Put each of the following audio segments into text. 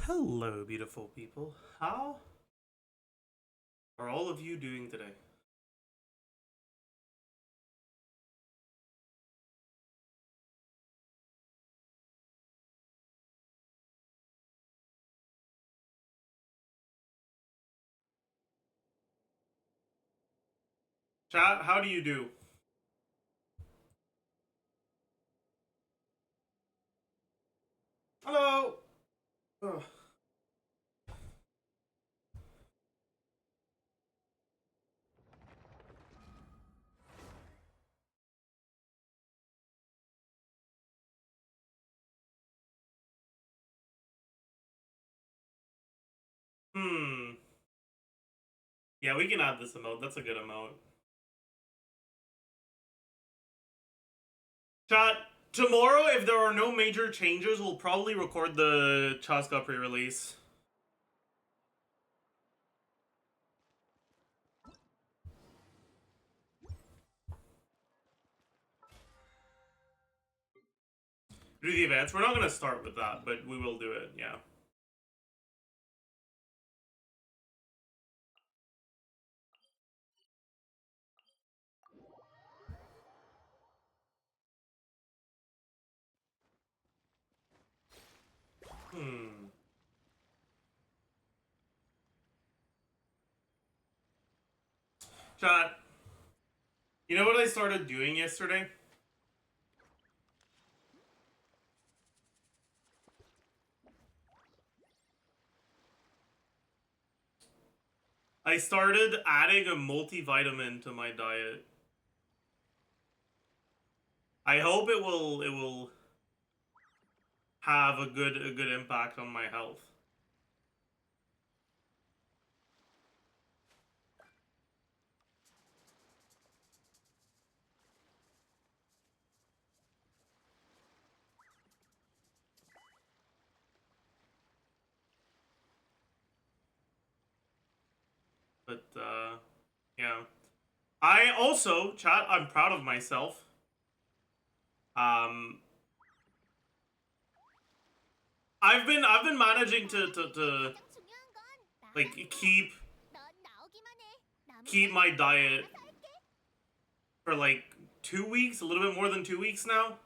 Hello, beautiful people. How are all of you doing today? Chat, how do you do? Hello! Ugh. Hmm. Yeah, we can add this emote. That's a good emote. Chat, tomorrow, if there are no major changes, we'll probably record the Chaska pre-release. Do the events. We're not going to start with that, but we will do it, yeah. Hmm. Chat, you know what I started doing yesterday? I started adding a multivitamin to my diet. I hope it will have a good impact on my health. But yeah. I also, chat, I'm proud of myself. Um I've been managing to like keep my diet for like 2 weeks, a little bit more than 2 weeks now.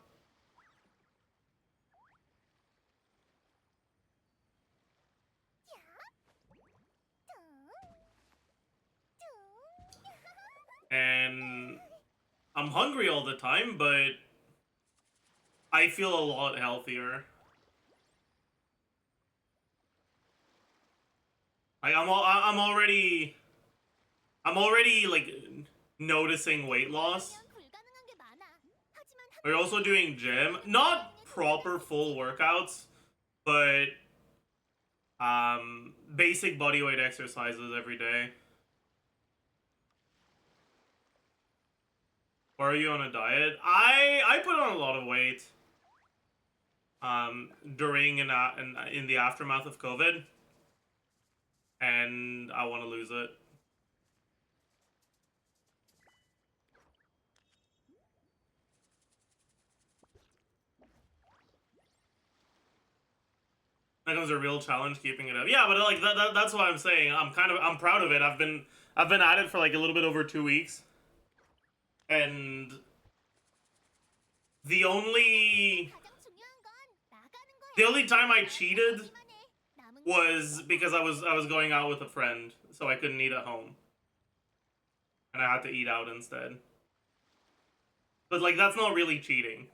And I'm hungry all the time, but I feel a lot healthier. Like I'm already like noticing weight loss. We're also doing gym, not proper full workouts, but basic bodyweight exercises every day. Or are you on a diet? I put on a lot of weight during and in the aftermath of COVID, and I want to lose it. That was a real challenge keeping it up. Yeah, but like that's what I'm saying. I'm proud of it. I've been at it for like a little bit over 2 weeks, and the only the only time I cheated was because I was going out with a friend, so I couldn't eat at home, and I had to eat out instead. But like that's not really cheating.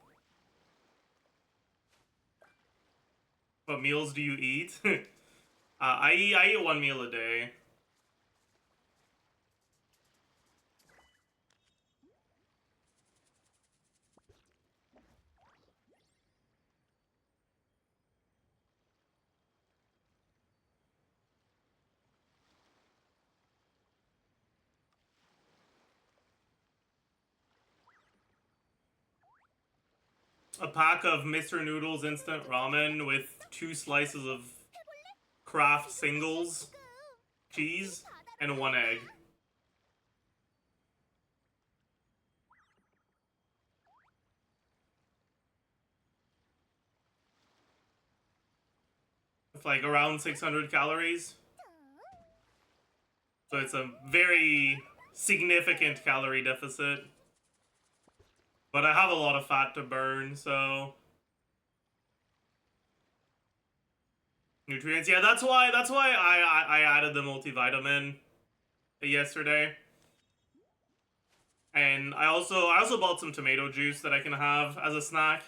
What meals do you eat? I eat one meal a day. A pack of Mr. Noodles instant ramen with 2 slices of Kraft singles cheese and 1 egg. with like around 600 calories. So it's a very significant calorie deficit. But I have a lot of fat to burn, so nutrients. Yeah, that's why I added the multivitamin yesterday. And I also bought some tomato juice that I can have as a snack.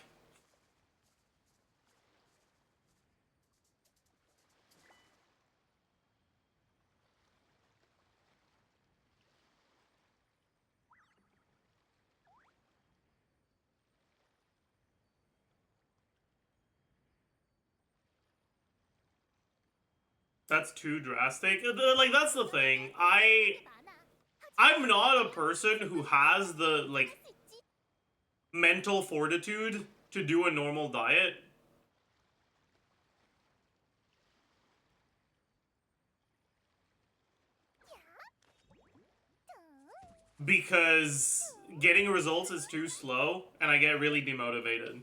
That's too drastic. Like, that's the thing. I'm not a person who has the, like, mental fortitude to do a normal diet. Because getting results is too slow, and I get really demotivated.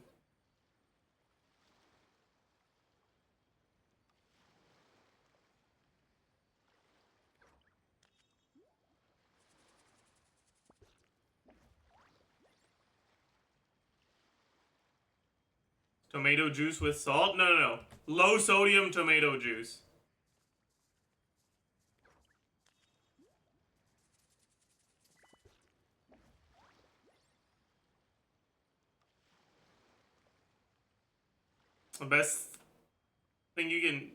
Tomato juice with salt? No. Low sodium tomato juice. The best thing you can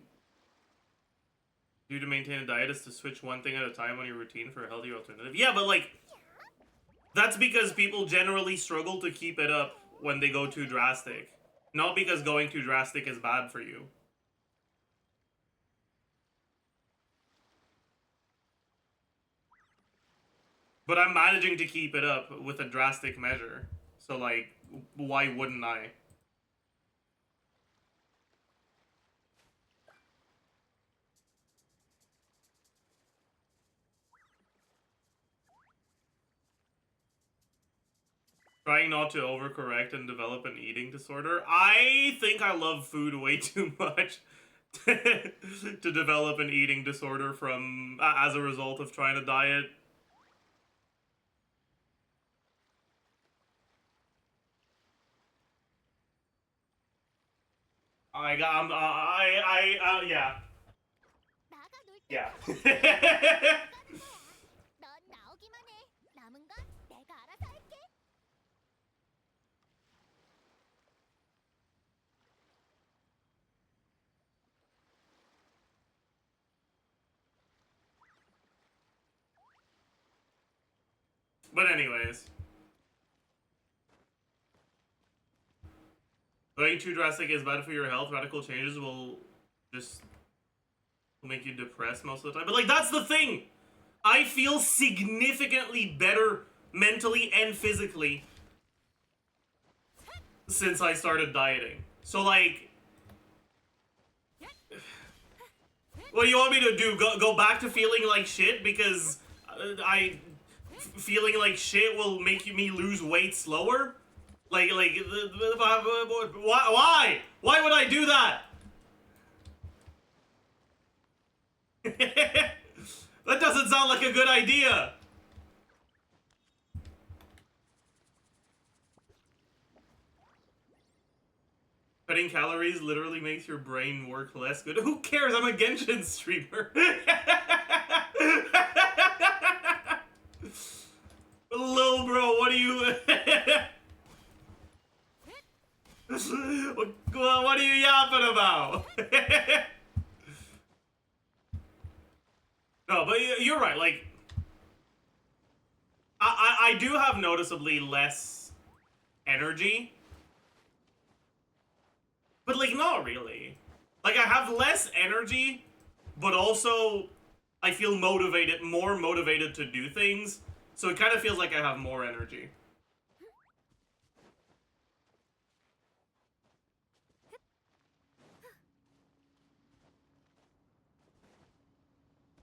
do to maintain a diet is to switch one thing at a time on your routine for a healthier alternative. Yeah, but like, that's because people generally struggle to keep it up when they go too drastic. Not because going too drastic is bad for you. But I'm managing to keep it up with a drastic measure. So like, why wouldn't I? Trying not to overcorrect and develop an eating disorder. I think I love food way too much to develop an eating disorder from as a result of trying to diet. Yeah. Yeah. But anyways. Going too drastic is bad for your health. Radical changes will just make you depressed most of the time. But like, that's the thing! I feel significantly better mentally and physically since I started dieting. So like, what do you want me to do? Go back to feeling like shit because feeling like shit will make me lose weight slower? Like, why? Why would I do that? That doesn't sound like a good idea. Cutting calories literally makes your brain work less good. Who cares? I'm a Genshin streamer. Lil bro, what are you... what are you yapping about? No, but you're right, like... I do have noticeably less energy. But, like, not really. Like, I have less energy, but also I feel motivated, more motivated to do things. So it kind of feels like I have more energy.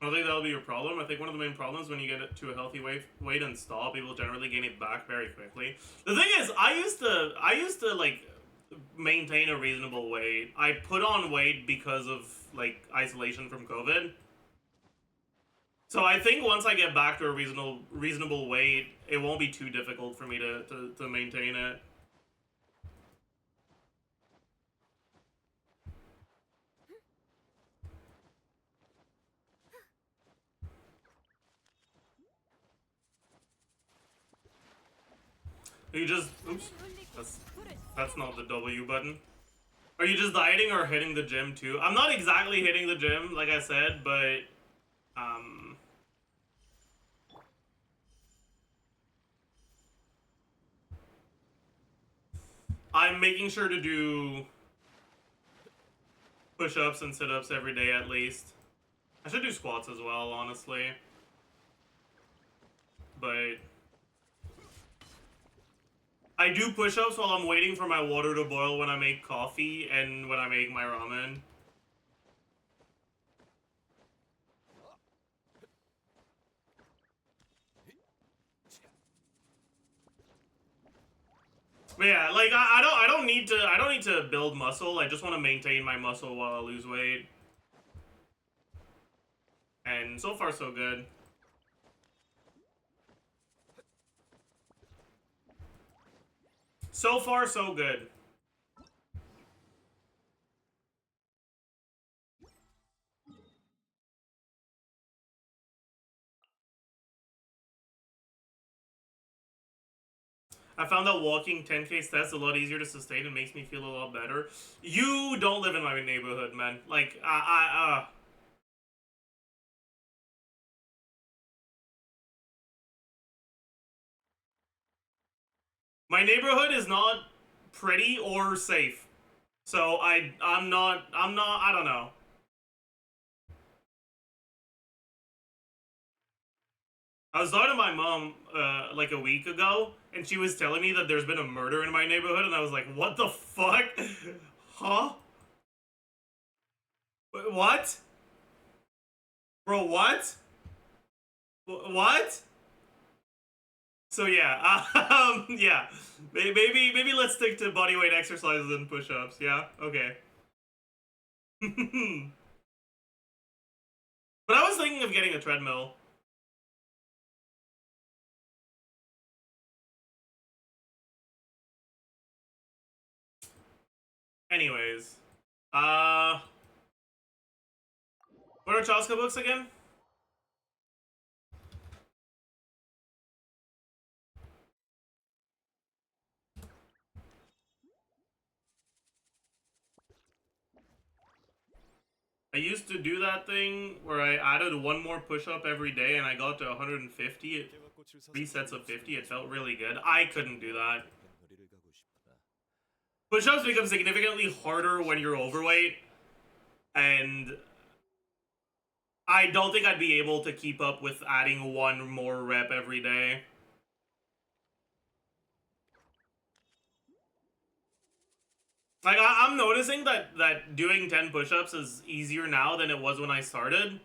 I don't think that'll be your problem. I think one of the main problems when you get it to a healthy weight and stop, people generally gain it back very quickly. The thing is, I used to like maintain a reasonable weight. I put on weight because of like isolation from COVID. So I think once I get back to a reasonable weight, it won't be too difficult for me to maintain it. You just oops. That's not the W button. Are you just dieting or hitting the gym too? I'm not exactly hitting the gym, like I said, but I'm making sure to do push-ups and sit-ups every day at least. I should do squats as well, honestly. But I do push-ups while I'm waiting for my water to boil when I make coffee and when I make my ramen. But yeah, like I don't need to build muscle. I just want to maintain my muscle while I lose weight. And so far so good. So far so good. I found that walking 10K steps a lot easier to sustain and makes me feel a lot better. You don't live in my neighborhood, man. Like, my neighborhood is not pretty or safe. So I'm not, I don't know. I was talking to my mom, like a week ago, and she was telling me that there's been a murder in my neighborhood, and I was like, what the fuck? Huh? What? Bro, what? What? So yeah, yeah. Maybe let's stick to bodyweight exercises and push-ups. Yeah, okay. But I was thinking of getting a treadmill. Anyways, what are Chaska books again? I used to do that thing where I added one more push-up every day and I got to 150, 3 sets of 50. It felt really good. I couldn't do that. Push-ups become significantly harder when you're overweight, and I don't think I'd be able to keep up with adding one more rep every day. Like, I'm noticing that doing 10 push-ups is easier now than it was when I started.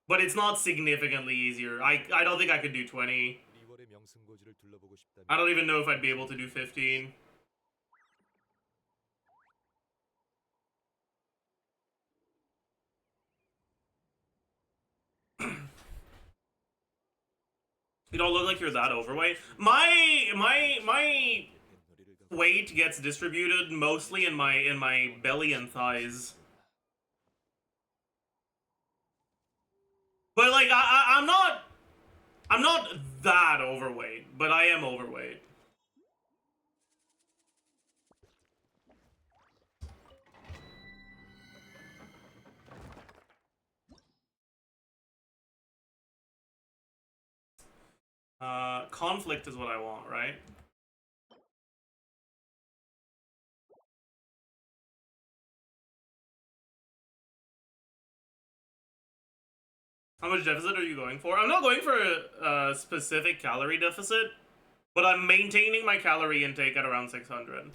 But it's not significantly easier. I don't think I could do 20. I don't even know if I'd be able to do 15. You don't look like you're that overweight. My weight gets distributed mostly in my belly and thighs. But like I'm not that overweight, but I am overweight. Conflict is what I want, right? How much deficit are you going for? I'm not going for a specific calorie deficit, but I'm maintaining my calorie intake at around 600.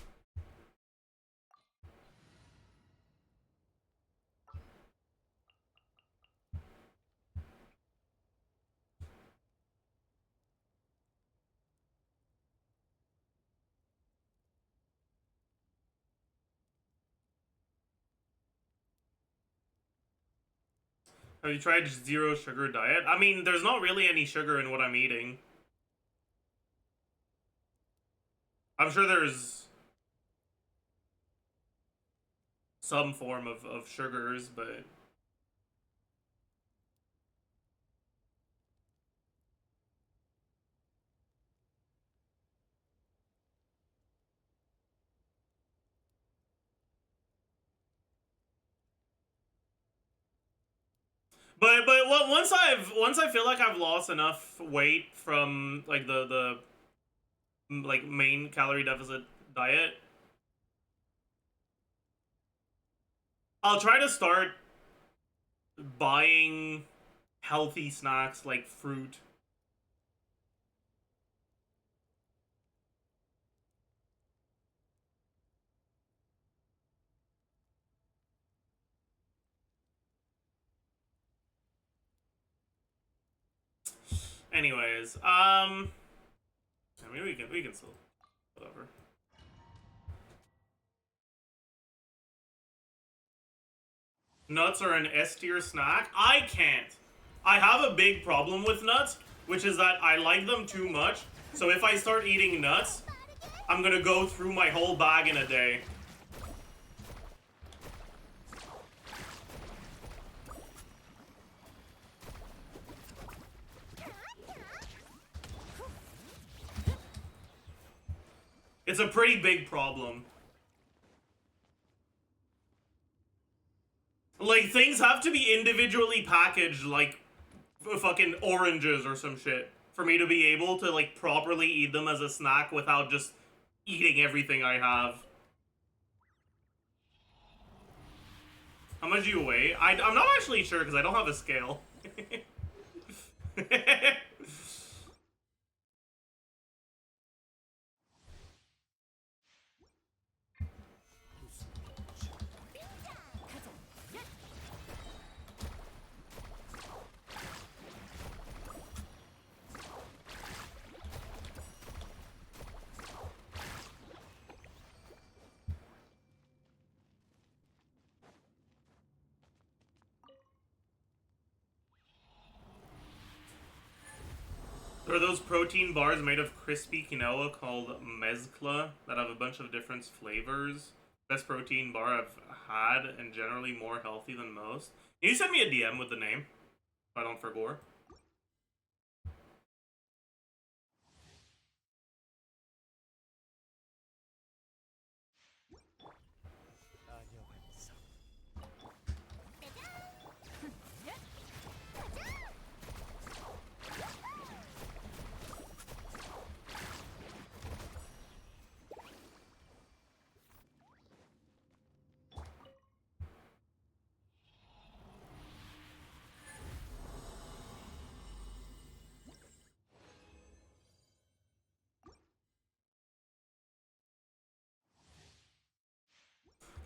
Have you tried zero sugar diet? I mean, there's not really any sugar in what I'm eating. I'm sure there's some form of sugars, but... But once I feel like I've lost enough weight from like the like main calorie deficit diet, I'll try to start buying healthy snacks like fruit. Anyways, I mean we can still whatever. Nuts are an S tier snack. I can't. I have a big problem with nuts, which is that I like them too much. So if I start eating nuts, I'm gonna go through my whole bag in a day. It's a pretty big problem. Like, things have to be individually packaged, like fucking oranges or some shit, for me to be able to, like, properly eat them as a snack without just eating everything I have. How much do you weigh? I'm not actually sure because I don't have a scale. There are those protein bars made of crispy quinoa called mezcla that have a bunch of different flavors. Best protein bar I've had and generally more healthy than most. Can you send me a DM with the name so I don't forget?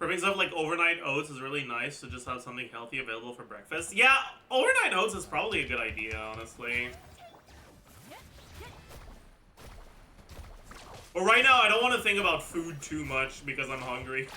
Prepping stuff like overnight oats is really nice to just have something healthy available for breakfast. Yeah, overnight oats is probably a good idea, honestly. But right now, I don't want to think about food too much because I'm hungry.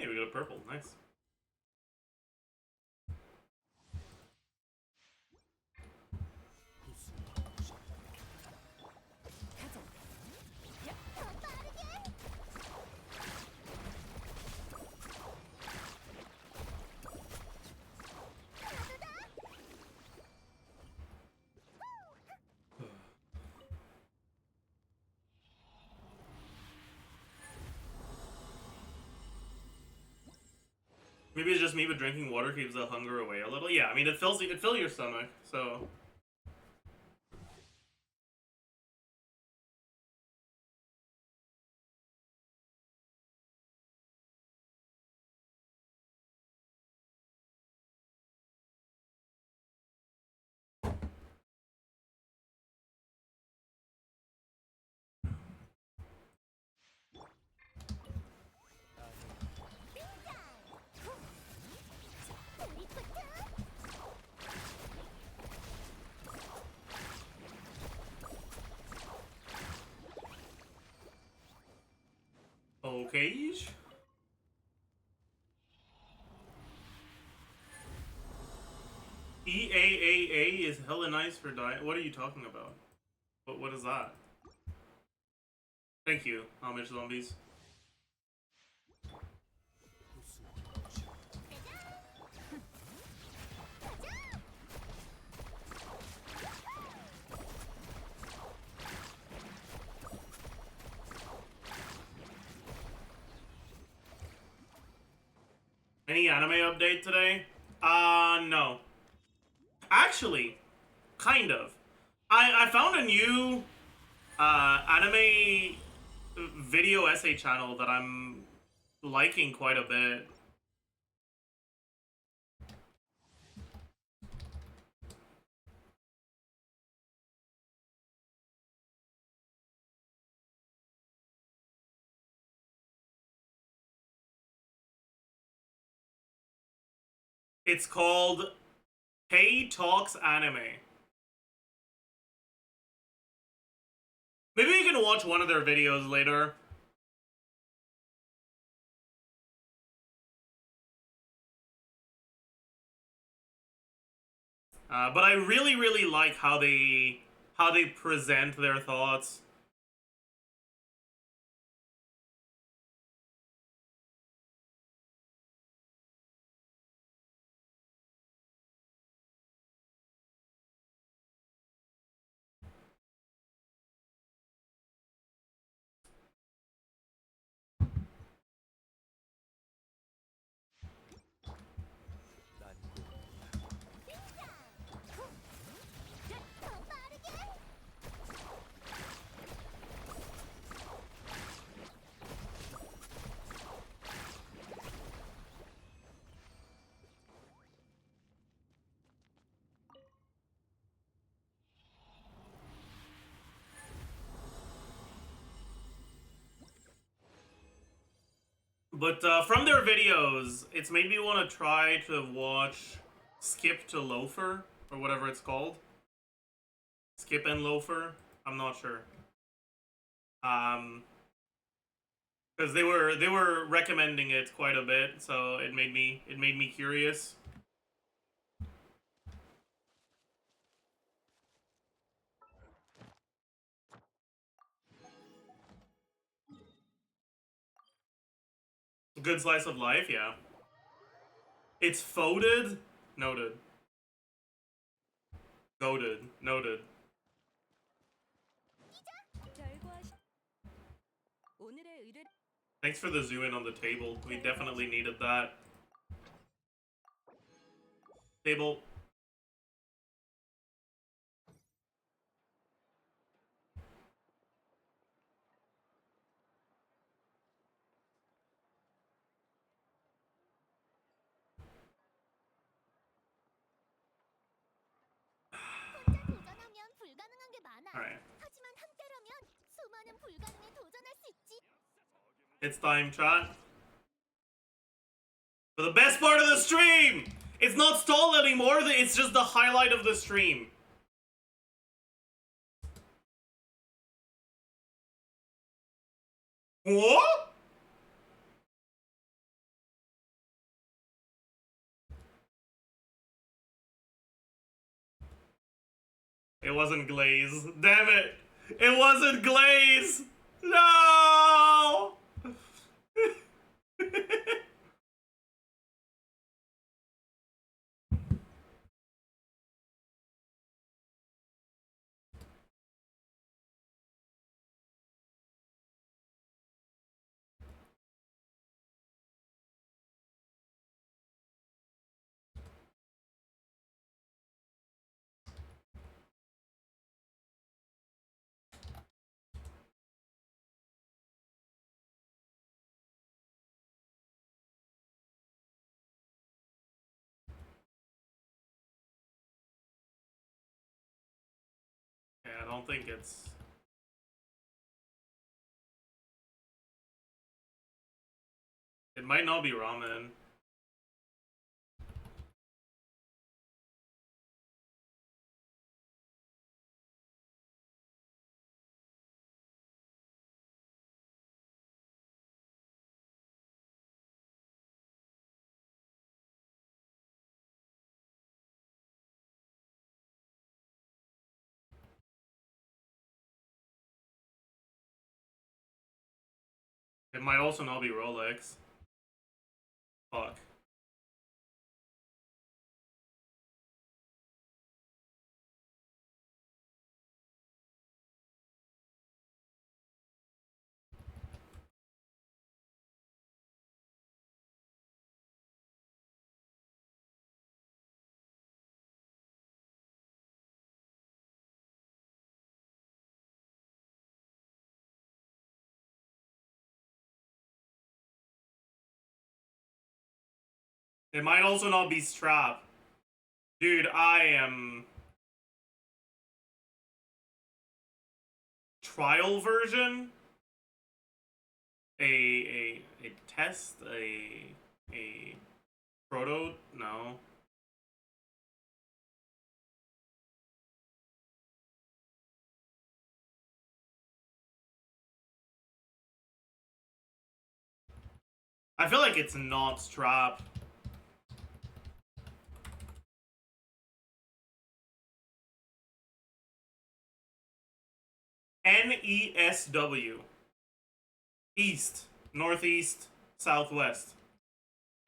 Hey, we got a purple. Nice. Maybe it's just me, but drinking water keeps the hunger away a little. Yeah, I mean, it fills your stomach, so... Okay. EAAA is hella nice for diet. What are you talking about? What is that? Thank you, Amish zombies. Any anime update today? No. Actually, kind of. I found a new anime video essay channel that I'm liking quite a bit. It's called Hey Talks Anime. Maybe you can watch one of their videos later. But I really like how they present their thoughts. But from their videos, it's made me want to try to watch Skip to Loafer, or whatever it's called. Skip and Loafer? I'm not sure. Because they were recommending it quite a bit, so it made me curious. Good slice of life, yeah. It's folded, noted. Goated, noted. Thanks for the zoom in on the table. We definitely needed that. Table. Alright. It's time, chat. For the best part of the stream! It's not stalled anymore, it's just the highlight of the stream. What? It wasn't glaze. Damn it! It wasn't glaze! No! Yeah, I don't think it's... It might not be ramen. It might also not be Rolex. Fuck. It might also not be strap. Dude, I am... Trial version? A test? A proto? No. I feel like it's not strap. NESW. East. Northeast. Southwest.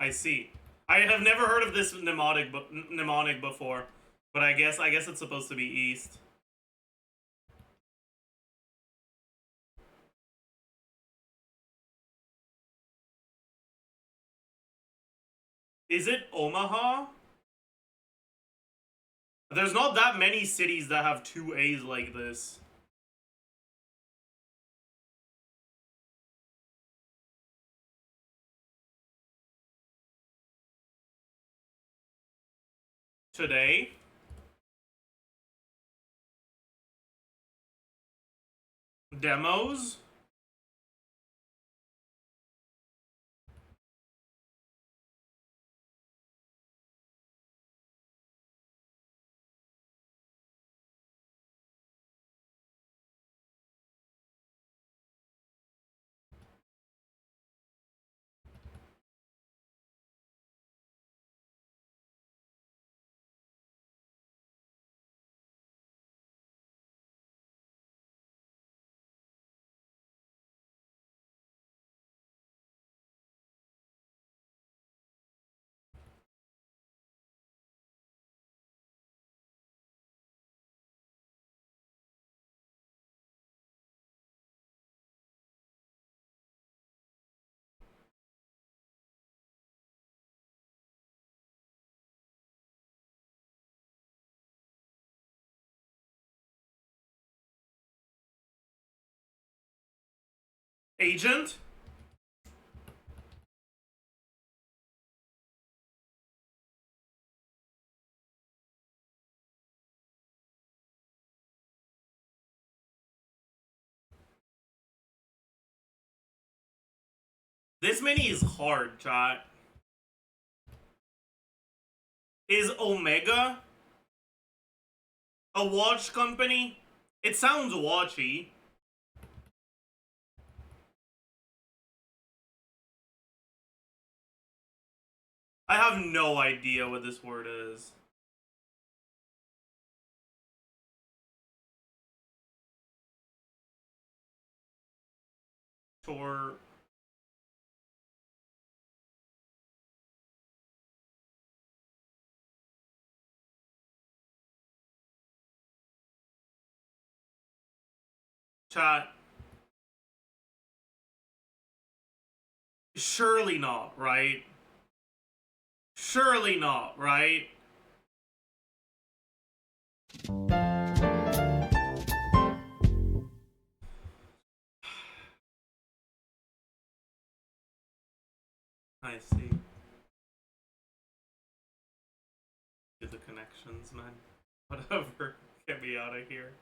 I see. I have never heard of this mnemonic before, but I guess it's supposed to be east. Is it Omaha? There's not that many cities that have two A's like this. Today? Demos? Agent? This mini is hard, chat. Is Omega a watch company? It sounds watchy. I have no idea what this word is. Tor... Chat. Surely not, right? Surely not, right? I see. The connections, man. Whatever. Get me out of here.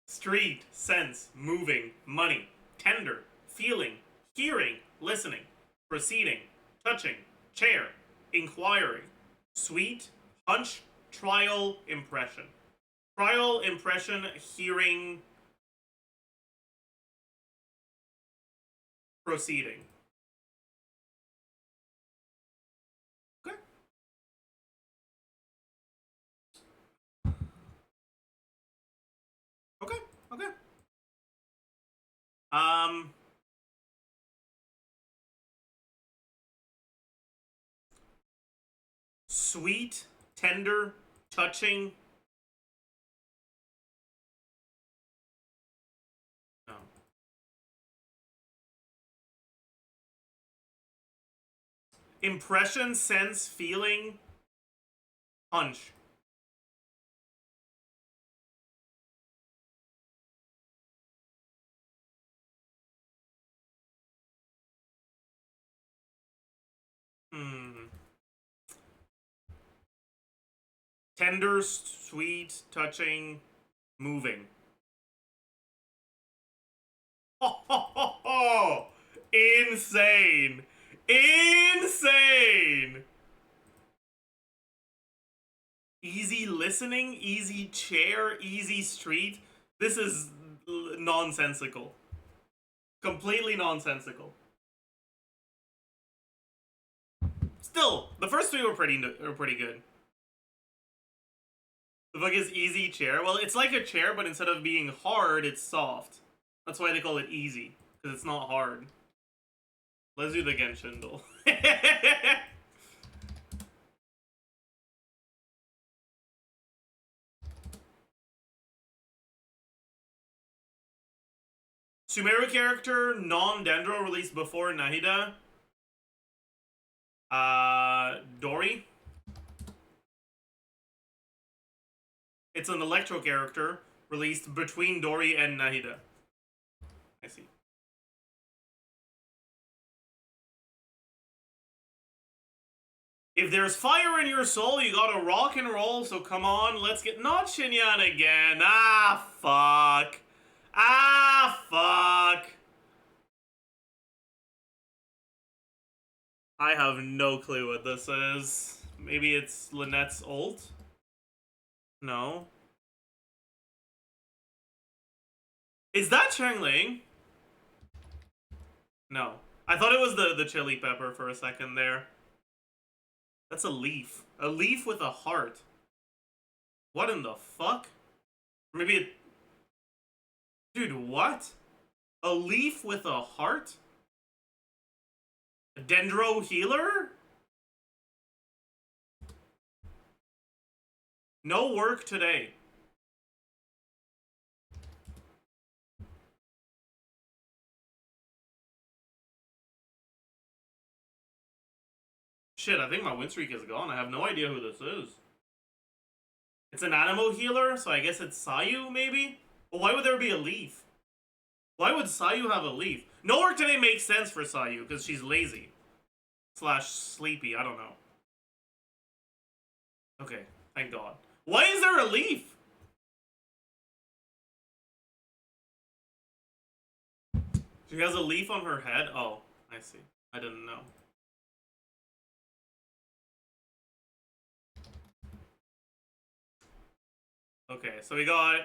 Street, sense, moving, money, tender, feeling, hearing, listening, proceeding, touching, chair, inquiry, sweet, hunch, trial, impression. Trial, impression, hearing, proceeding. Okay. Okay, okay. sweet, tender, touching. No. Impression, sense, feeling, punch. Tender, sweet, touching, moving. Oh, insane. Insane. Easy listening, easy chair, easy street. This is nonsensical. Completely nonsensical. Still, the first three were pretty good. The book is easy chair. Well, it's like a chair, but instead of being hard, it's soft. That's why they call it easy, because it's not hard. Let's do the Genshin duel. Sumeru character, non-Dendro, released before Nahida. Dori. It's an Electro character, released between Dori and Nahida. I see. If there's fire in your soul, you gotta rock and roll, so come on, let's get... Not Shinyan again! Ah, fuck! Ah, fuck! I have no clue what this is. Maybe it's Lynette's ult? No. Is that Changling? No. I thought it was the chili pepper for a second there. That's a leaf. A leaf with a heart. What in the fuck? Maybe it... Dude, what? A leaf with a heart? A Dendro healer? No work today. Shit, I think my win streak is gone. I have no idea who this is. It's an Animo healer, so I guess it's Sayu, maybe? But why would there be a leaf? Why would Sayu have a leaf? No work today makes sense for Sayu, because she's lazy. Slash sleepy, I don't know. Okay, thank God. Why is there a leaf? She has a leaf on her head? Oh, I see. I didn't know. Okay, so we got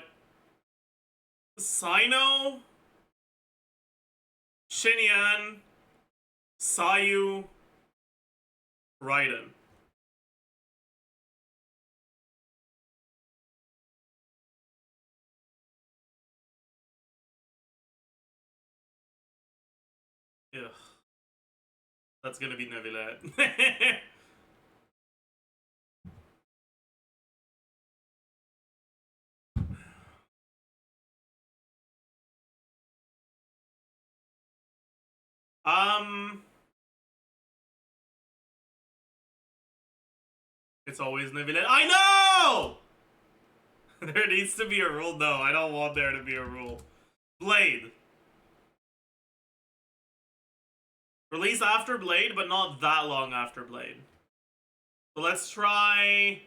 Sino, Shinyan, Sayu, Raiden. Ugh. That's gonna be Neuvillette. It's always Neuvillette. I know! There needs to be a rule. No, I don't want there to be a rule. Blade. Release after Blade, but not that long after Blade. So let's try...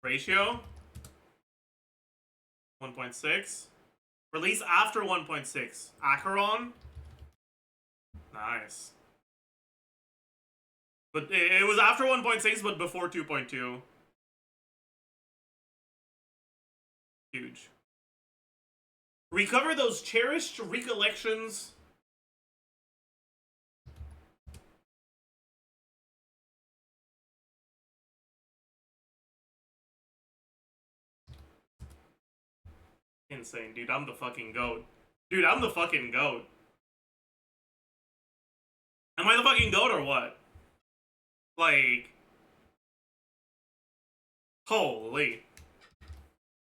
Ratio. 1.6. Release after 1.6. Acheron. Nice. But it was after 1.6, but before 2.2. Huge. Recover those cherished recollections. Insane, dude. I'm the fucking GOAT. Dude, I'm the fucking GOAT. Am I the fucking GOAT or what? Like... Holy.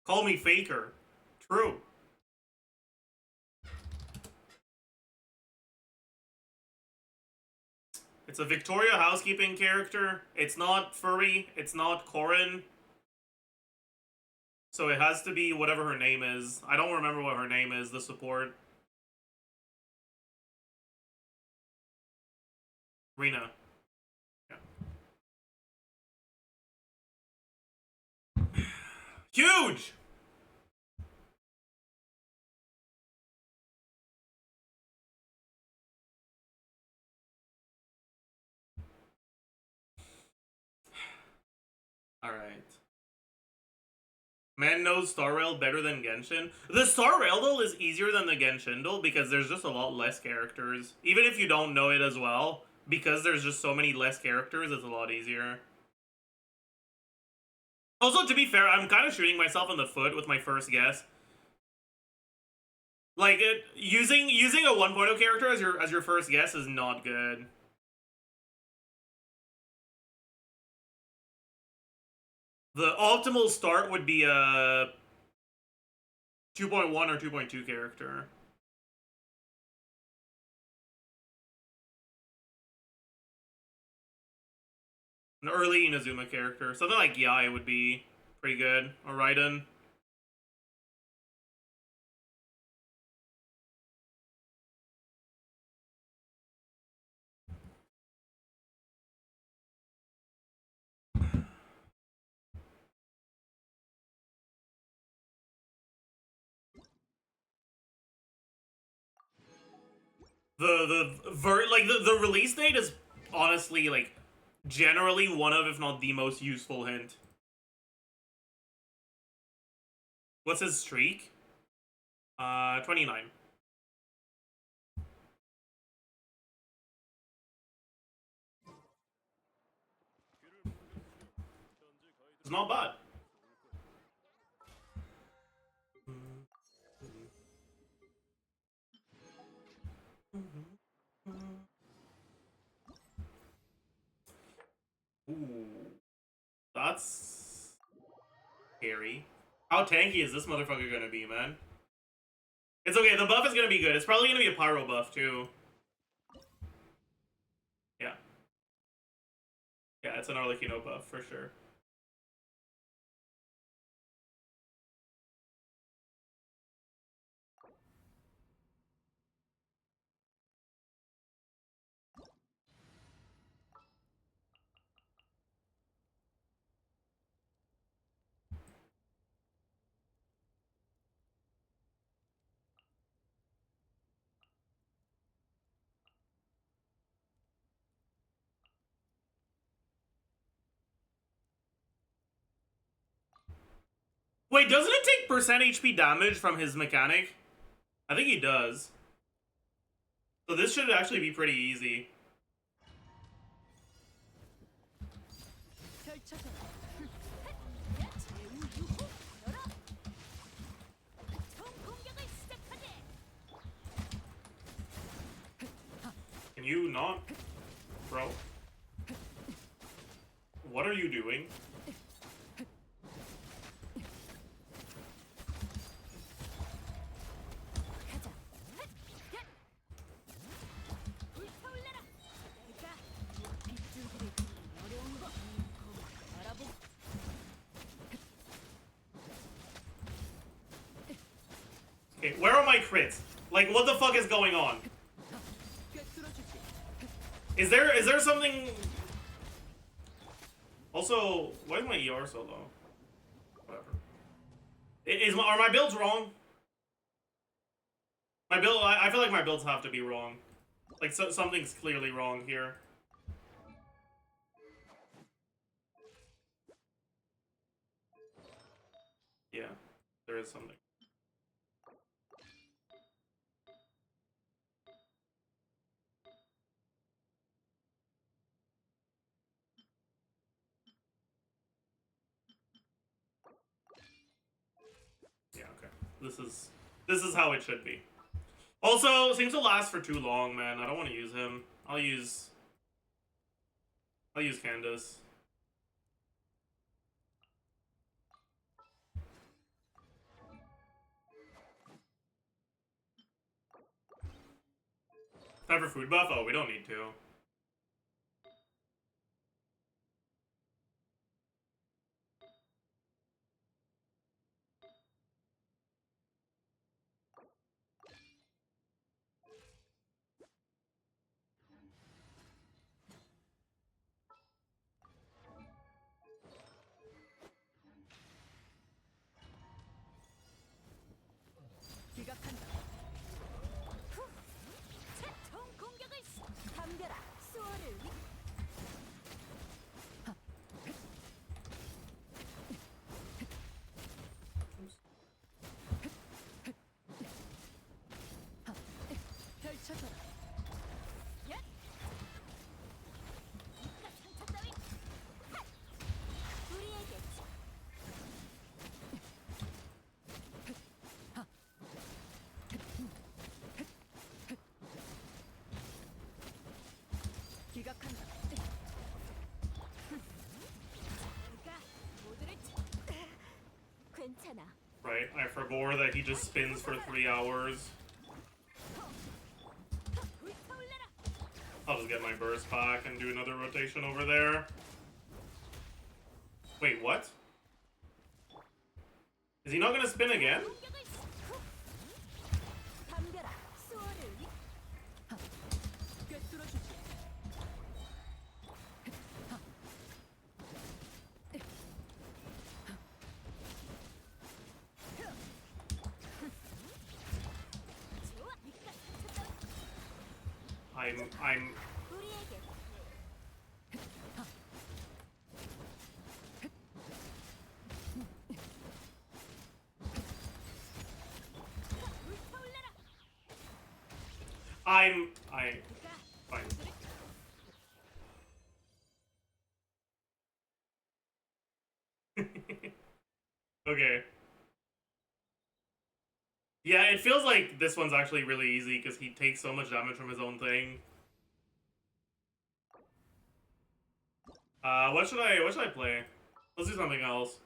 Call me faker. True. It's a Victoria housekeeping character. It's not furry. It's not Corin. So it has to be whatever her name is. I don't remember what her name is, the support. Rena. Yeah. Huge! Alright. Man knows Star Rail better than Genshin. The Star Rail duel is easier than the Genshin duel because there's just a lot less characters. Even if you don't know it as well, because there's just so many less characters, it's a lot easier. Also, to be fair, I'm kind of shooting myself in the foot with my first guess. Like, using a 1.0 character as your first guess is not good. The optimal start would be a 2.1 or 2.2 character. An early Inazuma character. Something like Yai would be pretty good. Or Raiden. The release date is honestly like generally one of, if not the most useful hint. What's his streak? 29. It's not bad. Ooh, that's scary. How tanky is this motherfucker gonna be, man? It's okay, the buff is gonna be good. It's probably gonna be a pyro buff, too. Yeah. Yeah, it's an Arlecchino buff, for sure. Wait, doesn't it take percent HP damage from his mechanic? I think he does. So this should actually be pretty easy. Can you not? Bro. What are you doing? Okay, where are my crits? Like, what the fuck is going on? Is there something... Also, why is my ER so low? Whatever. Are my builds wrong? My build... I feel like my builds have to be wrong. Like, something's clearly wrong here. Yeah, there is something. Yeah, okay. This is how it should be. Also, seems to last for too long, man. I don't want to use him. I'll use Candace. Time for food buff? Oh, we don't need to. Right, I forbore that he just spins for 3 hours. I'll just get my burst back and do another rotation over there. Wait, what? Is he not gonna spin again? Fine. Okay. Yeah, it feels like this one's actually really easy because he takes so much damage from his own thing. What should I play? Let's do something else.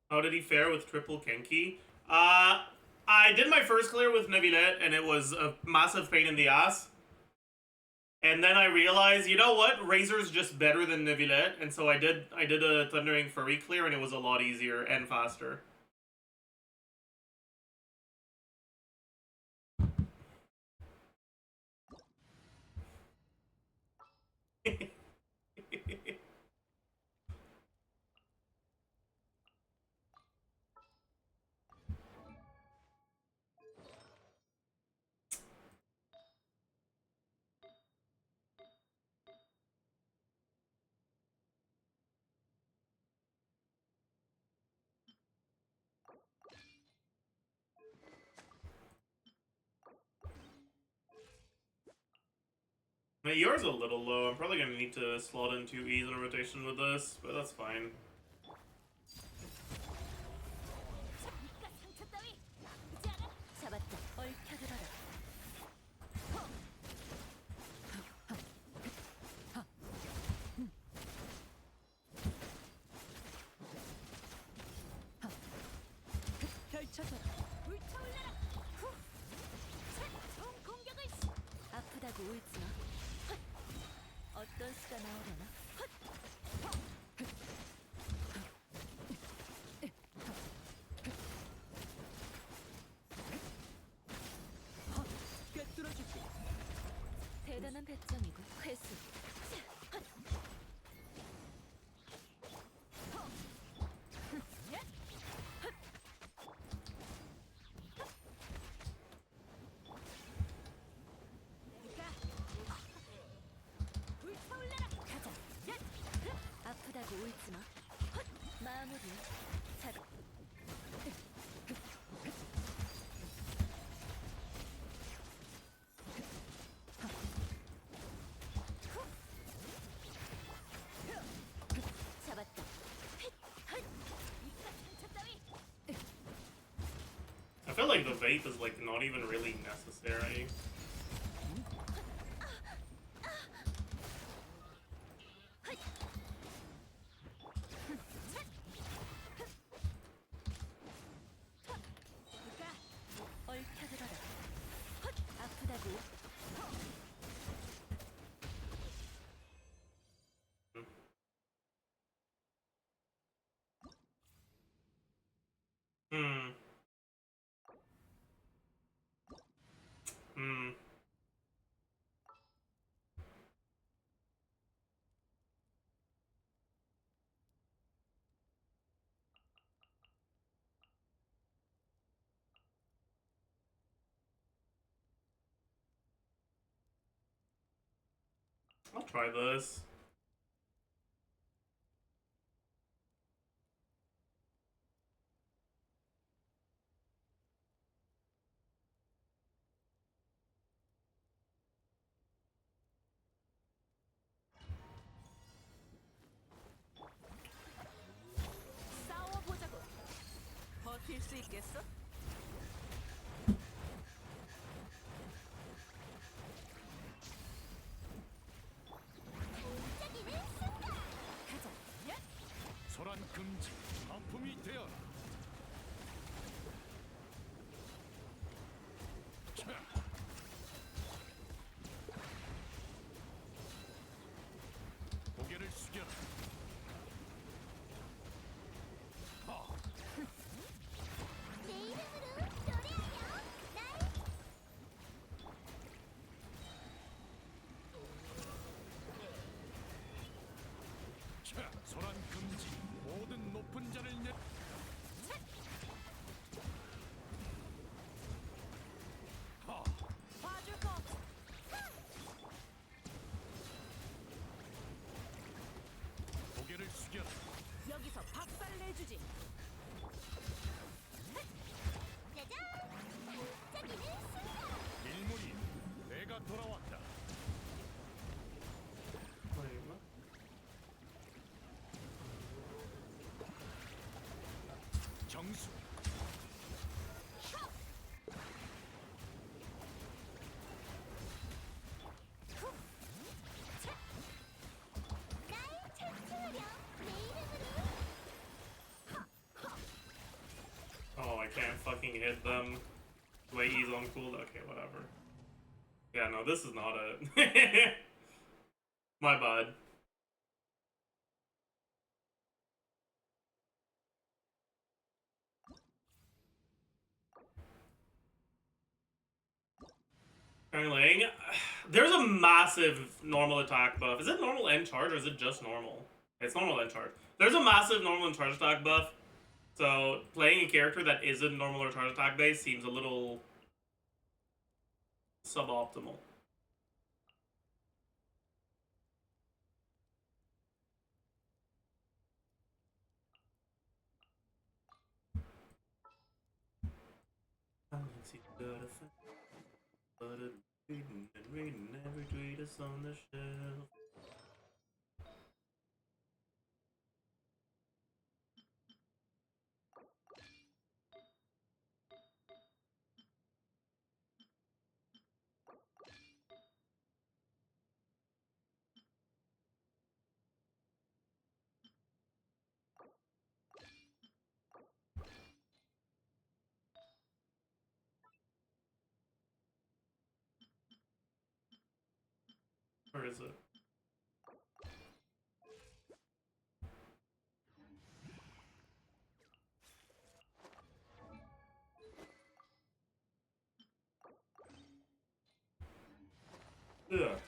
How did he fare with triple Kenki? I did my first clear with Neuvillette, and it was a massive pain in the ass. And then I realized, you know what? Razor's just better than Neuvillette, and so I did a Thundering Fury clear, and it was a lot easier and faster. My yours a little low. I'm probably gonna need to slot in 2 E's in a rotation with this, but that's fine. 대단한 배짱이고 회수. 아프다고 울지 마. 마무리. I feel like the vape is like not even really necessary. I'll try this. 싸워보자고. 버틸 수 있겠어? 가자. 소란 금지, 하품이 되어라. 차. 고개를 숙여라. 하. 내 이름으로 노래하렴. 날 차. 소란 금지, 모든 높은 자를 내. 하. 봐줄 거 없어. 고개를 숙여라. 여기서 박살 내주지. 짜잔. 반짝이는 순간. 일몰이 내가 돌아왔다. 정수. 날 찬송하렴. 내 이름으로 Oh, I can't fucking hit them. The way he's on cool. Okay, whatever. Yeah, no, this is not it. My bad. Curling. There's a massive normal attack buff. Is it normal and charge or is it just normal? It's normal and charge. There's a massive normal and charge attack buff. So playing a character that isn't normal or charge attack based seems a little suboptimal. Reading and reading every tweet is on the shelf. Where is it? Ugh.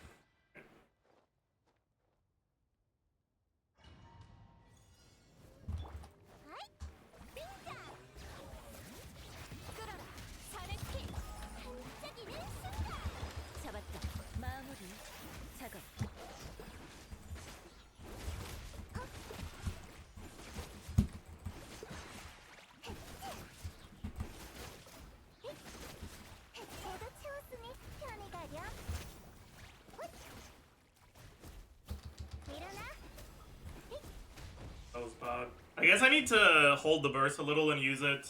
등장. 끌어라. 산의 피. 반짝이는 순간. 잡았다. 마무리. 작업. 모두 채웠으니 편히 가렴. 일어나. That was bad. I guess I need to hold the burst a little and use it.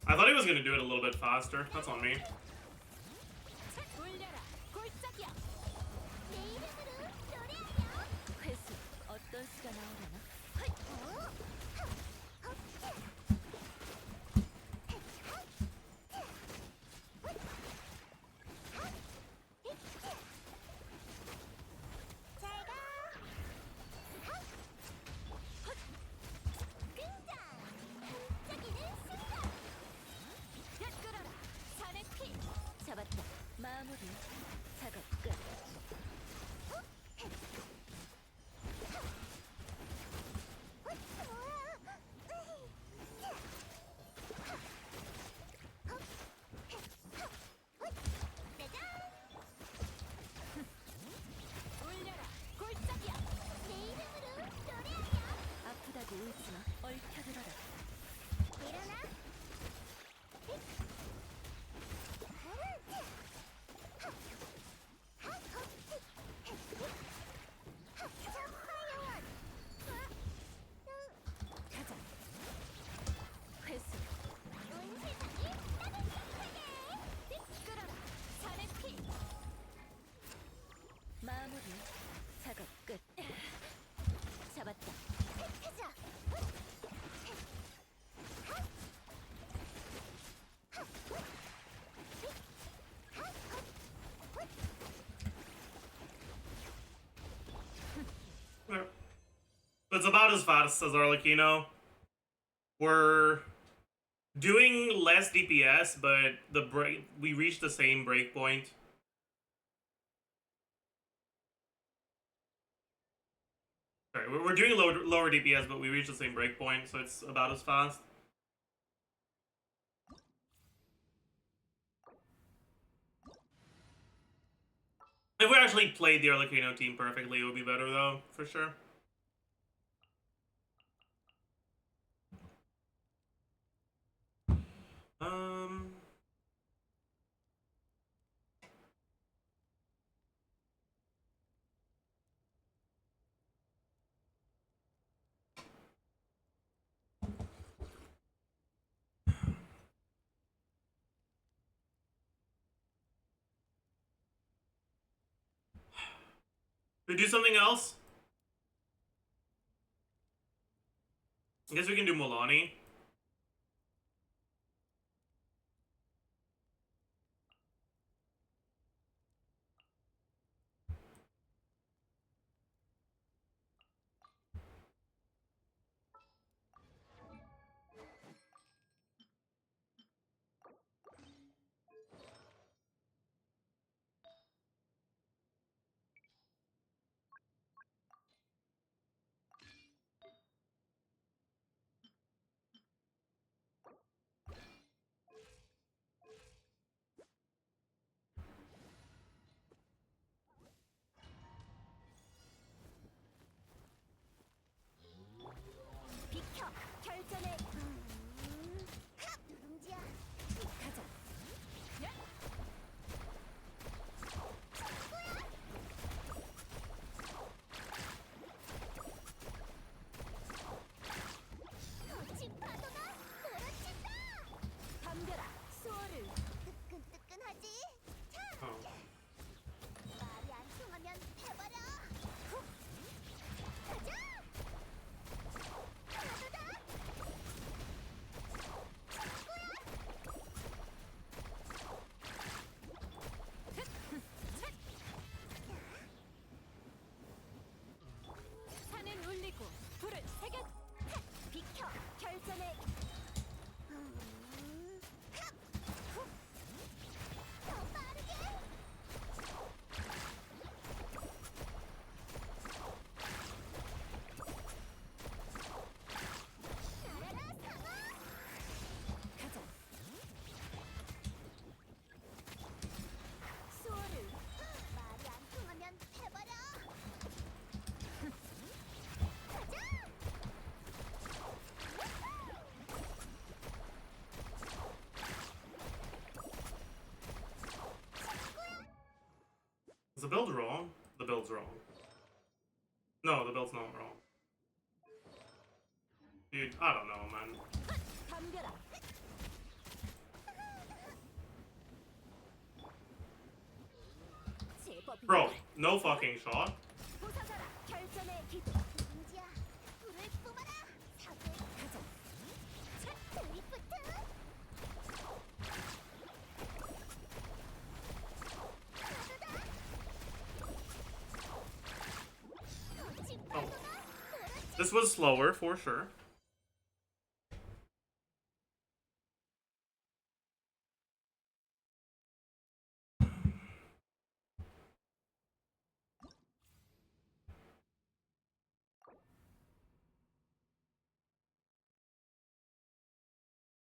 I thought he was gonna do it a little bit faster. That's on me. 돌려라. 골짜기야. 내 이름으로 노래하렴. 회수. 어떤 수가 나오려나? 잘 가. 등장. 반짝이는 순간. 끌어라. 산의 피. 잡았다. 마무리. 작업 끝. 뭐야? as fast as Arlecchino. We're doing less DPS, but we reached the same breakpoint. Sorry, we're doing lower DPS, but we reached the same breakpoint, so it's about as fast. If we actually played the Arlecchino team perfectly, it would be better, though, for sure. We do something else? I guess we can do Milani. 비켜. 결전의 누룽지야. 가자. 거친 파도가 몰아친다. 덤벼라. 수어를 뜨끈뜨끈하지. 자, 말이 안 통하면 해버려. 훅. 가자. 파도다. 산은 울리고 불은 새겨. 비켜. 결전의 더 빠르게. 날아라 상어. 가자. 수어를 말이 안 통하면 해버려. 가자. Is the build wrong? The build's wrong. No, the build's not wrong. Dude, I don't know, man. 덤벼라. 제법이 Bro, no fucking shot. 부서져라. 결전의 기도. 누룽지야. 불을 뿜어라. 사고에 가자. 드리프트. 파도다. 거친 Oh. 파도가 몰아친다. This was slower, for sure.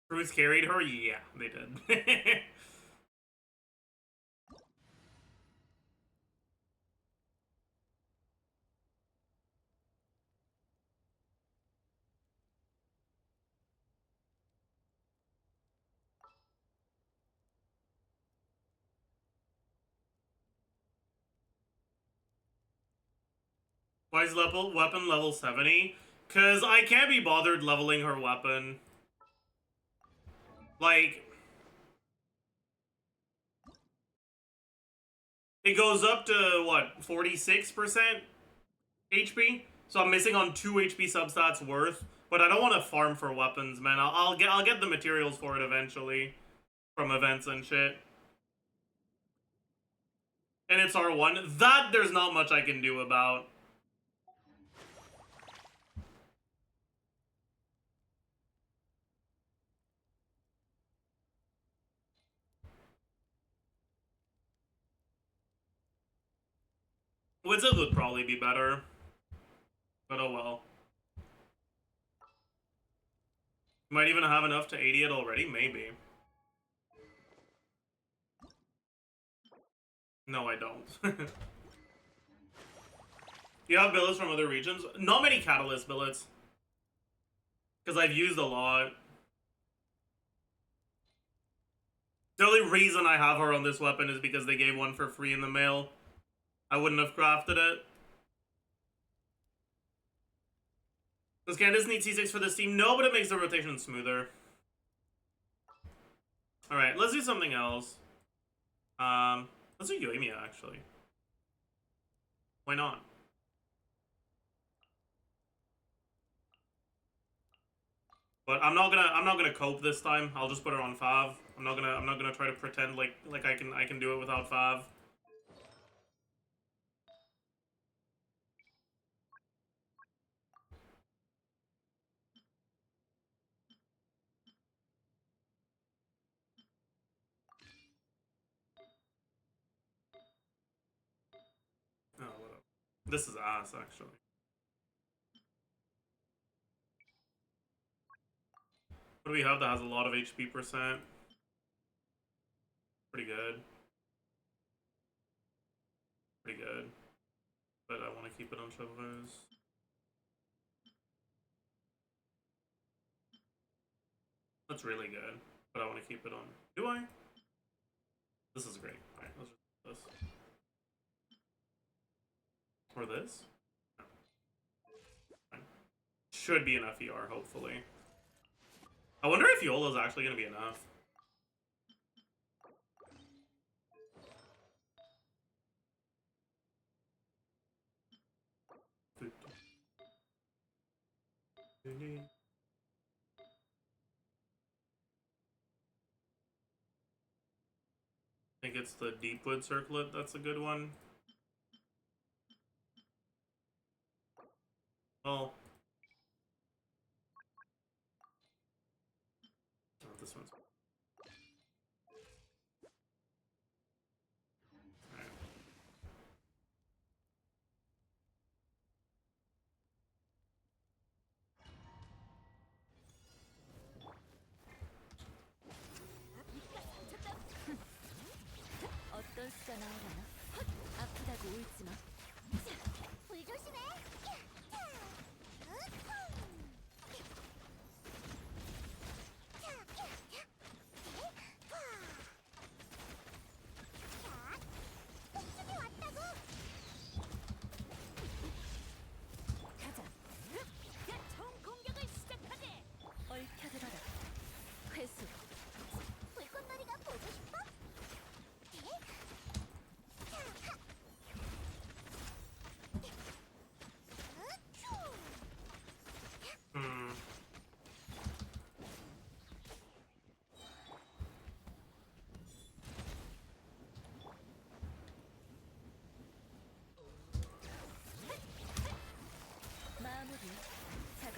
Fruits carried her? Yeah, they did. Why is weapon level 70? Cause I can't be bothered leveling her weapon. Like, it goes up to what, 46% HP? So I'm missing on 2 HP substats worth. But I don't want to farm for weapons, man. I'll get the materials for it eventually from events and shit. And it's R1. That there's not much I can do about. Wizard would probably be better. But oh well. Might even have enough to 80 it already, maybe. No, I don't. You have billets from other regions? Not many catalyst billets. Because I've used a lot. The only reason I have her on this weapon is because they gave one for free in the mail. I wouldn't have crafted it. Does Candace need C6 for this team? No, but it makes the rotation smoother. Alright, let's do something else. Let's do Yoimiya, actually. Why not? But I'm not gonna cope this time. I'll just put her on Fav. I'm not gonna try to pretend like I can do it without Fav. Oh, whatever. This is ass, actually. What do we have that has a lot of HP percent? Pretty good. Pretty good. But I want to keep it on Chevaliers. That's really good. But I want to keep it on. Do I? This is great. Alright, let's just do this. Or this? No. Fine. Should be enough ER, hopefully. I wonder if YOLO's actually going to be enough. I think it's the Deepwood Circlet that's a good one. Well, oh, this one's. Alright. 어떤 수가 나오려나? 아프다고 울지 마. 불 조심해. 가자. 총 공격을 시작하지. 얽혀들어라. 회수. 불꽃놀이가 보고 싶어? Hmm. 마무리. 작업.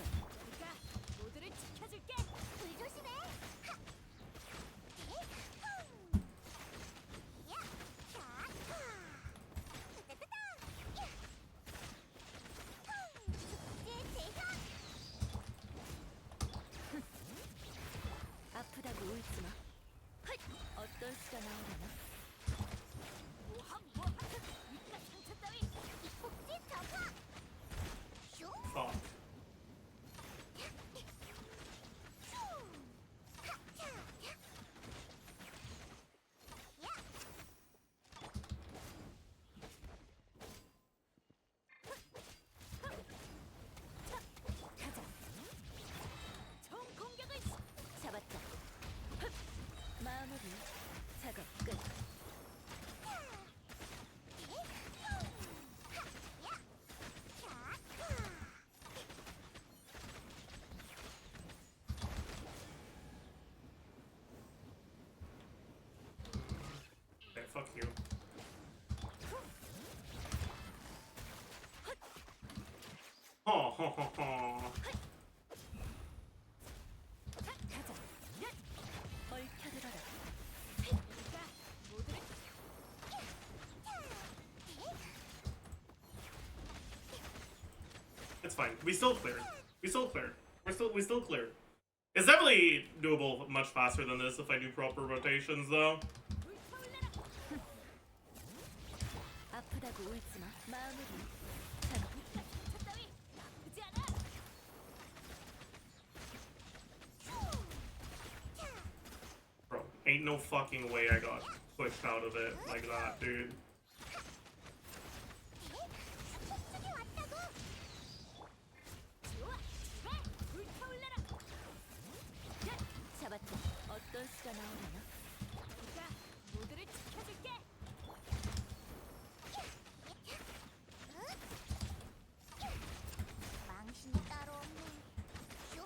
네가 모두를 지켜줄게. 불 조심해. 아프다고 울지 마. 어떤 수가 나오려나? 네가 상처 따위 복지 덮어. 슝. Fuck. 가자. 총 공격을 잡았다. 마무리. 작업 끝. Okay, fuck you. Ho ho ho ho. 가자. 얽혀들어라. 네가 모두를 fine. We still cleared. We still cleared. We still cleared. It's definitely doable much faster than this if I do proper rotations, though. 아프다고 울지 마. 마무리. 작업 끝. 상처 따위 나쁘지 않아. Bro, ain't no fucking way I got pushed out of it like that, dude. 잡았다. 어떤 수가 나오려나? 내가 모두를 지켜줄게. 망신이 따로 없네. 슈?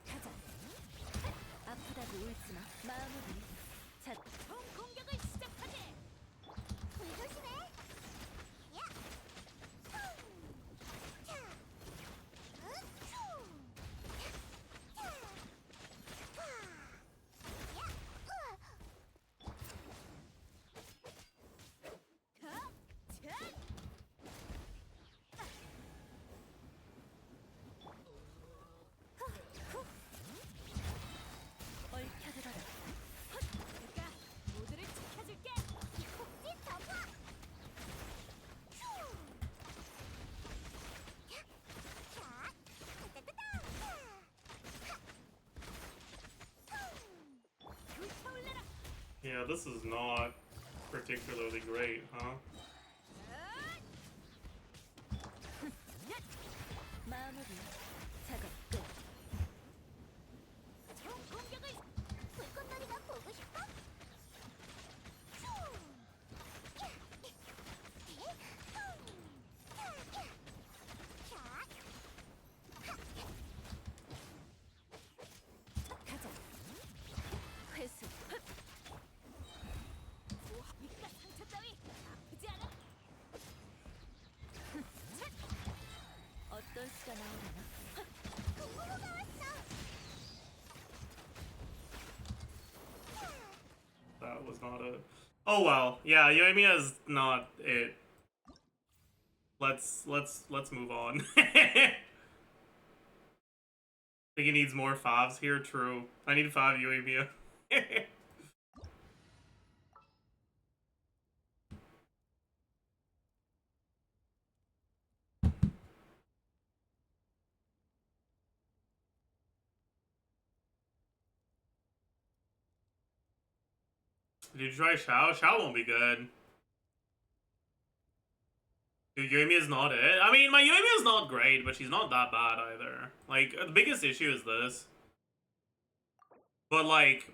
가자. 아프다고 울지 마. 마무리. 자, 총 공격을 시작하게. 불 조심해. 야. 자. 슈. 자. 와. 야. 가. 자. 얽혀들어라. 내가 모두를 지켜줄게. 폭진 덮어. 슈. 자. 따따따따. 불타올라라. Yeah, this is not particularly great, huh? 마무리. 작업 끝. 총 공격을. 불꽃놀이가 보고 싶어? 슈. 야. 가자. 회수. 이깟 상처 따위 아프지 않아? 어떤 수가 나오려나? 공부가 왔어. That was not it. Oh well. Yeah, Yoimiya is not it. Let's move on. I think he needs more favs here. True. I need 5 Yoimiya. Did you try Shao? Shao won't be good. Dude, Yoimiya's not it. I mean, my Yoimiya's not great, but she's not that bad either. Like, the biggest issue is this. But, like,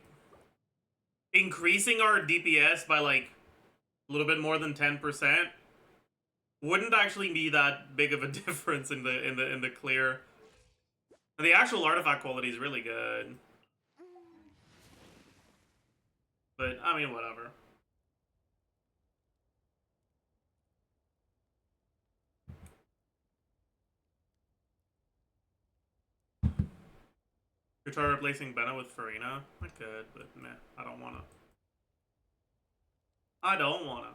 increasing our DPS by, like, a little bit more than 10% wouldn't actually be that big of a difference in the clear. And the actual artifact quality is really good. But, I mean, whatever. You try replacing Bennett with Farina? I could, but meh, I don't wanna. I don't wanna.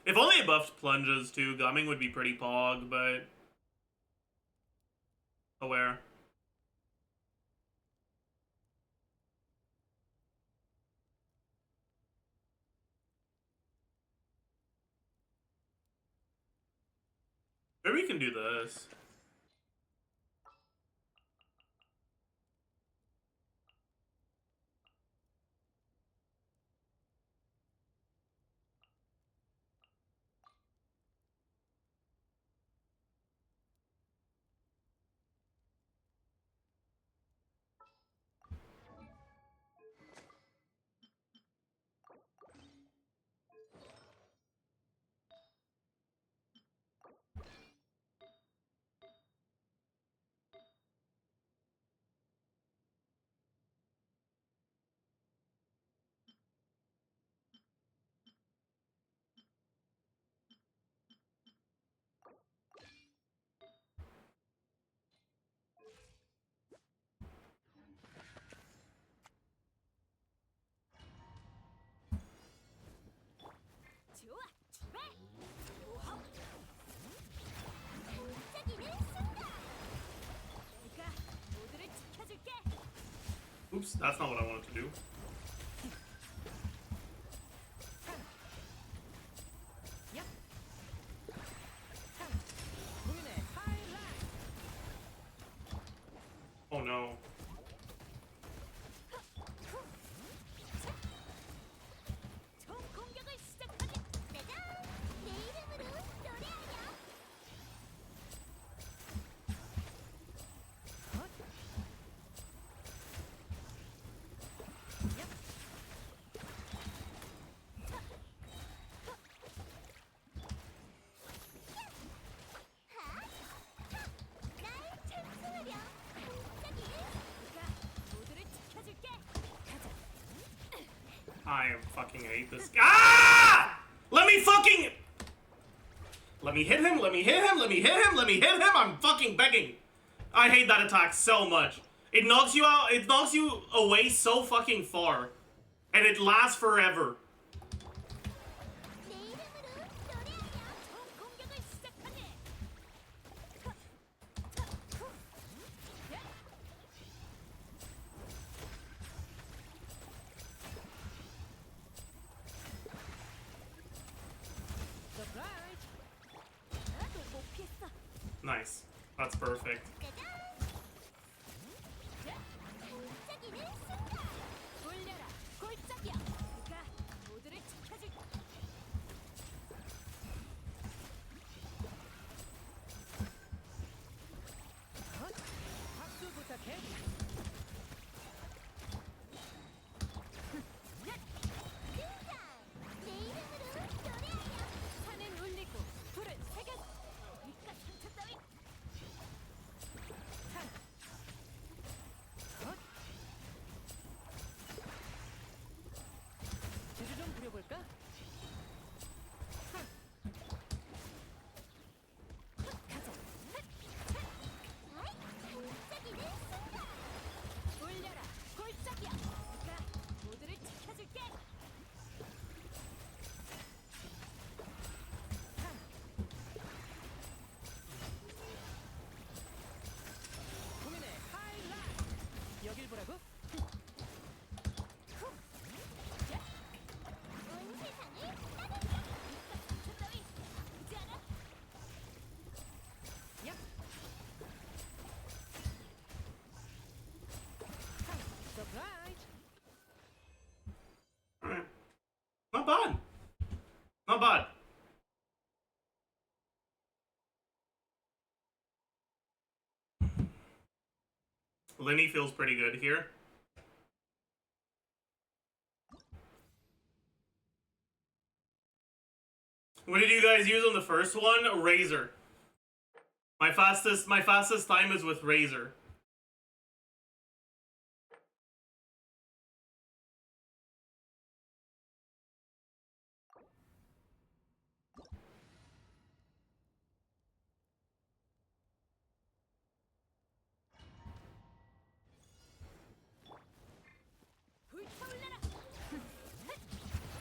If only it buffed plunges too, gumming would be pretty pog, but aware. Maybe we can do this. Oops, that's not what I wanted to do. Oh no. 총 공격을 시작하게. 짜잔! 내 이름으로 노래하렴. 날 찬송하렴. 반짝이는 내가 모두를 지켜줄게. 가자. I fucking hate this guy. Ah! Let me fucking. Let me hit him. Let me hit him. Let me hit him. Let me hit him. I'm fucking begging. I hate that attack so much. It knocks you out. It knocks you away so fucking far, and it lasts forever. 내 이름으로 노래하렴. 총 공격을 시작하게. 서프라이즈. 나도 못 피했어. Nice. That's perfect. 반짝이는 순간. 올려라. 골짜기야. 내가 모두를 지켜줄게. 박수 부탁해. 등장! 내 이름으로 노래하렴. 산은 울리고 불은 새겨. 니가 상처 따위. 산. 헛. 제주 좀 부려볼까? 가자. 반짝이는 순간. 올려라. 골짜기야. 내가 모두를 지켜줄게. 산. 고민의 하이라이트. 여길 보라고? 온 세상을 따뜻하게. 상처 따위 아프지 않아? 얍. 서프라이즈. Not bad. Not bad. Lenny feels pretty good here. What did you guys use on the first one? Razor. My fastest time is with Razor. 불타올라라.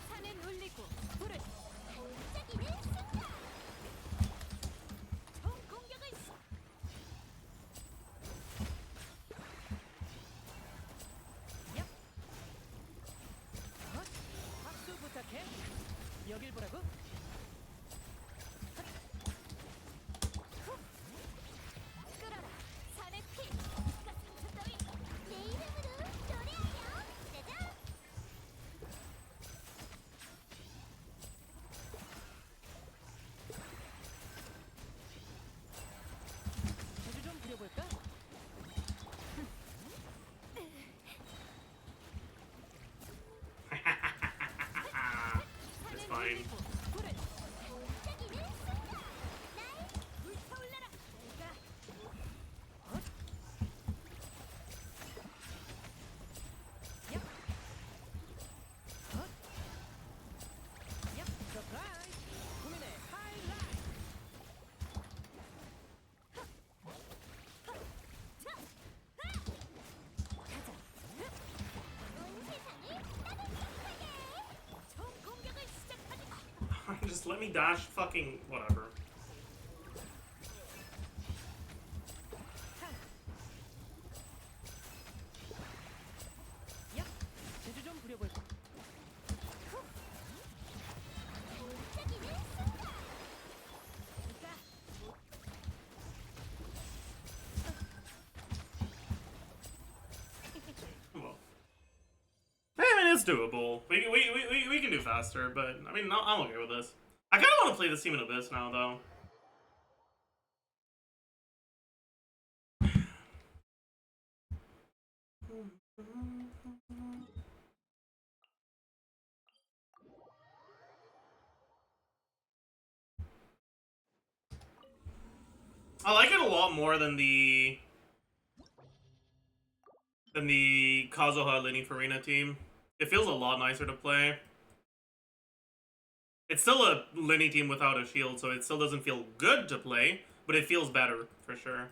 산은 울리고 불은 반짝이는 순간. 총 공격을 시. 얍. 헛. 박수 부탁해. 여길 보라고? 헛. 후. 끌어라. 산의 피. 니가 상처 따위. 내 이름으로 노래하렴. 짜잔! 제주 좀 부려볼까? It's fine. 불은 반짝이는 순간. 날 불타올라라. 내가 헛. 얍. 헛. 얍. 서프라이즈. 고민의 하이라이트. 가자. 온 세상을 따뜻하게. 총 공격을 시작하지. Just let me dash fucking whatever. 산. doable. We can do faster, but I mean, I'm okay with this. I kind of want to play this team in Abyss now, though. I like it a lot more than the Kazuha Lenny Farina team. It feels a lot nicer to play. It's still a Lenny team without a shield, so it still doesn't feel good to play, but it feels better, for sure.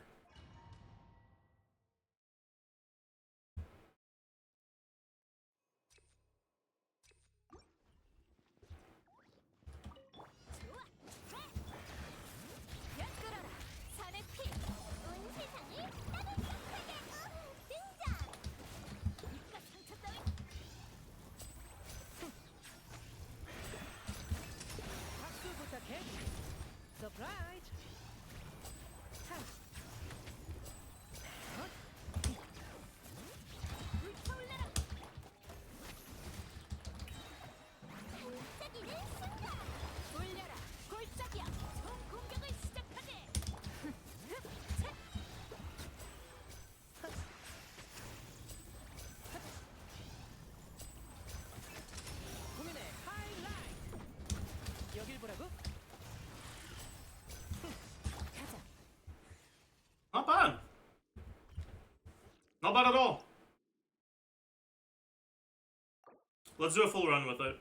끌어라 산의 피. 온 세상을 따뜻하게 등장. 입가 상처 따위. 박수 부탁해. 서프라이즈. 불타올라라. 반짝이는 순간. 올려라 골짜기야. 총 공격을 시작하게. 고민의 하이라이트. 여길 보라고? 가자. Not bad. Not bad at all. Let's do a full run with it.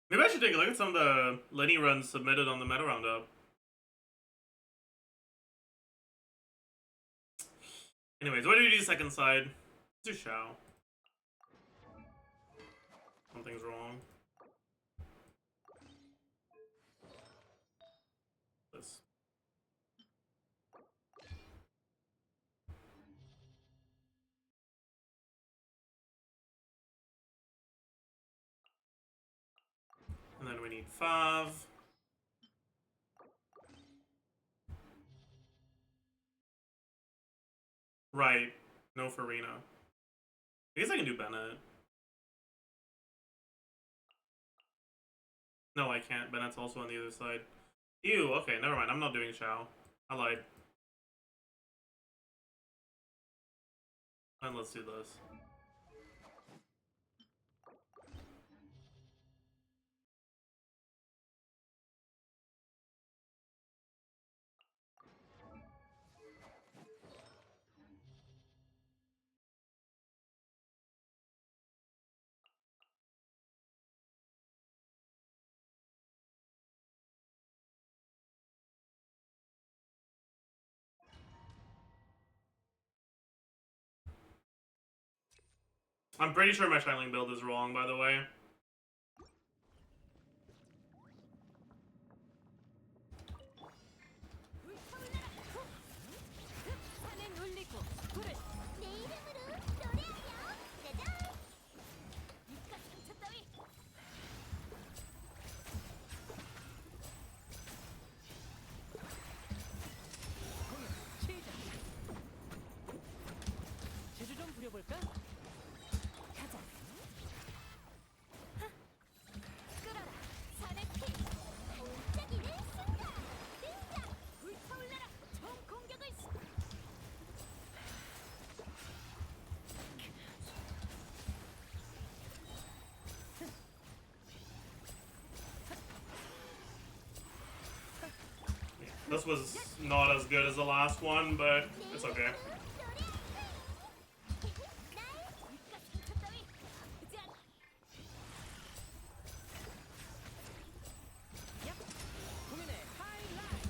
Maybe I should take a look at some of the Lenny runs submitted on the meta roundup. Anyways, what do we do second side? Let's do Shao. Something's wrong. This. And then we need 5. Right. No Farina. I guess I can do Bennett. No, I can't. Bennett's also on the other side. Ew, okay, never mind. I'm not doing Shao. I lied. And let's do this. I'm pretty sure my Shining build is wrong, by the way. 산은 울리고 불을 내 이름으로 노래하렴. 짜잔. 입가 상처 따위. 공연 시작. 제주 좀 부려볼까? 가자. 끌어라 산의 피. 반짝이는 순간. 등장. 불타올라라. 총 공격을 시. This was not as good as the last one, but it's okay. 입가 상처 따위. 아프지 않아. 얍. 고민의 하이라이트.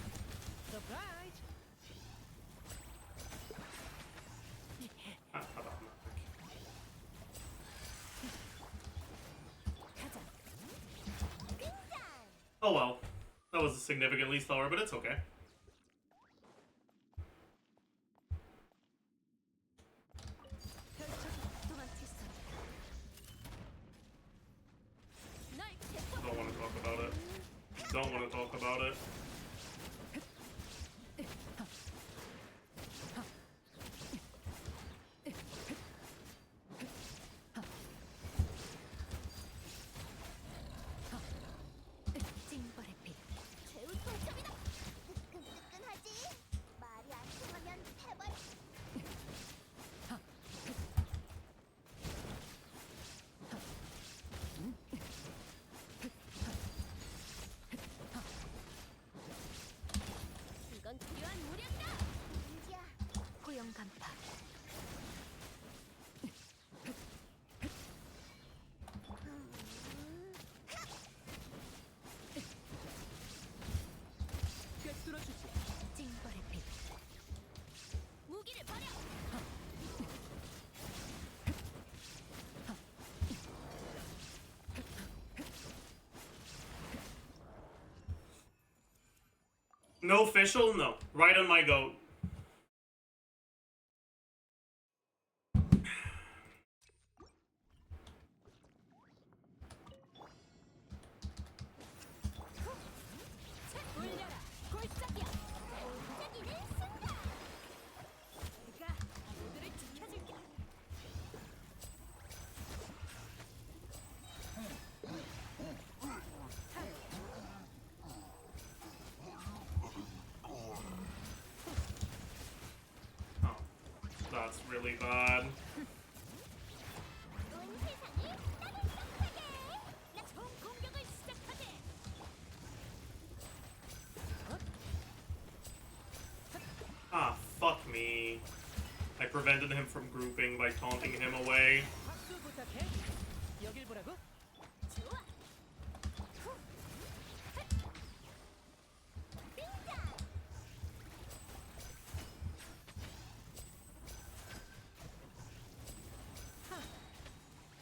서프라이즈. Ah, how about that? 가자. Oh well. That was significantly slower, but it's okay. don't want to talk about it. 찡벌의 빛. 최후 통첩이다. 뜨끈뜨끈하지. 말이 안 통하면 해버려. 이건 필요한 무력이다. 인지야. 고용 간파. 꿰뚫어주지. 찡벌의 빛. 무기를 버려. No official? No. Right on my goat. 돌려라. 골짜기야. 골짜기는 순간. 내가 모두를 지켜줄게. Oh, that's really bad. 온 세상이 따뜻하게. 총 공격을 시작하게. Ah, fuck me. I prevented him from grouping by taunting him away. 박수 부탁해. 여길 보라고. 좋아. 후. 헛. 등장.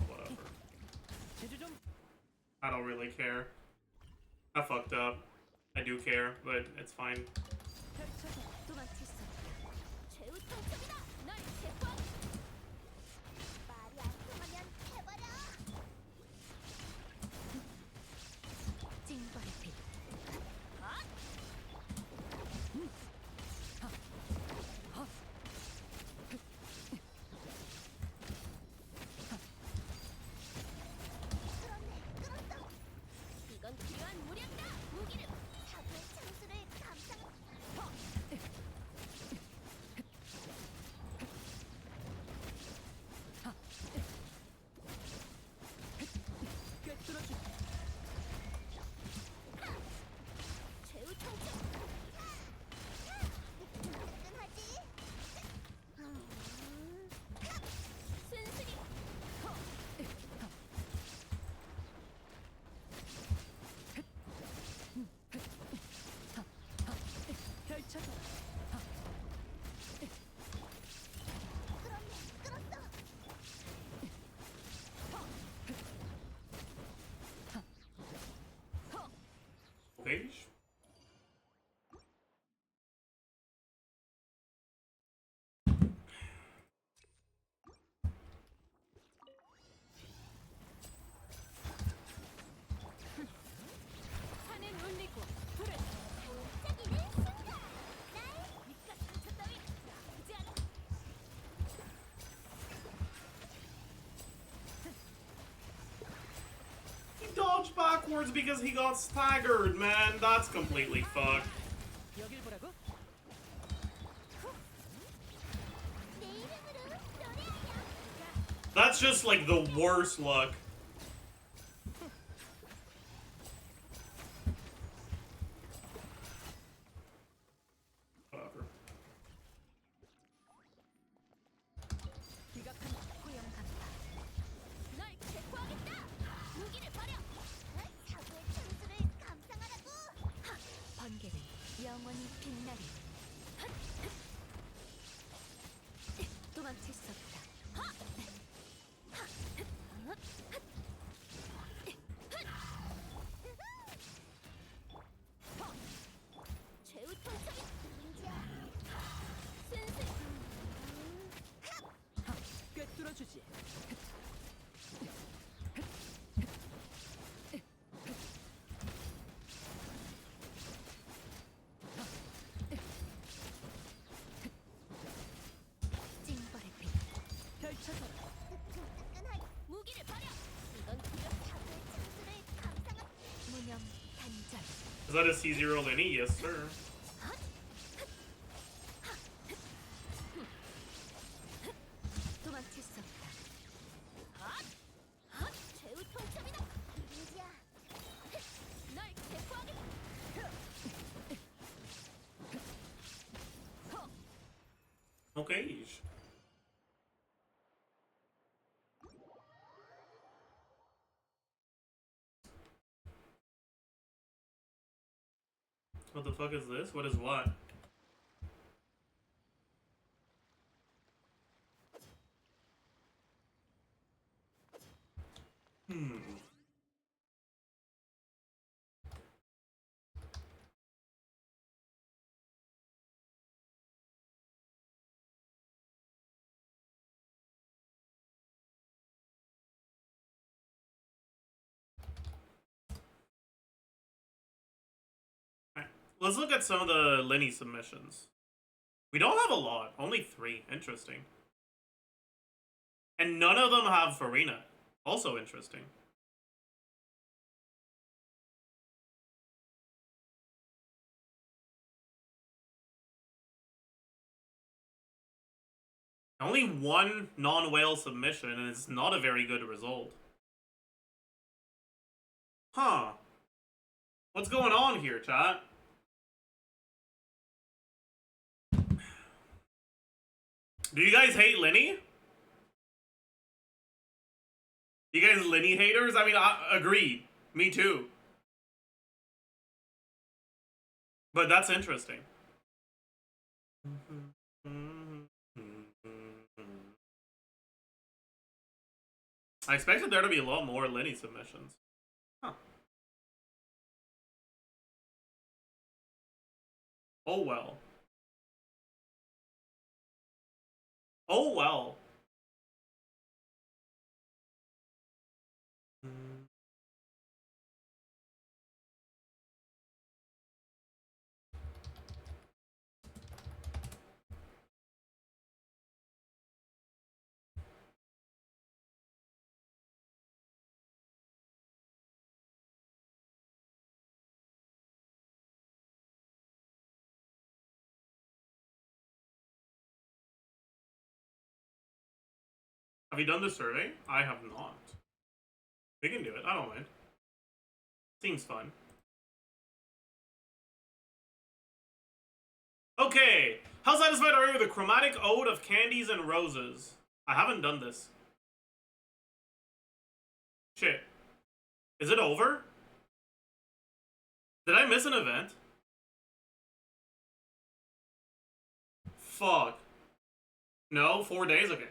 Whatever. 제주 좀 I don't really care. I fucked up. I do care, but it's fine. 펼쳐서 도망칠 수 없다. 최후 통첩이다. 널 체포하게. 말이 안 통하면 해버려. 찡벌의 빛. 끌었네. 끌었어. 이건 필요한 무력이다. 무기를. 사고의 창수를 감상. 꿰뚫어주지. 최후 통첩. 뜨끈뜨끈하지. 순순히. 펼쳐서 끌었네. 끌었어. Okay. 산은 울리고 불은 반짝이는 순간. 날 밑가 상처 따위 아프지 않아. He dodged backwards because he got staggered, man. That's completely fucked. 여길 보라고. 내 이름으로 노래하렴. That's just like the worst luck. Whatever. 기각한 고용 간파. 널 체포하겠다. 무기를 버려. 사고의 창수를 감상하라고. 번개는 영원히 빛나리. 도망칠 수 없다. Is that a C0 Lenny? Yes, sir. 도망칠 수 없다. 최후 통첩이다. 민지야, 널 체포하겠다. Okay. What the fuck is this? What is what? Let's look at some of the Lenny submissions. We don't have a lot. Only 3. Interesting. And none of them have Farina. Also interesting. Only 1 non-whale submission, and it's not a very good result. Huh. What's going on here, chat? Do you guys hate Lenny? You guys Lenny haters? I mean, agreed. Me too. But that's interesting. I expected there to be a lot more Lenny submissions. Huh. Oh well. Oh well. Have you done the survey? I have not. We can do it. I don't mind. Seems fun. Okay. How satisfied are you with the chromatic ode of candies and roses? I haven't done this. Shit. Is it over? Did I miss an event? Fuck. No? 4 days? Okay.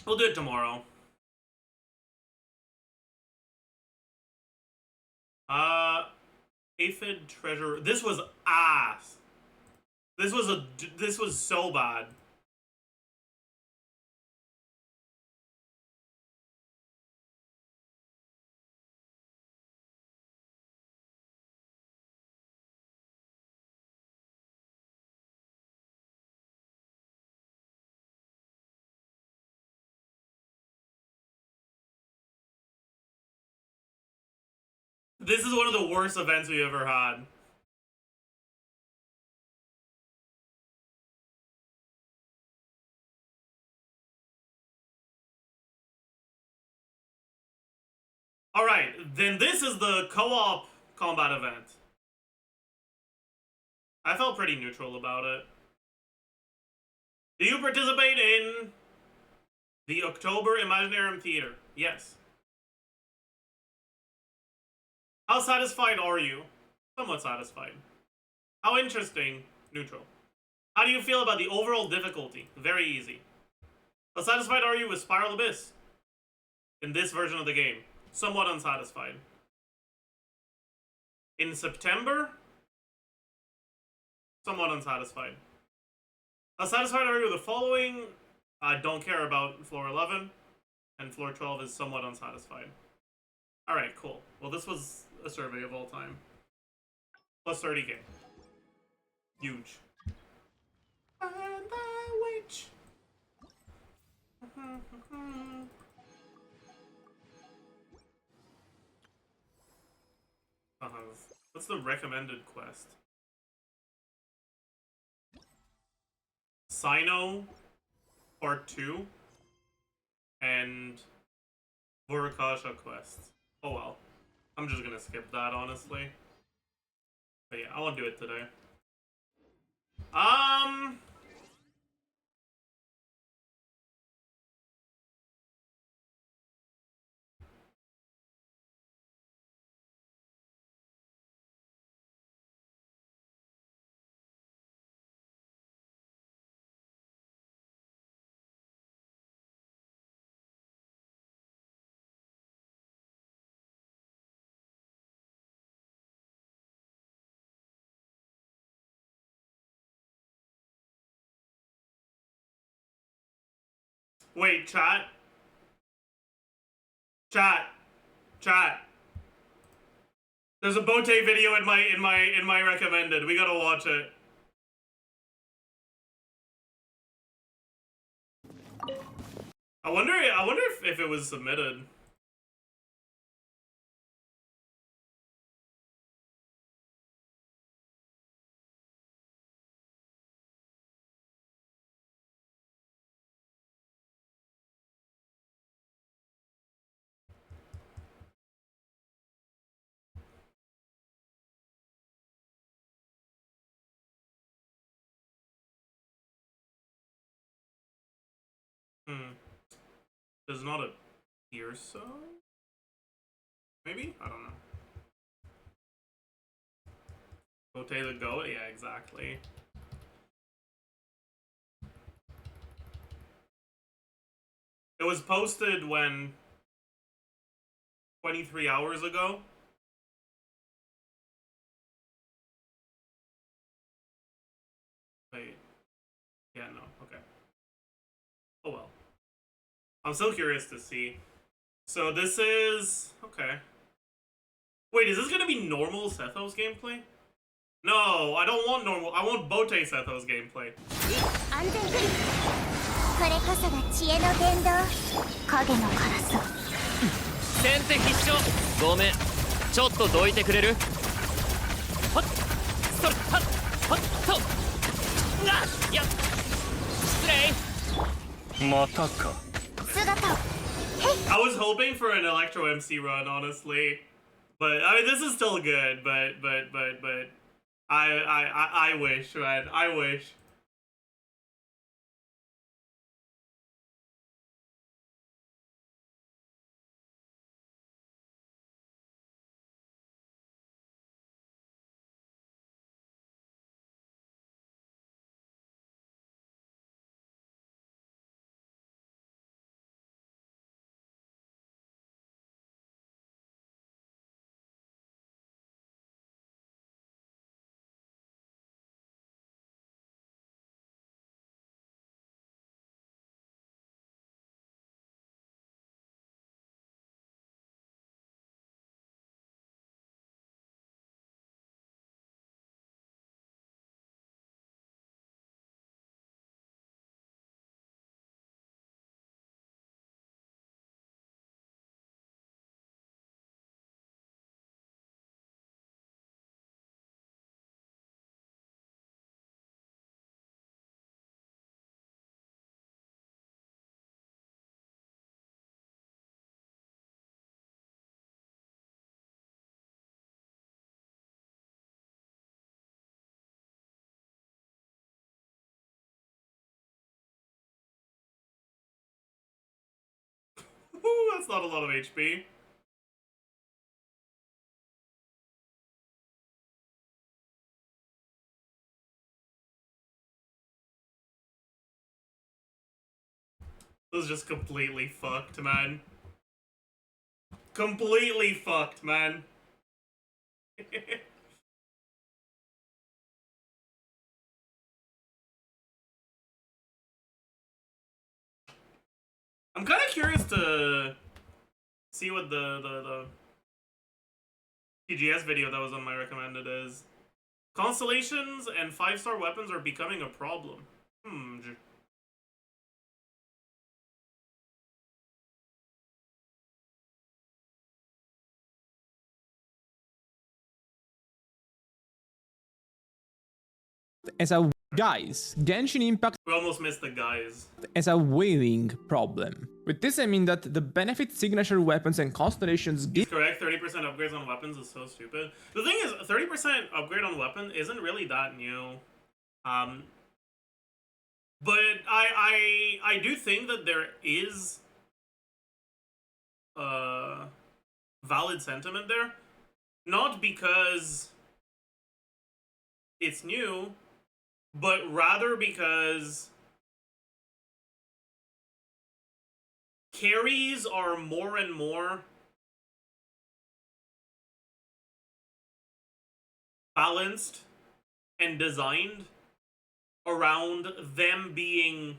We'll do it tomorrow. Aphid treasure. This was ass. This was so bad. This is one of the worst events we ever had. Alright, then this is the co-op combat event. I felt pretty neutral about it. Do you participate in the October Imaginarium Theater? Yes. How satisfied are you? Somewhat satisfied. How interesting? Neutral. How do you feel about the overall difficulty? Very easy. How satisfied are you with Spiral Abyss? In this version of the game? Somewhat unsatisfied. In September? Somewhat unsatisfied. How satisfied are you with the following? I don't care about floor 11. And floor 12 is somewhat unsatisfied. Alright, cool. Well, this was a survey of all time. Plus 30k. Huge. And the witch. What's the recommended quest? Sino Part 2 and Vurakasha quest. Oh well. I'm just gonna skip that, honestly. But yeah, I won't do it today. Wait, chat. Chat. There's a Bote video in my recommended. We gotta watch it. I wonder if it was submitted. Does not appear so. Maybe? I don't know. Bote the goat? Yeah, exactly. It was posted when 23 hours ago. Wait. Yeah, no. Okay. Oh well. I'm so curious to see. So this is... Okay. Wait, is this gonna be normal Sethos gameplay? No, I don't want normal. I want Bote Sethos gameplay. 安全クリップこれこそが知恵の伝道影の辛さ先手必勝ごめんちょっとどいてくれるはっそれはっはっとあっやっ失礼またか姿を I was hoping for an Electro MC run, honestly. But, I mean, this is still good, but, I wish, man. I wish. Ooh, that's not a lot of HP. This is just completely fucked, man. Completely fucked, man. I'm kind of curious to see what the TGS video that was on my recommended is. Constellations and 5-star weapons are becoming a problem. as a guys, Genshin Impact We almost missed the guys. as a whaling problem. With this I mean that the benefit signature weapons and constellations give Correct, 30% upgrades on weapons is so stupid. The thing is, 30% upgrade on weapon isn't really that new. But I do think that there is valid sentiment there. Not because it's new, but rather because carries are more and more balanced and designed around them being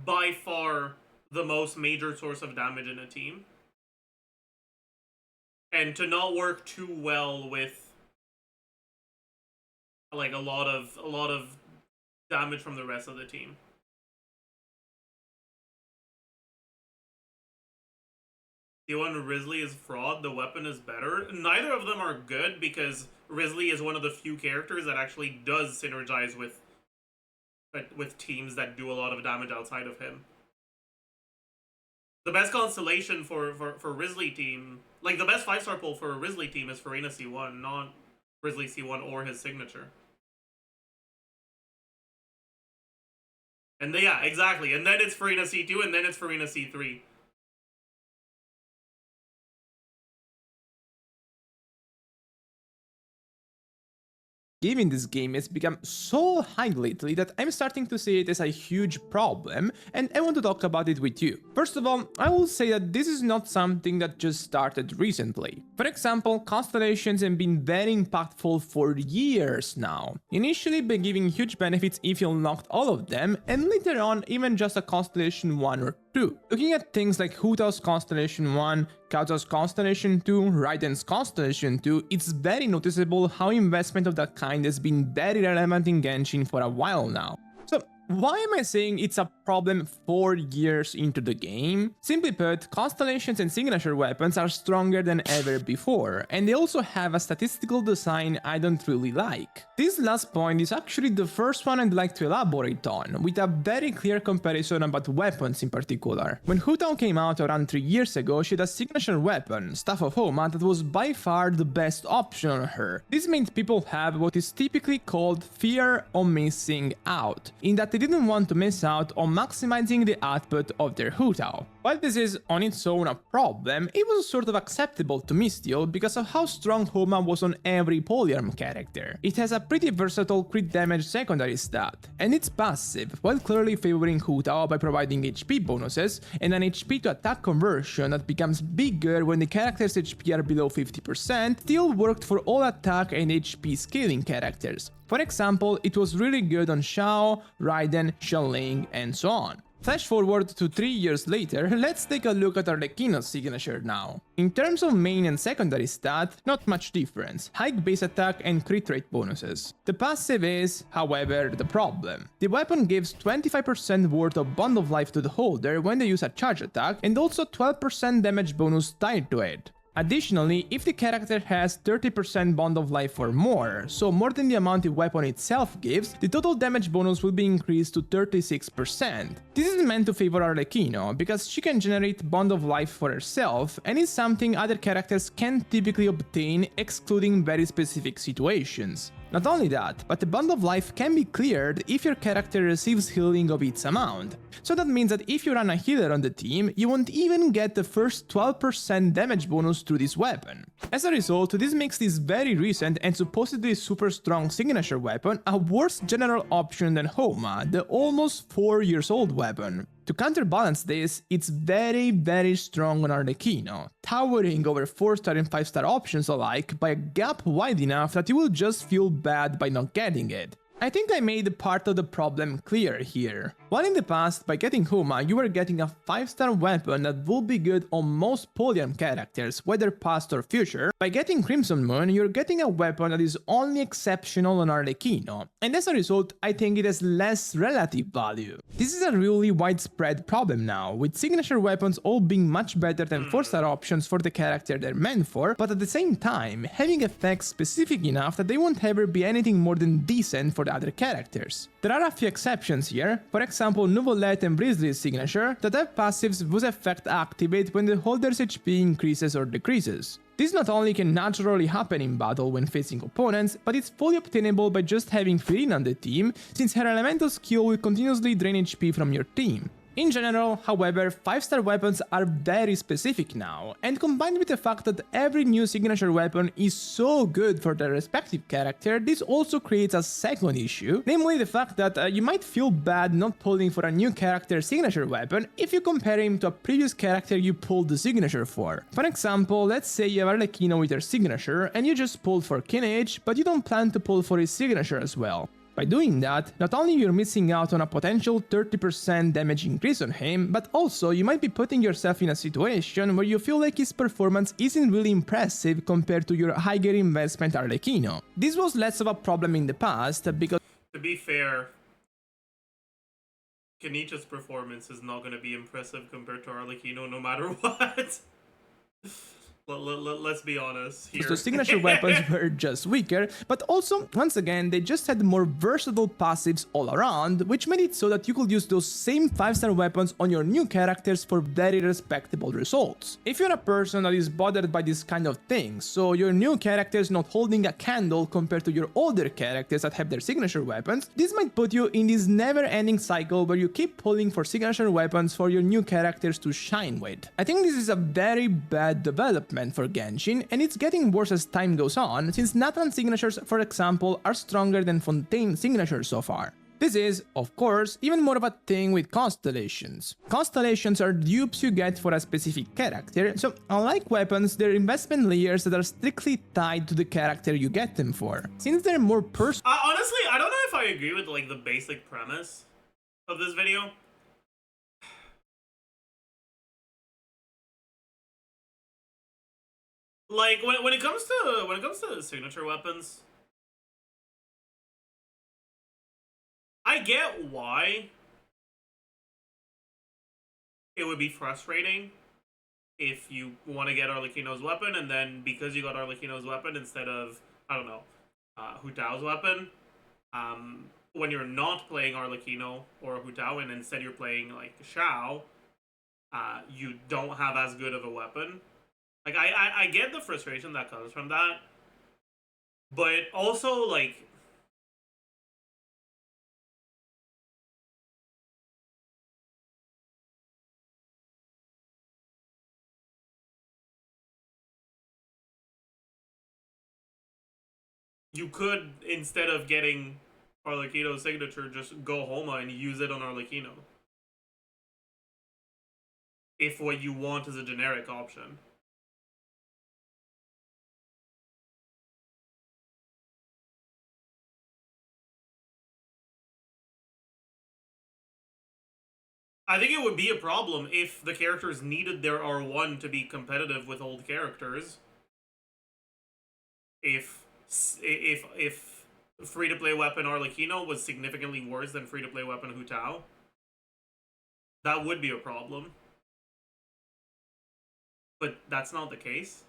by far the most major source of damage in a team. And to not work too well with like a lot of damage from the rest of the team. When Risley is fraud, the weapon is better. Neither of them are good because Risley is one of the few characters that actually does synergize with teams that do a lot of damage outside of him. The best constellation for Risley team, like the best 5-star pull for a Risley team is Farina C1, not Risley C1 or his signature. And yeah, exactly. And then it's Farina C2 and then it's Farina C3. in this game has become so high lately that I'm starting to see it as a huge problem, and I want to talk about it with you. First of all, I will say that this is not something that just started recently. For example, constellations have been very impactful for years now. Initially by giving huge benefits if you unlocked all of them, and later on even just a constellation 1 or 2. Looking at things like Hu Tao's Constellation 1, Cao Cao's Constellation 2, Raiden's Constellation 2, it's very noticeable how investment of that kind has been very relevant in Genshin for a while now. So why am I saying it's a problem 4 years into the game? Simply put, constellations and signature weapons are stronger than ever before, and they also have a statistical design I don't really like. This last point is actually the first one I'd like to elaborate on, with a very clear comparison about weapons in particular. When Hu Tao came out around 3 years ago, she had a signature weapon, Staff of Homa, that was by far the best option on her. This meant people have what is typically called fear of missing out, in that they didn't want to miss out on maximizing the output of their Hu Tao. While this is on its own a problem, it was sort of acceptable to Mistio because of how strong Homa was on every polyarm character. It has a pretty versatile crit damage secondary stat, and it's passive, while clearly favoring Hu Tao by providing HP bonuses and an HP to attack conversion that becomes bigger when the character's HP are below 50%, still worked for all attack and HP scaling characters. For example, it was really good on Xiao, Raiden, Xiangling, and so on. Flash forward to 3 years later, let's take a look at Arlecchino's signature now. In terms of main and secondary stat, not much difference, high base attack and crit rate bonuses. The passive is, however, the problem. The weapon gives 25% worth of bond of life to the holder when they use a charge attack, and also 12% damage bonus tied to it. Additionally, if the character has 30% bond of life or more, so more than the amount the weapon itself gives, the total damage bonus will be increased to 36%. This is meant to favor Arlecchino, because she can generate bond of life for herself, and is something other characters can't typically obtain excluding very specific situations. Not only that, but the bond of life can be cleared if your character receives healing of its amount. So that means that if you run a healer on the team, you won't even get the first 12% damage bonus through this weapon. As a result, this makes this very recent and supposedly super strong signature weapon a worse general option than Homa, the almost 4 years old weapon. To counterbalance this, it's very strong on Arlecchino, towering over 4-star and 5-star options alike by a gap wide enough that you will just feel bad by not getting it. I think I made part of the problem clear here. While in the past, by getting Homa, you were getting a 5-star weapon that will be good on most polyarm characters, whether past or future, by getting Crimson Moon, you're getting a weapon that is only exceptional on Arlecchino, and as a result, I think it has less relative value. This is a really widespread problem now, with signature weapons all being much better than 4-star options for the character they're meant for, but at the same time, having effects specific enough that they won't ever be anything more than decent for the other characters. There are a few exceptions here, for example Nuvolette and Brizzly's signature that have passives whose effect activate when the holder's HP increases or decreases. This not only can naturally happen in battle when facing opponents, but it's fully obtainable by just having Firina on the team, since her elemental skill will continuously drain HP from your team. In general, however, 5-star weapons are very specific now, and combined with the fact that every new signature weapon is so good for their respective character, this also creates a second issue, namely the fact that you might feel bad not pulling for a new character signature weapon if you compare him to a previous character you pulled the signature for. For example, let's say you have Arlecchino with her signature, and you just pulled for Kinage, but you don't plan to pull for his signature as well. By doing that, not only you're missing out on a potential 30% damage increase on him, but also you might be putting yourself in a situation where you feel like his performance isn't really impressive compared to your higher investment Arlecchino. This was less of a problem in the past because, to be fair, Kenichi's performance is not going to be impressive compared to Arlecchino no matter what. Let's be honest here. so signature weapons were just weaker, but also, once again, they just had more versatile passives all around, which made it so that you could use those same 5-star weapons on your new characters for very respectable results. If you're a person that is bothered by this kind of thing, so your new character is not holding a candle compared to your older characters that have their signature weapons, this might put you in this never-ending cycle where you keep pulling for signature weapons for your new characters to shine with. I think this is a very bad development for Genshin, and it's getting worse as time goes on, since Nathan signatures, for example, are stronger than Fontaine signatures so far. This is, of course, even more of a thing with constellations. Constellations are dupes you get for a specific character, so unlike weapons, they're investment layers that are strictly tied to the character you get them for. Since they're more personal, honestly, I don't know if I agree with like the basic premise of this video. Like when it comes to signature weapons, I get why it would be frustrating if you want to get Arlecchino's weapon, and then because you got Arlecchino's weapon instead of, I don't know, Hu Tao's weapon, when you're not playing Arlecchino or Hu Tao and instead you're playing like Xiao, you don't have as good of a weapon. Like, I get the frustration that comes from that, but also, like, you could, instead of getting Arlecchino's signature, just go Homa and use it on Arlecchino. If what you want is a generic option. I think it would be a problem if the characters needed their R1 to be competitive with old characters. If free-to-play weapon Arlecchino was significantly worse than free-to-play weapon Hu Tao, that would be a problem. But that's not the case.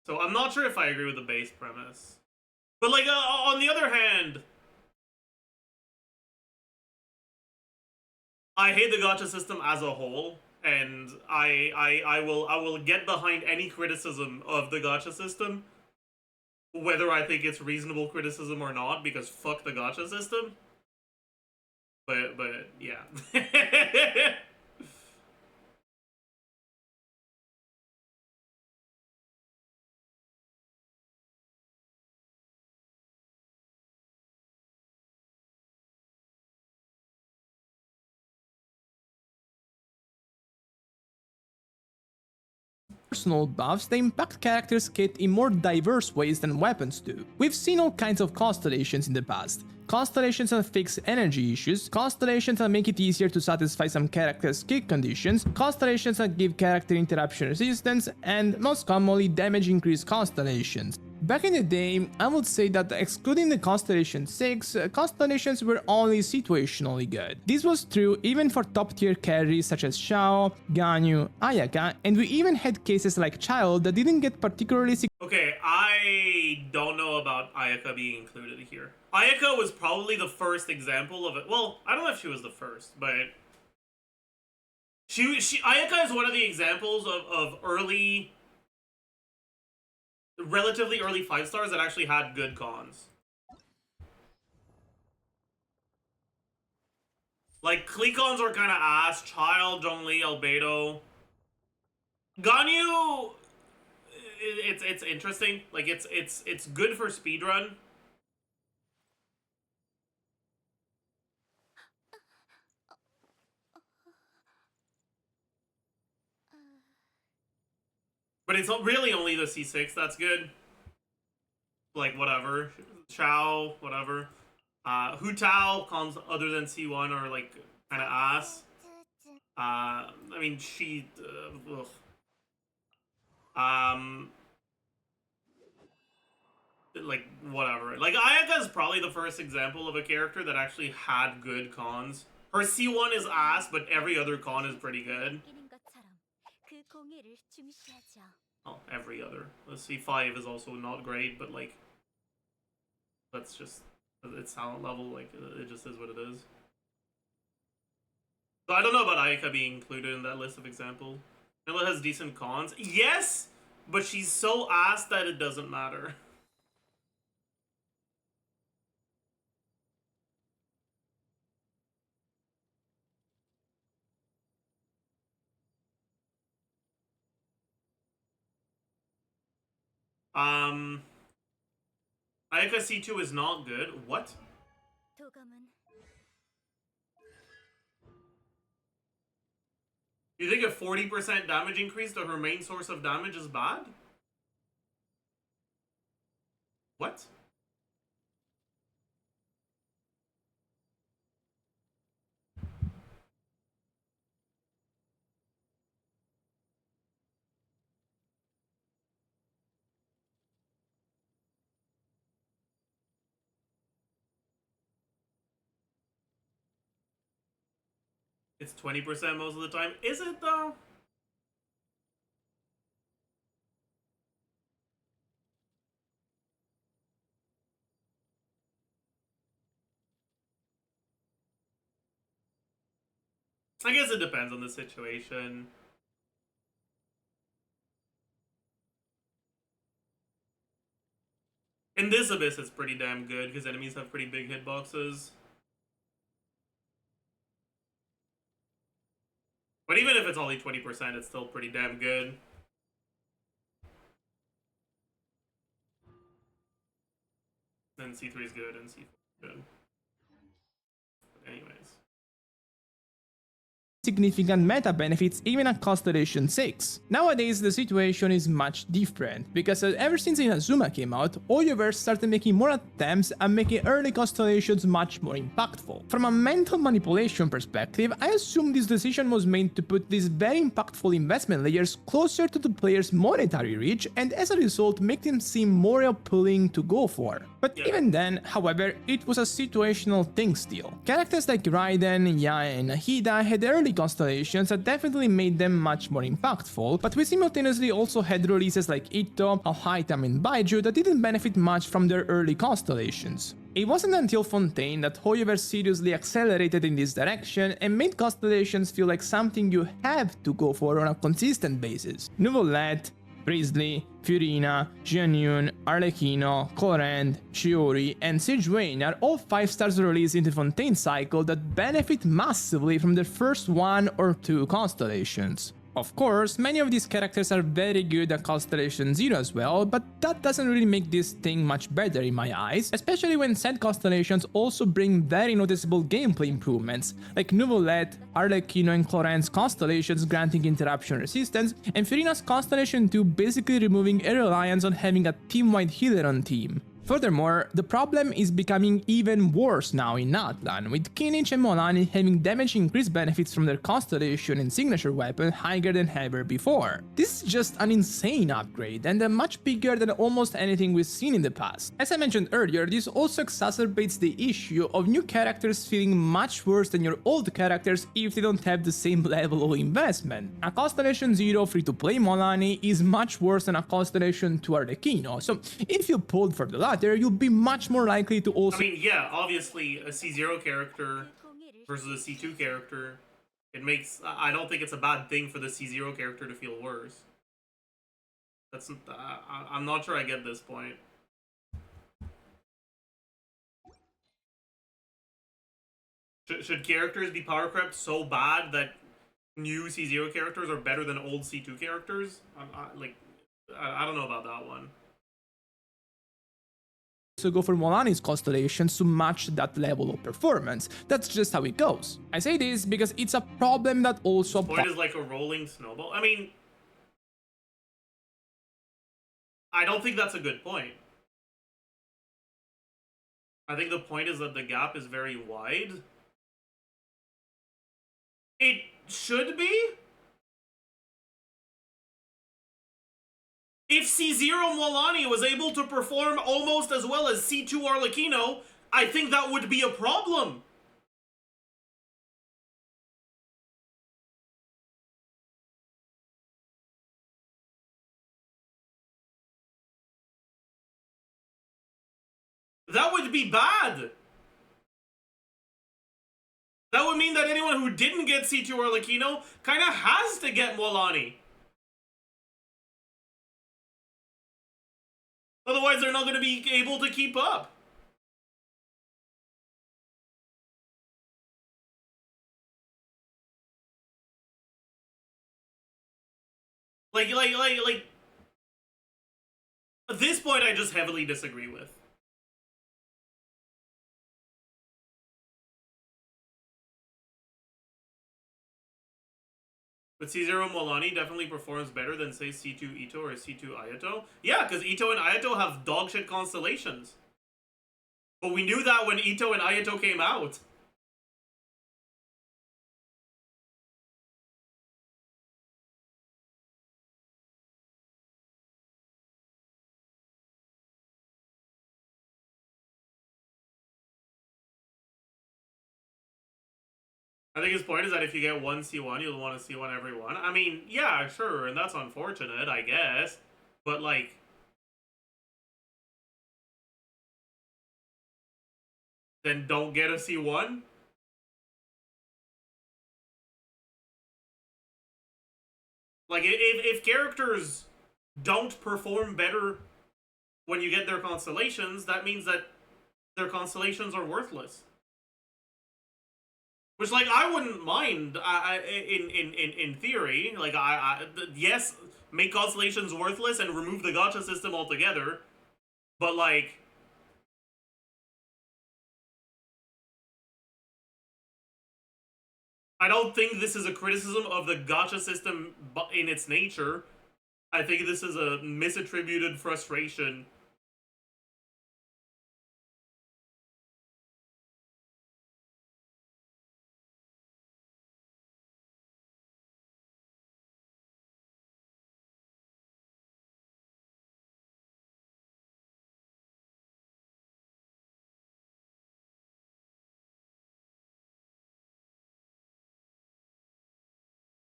So I'm not sure if I agree with the base premise. But like, on the other hand, I hate the gacha system as a whole, and I will get behind any criticism of the gacha system, whether I think it's reasonable criticism or not, because fuck the gacha system. But yeah. personal buffs, they impact characters' kit in more diverse ways than weapons do. We've seen all kinds of constellations in the past. Constellations that fix energy issues, constellations that make it easier to satisfy some characters' kick conditions, constellations that give character interruption resistance, and most commonly damage increase constellations. Back in the day, I would say that excluding the Constellation 6, constellations were only situationally good. This was true even for top tier carries such as Xiao, Ganyu, Ayaka, and we even had cases like Child that didn't get particularly Okay, I don't know about Ayaka being included here. Ayaka was probably the first example of it. Well, I don't know if she was the first, but Ayaka is one of the examples of early, relatively early 5 stars that actually had good cons. Like, Clicons were kind of ass. Child, Zhongli, Albedo. Ganyu, it's interesting. Like, it's good for speedrun. But it's really only the C6 that's good. Like, whatever. Chao, whatever. Hu Tao, cons other than C1 are, like, kind of ass. I mean, she... like, whatever. Like, Ayaka is probably the first example of a character that actually had good cons. Her C1 is ass, but every other con is pretty good. Oh, every other. The C5 is also not great, but, like, that's just its talent level. Like, it just is what it is. So I don't know about Ayaka being included in that list of examples. Nilla has decent cons. Yes, but she's so ass that it doesn't matter. Ayaka C2 is not good. What? You think a 40% damage increase to her main source of damage is bad? What? It's 20% most of the time. Is it though? I guess it depends on the situation. In this Abyss, it's pretty damn good because enemies have pretty big hitboxes. But even if it's only 20%, it's still pretty damn good. Then C3 is good and C4 is good. But anyways. significant meta benefits even at Constellation 6. Nowadays the situation is much different, because ever since Inazuma came out, Hoyoverse started making more attempts at making early constellations much more impactful. From a mental manipulation perspective, I assume this decision was made to put these very impactful investment layers closer to the player's monetary reach, and as a result make them seem more appealing to go for. But even then, however, it was a situational thing still. Characters like Raiden, Yae, and Nahida had early constellations that definitely made them much more impactful, but we simultaneously also had releases like Itto, Alhaitham, and Baiju that didn't benefit much from their early constellations. It wasn't until Fontaine that Hoyoverse seriously accelerated in this direction and made constellations feel like something you have to go for on a consistent basis. Nuvolette, Priestley, Furina, Jianyun, Arlecchino, Clorand, Shiori, and Sigewinne are all 5 stars released in the Fontaine cycle that benefit massively from their first 1 or 2 constellations. Of course, many of these characters are very good at Constellation 0 as well, but that doesn't really make this thing much better in my eyes, especially when said constellations also bring very noticeable gameplay improvements, like Nuvolette, Arlecchino and Clorand's constellations granting interruption resistance, and Furina's Constellation 2 basically removing a reliance on having a team-wide healer on team. Furthermore, the problem is becoming even worse now in Atlan, with Kinich and Molani having damage increase benefits from their Constellation and Signature weapon higher than ever before. This is just an insane upgrade, and much bigger than almost anything we've seen in the past. As I mentioned earlier, this also exacerbates the issue of new characters feeling much worse than your old characters if they don't have the same level of investment. A Constellation 0 free-to-play Molani is much worse than a Constellation 2 Arlecchino, so if you pulled for the latter, you'll be much more likely to also... I mean, yeah, obviously, a C0 character versus a C2 character, it makes... I don't think it's a bad thing for the C0 character to feel worse. That's... I'm not sure I get this point. Should characters be power crept so bad that new C0 characters are better than old C2 characters? I don't know about that one. So go for Molani's constellations to match that level of performance. That's just how it goes. I say this because it's a problem that also... The point is like a rolling snowball. I mean, I don't think that's a good point. I think the point is that the gap is very wide. It should be. If C0 Molani was able to perform almost as well as C2 Arlecchino, I think that would be a problem. That would be bad. That would mean that anyone who didn't get C2 Arlecchino kind of has to get Molani. Otherwise, they're not going to be able to keep up. Like, at this point, I just heavily disagree with. But C0 Molani definitely performs better than, say, C2 Ito or C2 Ayato. Yeah, because Ito and Ayato have dogshit constellations. But we knew that when Ito and Ayato came out. I think his point is that if you get one C1, you'll want to C1 every one. I mean, yeah, sure, and that's unfortunate, I guess. But, like... then don't get a C1? Like, if characters don't perform better when you get their constellations, that means that their constellations are worthless. Which, like, I wouldn't mind in theory. Like, yes, make constellations worthless and remove the gacha system altogether. But, like... I don't think this is a criticism of the gacha system in its nature. I think this is a misattributed frustration.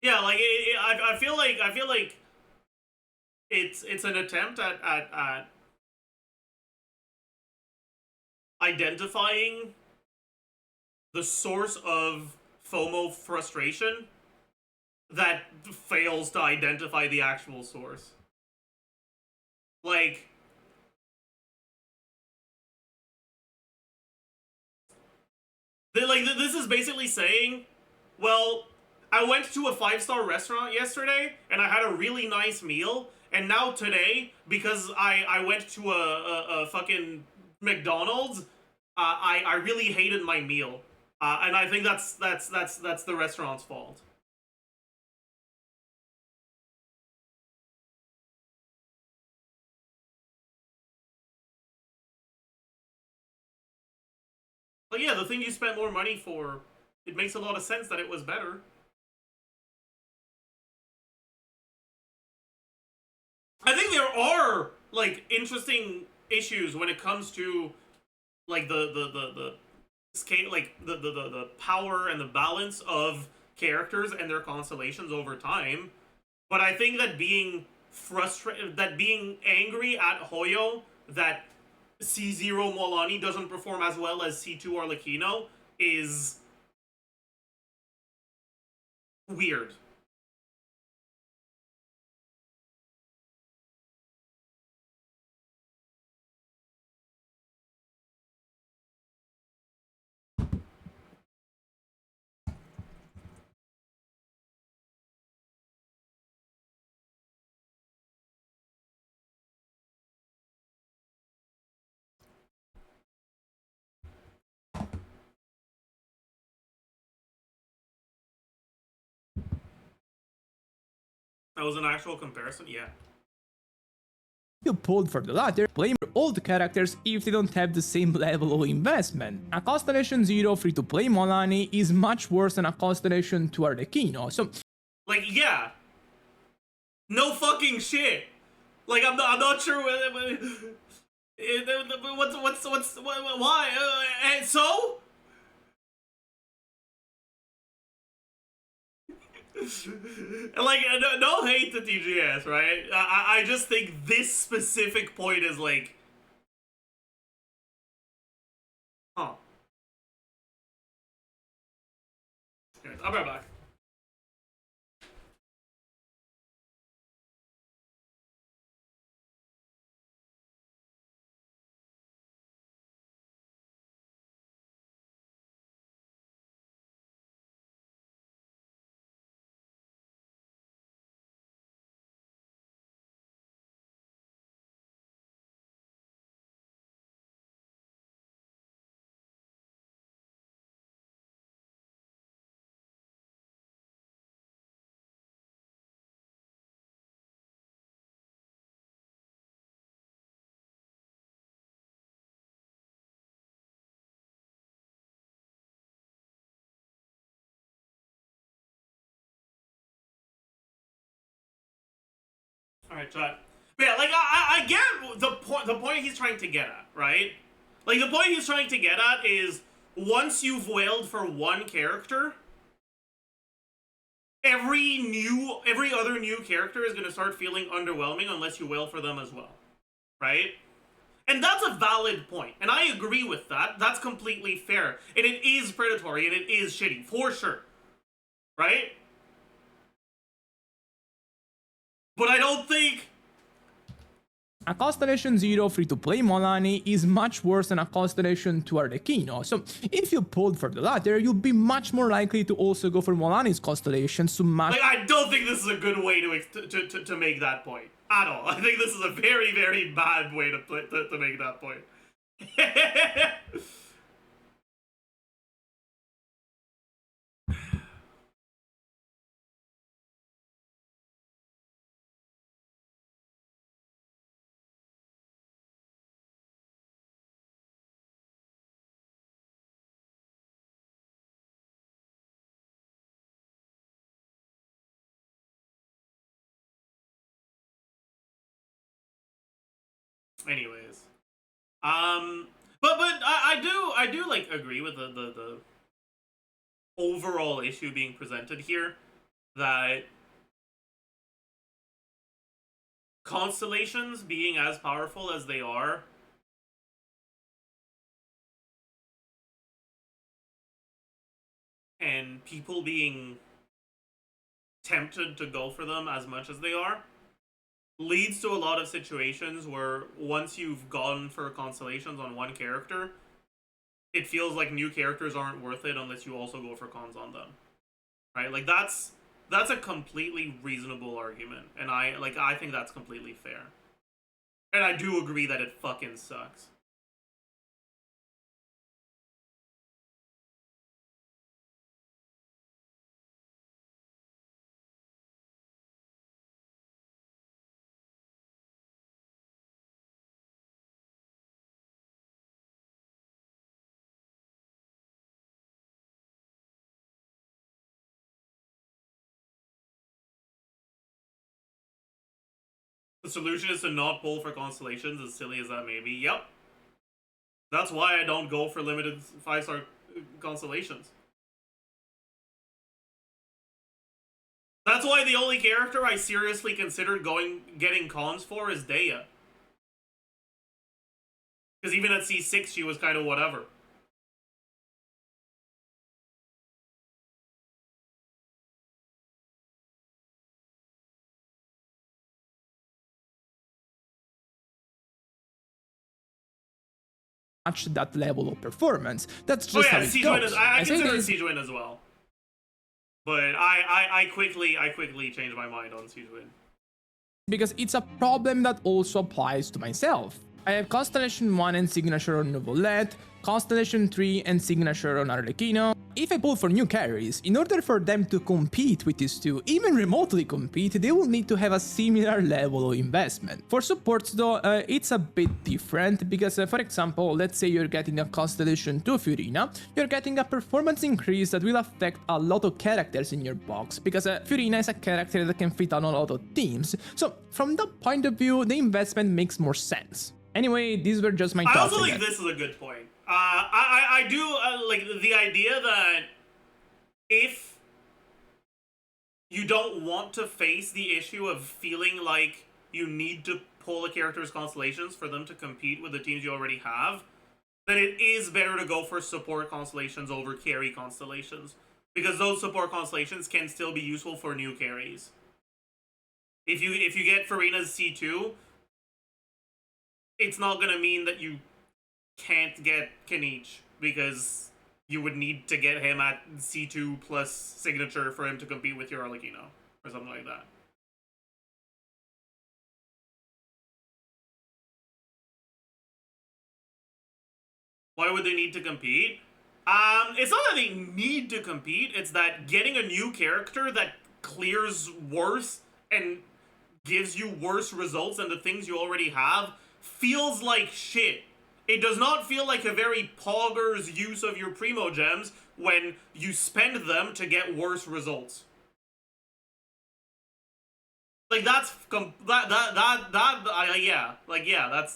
Yeah, like I feel like it's an attempt at identifying the source of FOMO frustration that fails to identify the actual source. Like, this is basically saying, well, I went to a 5-star restaurant yesterday, and I had a really nice meal, and now today, because I went to a fucking McDonald's, I really hated my meal. And I think that's the restaurant's fault. But yeah, the thing you spent more money for, it makes a lot of sense that it was better. I think there are, like, interesting issues when it comes to, like, the scale, like, the power and the balance of characters and their constellations over time. But I think that being frustrated, that being angry at Hoyo that C0 Molani doesn't perform as well as C2 Arlecchino is weird. That was an actual comparison? Yeah. You pulled for the latter, blame all the characters if they don't have the same level of investment. A Constellation Zero free-to-play Molani is much worse than a Constellation 2 Arlecchino, so... Like, yeah. No fucking shit. Like, I'm not sure why? And so? Like, no hate to TGS, right? I just think this specific point is like, huh. Anyways, I'll be right back. Alright, chat. But yeah, like, I get the point he's trying to get at, right? Like, the point he's trying to get at is, once you've wailed for one character, every other new character is gonna start feeling underwhelming unless you wail for them as well. Right? And that's a valid point, and I agree with that. That's completely fair. And it is predatory, and it is shitty, for sure. Right? But I don't think... A Constellation Zero free-to-play Molani is much worse than a Constellation 2 Arlecchino, so if you pulled for the latter, you'll be much more likely to also go for Molani's constellations to match... Like, I don't think this is a good way to make that point. At all. I think this is a very, very bad way to make that point. Anyways, but I do like agree with the overall issue being presented here, that constellations being as powerful as they are and people being tempted to go for them as much as they are leads to a lot of situations where once you've gone for constellations on one character, it feels like new characters aren't worth it unless you also go for cons on them. Right? Like, that's a completely reasonable argument, and I think that's completely fair. And I do agree that it fucking sucks. The solution is to not pull for constellations, as silly as that may be. Yep. That's why I don't go for limited 5-star constellations. That's why the only character I seriously considered getting cons for is Daya. Because even at C6, she was kind of whatever. Match that level of performance. That's Oh just yeah, how it Siege goes. Win is. I think consider it's- Siege Win as well. But I quickly changed my mind on Siege Win. because it's a problem that also applies to myself. I have Constellation 1 and Signature on Novolette, Constellation 3 and Signature on Arlecchino. If I pull for new carries, in order for them to compete with these two, even remotely compete, they will need to have a similar level of investment. For supports though, it's a bit different, because for example, let's say you're getting a Constellation 2 Fiorina, you're getting a performance increase that will affect a lot of characters in your box, because Fiorina is a character that can fit on a lot of teams, so from that point of view, the investment makes more sense. Anyway, these were just my I thoughts also think again. this is a good point. I do like the idea that if you don't want to face the issue of feeling like you need to pull a character's constellations for them to compete with the teams you already have, then it is better to go for support constellations over carry constellations, because those support constellations can still be useful for new carries. If you get Farina's C2, it's not gonna mean that you can't get Kanich, because you would need to get him at C2 plus signature for him to compete with your Arlecchino, or something like that. Why would they need to compete? It's not that they need to compete, it's that getting a new character that clears worse and gives you worse results than the things you already have feels like shit. It does not feel like a very poggers use of your primo gems when you spend them to get worse results. Like that's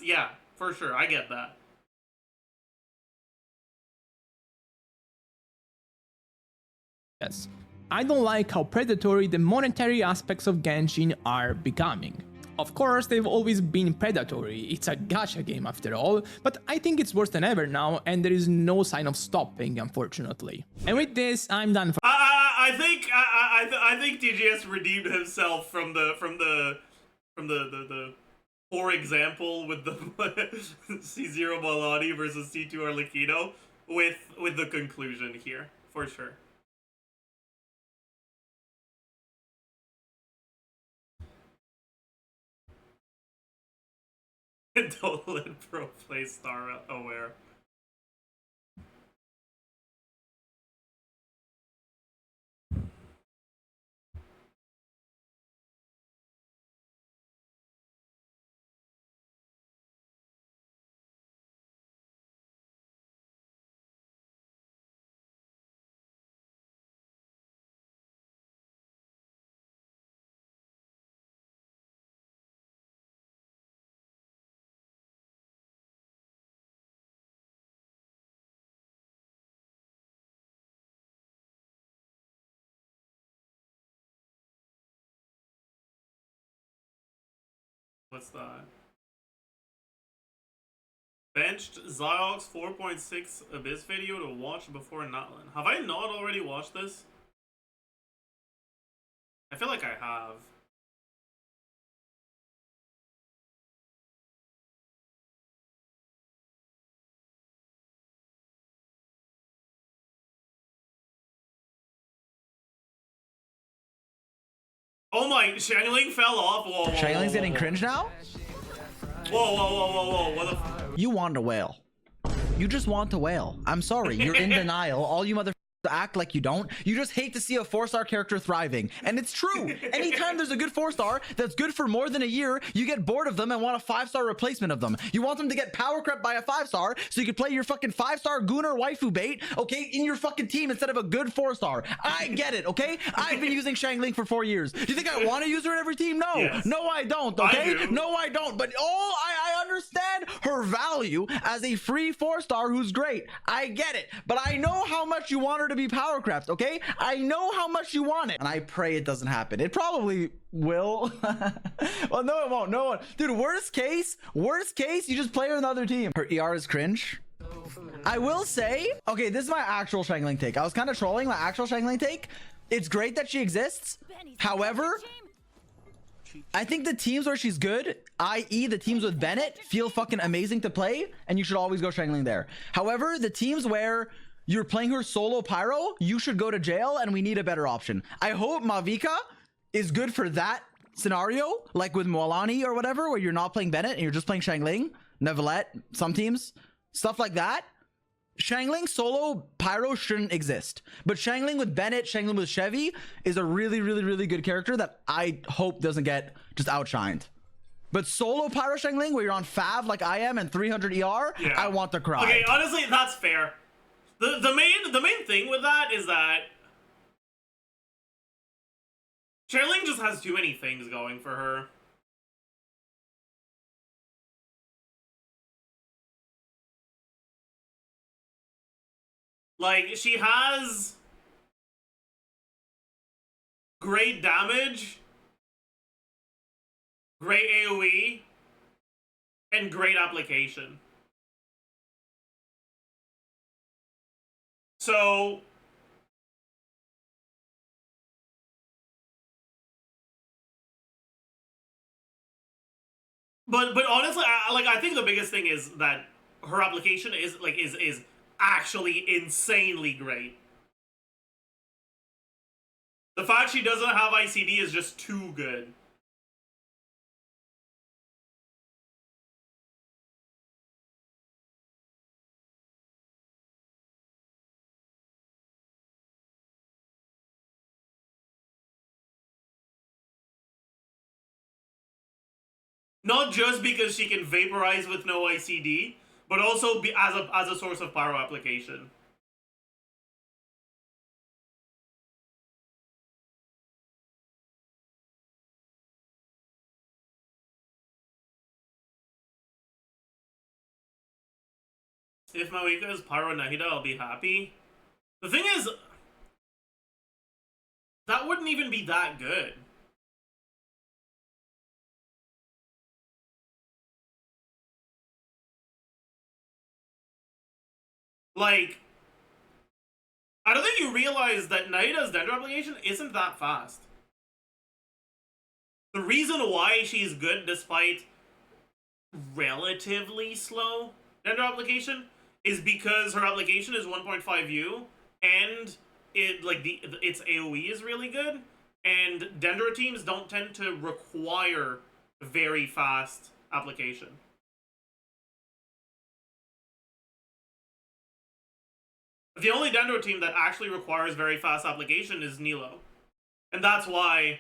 yeah, for sure. I get that. Yes. I don't like how predatory the monetary aspects of Genshin are becoming. Of course, they've always been predatory, it's a gacha game after all, but I think it's worse than ever now, and there is no sign of stopping, unfortunately. And with this, I'm done for I think TGS redeemed himself from the poor example with the C0 Malani versus C2 Arlecchino with the conclusion here, for sure. Total and pro play star aware. What's that? Benched Ziox 4.6 Abyss video to watch before Nutland. Have I not already watched this? I feel like I have. Oh my, Shangling fell off. Whoa, whoa, Shangling's whoa, getting whoa. cringe now? Whoa, what the f— You want to wail. You just want to wail. I'm sorry, you're in denial. All you mother act like you don't. You just hate to see a 4-star character thriving. And it's true. Anytime there's a good 4-star that's good for more than a year, you get bored of them and want a 5-star replacement of them. You want them to get power crept by a 5-star so you can play your fucking 5-star Gunnar waifu bait, okay, in your fucking team instead of a good 4-star. I get it, okay? I've been using Xiangling for 4 years. Do you think I want to use her in every team? No. Yes. No, I don't, okay? I do. No, I don't. But I understand her value as a free 4-star who's great. I get it. But I know how much you want her to be power crept, okay? I know how much you want it. And I pray it doesn't happen. It probably will. Well, no, it won't. No one. Dude, worst case, you just play her in the other team. Her ER is cringe. I will say, okay, this is my actual Xiangling take. I was kind of trolling my actual Xiangling take. It's great that she exists. However, I think the teams where she's good, i.e. the teams with Bennett, feel fucking amazing to play, and you should always go Xiangling there. However, the teams where you're playing her solo Pyro, you should go to jail, and we need a better option. I hope Mavica is good for that scenario, like with Moalani or whatever, where you're not playing Bennett and you're just playing Xiangling, Nevelet, some teams, stuff like that. Xiangling solo Pyro shouldn't exist, but Xiangling with Bennett, Xiangling with Chevy is a really, really, really good character that I hope doesn't get just outshined. But solo Pyro Xiangling, where you're on Fav like I am and 300 ER, Yeah. I want to cry. Okay, honestly, that's fair. The main thing with that is that Xiangling just has too many things going for her. Like, she has great damage, great AoE, and great application. So but honestly, I think the biggest thing is that her application is actually insanely great. The fact she doesn't have ICD is just too good. Not just because she can vaporize with no ICD, but also as a source of pyro application. If Mawika is Pyro Nahida, I'll be happy. The thing is, that wouldn't even be that good. Like, I don't think you realize that Nahida's Dendro application isn't that fast. The reason why she's good despite relatively slow Dendro application is because her application is 1.5U and its AoE is really good, and Dendro teams don't tend to require very fast application. The only Dendro team that actually requires very fast application is Nilo, and that's why.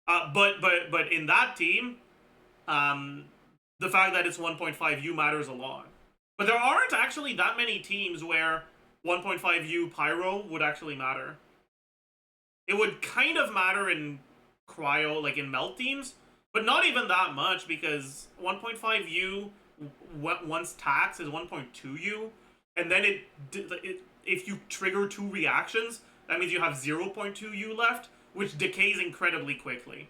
But in that team, the fact that it's 1.5U matters a lot. But there aren't actually that many teams where 1.5U Pyro would actually matter. It would kind of matter in Cryo, like in Melt teams, but not even that much because 1.5U once tax is 1.2U, and then if you trigger 2 reactions, that means you have 0.2U left, which decays incredibly quickly.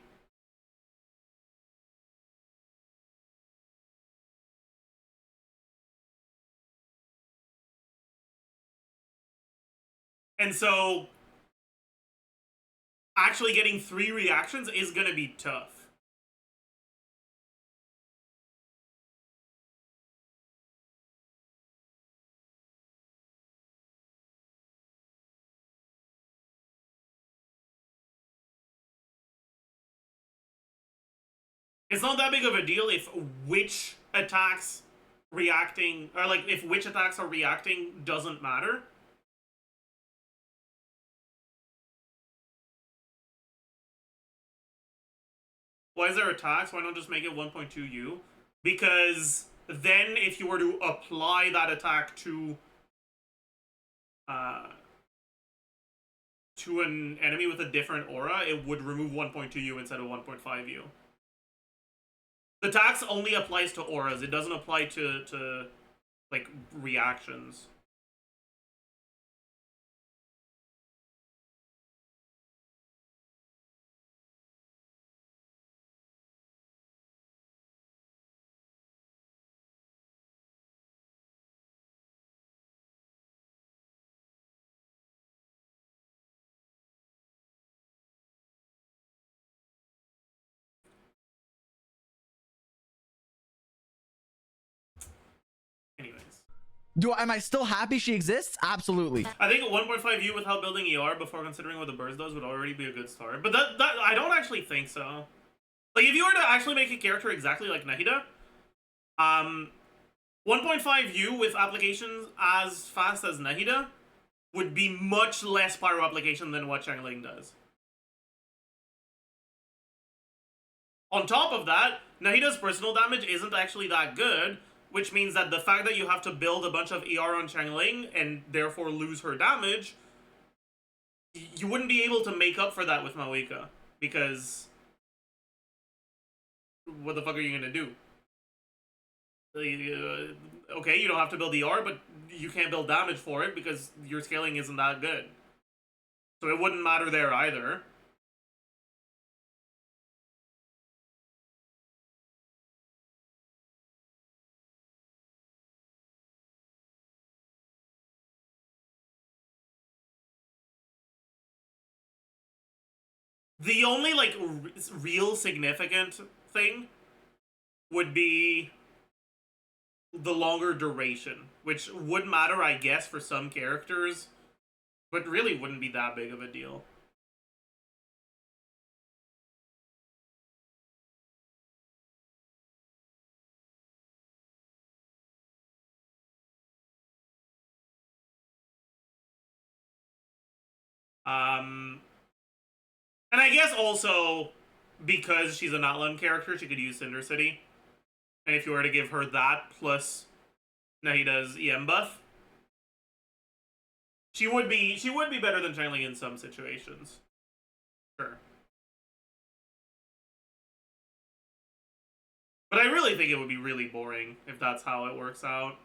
And so, actually getting 3 reactions is gonna be tough. It's not that big of a deal if which attacks reacting, or like if which attacks are reacting doesn't matter. Why is there a tax? Why not just make it 1.2U? Because then if you were to apply that attack to an enemy with a different aura, it would remove 1.2U instead of 1.5U. The tax only applies to auras. It doesn't apply to like reactions. Anyways. Am I still happy she exists? Absolutely. I think 1.5U without building ER before considering what the burst does would already be a good start. But that I don't actually think so. Like, if you were to actually make a character exactly like Nahida, 1.5U with applications as fast as Nahida would be much less pyro application than what Xiangling does. On top of that, Nahida's personal damage isn't actually that good, which means that the fact that you have to build a bunch of ER on Xiangling and therefore lose her damage, you wouldn't be able to make up for that with Mawika, because what the fuck are you gonna do? Okay, you don't have to build ER, but you can't build damage for it because your scaling isn't that good. So it wouldn't matter there either. The only, like, real significant thing would be the longer duration, which would matter, I guess, for some characters, but really wouldn't be that big of a deal. And I guess also, because she's an Atlan character, she could use Cinder City. And if you were to give her that plus Nahida's EM buff, she would be better than Xiangling in some situations. Sure. But I really think it would be really boring if that's how it works out.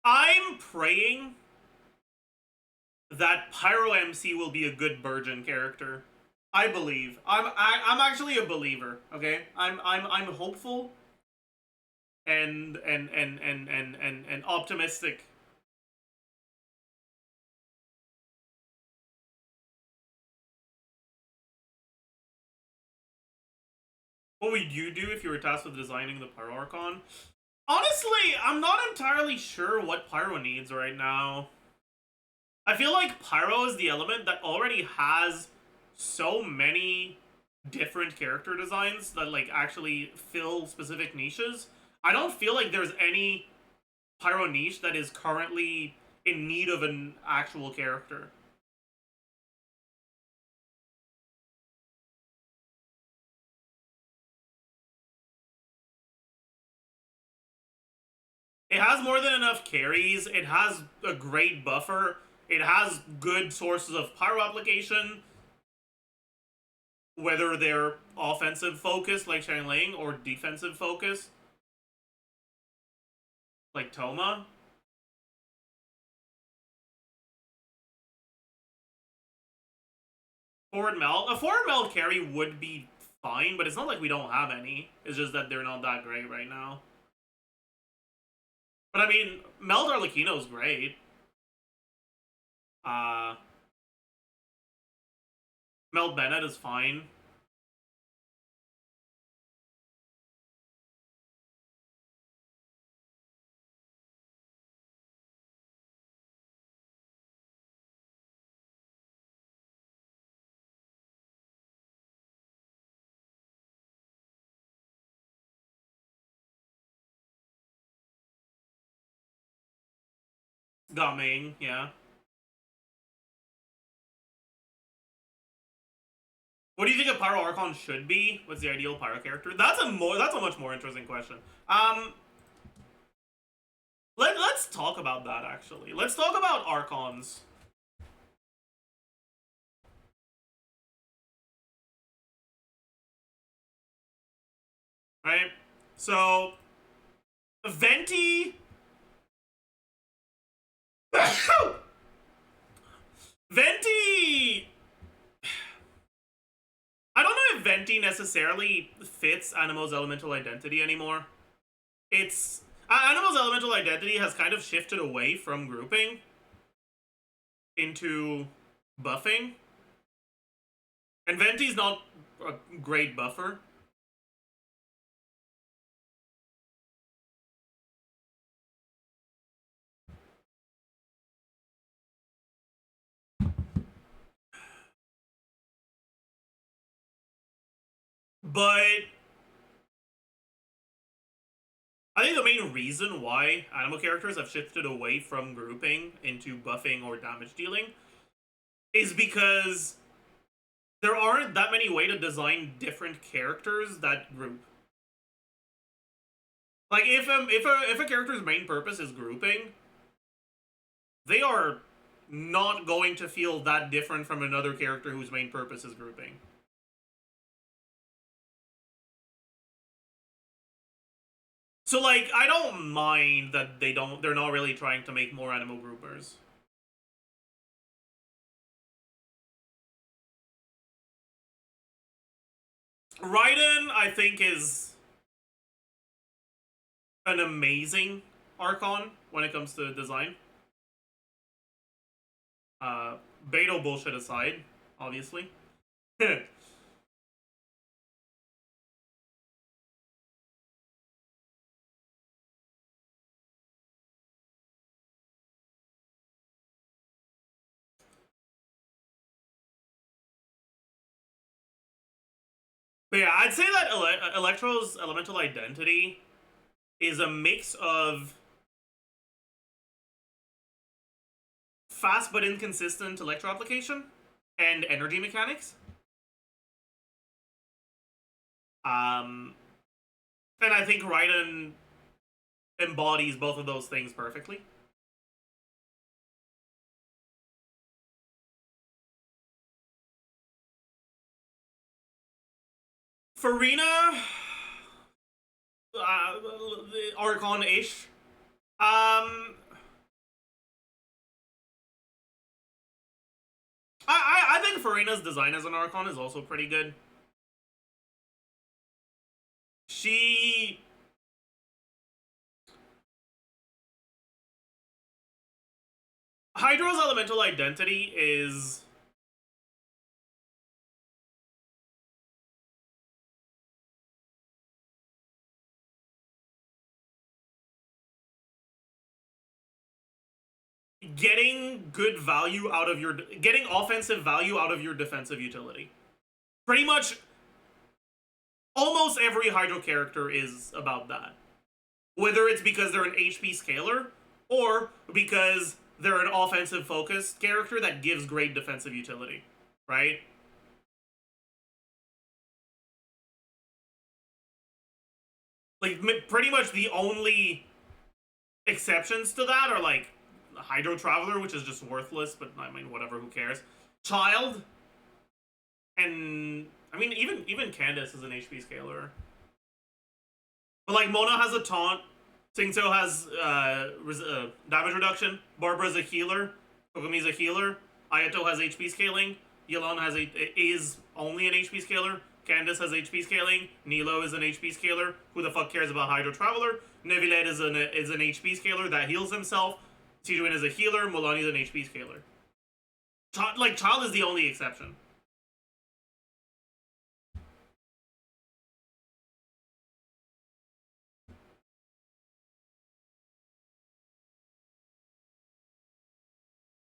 I'm praying that Pyro MC will be a good Burgeon character. I believe. I'm actually a believer. Okay, I'm hopeful and optimistic. What would you do if you were tasked with designing the Pyro Archon? Honestly, I'm not entirely sure what Pyro needs right now. I feel like Pyro is the element that already has so many different character designs that, like, actually fill specific niches. I don't feel like there's any Pyro niche that is currently in need of an actual character. It has more than enough carries, it has a great buffer, it has good sources of pyro application, whether they're offensive focused like Xiangling or defensive focused like Toma. Forward meld. A forward meld carry would be fine, but it's not like we don't have any. It's just that they're not that great right now. But I mean, Meld Arlecchino is great. Meld Bennett is fine. Got main, yeah. What do you think a Pyro Archon should be? What's the ideal Pyro character? That's a much more interesting question. Let's talk about that actually. Let's talk about Archons. Right? So Venti Venti I don't know if Venti necessarily fits Animo's elemental identity anymore. It's Animo's elemental identity has kind of shifted away from grouping into buffing. And Venti's not a great buffer. But I think the main reason why Animo characters have shifted away from grouping into buffing or damage dealing is because there aren't that many ways to design different characters that group. Like if a character's main purpose is grouping, they are not going to feel that different from another character whose main purpose is grouping. So like I don't mind that they're not really trying to make more Animo groupers. Raiden, I think, is an amazing Archon when it comes to design. Beto bullshit aside, obviously. But yeah, I'd say that Electro's elemental identity is a mix of fast but inconsistent electro application and energy mechanics. And I think Raiden embodies both of those things perfectly. Farina, Archon-ish. I think Farina's design as an Archon is also pretty good. Hydra's elemental identity is getting good value out of getting offensive value out of your defensive utility. Pretty much almost every Hydro character is about that. Whether it's because they're an HP scaler or because they're an offensive focused character that gives great defensive utility, right? Like pretty much the only exceptions to that are like Hydro Traveler, which is just worthless, but I mean whatever, who cares? Child, and I mean even Candace is an HP scaler. But like Mona has a taunt, Singto has damage reduction, Barbara's a healer, Kogumi's a healer, Ayato has HP scaling, Yelan is only an HP scaler, Candace has HP scaling, Nilo is an HP scaler, who the fuck cares about Hydro Traveler, Nevilet is an HP scaler that heals himself, Tijuan is a healer, Mulani is an HP scaler. Child is the only exception.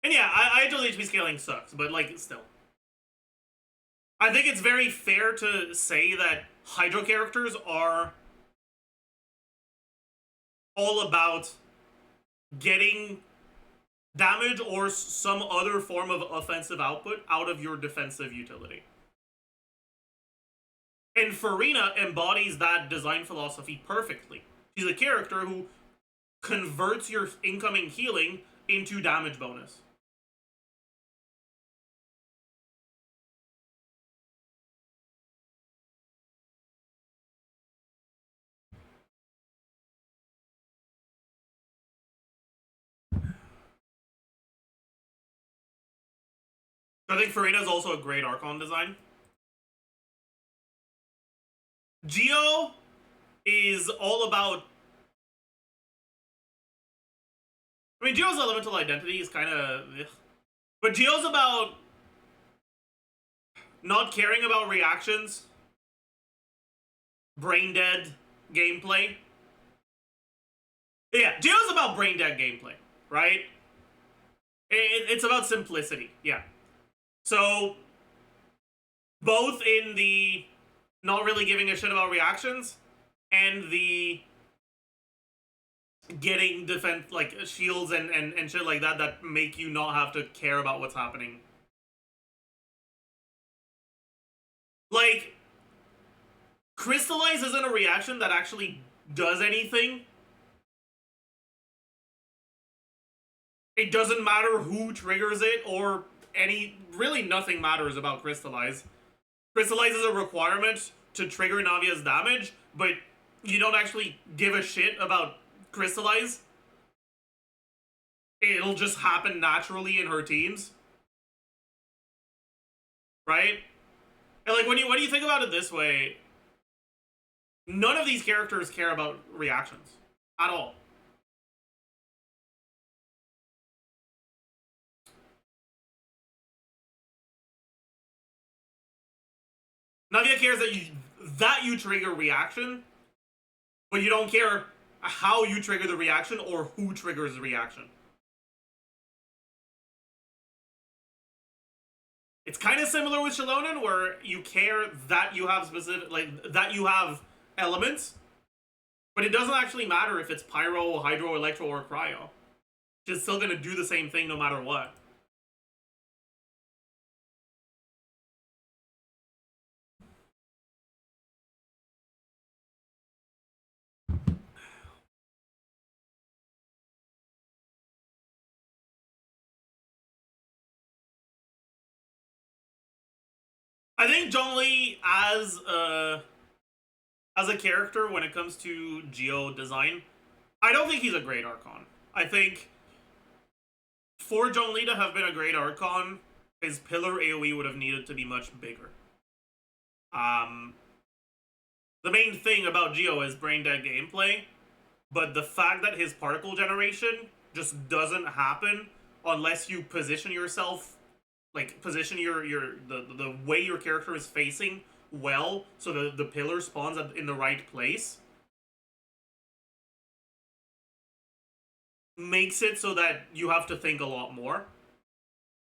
And yeah, I told HP scaling sucks, but like still. I think it's very fair to say that Hydro characters are all about getting damage or some other form of offensive output out of your defensive utility. And Farina embodies that design philosophy perfectly. She's a character who converts your incoming healing into damage bonus. I think Farina is also a great Archon design. Geo is all about... I mean, Geo's elemental identity is kind of... But Geo's about not caring about reactions, brain dead gameplay. Yeah, Geo's about brain dead gameplay, right? It's about simplicity, yeah. So, both in the not really giving a shit about reactions and the getting defense, like shields and shit like that that make you not have to care about what's happening. Like, Crystallize isn't a reaction that actually does anything. It doesn't matter who triggers it or really nothing matters about Crystallize. Crystallize is a requirement to trigger Navia's damage, but you don't actually give a shit about Crystallize. It'll just happen naturally in her teams. Right? And like when you think about it this way, none of these characters care about reactions at all. Navia cares that you trigger reaction, but you don't care how you trigger the reaction or who triggers the reaction. It's kind of similar with Shalonen, where you care that you have that you have elements, but it doesn't actually matter if it's Pyro, Hydro, Electro, or Cryo. It's still gonna do the same thing no matter what. I think Zhongli as a character when it comes to Geo design, I don't think he's a great Archon. I think for Zhongli to have been a great Archon, his pillar AoE would have needed to be much bigger. The main thing about Geo is brain dead gameplay, but the fact that his particle generation just doesn't happen unless you position yourself, like position the way your character is facing well, so the pillar spawns in the right place, makes it so that you have to think a lot more.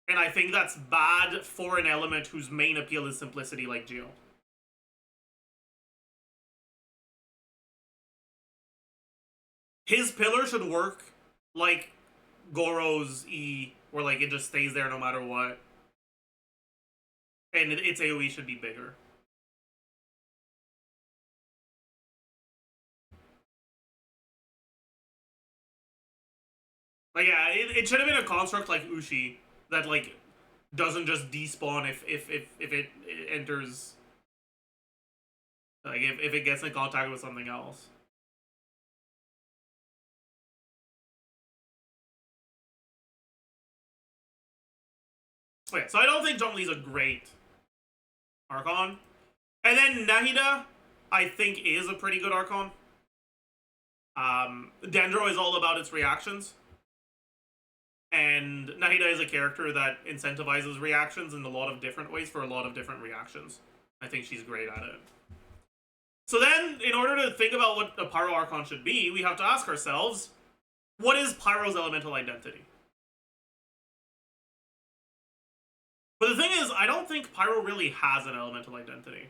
And I think that's bad for an element whose main appeal is simplicity like Geo. His pillar should work like Goro's E, where like it just stays there no matter what. And its AoE should be bigger. Like, yeah, it should have been a construct like Ushi that like doesn't just despawn if it enters, like if it gets in contact with something else. Okay, so I don't think Zhongli's a great Archon. And then Nahida, I think, is a pretty good Archon. Dendro is all about its reactions. And Nahida is a character that incentivizes reactions in a lot of different ways for a lot of different reactions. I think she's great at it. So then, in order to think about what a Pyro Archon should be, we have to ask ourselves, what is Pyro's elemental identity? But the thing is, I don't think Pyro really has an elemental identity.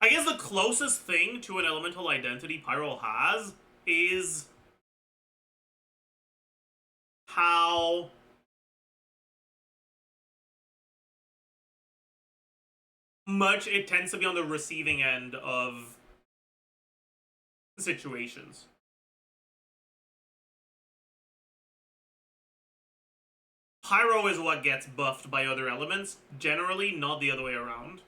I guess the closest thing to an elemental identity Pyro has is how much it tends to be on the receiving end of situations. Pyro is what gets buffed by other elements, generally not the other way around.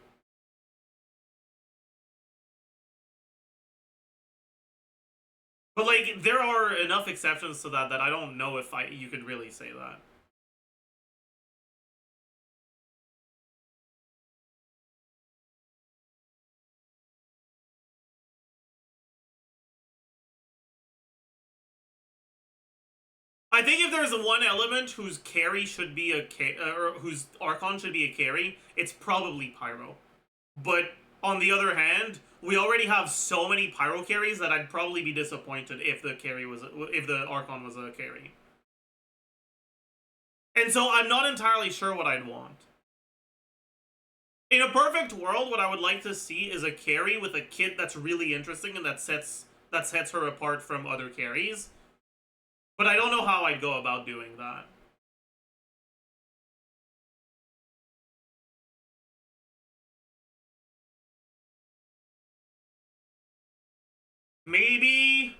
But like, there are enough exceptions to that that I don't know if you could really say that. I think if there's one element whose carry should be or whose Archon should be a carry, it's probably Pyro. But on the other hand, we already have so many Pyro carries that I'd probably be disappointed if the Archon was a carry. And so I'm not entirely sure what I'd want. In a perfect world, what I would like to see is a carry with a kit that's really interesting and that sets her apart from other carries. But I don't know how I'd go about doing that. Maybe...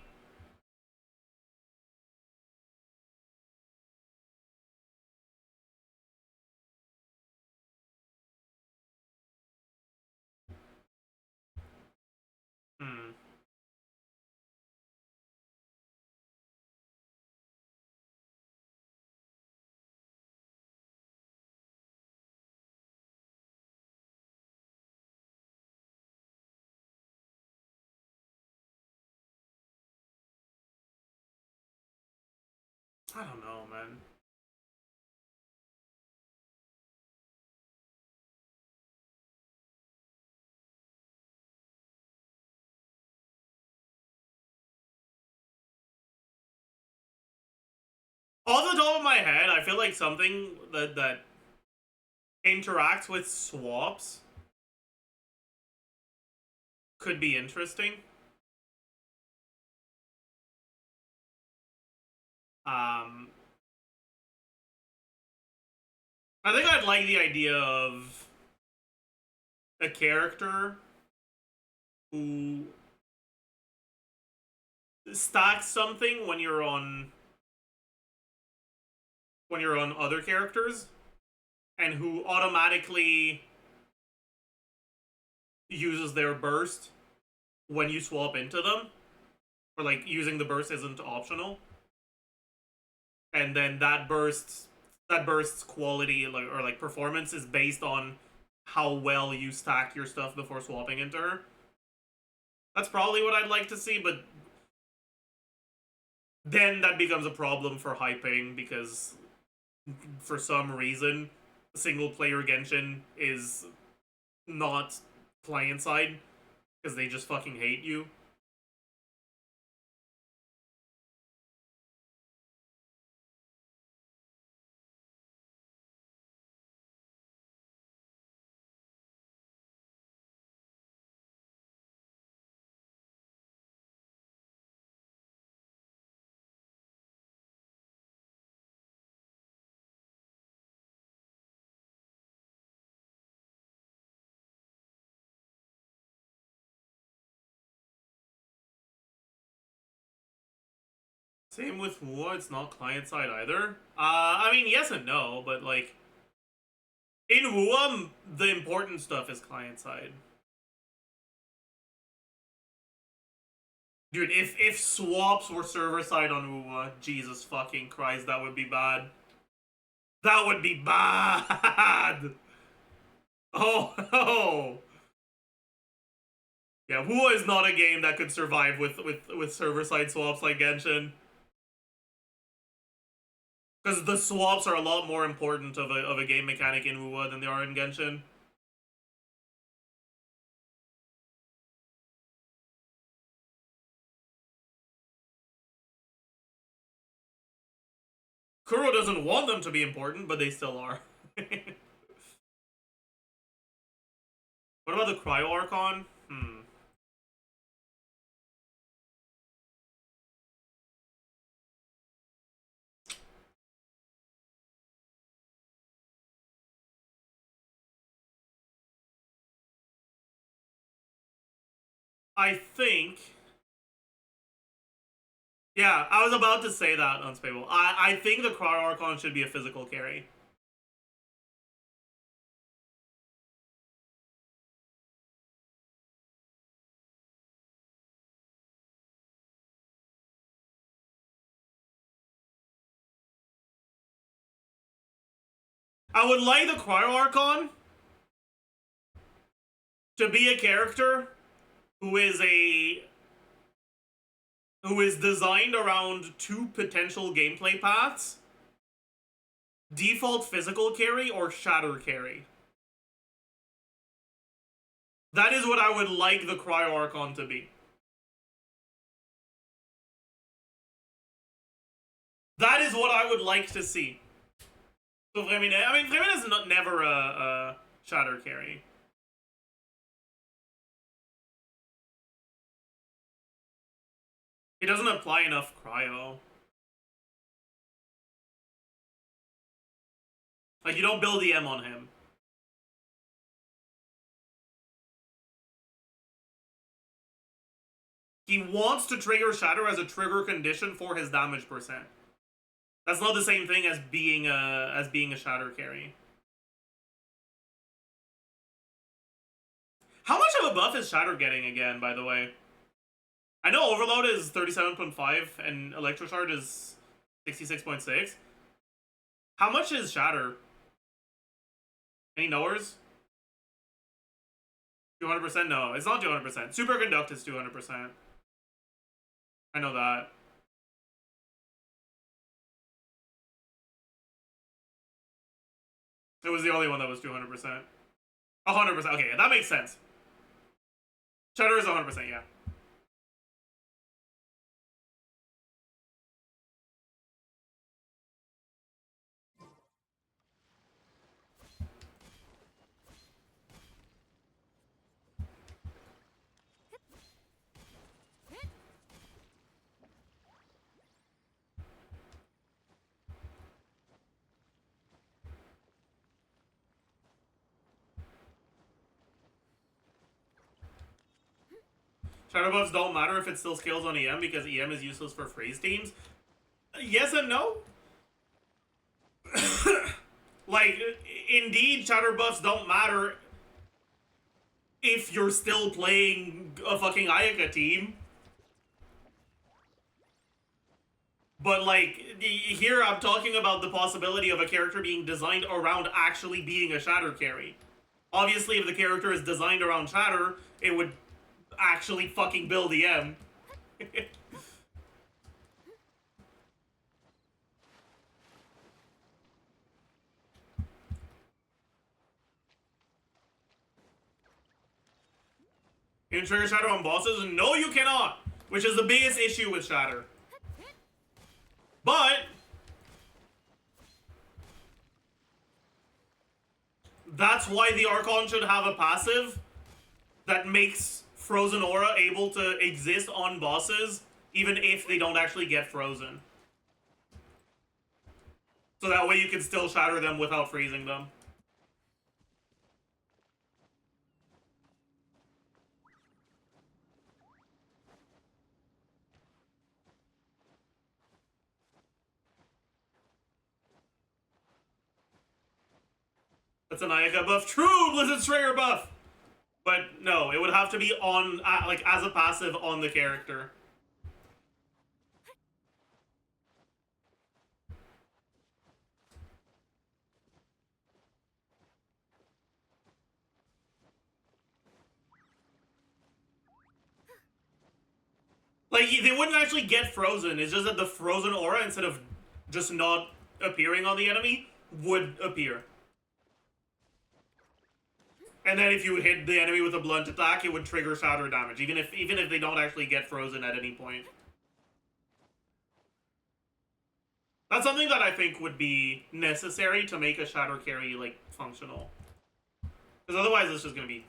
I don't know, man. Off the top of my head, I feel like something that interacts with swaps could be interesting. I think I'd like the idea of a character who stacks something when you're on other characters, and who automatically uses their burst when you swap into them, or like using the burst isn't optional, and then that burst's quality or like performance is based on how well you stack your stuff before swapping into her. That's probably what I'd like to see, but then that becomes a problem for hyping, because for some reason single player Genshin is not client side because they just fucking hate you. Same with Moew, it's not client-side either. I mean, yes and no, but like, in Moew, the important stuff is client-side. Dude, if swaps were server-side on Moew, Jesus fucking Christ, that would be bad. That would be bad! Oh, no! Yeah, Moew is not a game that could survive with server-side swaps like Genshin. Because the swaps are a lot more important of a game mechanic in Moew than they are in Genshin. Kuro doesn't want them to be important, but they still are. What about the Cryo Archon? I think. Yeah, I was about to say that, Unstable. I think the Cryo Archon should be a physical carry. I would like the Cryo Archon to be a character who is designed around two potential gameplay paths: default physical carry or shatter carry. That is what I would like the Cryo Archon to be. That is what I would like to see. So Fremine is never a shatter carry. He doesn't apply enough cryo. Like, you don't build EM on him. He wants to trigger Shatter as a trigger condition for his damage percent. That's not the same thing as being a Shatter carry. How much of a buff is Shatter getting again, by the way? I know Overload is 37.5 and Electrocharge is 66.6. How much is Shatter? Any knowers? 200%? No, it's not 200%. Superconduct is 200%. I know that. It was the only one that was 200%. 100%. Okay, yeah, that makes sense. Shatter is 100%, yeah. Shadow buffs don't matter if it still scales on EM because EM is useless for freeze teams. Yes and no. Like, indeed, shatter buffs don't matter if you're still playing a fucking Ayaka team. But, like, here I'm talking about the possibility of a character being designed around actually being a shatter carry. Obviously, if the character is designed around shatter, it would actually fucking build EM. You can trigger Shatter on bosses? No, you cannot! Which is the biggest issue with Shatter. But that's why the Archon should have a passive that makes Frozen Aura able to exist on bosses even if they don't actually get frozen. So that way you can still shatter them without freezing them. That's an Ayaka buff. True, Blizzard Stringer buff! But no, it would have to be on, like, as a passive on the character. Like, they wouldn't actually get frozen. It's just that the frozen aura, instead of just not appearing on the enemy, would appear. And then if you hit the enemy with a blunt attack, it would trigger shatter damage, even if they don't actually get frozen at any point. That's something that I think would be necessary to make a shatter carry, like, functional. Because otherwise it's just gonna be...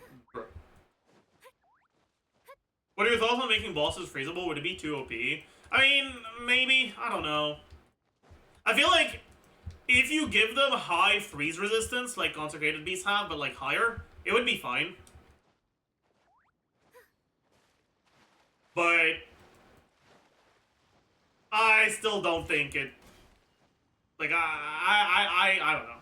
What are your thoughts on making bosses freezable? Would it be too OP? I mean, maybe. I don't know. I feel like if you give them high freeze resistance, like Consecrated Beasts have, but like higher, it would be fine. But I still don't think it. Like I don't know.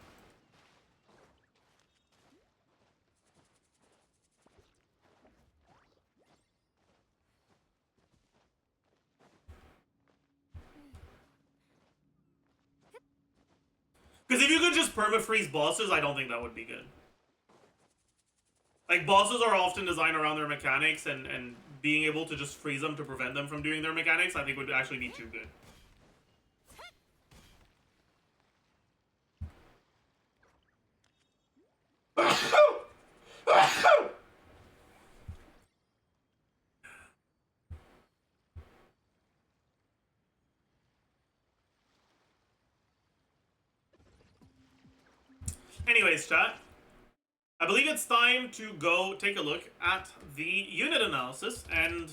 Because if you could just perma-freeze bosses, I don't think that would be good. Like, bosses are often designed around their mechanics, and being able to just freeze them to prevent them from doing their mechanics, I think would actually be too good. Anyways, chat. I believe it's time to go take a look at the unit analysis and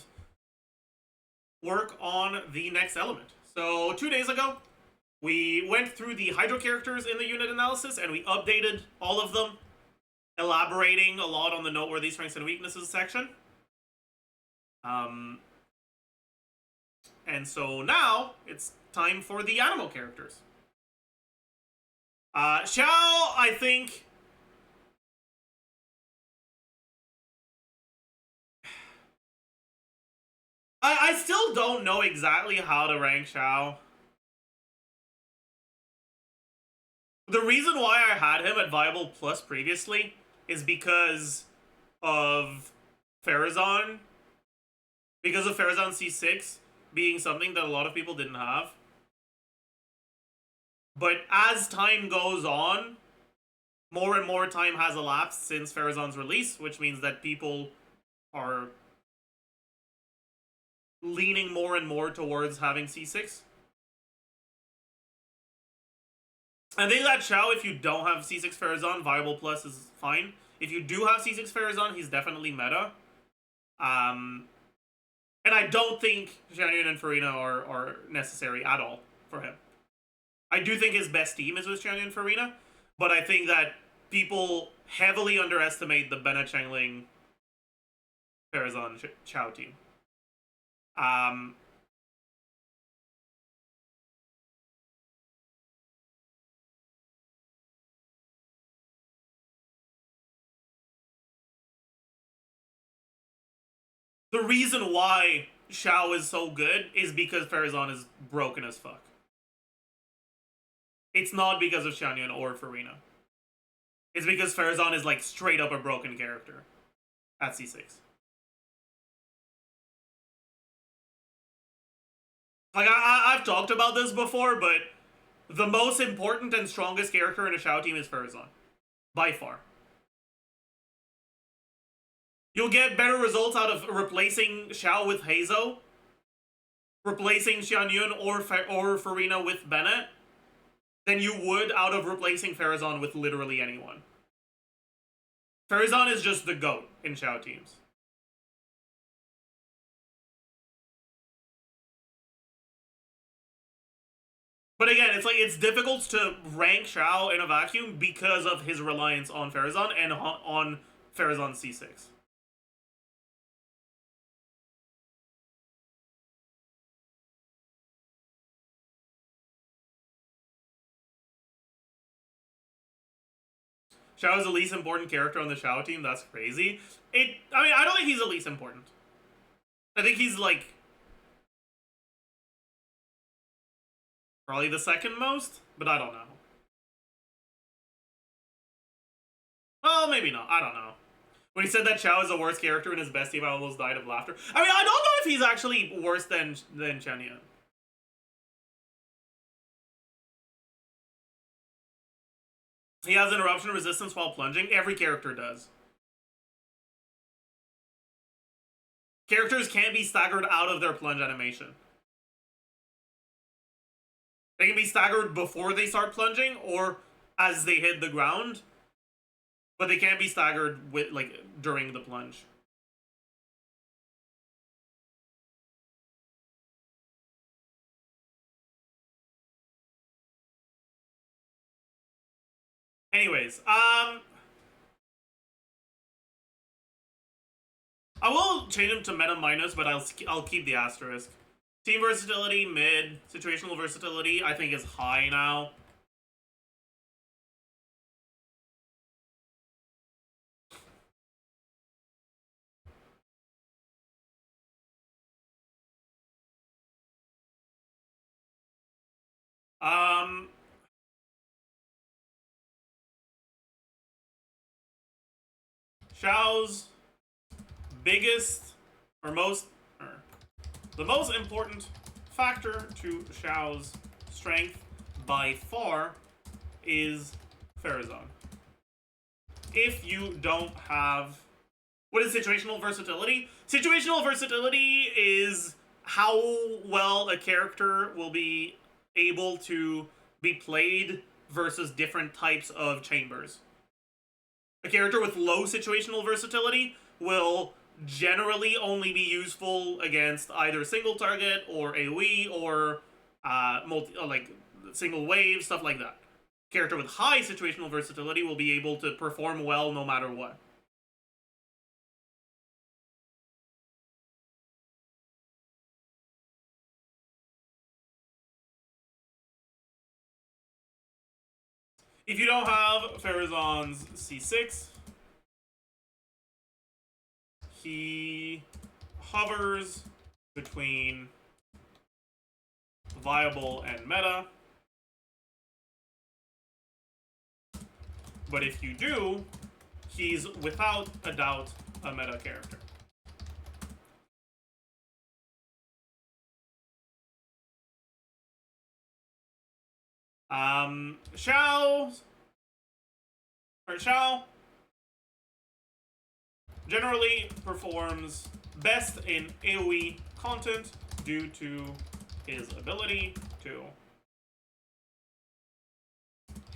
work on the next element. So 2 days ago, we went through the Hydro characters in the unit analysis and we updated all of them, elaborating a lot on the noteworthy strengths and weaknesses section. And so now it's time for the animal characters. Xiao, I think... I still don't know exactly how to rank Xiao. The reason why I had him at Viable Plus previously is because of Farazan. Because of Farazan C6 being something that a lot of people didn't have. But as time goes on, more and more time has elapsed since Farazan's release, which means that people are leaning more and more towards having C6. I think that Xiao, if you don't have C6 Farazan, Viable Plus is fine. If you do have C6 Farazan, he's definitely meta. And I don't think Xianyun and Farina are necessary at all for him. I do think his best team is with Xianyun and Farina, but I think that people heavily underestimate the Bennett Chengling Farazan Xiao team. The reason why Xiao is so good is because Farazan is broken as fuck. It's not because of Xianyun or Farina. It's because Farazan is like straight up a broken character at C6. Like, I've talked about this before, but the most important and strongest character in a Xiao team is Farazan. By far. You'll get better results out of replacing Xiao with Heizo, replacing Xianyun or Farina with Bennett, than you would out of replacing Farazan with literally anyone. Farazan is just the GOAT in Xiao teams. But again, it's difficult to rank Xiao in a vacuum because of his reliance on Farazan and on Farazan C6. Xiao is the least important character on the Xiao team. That's crazy. I mean, I don't think he's the least important. I think he's like probably the second most, but I don't know. Well, maybe not. I don't know. When he said that Xiao is the worst character in his best team, I almost died of laughter. I mean, I don't know if he's actually worse than Chen. He has interruption resistance while plunging. Every character does. Characters can't be staggered out of their plunge animation. They can be staggered before they start plunging or as they hit the ground, but they can't be staggered with during the plunge. Anyways, I will change him to meta minus, but I'll keep the asterisk. Team versatility, mid. Situational versatility, I think is high now. Xiao's biggest or the most important factor to Xiao's strength by far is Farazan. If you don't have... What is situational versatility? Situational versatility is how well a character will be able to be played versus different types of chambers. A character with low situational versatility will generally only be useful against either single target or AoE or like single wave, stuff like that. Character with high situational versatility will be able to perform well no matter what. If you don't have Farazan's C6, he hovers between viable and meta. But if you do, he's without a doubt a meta character. Xiao generally performs best in AoE content due to his ability to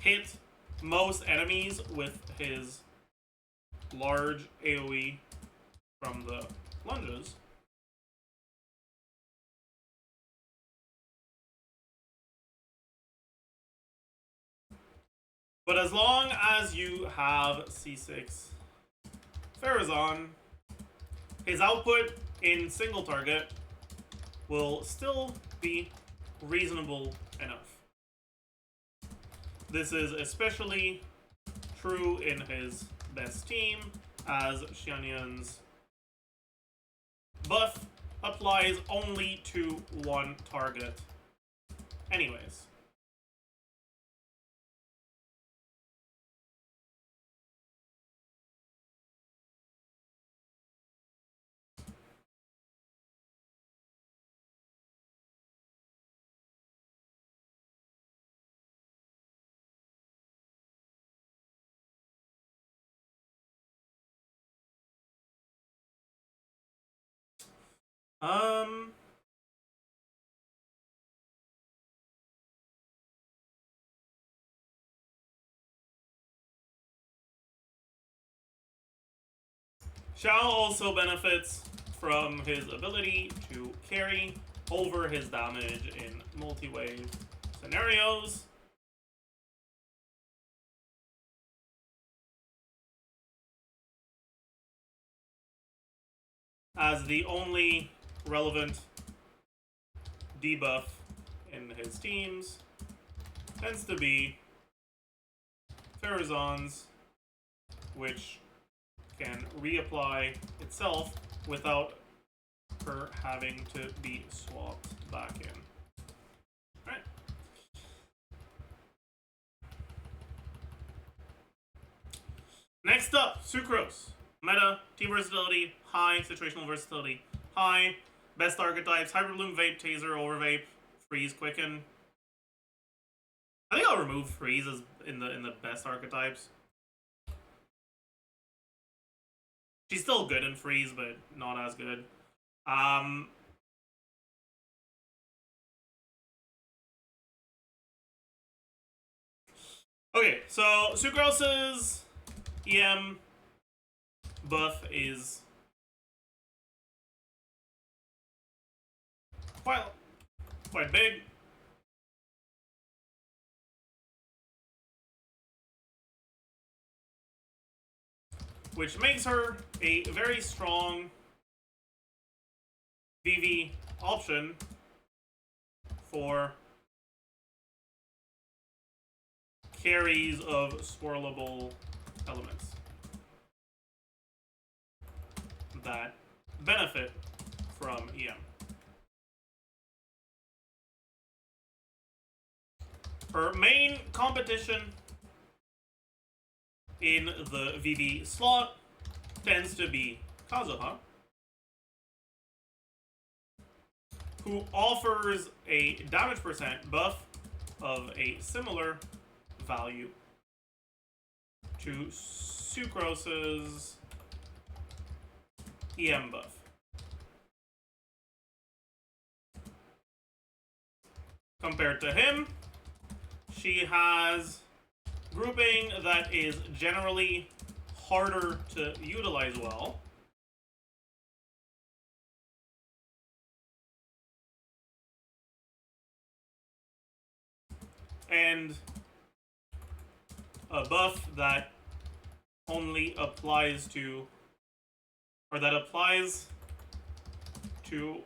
hit most enemies with his large AoE from the lunges. But as long as you have C6 Farazan, his output in single target will still be reasonable enough. This is especially true in his best team, as Xianyan's buff applies only to one target anyways. Xiao also benefits from his ability to carry over his damage in multi-wave scenarios. As the only relevant debuff in his teams tends to be Farazan's, which can reapply itself without her having to be swapped back in. Alright. Next up, Sucrose. Meta, team versatility, high, situational versatility, high, best archetypes, Hyperbloom, Vape, Taser, Overvape, Freeze, Quicken. I think I'll remove Freeze as in the best archetypes. She's still good in Freeze, but not as good. Okay, so Sucrose's EM buff is quite big. which makes her a very strong VV option for carries of swirlable elements that benefit from EM. Her main competition in the VV slot tends to be Kazuha, who offers a damage percent buff of a similar value to Sucrose's EM buff. Compared to him, she has grouping that is generally harder to utilize well. And a buff that only applies to, or that applies to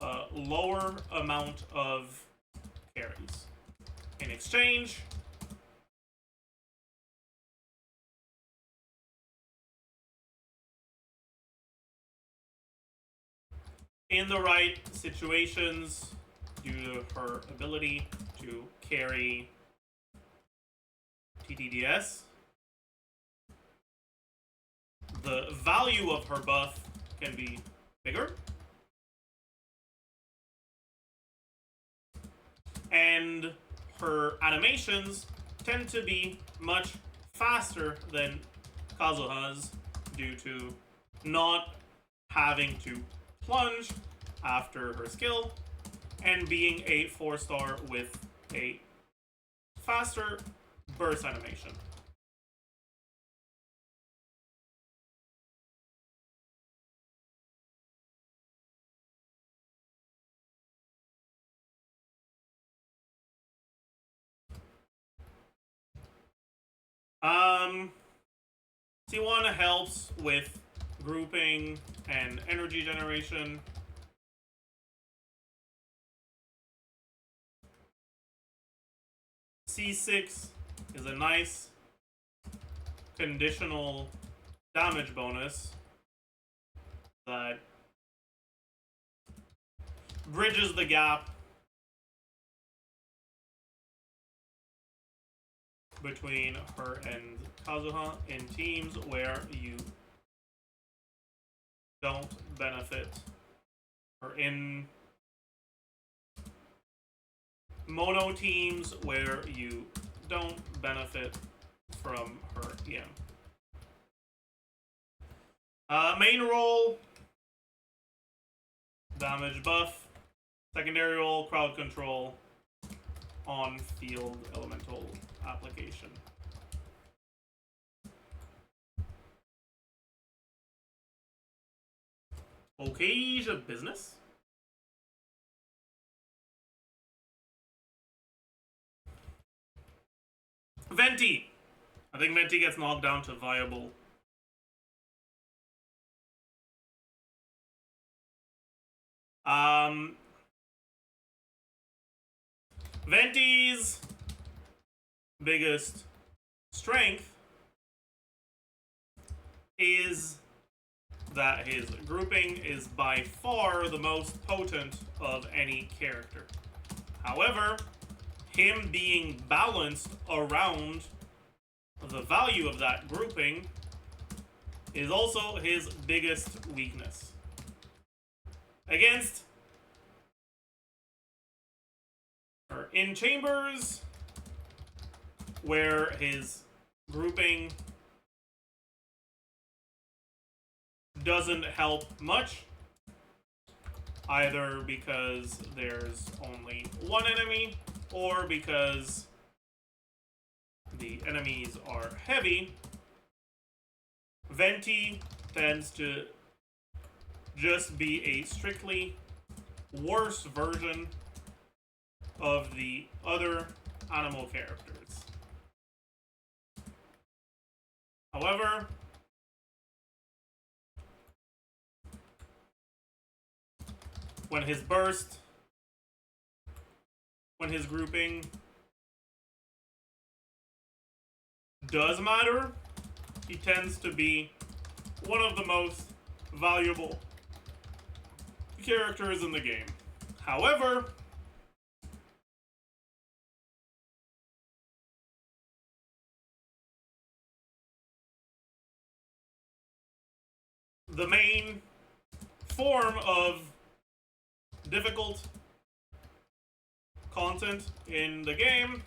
a lower amount of carries. In exchange, in the right situations, due to her ability to carry TTDS, the value of her buff can be bigger, and her animations tend to be much faster than Kazuha's due to not having to plunge after her skill and being a 4-star with a faster burst animation. C1 helps with grouping and energy generation. C6 is a nice conditional damage bonus that bridges the gap between her and Kazuha in teams where you don't benefit, or in mono teams where you don't benefit from her EM. Main role, damage buff. Secondary role, crowd control. On-field elemental application. Okay, the business. Venti. I think Venti gets knocked down to viable. Venti's biggest strength is that his grouping is by far the most potent of any character. However, him being balanced around the value of that grouping is also his biggest weakness. Against, or in chambers where his grouping doesn't help much, either because there's only one enemy or because the enemies are heavy, Venti tends to just be a strictly worse version of the other animal characters. However, when his burst, when his grouping does matter, he tends to be one of the most valuable characters in the game. However, the main form of difficult content in the game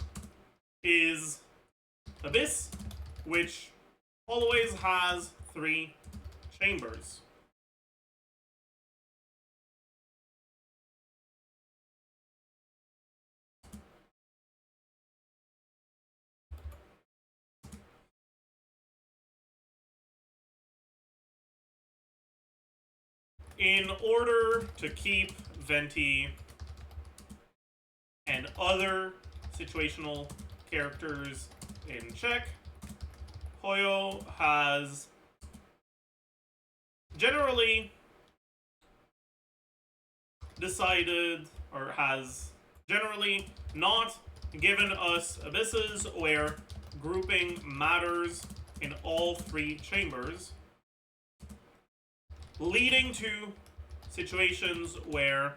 is Abyss, which always has 3 chambers. In order to keep Venti and other situational characters in check, Hoyo has generally decided, or has generally not given us abysses where grouping matters in all 3 chambers, leading to situations where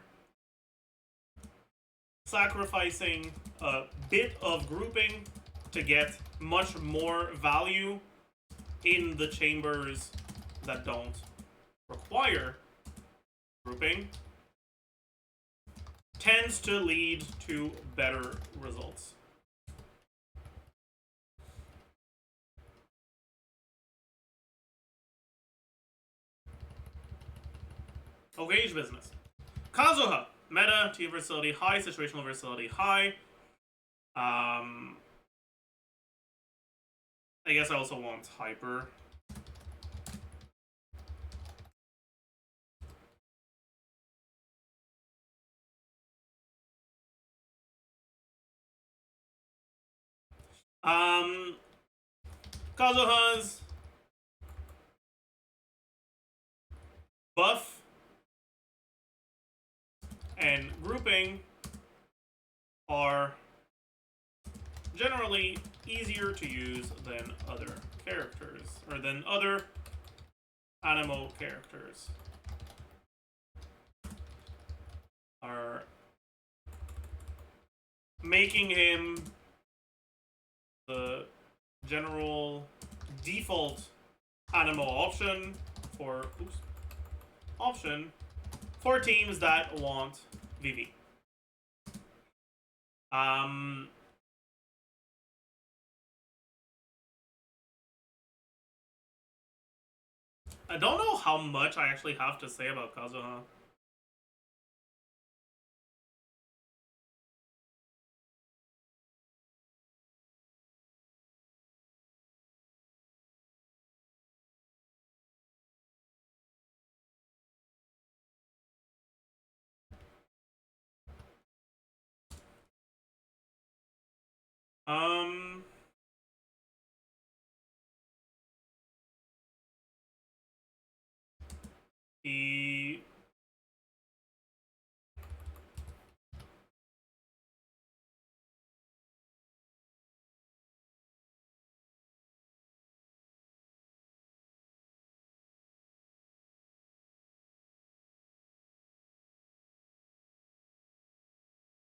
sacrificing a bit of grouping to get much more value in the chambers that don't require grouping tends to lead to better results. Engage business. Kazuha. Meta, team versatility high, situational versatility high. I guess I also want hyper. Kazuha's buff and grouping are generally easier to use than other characters, or than other animal characters. Are making him the general default animal option for teams that want VV. I don't know how much I actually have to say about Kazuha. He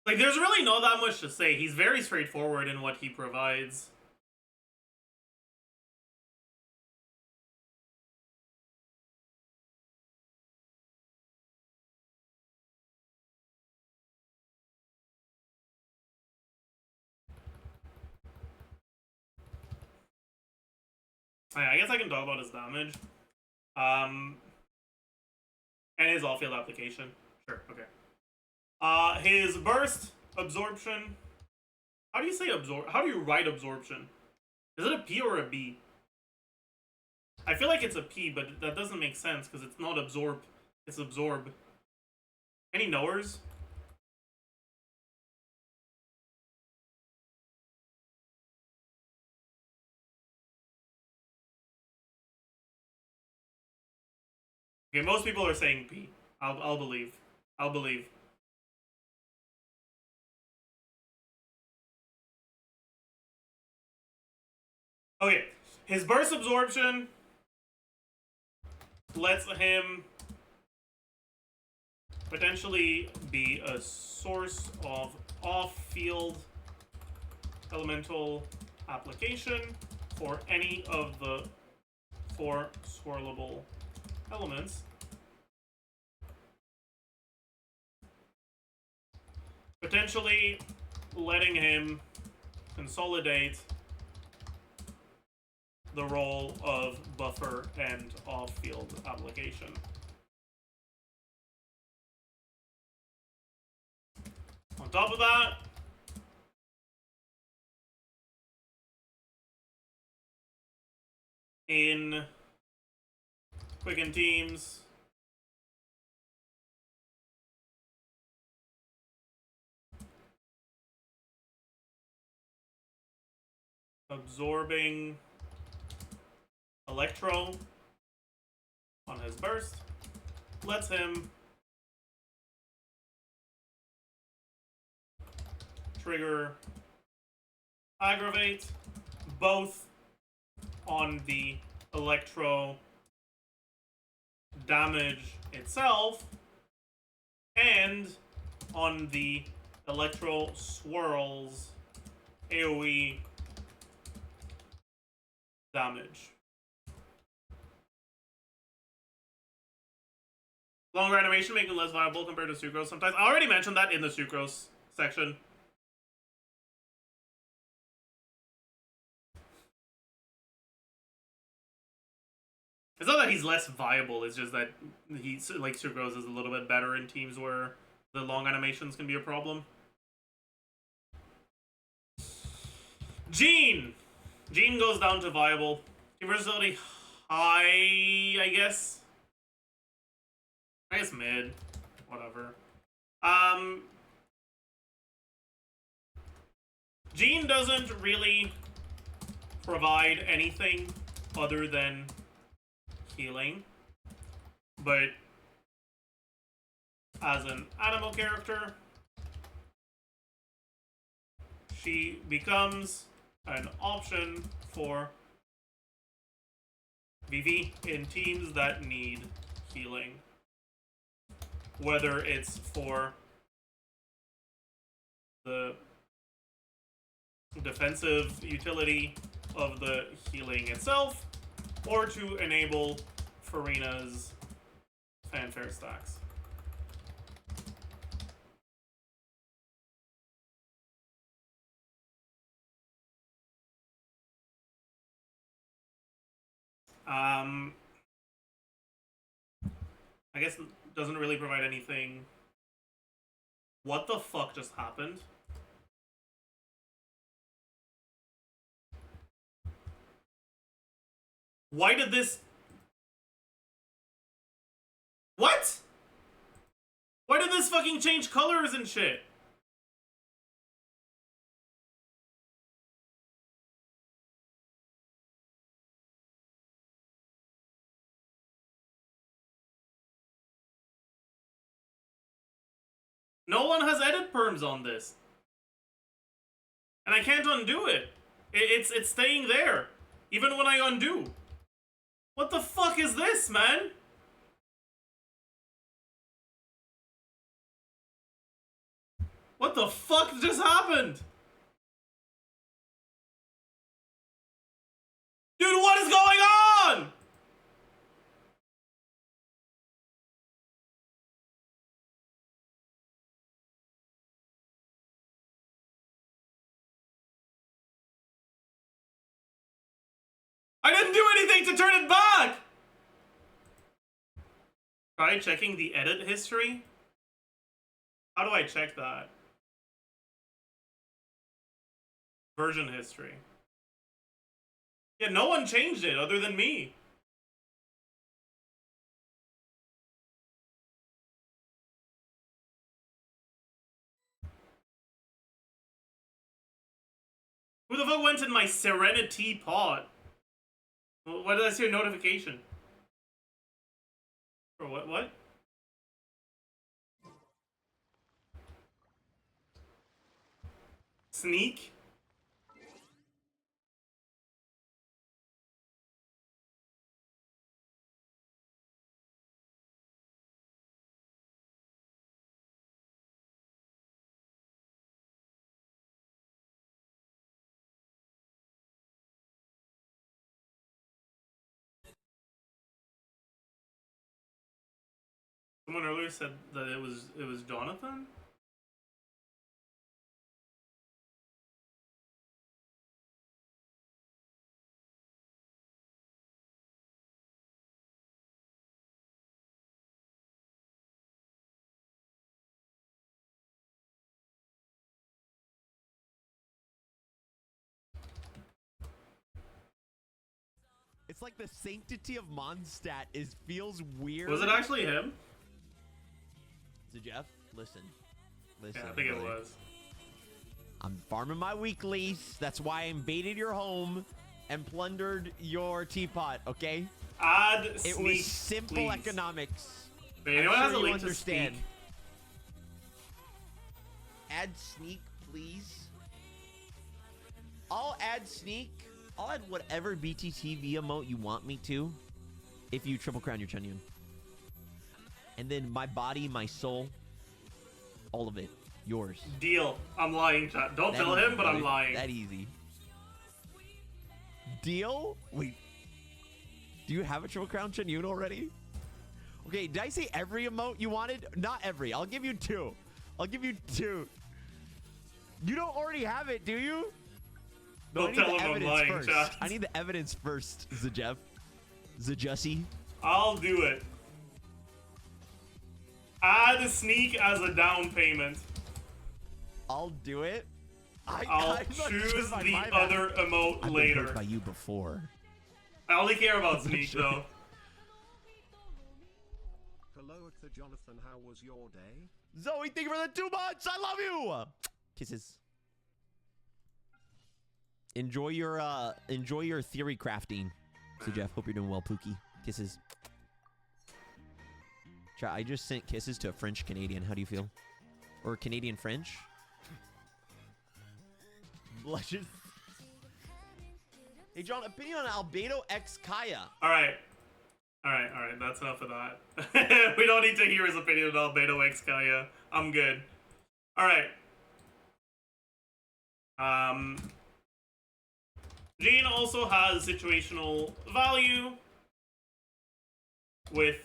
like, there's really not that much to say. He's very straightforward in what he provides. I guess I can talk about his damage. And his all-field application. Sure, okay. His burst, absorption. How do you say absorb? How do you write absorption? Is it a P or a B? I feel like it's a P, but that doesn't make sense because it's not absorb. It's absorb. Any knowers? Okay, most people are saying P. I'll believe. I'll believe. Okay, his burst absorption lets him potentially be a source of off-field elemental application for any of the 4 swirlable elements. Potentially letting him consolidate the role of buffer and off-field application. On top of that, in Quicken Teams, absorbing Electro on his burst lets him trigger Aggravate both on the Electro damage itself and on the Electro Swirls AoE damage. Longer animation making less viable compared to Sucrose sometimes. I already mentioned that in the Sucrose section. It's not that he's less viable, it's just that he's like Sucrose is a little bit better in teams where the long animations can be a problem. Gene goes down to viable. Team versatility high, I guess. I guess mid. Whatever. Gene doesn't really provide anything other than healing. But as an animal character, she becomes an option for VV in teams that need healing. Whether it's for the defensive utility of the healing itself, or to enable Farina's fanfare stacks. I guess doesn't really provide anything. What the fuck just happened? Why did this... What? Why did this fucking change colors and shit? No one has edit perms on this. And I can't undo it. It's staying there. Even when I undo. What the fuck is this, man? What the fuck just happened? Dude, what is going on? I didn't do anything to turn it back! Try checking the edit history? How do I check that? Version history. Yeah, no one changed it other than me. Who the fuck went in my Serenity pod? Why did I see a notification? For what? What? Sneak. Someone earlier said that it was Jonathan. It's like the sanctity of Mondstadt feels weird. Was it actually him? Zajef, listen. Yeah, I think it brother. was. I'm farming my weeklies. That's why I invaded your home and plundered your teapot, okay? Add It Sneak, was simple please. economics. Wait, anyone has a you link to understand. Sneak? Add Sneak, please. I'll add Sneak. I'll add whatever BTTV emote you want me to if you triple crown your Chunyun. And then my body, my soul, all of it, yours. Deal. I'm lying, chat. Don't That tell easy, him, but I'm brother. lying. That easy. Deal? Wait. Do you have a triple crown Chunyun already? Okay, did I say every emote you wanted? Not every. I'll give you 2. I'll give you 2. You don't already have it, do you? No, Don't tell him I'm lying, first. chat. I need the evidence first, Zajef. Zajussi. I'll do it. Add Sneak as a down payment. I'll do it. I'll I'm not sure choose if I the buy that. other emote I've been later. hurt by you before. I only care about Sneak, though. Hello, Jonathan. How was your day? Zoe, thank you for the 2 months. I love you. Kisses. Enjoy your theory crafting. So Jeff, hope you're doing well, Pookie. Kisses. Chat, I just sent kisses to a French Canadian. How do you feel? Or Canadian French? Blushes. Hey John, opinion on Albedo X Kaya. Alright. Alright. That's enough of that. We don't need to hear his opinion on Albedo X Kaya. I'm good. Alright. Jane also has situational value with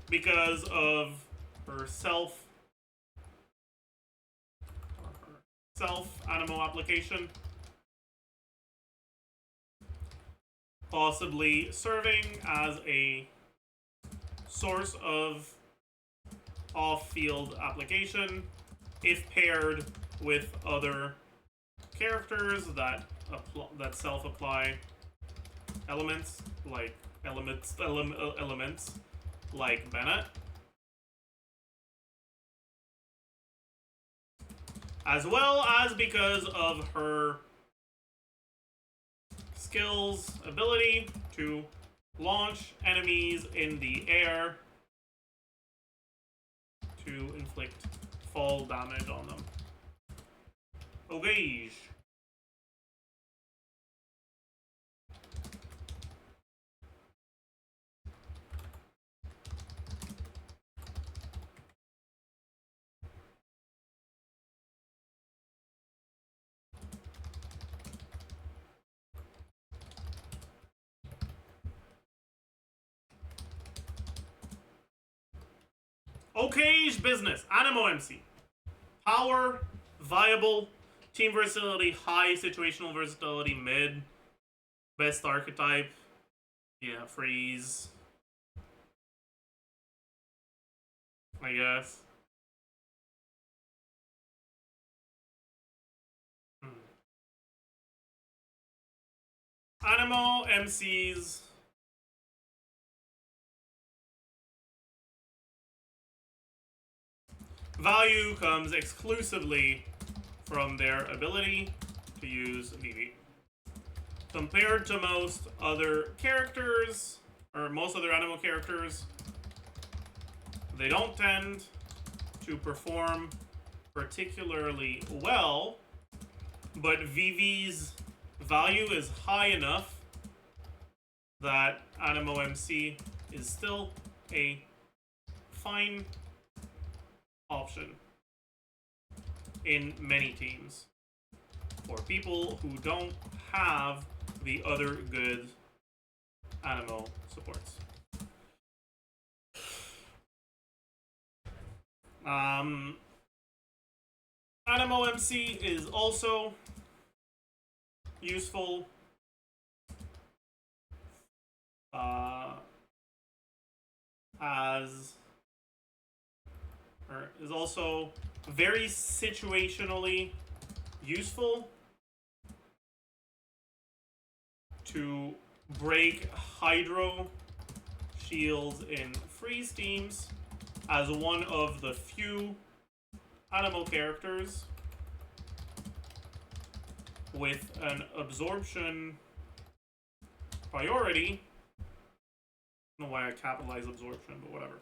because of her self animo application, possibly serving as a source of off-field application if paired with other characters that self-apply elements like elements like Bennett, as well as because of her skills ability to launch enemies in the air to inflict fall damage on them. Okay. Okay, business. Animo MC. Power, viable, team versatility, high situational versatility, mid, best archetype. Yeah, freeze. I guess. Animo MCs. Value comes exclusively from their ability to use VV. Compared to most other characters, or most other Animo characters, they don't tend to perform particularly well, but VV's value is high enough that Animo MC is still a fine option in many teams for people who don't have the other good Animo supports. Animo MC is also useful is also very situationally useful to break hydro shields in freeze teams as one of the few Animo characters with an absorption priority. I don't know why I capitalize absorption, but whatever.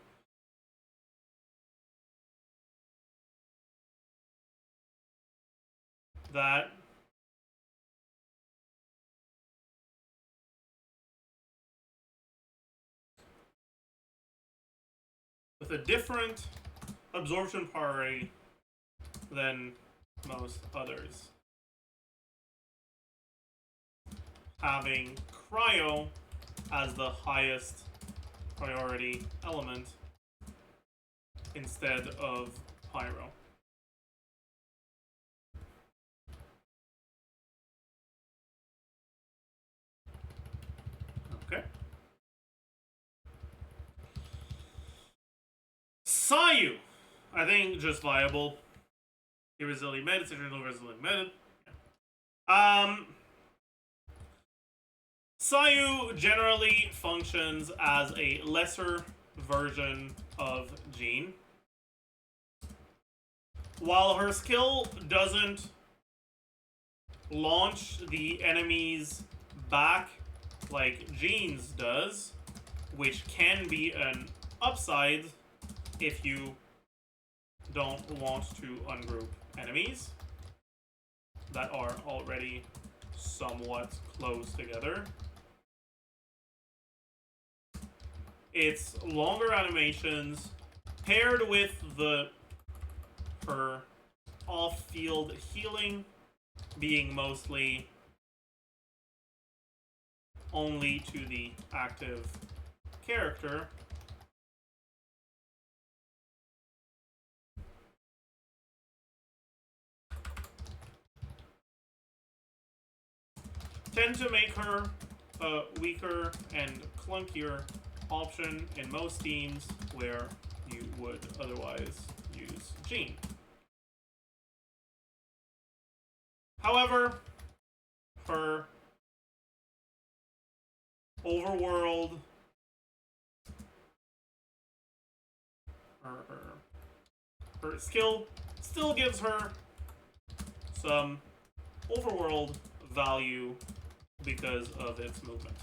That with a different absorption priority than most others. Having cryo as the highest priority element instead of pyro. Okay. Sayu, I think just viable. Irresilient mid, situational resilient mid. Yeah. Sayu generally functions as a lesser version of Jean. While her skill doesn't launch the enemies back like Jean's does, which can be an upside if you don't want to ungroup enemies that are already somewhat close together. Its longer animations paired with her off-field healing being mostly only to the active character tend to make her a weaker and clunkier option in most teams where you would otherwise use Jean. However, her overworld, her skill still gives her some overworld value because of its movement.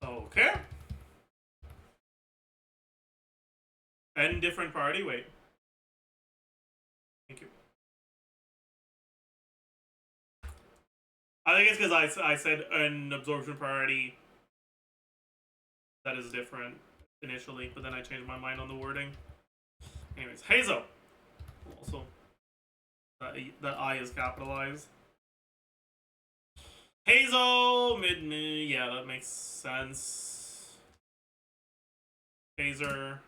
Okay. And different party, wait. Thank you. I think it's because I said an absorption priority that is different initially, but then I changed my mind on the wording. Anyways, Hazo. Also, that I is capitalized. Hazo, mid, yeah, that makes sense. Phaser.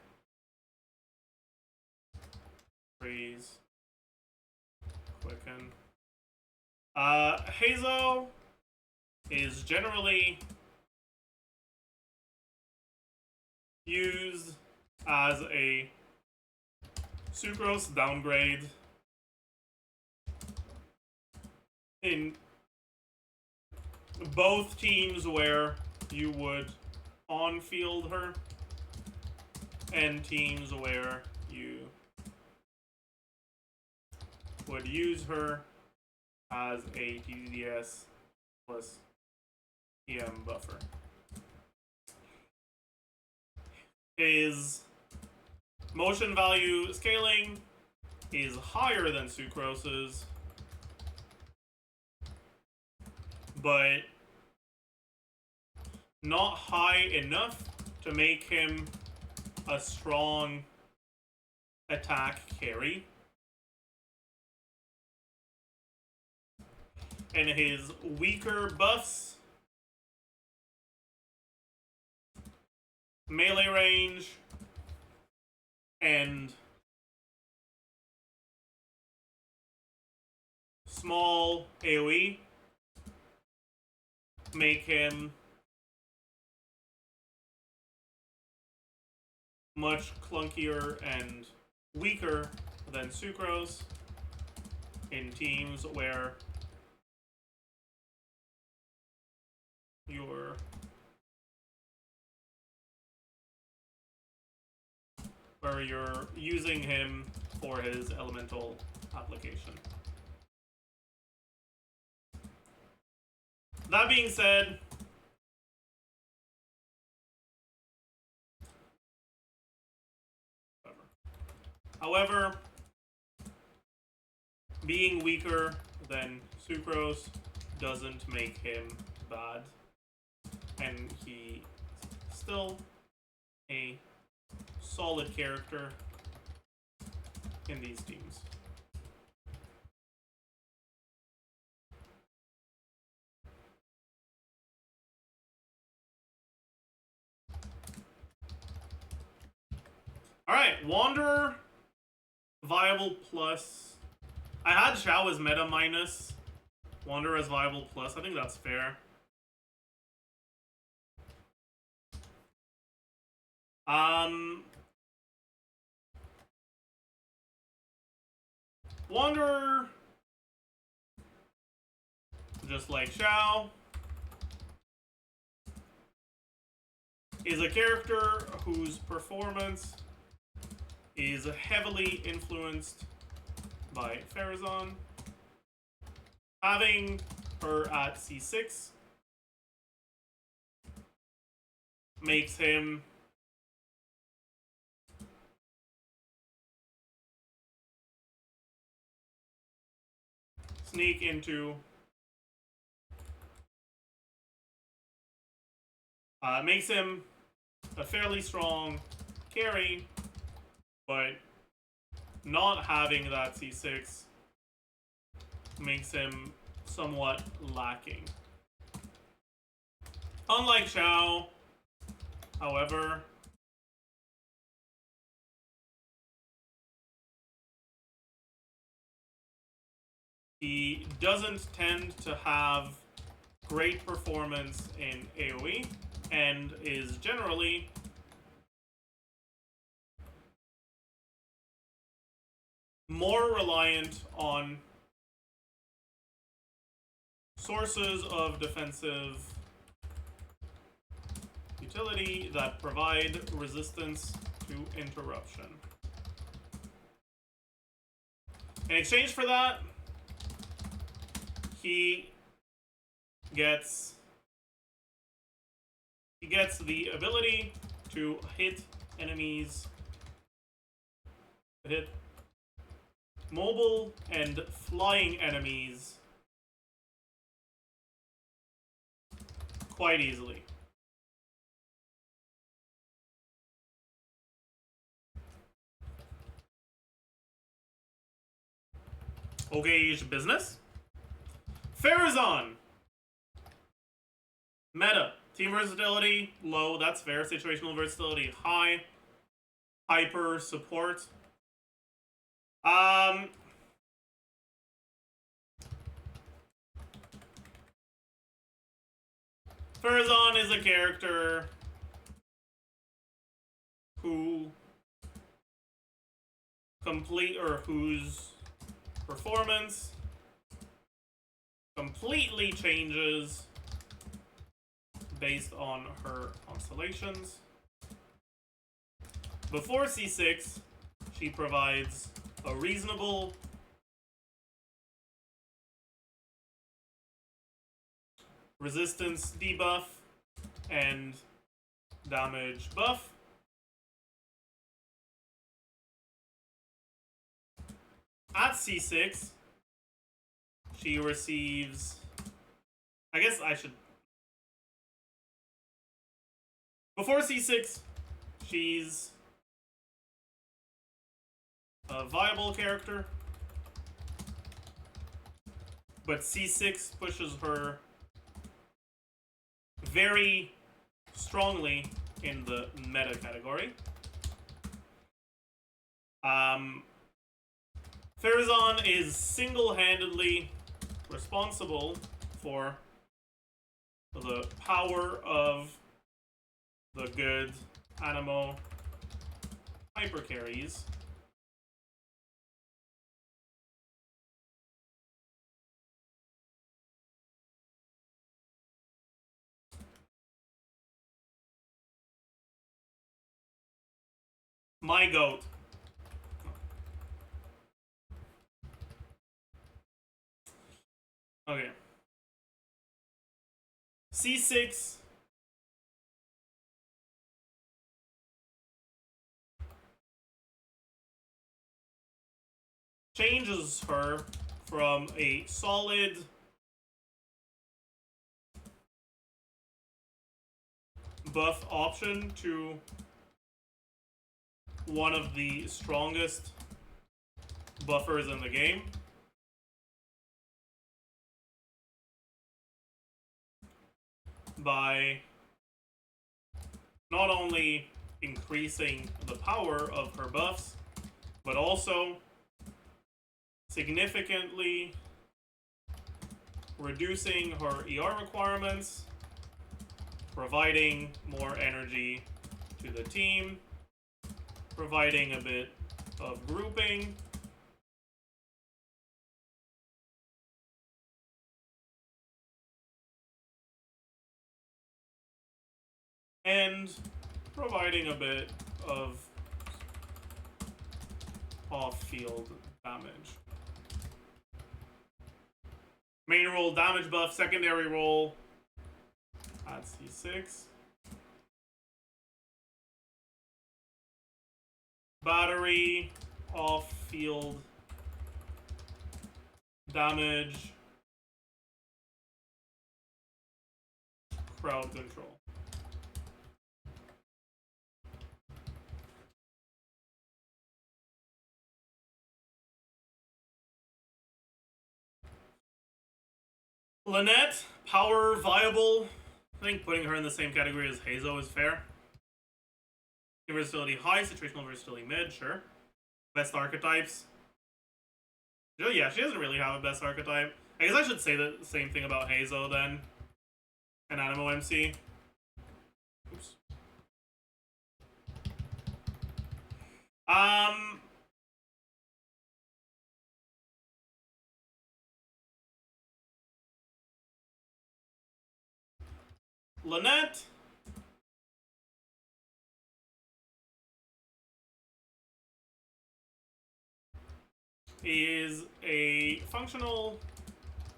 Freeze. Quicken. Hazo is generally used as a sucrose downgrade in both teams where you would on-field her and teams where you would use her as a TDS plus PM buffer. His motion value scaling is higher than Sucrose's, but not high enough to make him a strong attack carry. And his weaker buffs, melee range, and small AoE make him much clunkier and weaker than Sucrose in teams where you're using him for his elemental application. That being said, however, being weaker than Sucrose doesn't make him bad, and he's still a solid character in these teams. Alright, Wanderer, viable plus. I had Xiao as meta minus, Wanderer as viable plus. I think that's fair. Wanderer, just like Xiao, is a character whose performance is heavily influenced by Farazan. Having her at C6 makes him sneak into makes him a fairly strong carry, but not having that C6 makes him somewhat lacking. Unlike Xiao, however, he doesn't tend to have great performance in AoE and is generally more reliant on sources of defensive utility that provide resistance to interruption. In exchange for that, he gets the ability to hit enemies, hit mobile and flying enemies quite easily. Okay, business. Farazan. Meta. Team versatility, low. That's fair. Situational versatility, high. Hyper support. Farazan is a character whose performance completely changes based on her constellations. Before C6, she provides a reasonable resistance debuff and damage buff. At C6, she receives... I guess I should... Before C6, she's a viable character, but C6 pushes her very strongly in the meta category. Farazan is single-handedly responsible for the power of the good Animo hyper carries. My goat. Okay. C6 changes her from a solid buff option to one of the strongest buffers in the game. By not only increasing the power of her buffs, but also significantly reducing her ER requirements, providing more energy to the team, providing a bit of grouping, and providing a bit of off-field damage. Main role damage buff, secondary role at C6. Battery, off-field damage, crowd control. Lynette, power viable. I think putting her in the same category as Hazo is fair. Versatility high, situational versatility mid, sure. Best archetypes. Oh yeah, she doesn't really have a best archetype. I guess I should say the same thing about Hazo then. And Animo MC. Oops. Lynette is a functional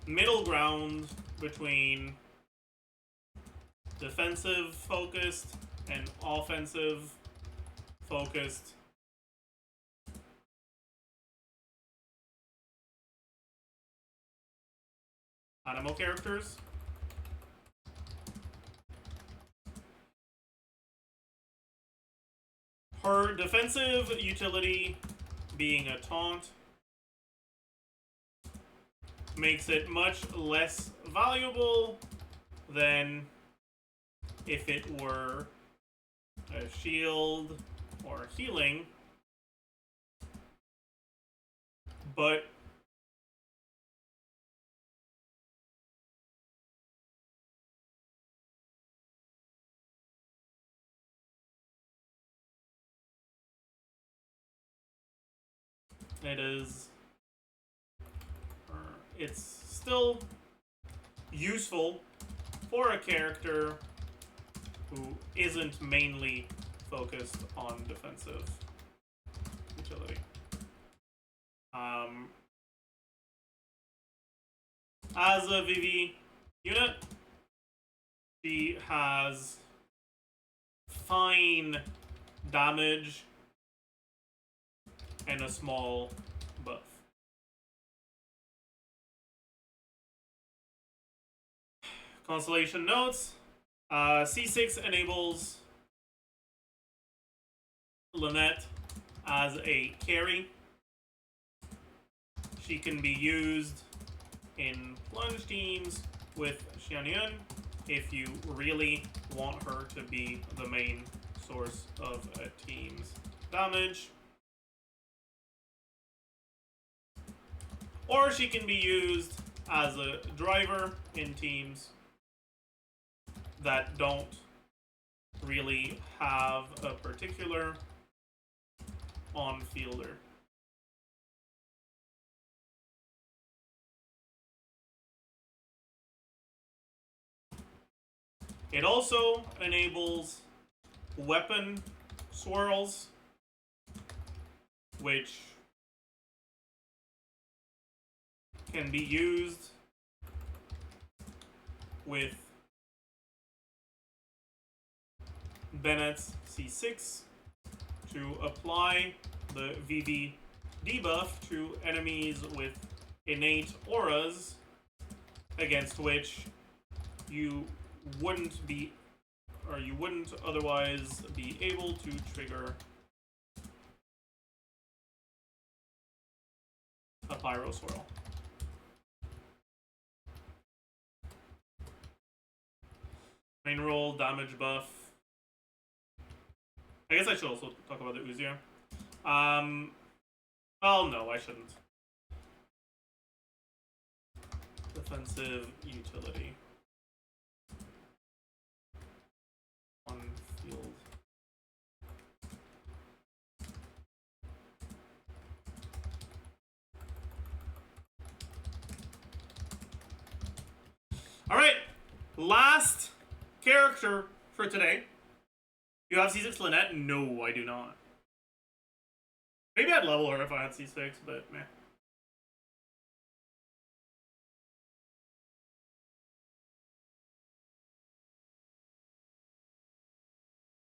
middle ground between defensive focused and offensive focused Animo characters. Her defensive utility, being a taunt, makes it much less valuable than if it were a shield or healing. But it's still useful for a character who isn't mainly focused on defensive utility. As a VV unit, she has fine damage and a small buff. Constellation notes. C6 enables Lynette as a carry. She can be used in plunge teams with Xianyun if you really want her to be the main source of a team's damage. Or she can be used as a driver in teams that don't really have a particular on-fielder. It also enables weapon swirls, which can be used with Bennett's C6 to apply the VV debuff to enemies with innate auras against which you wouldn't otherwise be able to trigger a pyro swirl. Main roll, damage buff. I guess I should also talk about the Uzier. Well, no, I shouldn't. Defensive utility. On field. Alright, last character for today. You have C6 Lynette? No, I do not. Maybe I'd level her if I had C6, but meh.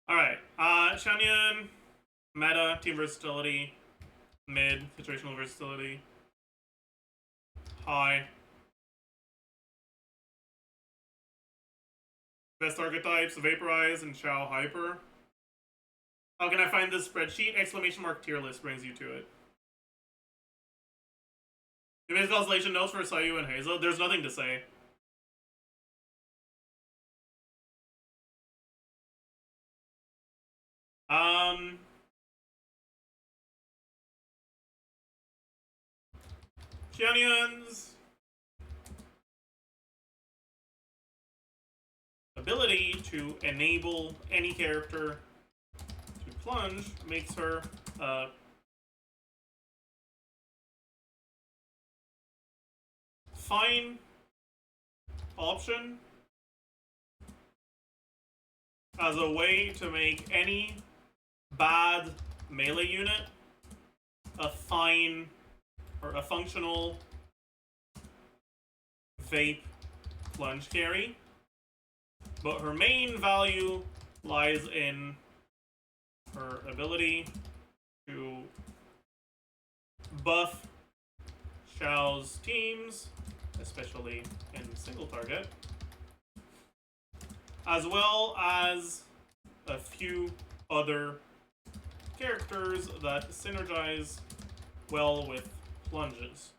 Alright, Xianyun, meta, team versatility, mid, situational versatility, high. Best archetypes, Vaporize and Shao Hyper. How can I find this spreadsheet? Exclamation mark tier list brings you to it. Image constellation notes for Sayu and Hazel. There's nothing to say. Xianyun's ability to enable any character to plunge makes her fine option as a way to make any bad melee unit a fine or a functional vape plunge carry. But her main value lies in her ability to buff Shao's teams, especially in single target, as well as a few other characters that synergize well with plunges.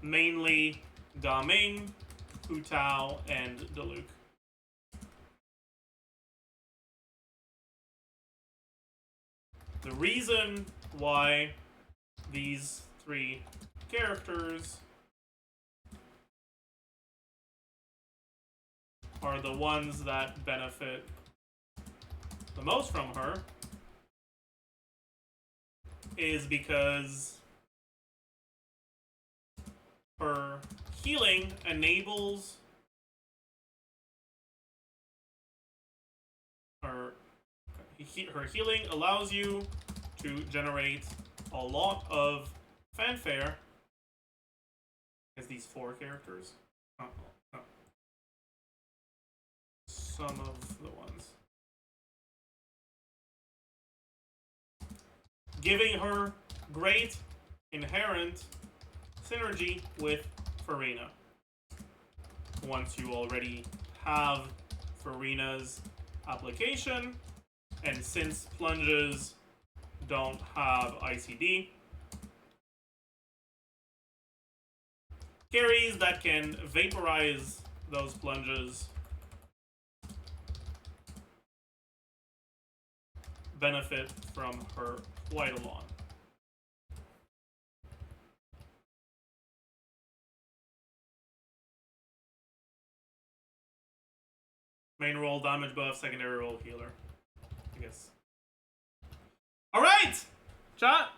Mainly Da Ming, Hu Tao, and Diluc. The reason why these three characters are the ones that benefit the most from her is because her healing enables, or her healing allows you to generate a lot of fanfare. As these 4 characters. Oh. Some of the ones. Giving her great inherent synergy with Farina. Once you already have Farina's application, and since plunges don't have ICD, carries that can vaporize those plunges benefit from her quite a lot. Main role damage buff, secondary role healer, I guess. Alright! Chat!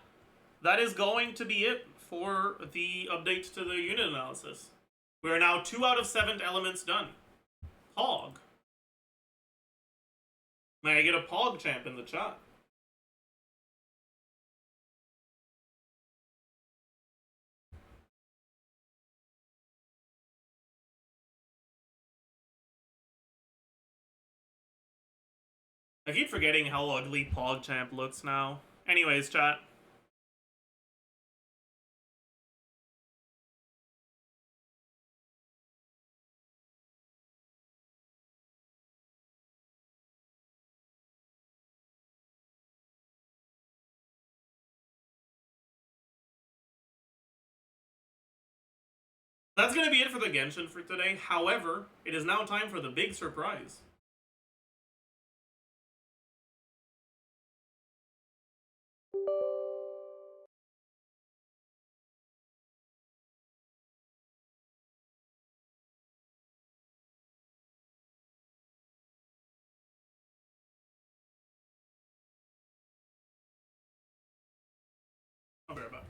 That is going to be it for the update to the unit analysis. We are now 2 out of 7 elements done. Pog. May I get a Pog champ in the chat? I keep forgetting how ugly Pog champ looks now. Anyways, chat. That's gonna be it for the Genshin for today. However, it is now time for the big surprise. I'll be right back.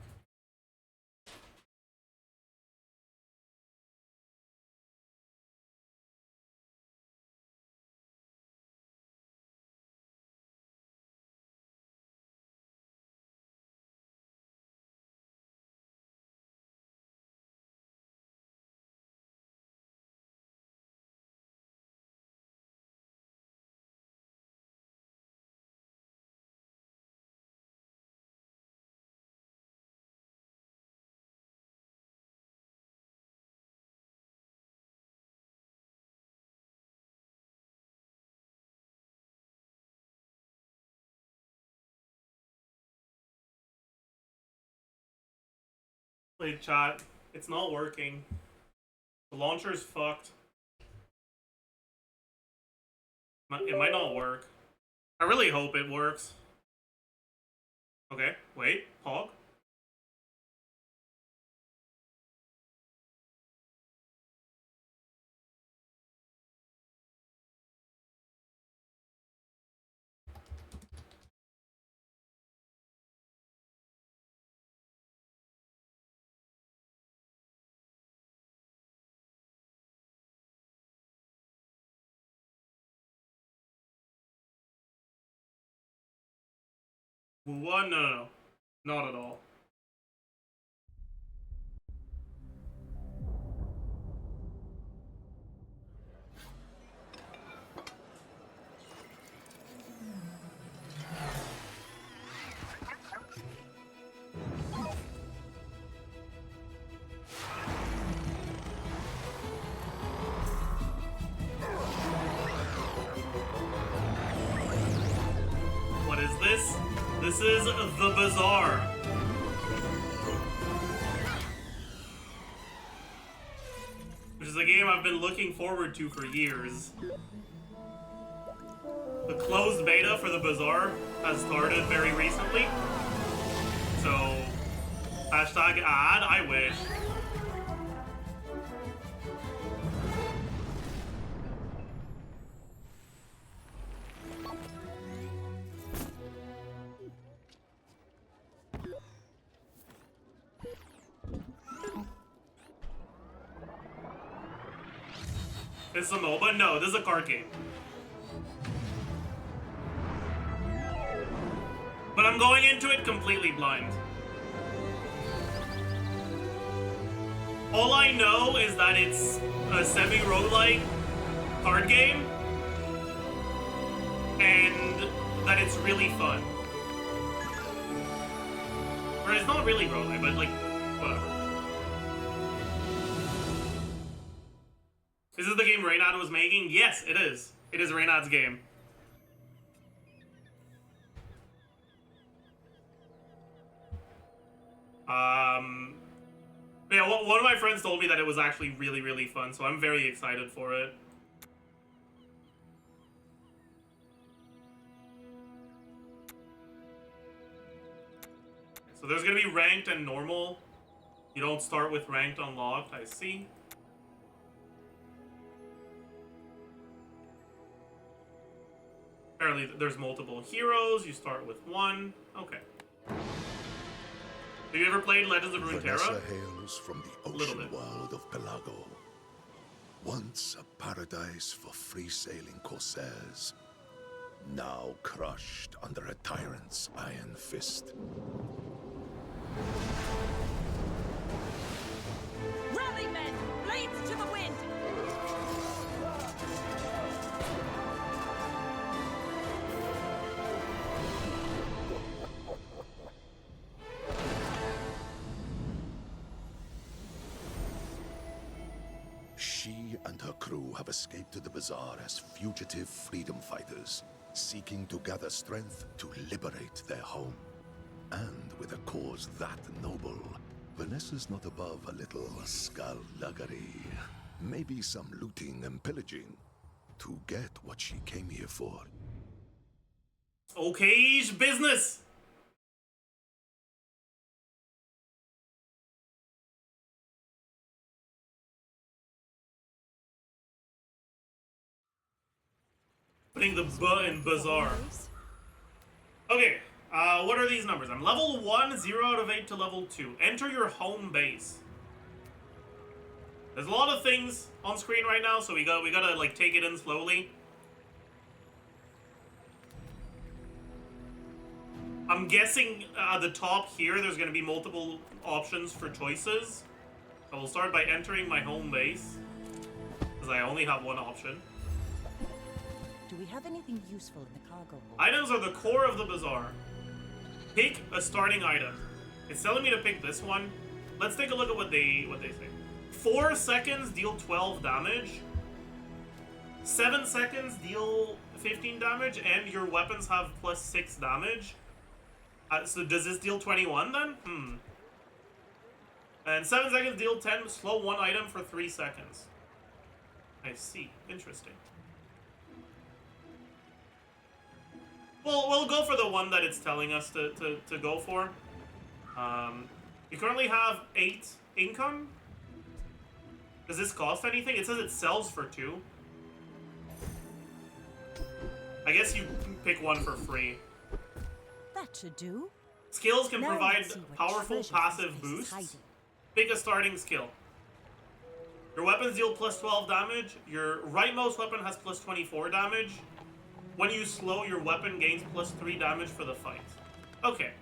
Wait, chat. It's not working. The launcher's fucked. It might not work. I really hope it works. Okay, wait. Pog. What? No. Not at all. What is this? This is the Bazaar. Which is a game I've been looking forward to for years. The closed beta for the Bazaar has started very recently. So, hashtag ad, I wish. It's a MOBA? No, this is a card game. I'm going into it completely blind. All I know is that it's a semi-roguelike card game, and that it's really fun. Or it's not really roguelike, but like, whatever. Is this the game Reynad was making? Yes, it is. It is Reynad's game. Yeah, one of my friends told me that it was actually really, really fun, so I'm very excited for it. So there's gonna be ranked and normal. You don't start with ranked unlocked, I see. Apparently there's multiple heroes, you start with one. Okay. Have you ever played Legends of Runeterra? Vanessa hails from the Little ocean bit. world of Pelago. Once a paradise for free-sailing corsairs, now crushed under a tyrant's iron fist. Rally, men! Blades to the wind! She and her crew have escaped to the bazaar as fugitive freedom fighters, seeking to gather strength to liberate their home. And with a cause that noble, Vanessa's not above a little skullduggery. Maybe some looting and pillaging to get what she came here for. Okay, business! Putting the B in bazaar. Okay, what are these numbers? I'm level 1, 0 out of 8 to level 2. Enter your home base. There's a lot of things on screen right now, so we gotta like take it in slowly. I'm guessing at the top here, there's gonna be multiple options for choices. So we'll start by entering my home base, because I only have one option. Do we have anything useful in the cargo hold? Items are the core of the bazaar. Pick a starting item. It's telling me to pick this one. Let's take a look at what they say. 4 seconds, deal 12 damage. 7 seconds, deal 15 damage, and your weapons have plus 6 damage. So does this deal 21 then? And 7 seconds, deal 10, slow 1 item for 3 seconds. I see. Interesting. We'll go for the one that it's telling us to go for. We currently have 8 income. Does this cost anything? It says it sells for 2. I guess you pick one for free. That should do. Skills can Now provide let's see what powerful treasure passive this place is boosts. hiding. Pick a starting skill. Your weapons deal plus 12 damage. Your rightmost weapon has plus 24 damage. When you slow, your weapon gains plus 3 damage for the fight. Okay.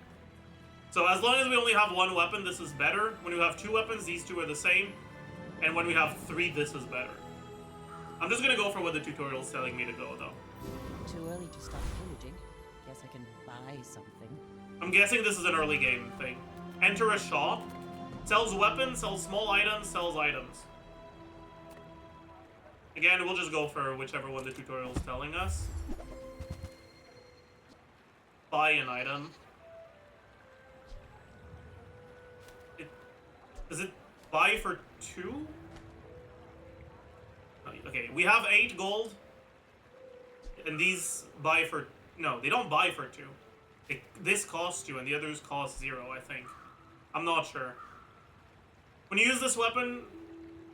So as long as we only have one weapon, this is better. When you have 2 weapons, these 2 are the same. And when we have 3, this is better. I'm just gonna go for what the tutorial is telling me to go, though. Too early to start pillaging. Guess I can buy something. I'm guessing this is an early game thing. Enter a shop. Sells weapons, sells small items, sells items. Again, we'll just go for whichever one the tutorial is telling us. Buy an item. Does it buy for 2? Okay, we have 8 gold. And these buy for... No, they don't buy for 2. This costs 2 and the others cost 0, I think. I'm not sure. When you use this weapon,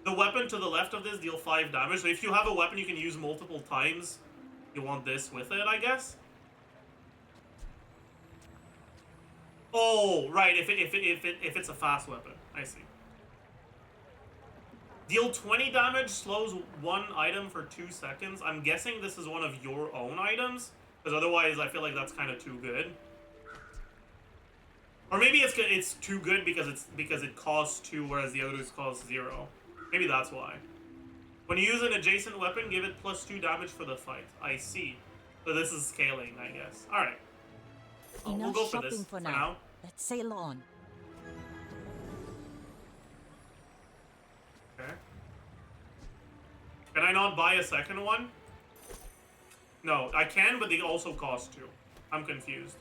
the weapon to the left of this deal 5 damage. So if you have a weapon you can use multiple times, you want this with it, I guess. Oh, right. If it's a fast weapon, I see. Deal 20 damage, slows 1 item for 2 seconds. I'm guessing this is one of your own items, because otherwise I feel like that's kind of too good. Or maybe it's too good because it costs 2 whereas the others cost 0. Maybe that's why. When you use an adjacent weapon, give it +2 damage for the fight. I see. So this is scaling, I guess. All right. We'll Enough go for shopping this for now. Let's sail on. Okay. Can I not buy a second one? No, I can, but they also cost 2. I'm confused.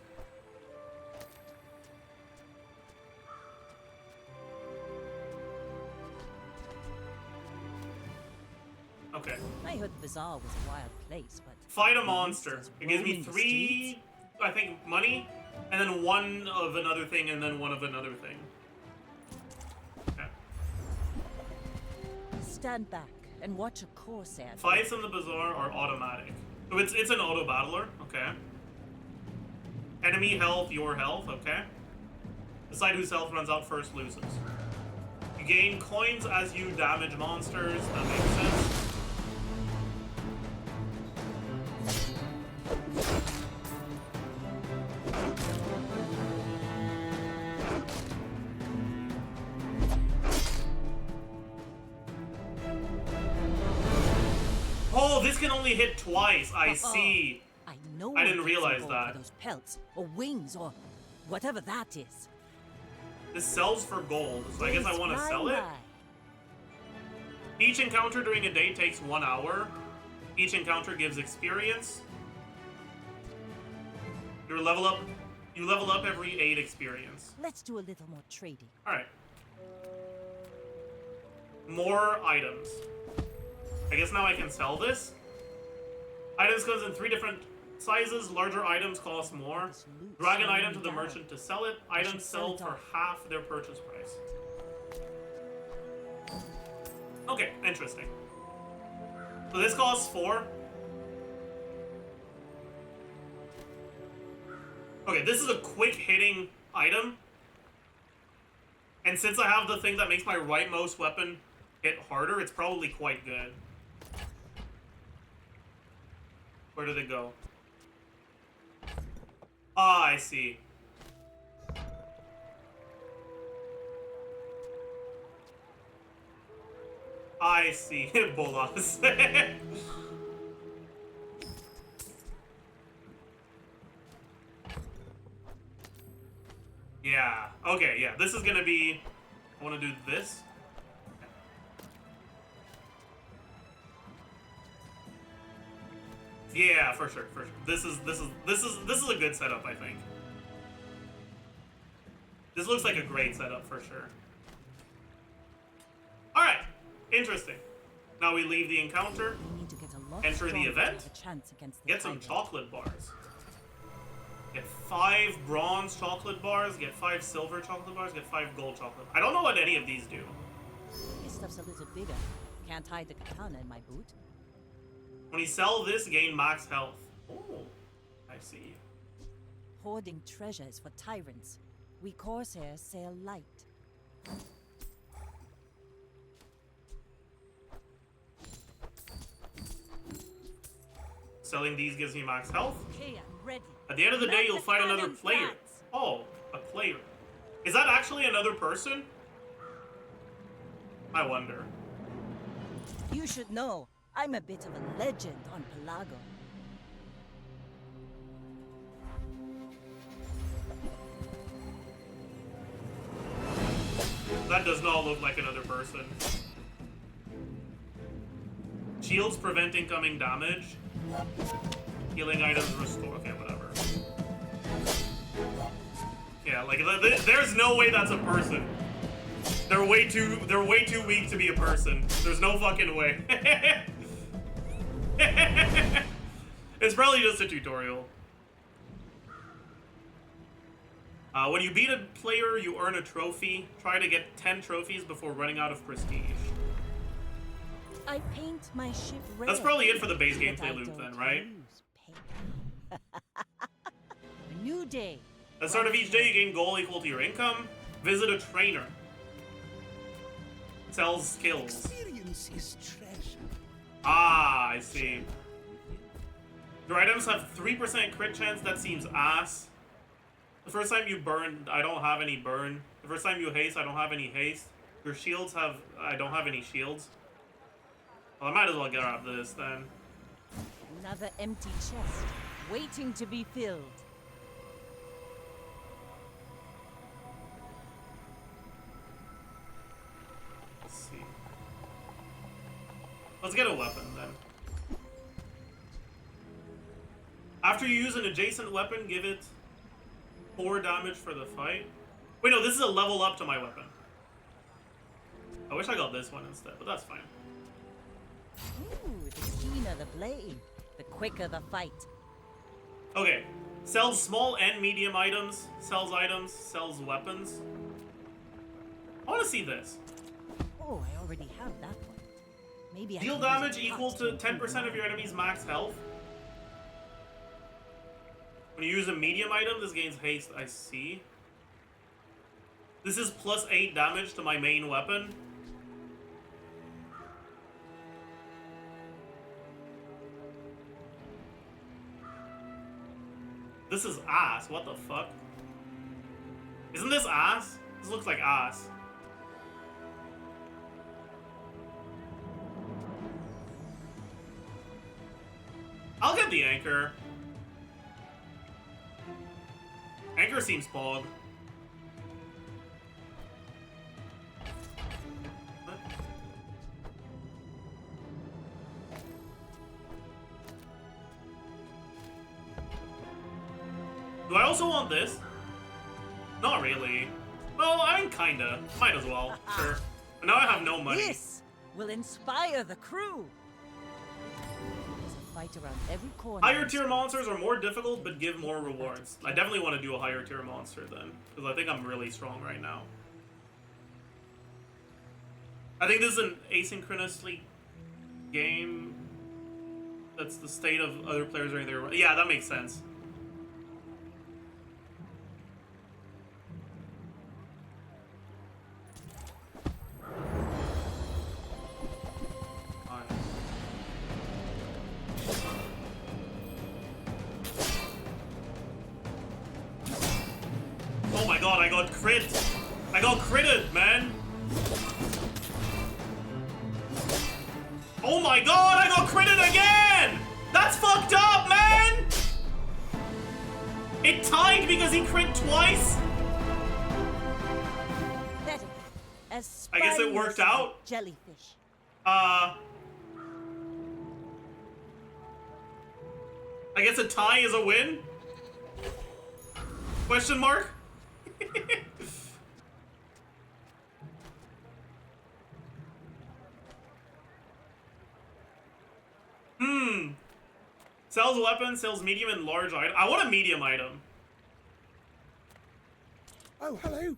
Okay. I heard the bazaar was a wild place, but Fight a monster. It gives me 3, I think, money, and then 1 of another thing, and then 1 of another thing. Okay. Stand back and watch a corsair. Fights in the bazaar are automatic. So it's an auto battler, okay. Enemy health, your health, okay. Decide whose health runs out first loses. You gain coins as you damage monsters, that makes sense. Oh, this can only hit twice. I see. I know. I didn't realize For that. those pelts or wings or whatever that is. This sells for gold, so I guess I want to sell it. Right. Each encounter during a day takes 1 hour. Each encounter gives experience. You level up every 8 experience. Let's do a little more trading. All right. More items. I guess now I can sell this. Items comes in 3 different sizes. Larger items cost more. Drag an item to the merchant to sell it. Items sell for half their purchase price. Okay, interesting. So this costs 4. Okay, this is a quick hitting item. And since I have the thing that makes my rightmost weapon hit harder, it's probably quite good. Where did it go? Ah, I see. I see. Bolas. Yeah. Okay, yeah. This is gonna be... I want to do this. Yeah, for sure, for sure. This is a good setup, I think. This looks like a great setup for sure. All right, interesting. Now we leave the encounter, enter the event, get some chocolate bars. Get 5 bronze chocolate bars, get 5 silver chocolate bars, get 5 gold chocolate. I don't know what any of these do. This stuff's a little bigger. Can't hide the katana in my boot. When you sell this, gain max health. Oh, I see. Hoarding treasure is for tyrants. We corsairs sail light. Selling these gives me max health. Okay, I'm ready. At the end of the day, you'll fight another player. Oh, a player. Is that actually another person? I wonder. You should know, I'm a bit of a legend on Pelago. That does not look like another person. Shields prevent incoming damage. Healing items restore. Okay, whatever. Yeah, like there's no way that's a person. They're way too weak to be a person. There's no fucking way. It's probably just a tutorial. When you beat a player, you earn a trophy. Try to get 10 trophies before running out of prestige. I paint my ship red. That's probably it for the base gameplay loop then, right? A new day. At the start of each day, you gain gold equal to your income. Visit a trainer. Sells skills. Experience is treasure. Ah, I see. Your items have 3% crit chance. That seems ass. The first time you burn, I don't have any burn. The first time you haste, I don't have any haste. Your shields have, I don't have any shields. Well, I might as well get out of this then. Another empty chest, waiting to be filled. Let's see. Let's get a weapon then. After you use an adjacent weapon, give it 4 damage for the fight. Wait, no, this is a level up to my weapon. I wish I got this one instead, but that's fine. Ooh, the keener the blade, the quicker the fight. Okay. Sells small and medium items, sells weapons. I want to see this. Oh, I already have that one. Maybe I Deal can damage use a equal cut to improve 10% of your enemy's max health. When you use a medium item, this gains haste, I see. This is plus 8 damage to my main weapon. This is ass, what the fuck? Isn't this ass? This looks like ass. I'll get the anchor. Anchor seems pog. What? Do I also want this? Not really. Well, I mean, kinda. Might as well. Sure. But now I have no money. This will inspire the crew. There's a fight around every corner. Higher tier monsters are more difficult, but give more rewards. I definitely want to do a higher tier monster then, because I think I'm really strong right now. I think this is an asynchronously game. That's the state of other players right there. Yeah, that makes sense. Oh my god, I got crit! I got critted, man! Oh my god, I got critted again! That's fucked up, man! It tied because he crit twice? Pathetic. As I guess it worked spineless as a out. Jellyfish. I guess a tie is a win? Question mark? Sells weapon, sells medium and large item. I want a medium item. Oh, hello.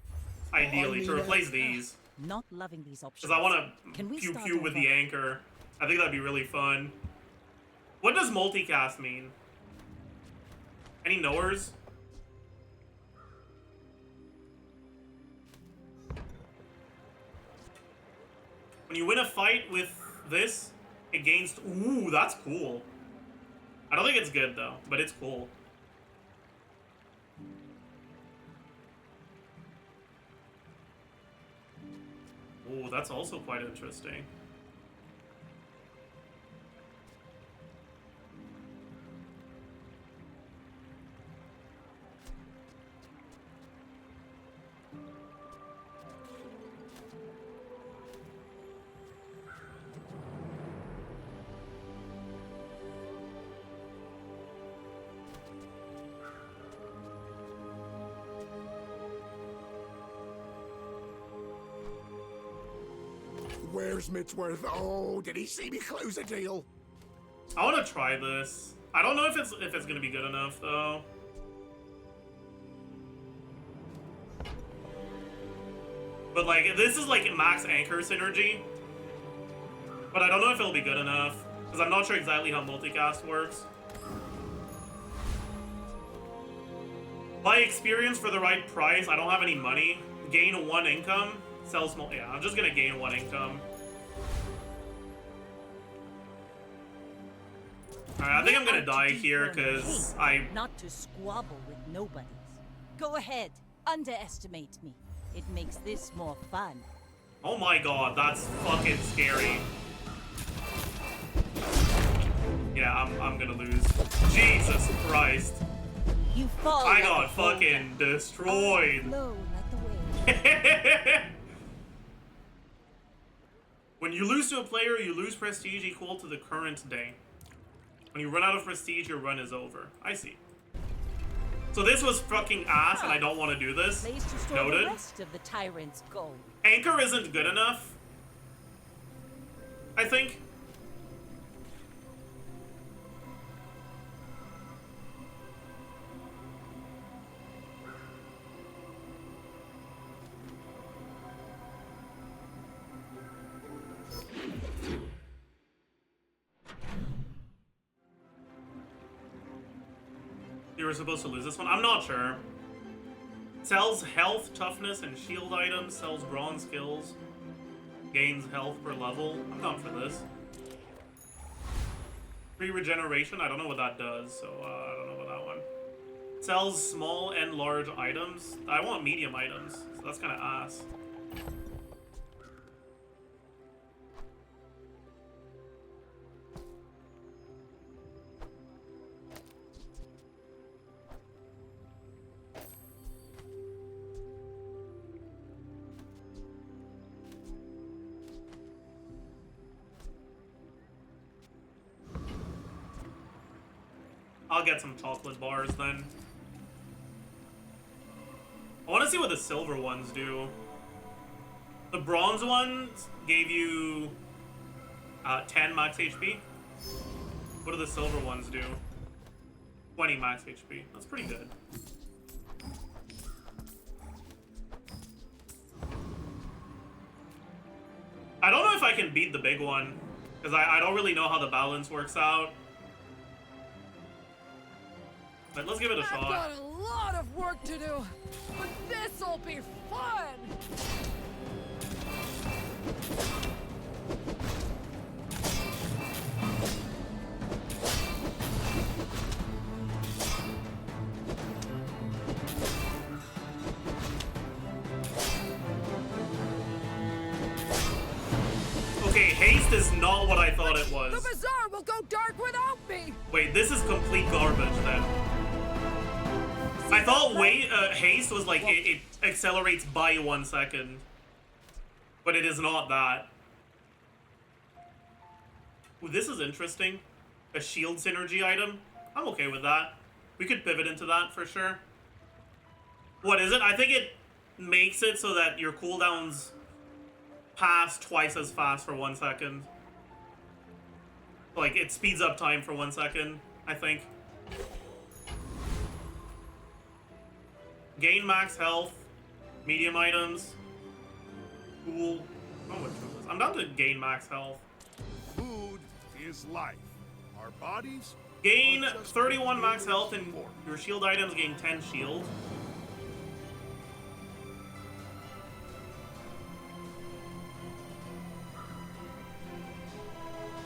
Ideally, to replace these. Not loving these options. Because I want Can to we pew start pew with over? the anchor. I think that'd be really fun. What does multicast mean? Any knowers? When you win a fight with this, it gains... Ooh, that's cool. I don't think it's good, though, but it's cool. Ooh, that's also quite interesting. Where's Mitsworth? Oh, did he see me close a deal? I want to try this. I don't know if it's gonna be good enough though. But like, this is like max anchor synergy. But I don't know if it'll be good enough because I'm not sure exactly how multicast works. Buy experience for the right price. I don't have any money. Gain 1 income. Sell small. Yeah, I'm just gonna gain 1 income. Alright, I think I'm gonna die here because not to squabble with nobodies. Go ahead. Underestimate me. It makes this more fun. Oh my god, that's fucking scary. Yeah, I'm gonna lose. Jesus Christ. You fall. I like got a fucking destroyed. Flow like the wave. When you lose to a player, you lose prestige equal to the current day. When you run out of prestige, your run is over. I see. So this was fucking ass, and I don't want to do this. Place to store Noted. the rest of the tyrant's gold. Anchor isn't good enough, I think. You were supposed to lose this one? I'm not sure. Sells health, toughness, and shield items. Sells bronze skills. Gains health per level. I'm down for this. Free regeneration. I don't know what that does, so I don't know about that one. Sells small and large items. I want medium items, so that's kind of ass. I'll get some chocolate bars then. I want to see what the silver ones do. The bronze ones gave you 10 max HP. What do the silver ones do? 20 max HP. That's pretty good. I don't know if I can beat the big one, because I don't really know how the balance works out. But let's give it a shot. I've got a lot of work to do, but this'll be fun! Okay, haste is not what I thought it was. The bazaar will go dark without me! Wait, this is complete garbage then. I thought haste was like it accelerates by 1 second. But it is not that. Ooh, this is interesting. A shield synergy item. I'm okay with that. We could pivot into that for sure. What is it? I think it makes it so that your cooldowns pass twice as fast for 1 second. Like, it speeds up time for 1 second, I think. Gain max health, medium items. Cool. Oh, what is this? I'm down to gain max health. Food is life. Our bodies Gain 31 max health and your shield items gain 10 shield.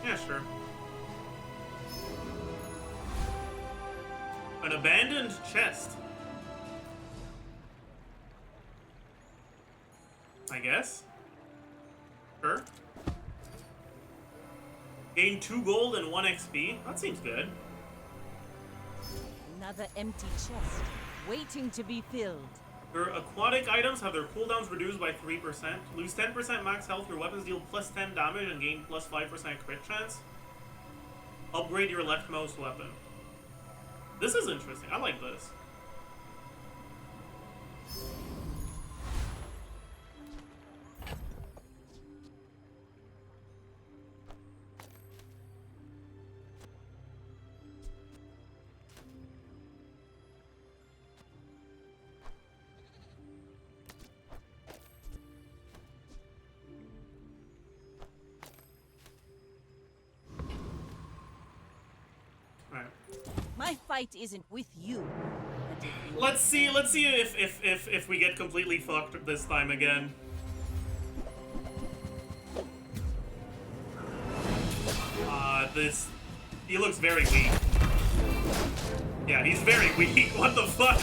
Yeah, sure. An abandoned chest. I guess. Sure. Gain 2 gold and 1 XP. That seems good. Another empty chest, waiting to be filled. Your aquatic items have their cooldowns reduced by 3%. Lose 10% max health. Your weapons deal plus 10 damage and gain plus 5% crit chance. Upgrade your leftmost weapon. This is interesting. I like this. My fight isn't with you. Let's see if we get completely fucked this time again. He looks very weak. Yeah, he's very weak. What the fuck?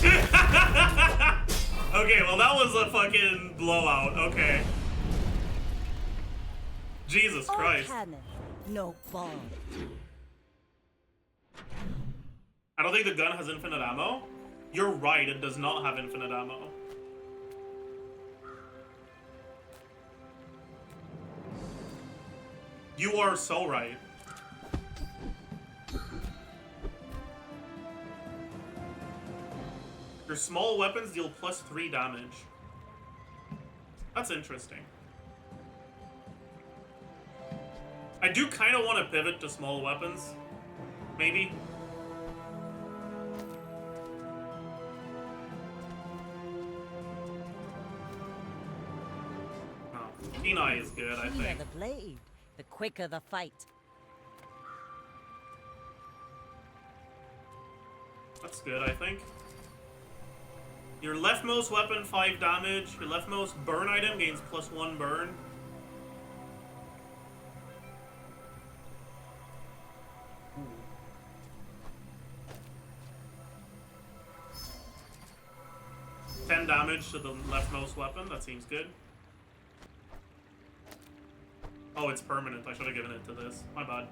Okay, well that was a fucking blowout. Okay. Jesus All Christ. cannon, no ball. I don't think the gun has infinite ammo. You're right, it does not have infinite ammo. You are so right. Your small weapons deal +3 damage. That's interesting. I do kind of want to pivot to small weapons. Maybe. Oh, Kenai is good, I Cleaner think. the blade, the quicker the fight. That's good, I think. Your leftmost weapon, 5 damage. Your leftmost burn item gains +1 burn. Ooh. 10 damage to the leftmost weapon. That seems good. Oh, it's permanent. I should have given it to this. My bad.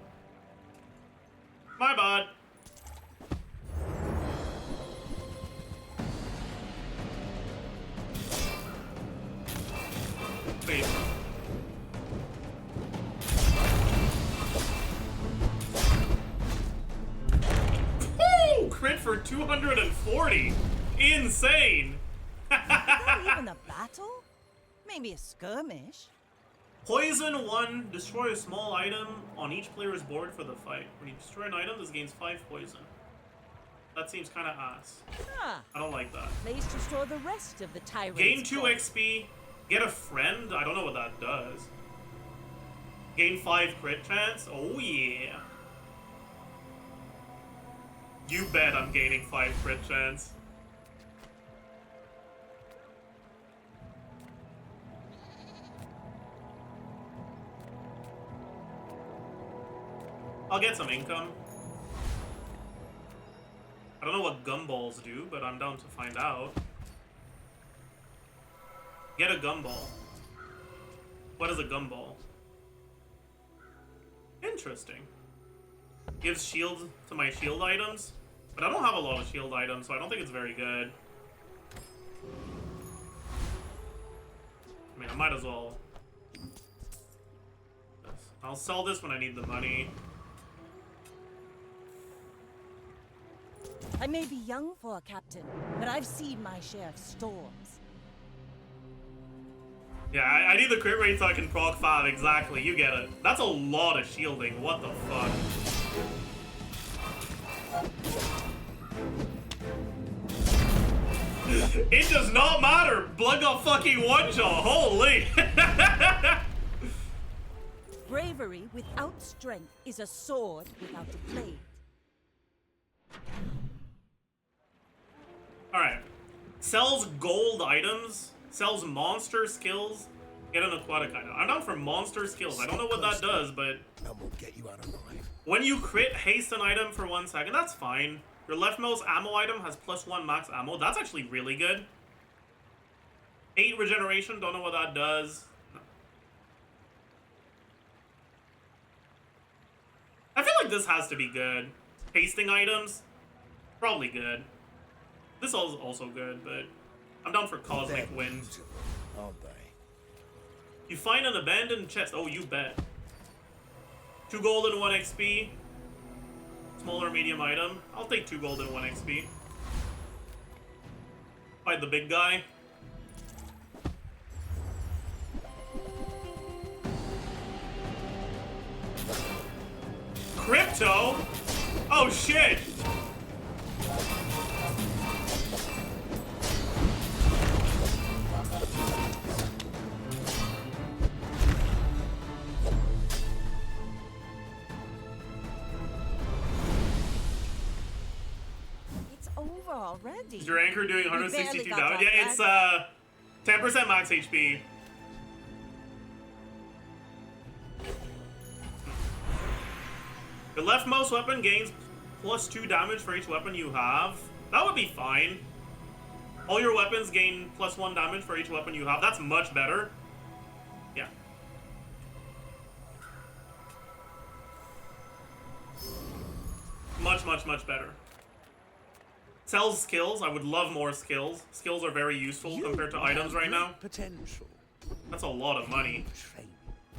My bad. Wait. Woo! Crit for 240. Insane. Is that even a battle? Maybe a skirmish. Poison 1. Destroy a small item on each player's board for the fight. When you destroy an item, this gains 5 poison. That seems kind of ass. Ah, I don't like that. place to store the rest of the tyrant's Gain 2 points. XP. Get a friend. I don't know what that does. Gain 5 crit chance. Oh yeah. You bet I'm gaining 5 crit chance. I'll get some income. I don't know what gumballs do, but I'm down to find out. Get a gumball. What is a gumball? Interesting. Gives shield to my shield items, but I don't have a lot of shield items, so I don't think it's very good. I mean, I might as well. I'll sell this when I need the money. I may be young for a captain, but I've seen my share of storms. Yeah, I need the crit rate so I can proc 5, exactly, you get it. That's a lot of shielding, what the fuck? It does not matter! Blood got fucking one-shot, holy! Bravery without strength is a sword without a blade. Alright. Sells gold items, sells monster skills, get an aquatic item. I'm down for monster skills. I don't know what that does, but And we'll get you out alive. when you crit haste an item for 1 second, that's fine. Your leftmost ammo item has +1 max ammo. That's actually really good. 8 regeneration, don't know what that does. No. I feel like this has to be good. Hasting items, probably good. This is also good, but I'm down for Cosmic Wind. Aren't they? You find an abandoned chest. Oh, you bet. 2 gold and 1 XP. Small or medium item. I'll take 2 gold and 1 XP. Fight the big guy. Crypto? Oh shit! It's over already. Is your anchor doing We barely 162 got damage? off Yeah, it's 10% max HP. The leftmost weapon gains +2 damage for each weapon you have. That would be fine. All your weapons gain +1 damage for each weapon you have. That's much better. Yeah. Much, much, much better. Sells skills. I would love more skills. Skills are very useful compared to items right now. Potential. That's a lot of money.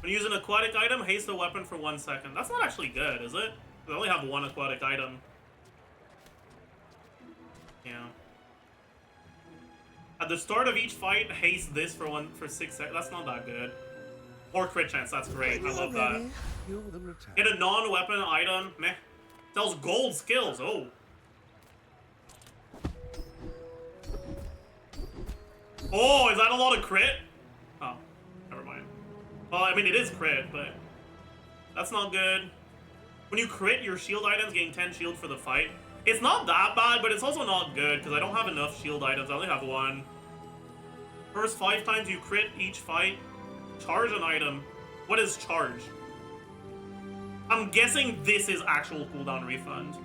When you use an aquatic item, haste the weapon for 1 second. That's not actually good, is it? I only have 1 aquatic item. Yeah. At the start of each fight, haste this for 6 seconds. That's not that good. Or crit chance, that's great. I love that. Get a non-weapon item. Meh. Sells gold skills. Oh. Oh, is that a lot of crit? Oh, never mind. Well, I mean, it is crit, but that's not good. When you crit, your shield items gain 10 shield for the fight. It's not that bad, but it's also not good, because I don't have enough shield items. I only have 1. First 5 times you crit each fight, charge an item. What is charge? I'm guessing this is actual cooldown refund.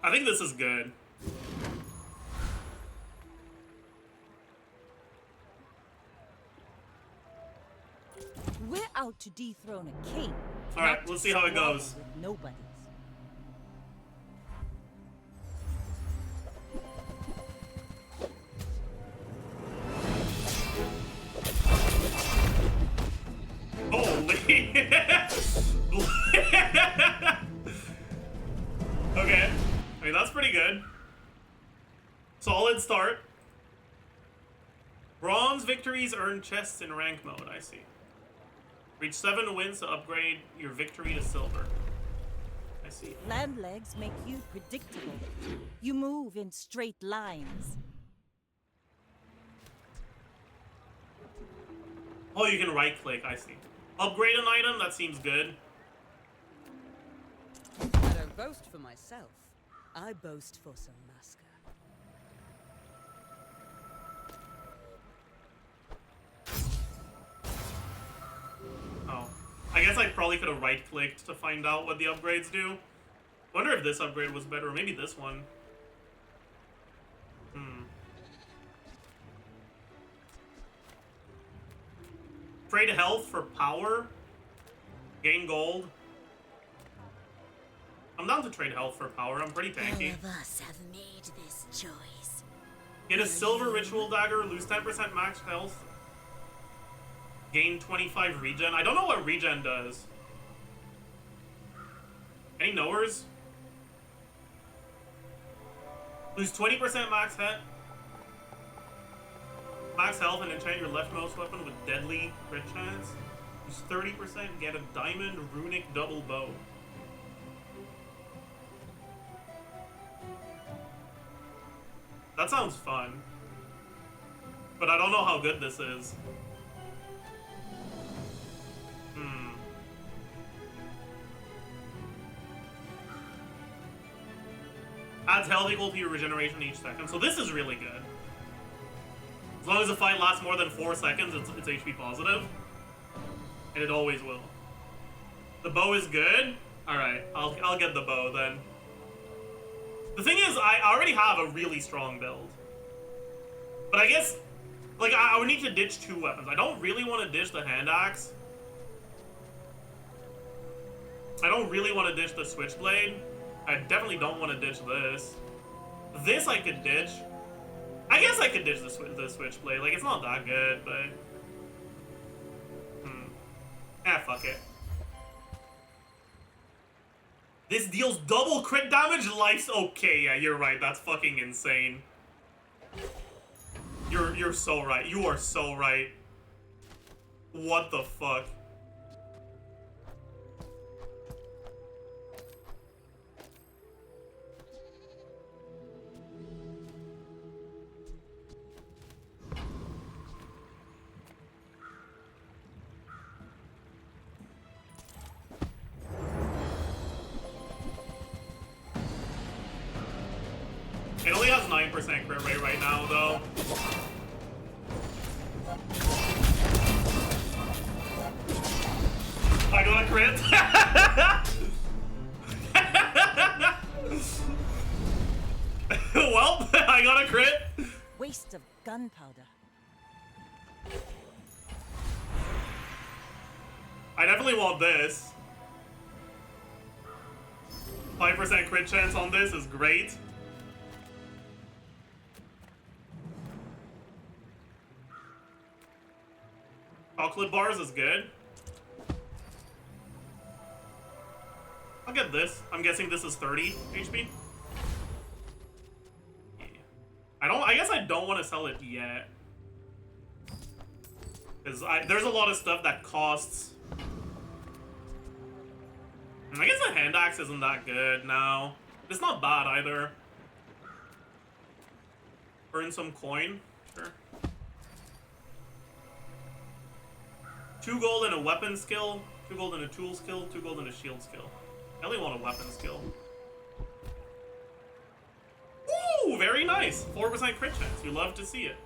I think this is good. We're out to dethrone a king. Alright, let's see how it goes. Nobody's. Holy. Okay. I mean, that's pretty good. Solid start. Bronze victories earn chests in rank mode, I see. Reach 7 wins to upgrade your victory to silver. I see. Land legs make you predictable. You move in straight lines. Oh, you can right click, I see. Upgrade an item, that seems good. I don't boast for myself. I boast for some Masker. Oh. I guess I probably could have right-clicked to find out what the upgrades do. Wonder if this upgrade was better, or maybe this one. Trade health for power. Gain gold. I'm down to trade health for power. I'm pretty tanky. All of us have made this choice. Get a silver ritual dagger. Lose 10% max health. Gain 25 regen. I don't know what regen does. Any knowers? Lose 20% max health and enchant your leftmost weapon with deadly crit chance. Lose 30%. Get a diamond runic double bow. That sounds fun. But I don't know how good this is. Adds health equal to your regeneration each second. So this is really good. As long as the fight lasts more than 4 seconds, it's HP positive. And it always will. The bow is good? Alright, I'll get the bow then. The thing is, I already have a really strong build. But I guess, like, I would need to ditch 2 weapons. I don't really want to ditch the hand axe. I don't really want to ditch the switchblade. I definitely don't want to ditch this. This I could ditch. I guess I could ditch the switchblade. Like, it's not that good, but... fuck it. This deals double crit damage? Life's okay. Yeah, you're right. That's fucking insane. You're so right. You are so right. What the fuck? It only has 9% crit rate right now, though. I got a crit. of gunpowder. I definitely want this. 5% crit chance on this is great. Chocolate bars is good. I'll get this. I'm guessing this is 30 HP. Yeah. I guess I don't want to sell it yet. Because there's a lot of stuff that costs. And I guess the hand axe isn't that good now. It's not bad either. Earn some coin. Sure. 2 gold and a weapon skill. 2 gold and a tool skill. 2 gold and a shield skill. I only want a weapon skill. Ooh, very nice. 4% crit chance. You love to see it.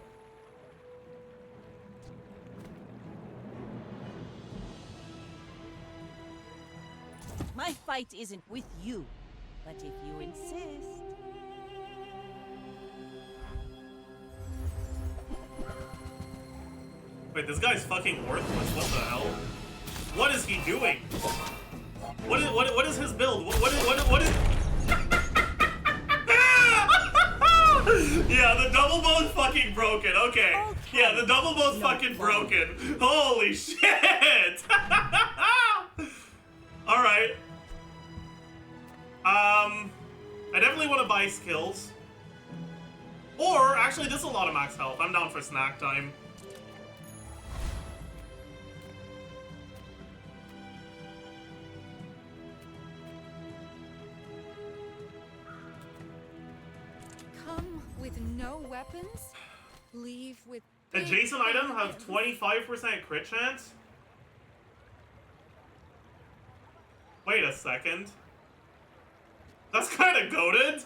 My fight isn't with you, but if you insist. Wait, this guy's fucking worthless. What the hell? What is he doing? What is his build? What is Yeah, the double bow's fucking broken. Okay. Yeah, the double bow's fucking broken. Holy shit! Alright. I definitely want to buy skills. Or, actually, this is a lot of max health. I'm down for snack time. Come with no weapons, leave with Adjacent items have 25% crit chance? Wait a second. That's kind of goated.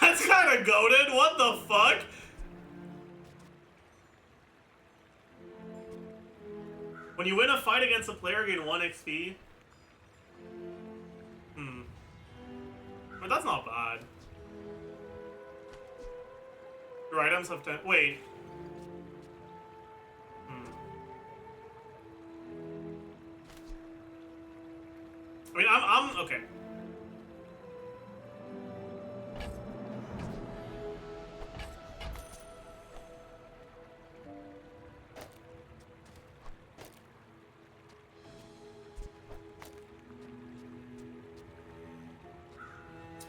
That's kind of goated. What the fuck? When you win a fight against a player, gain 1 XP. But that's not bad. Your items have 10. Wait. I mean, I'm okay.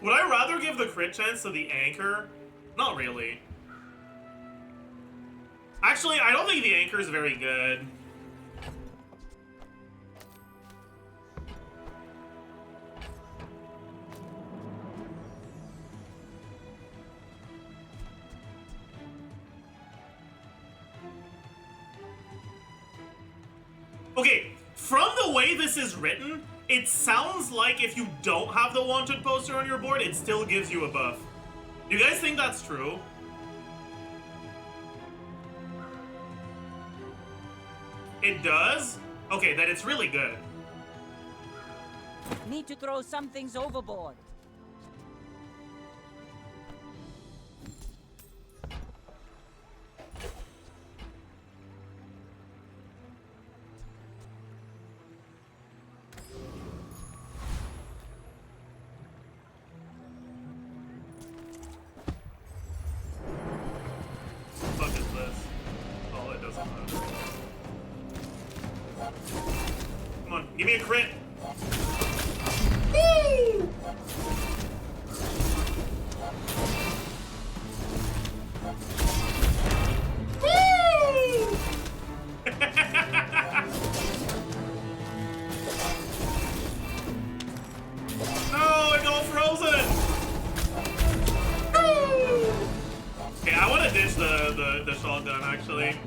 Would I rather give the crit chance to the anchor? Not really. Actually, I don't think the anchor is very good. Okay, from the way this is written, it sounds like if you don't have the wanted poster on your board, it still gives you a buff. Do you guys think that's true? It does? Okay, then it's really good. Need to throw some things overboard. What the fuck is this? Oh, it doesn't matter. Come on, give me a crit. Woo! Woo! No, I got frozen. Woo! Okay, I want to ditch the shotgun actually.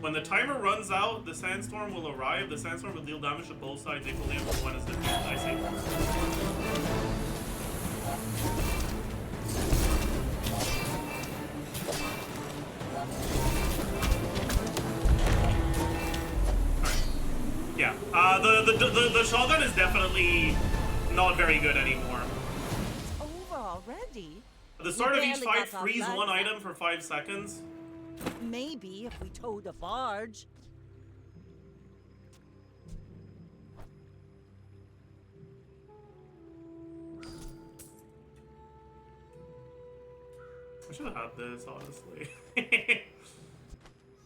When the timer runs out, the sandstorm will arrive. The sandstorm will deal damage to both sides equally and when it's defeated. I see. The shotgun is definitely not very good anymore. It's over already. At the start of each barely fight, got our freeze flags one up. item for 5 seconds. Maybe if we towed a barge. I should have had this, honestly.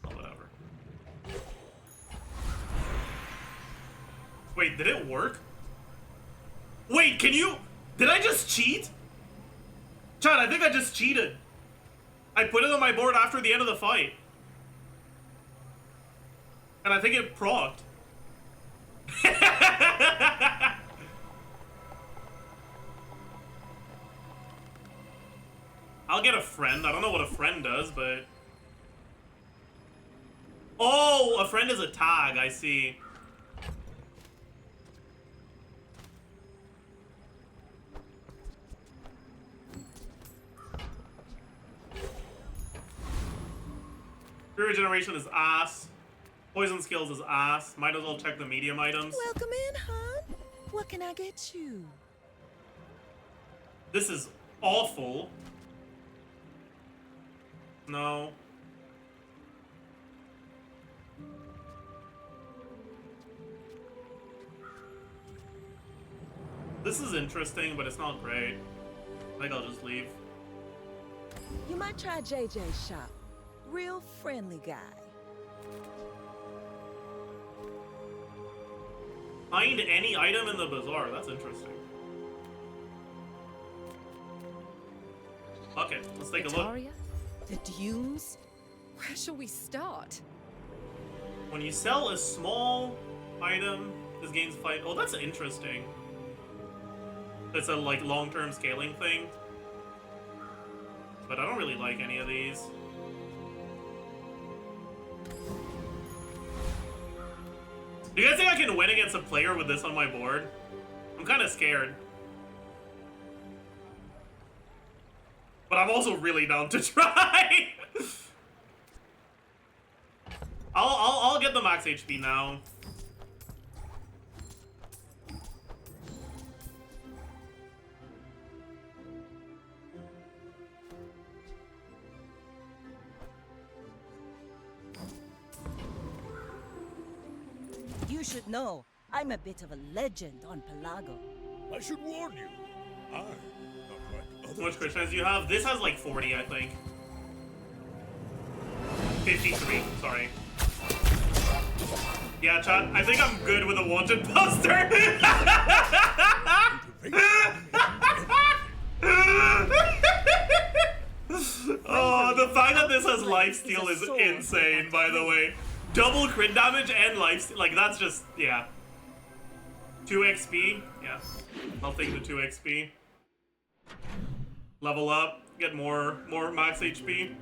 Oh, whatever. Wait, did it work? Wait, can you... Did I just cheat? Chad, I think I just cheated. I put it on my board after the end of the fight. And I think it procced. I'll get a friend. I don't know what a friend does, but... Oh, a friend is a tag, I see. Free regeneration is ass. Poison skills is ass. Might as well check the medium items. Welcome in, hon. What can I get you? This is awful. No. This is interesting, but it's not great. I think I'll just leave. You might try JJ's shop. Real friendly guy. Find any item in the bazaar. That's interesting. Okay, let's take a look. Victoria? The dunes? Where shall we start? When you sell a small item, this gains fight. Oh, that's interesting. It's a like long-term scaling thing. But I don't really like any of these. Do you guys think I can win against a player with this on my board? I'm kind of scared. But I'm also really down to try. I'll get the max HP now. You should know, I'm a bit of a legend on Pelago. I should warn you. I'm not like others. How much crit chance do you have? This has like 40, I think. 53, sorry. Yeah, chat, I think I'm good with a wanted buster. Oh, the fact that this has lifesteal is insane, by the way. Double crit damage and lifesteal, like that's just, yeah. 2 XP, yeah. I'll take the 2 XP. Level up, get more max HP.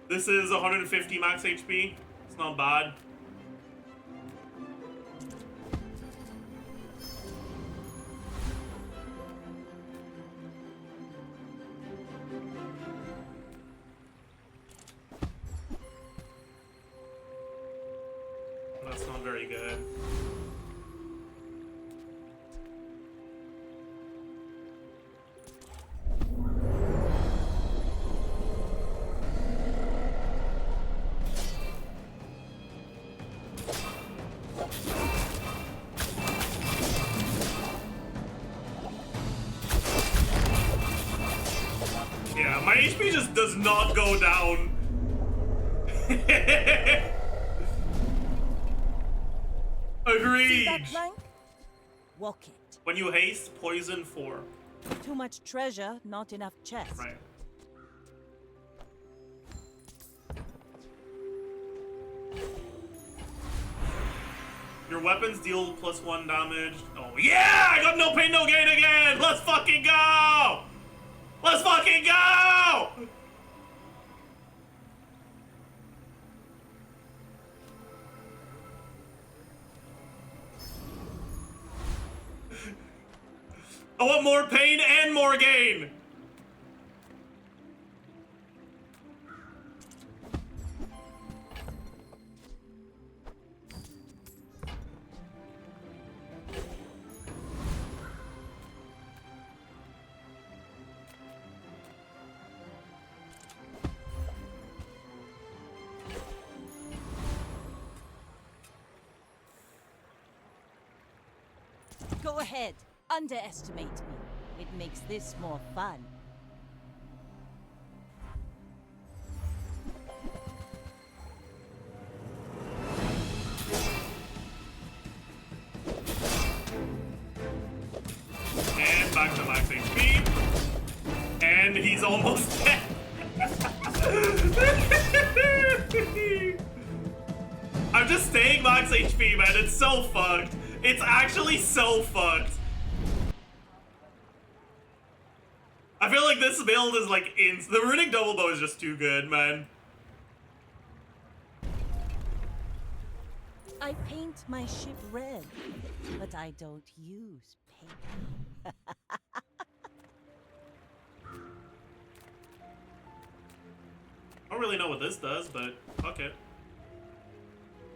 This is 150 max HP. It's not bad. That's not very good. Yeah, my HP just does not go down. Agreed. See that plank? Walk it. When you haste, poison 4. Too much treasure, not enough chest. Right. Your weapons deal +1 damage. Oh yeah! I got no pain, no gain again! Let's fucking go! Let's fucking go! I want more pain and more gain! Go ahead. Underestimate me. It makes this more fun. And back to max HP. And he's almost dead. I'm just staying max HP, man. It's so fucked. It's actually so fucked. I feel like this build is like the runic double bow is just too good, man. I paint my ship red, but I don't use paint. I don't really know what this does, but fuck it.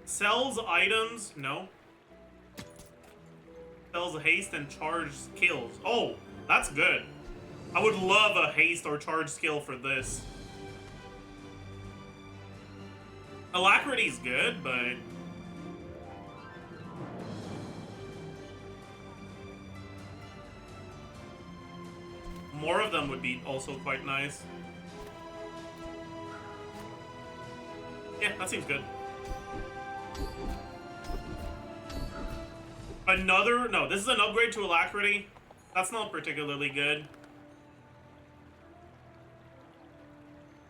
Sells items, no. Sells haste and charge skills. Oh, that's good. I would love a haste or charge skill for this. Alacrity's good, but more of them would be also quite nice. Yeah, that seems good. No, this is an upgrade to Alacrity. That's not particularly good.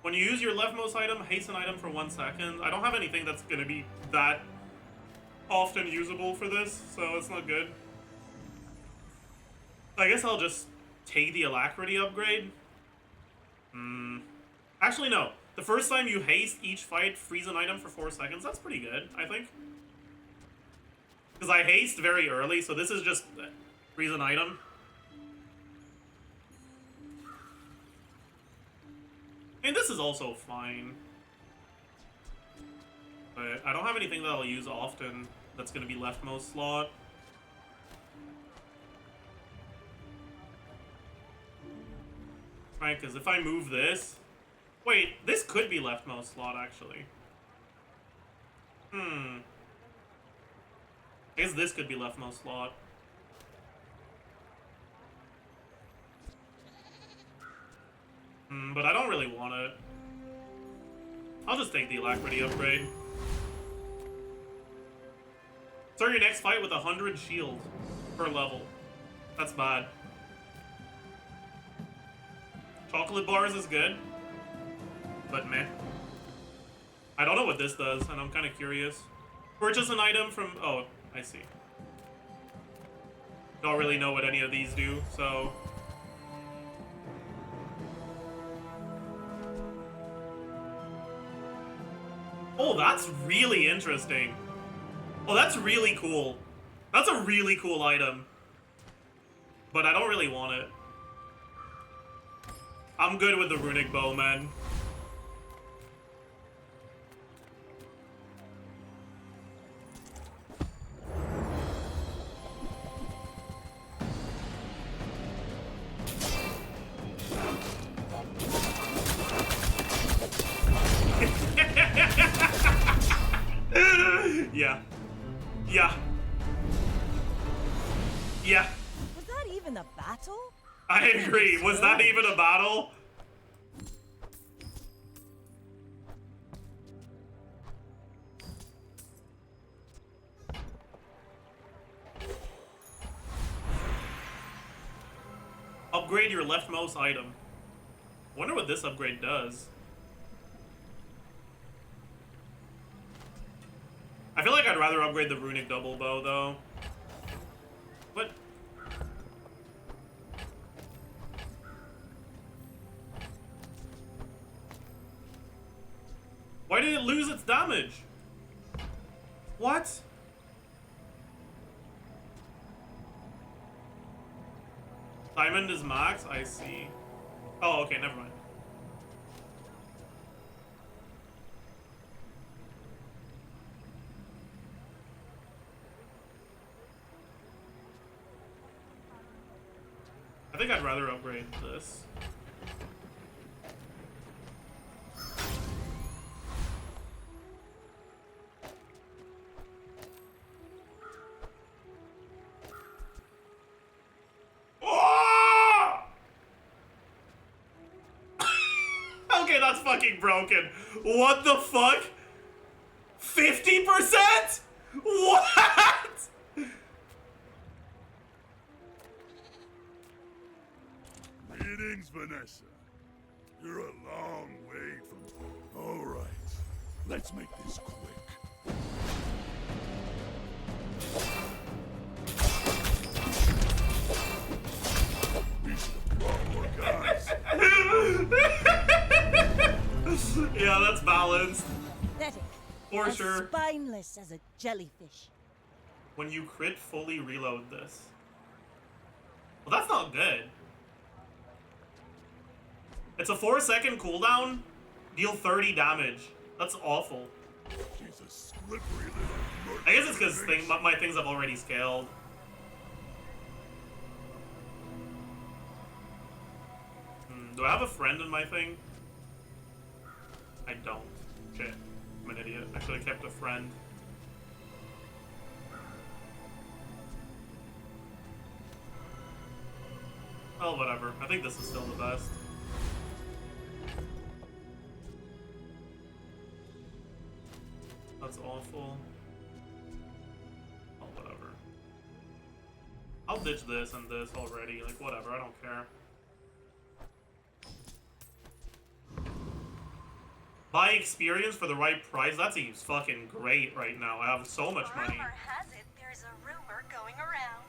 When you use your leftmost item, haste an item for 1 second. I don't have anything that's gonna be that often usable for this, so it's not good. I guess I'll just take the Alacrity upgrade. Actually, no. The first time you haste each fight, freeze an item for 4 seconds. That's pretty good, I think. Because I haste very early, so this is just freeze an item. And this is also fine. But I don't have anything that I'll use often that's going to be leftmost slot. Right, because if I move this... Wait, this could be leftmost slot, actually. I guess this could be leftmost slot. But I don't really want it. I'll just take the Alacrity upgrade. Start your next fight with 100 shield per level. That's bad. Chocolate bars is good. But meh. I don't know what this does, and I'm kind of curious. Purchase an item from... Oh, I see. Don't really know what any of these do, so... Oh, that's really interesting. Oh, that's really cool. That's a really cool item. But I don't really want it. I'm good with the runic bow, man. Yeah. Yeah. Yeah. Was that even a battle? I agree. Was that even a battle? Upgrade your leftmost item. Wonder what this upgrade does. I feel like I'd rather upgrade the runic double bow, though. What? Why did it lose its damage? What? Diamond is max? I see. Oh, okay, never mind. I think I'd rather upgrade this. Okay, that's fucking broken. What the fuck? 50%? What? Greetings, Vanessa. You're a long way from... All right, let's make this quick. We should have brought more guys. Yeah, that's balanced. Pathetic. For As sure. spineless as a jellyfish. When you crit, fully reload this. Well, that's not good. It's a 4-second cooldown. Deal 30 damage. That's awful. She's a slippery little... I guess it's because my things have already scaled. Do I have a friend in my thing? I don't. Shit. I'm an idiot. I should have kept a friend. Oh, whatever. I think this is still the best. That's awful. Oh, whatever. I'll ditch this and this already. Like, whatever. I don't care. Buy experience for the right price? That seems fucking great right now. I have so much money. Rumor has it there's a rumor going around.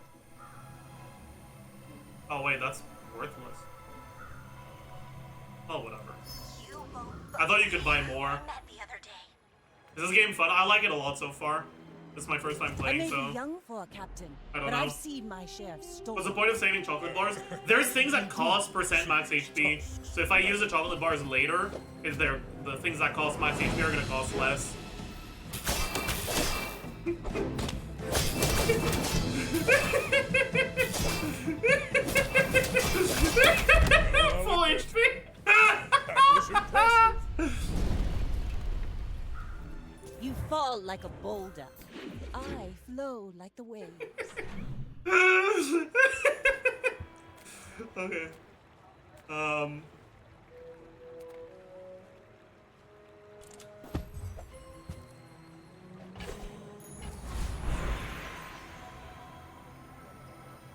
Oh wait, that's worthless. Oh, whatever. You won't I thought you could buy more. met the other day. Is this game fun? I like it a lot so far. This is my first time I playing, may so... be young for a captain, I don't but know. I've seen my share of stories. What's the point of saving chocolate bars? There's things that cost % max HP, so if I use the chocolate bars later, the things that cost max HP are gonna cost less. Full HP! You fall like a boulder. I flow like the waves. Okay.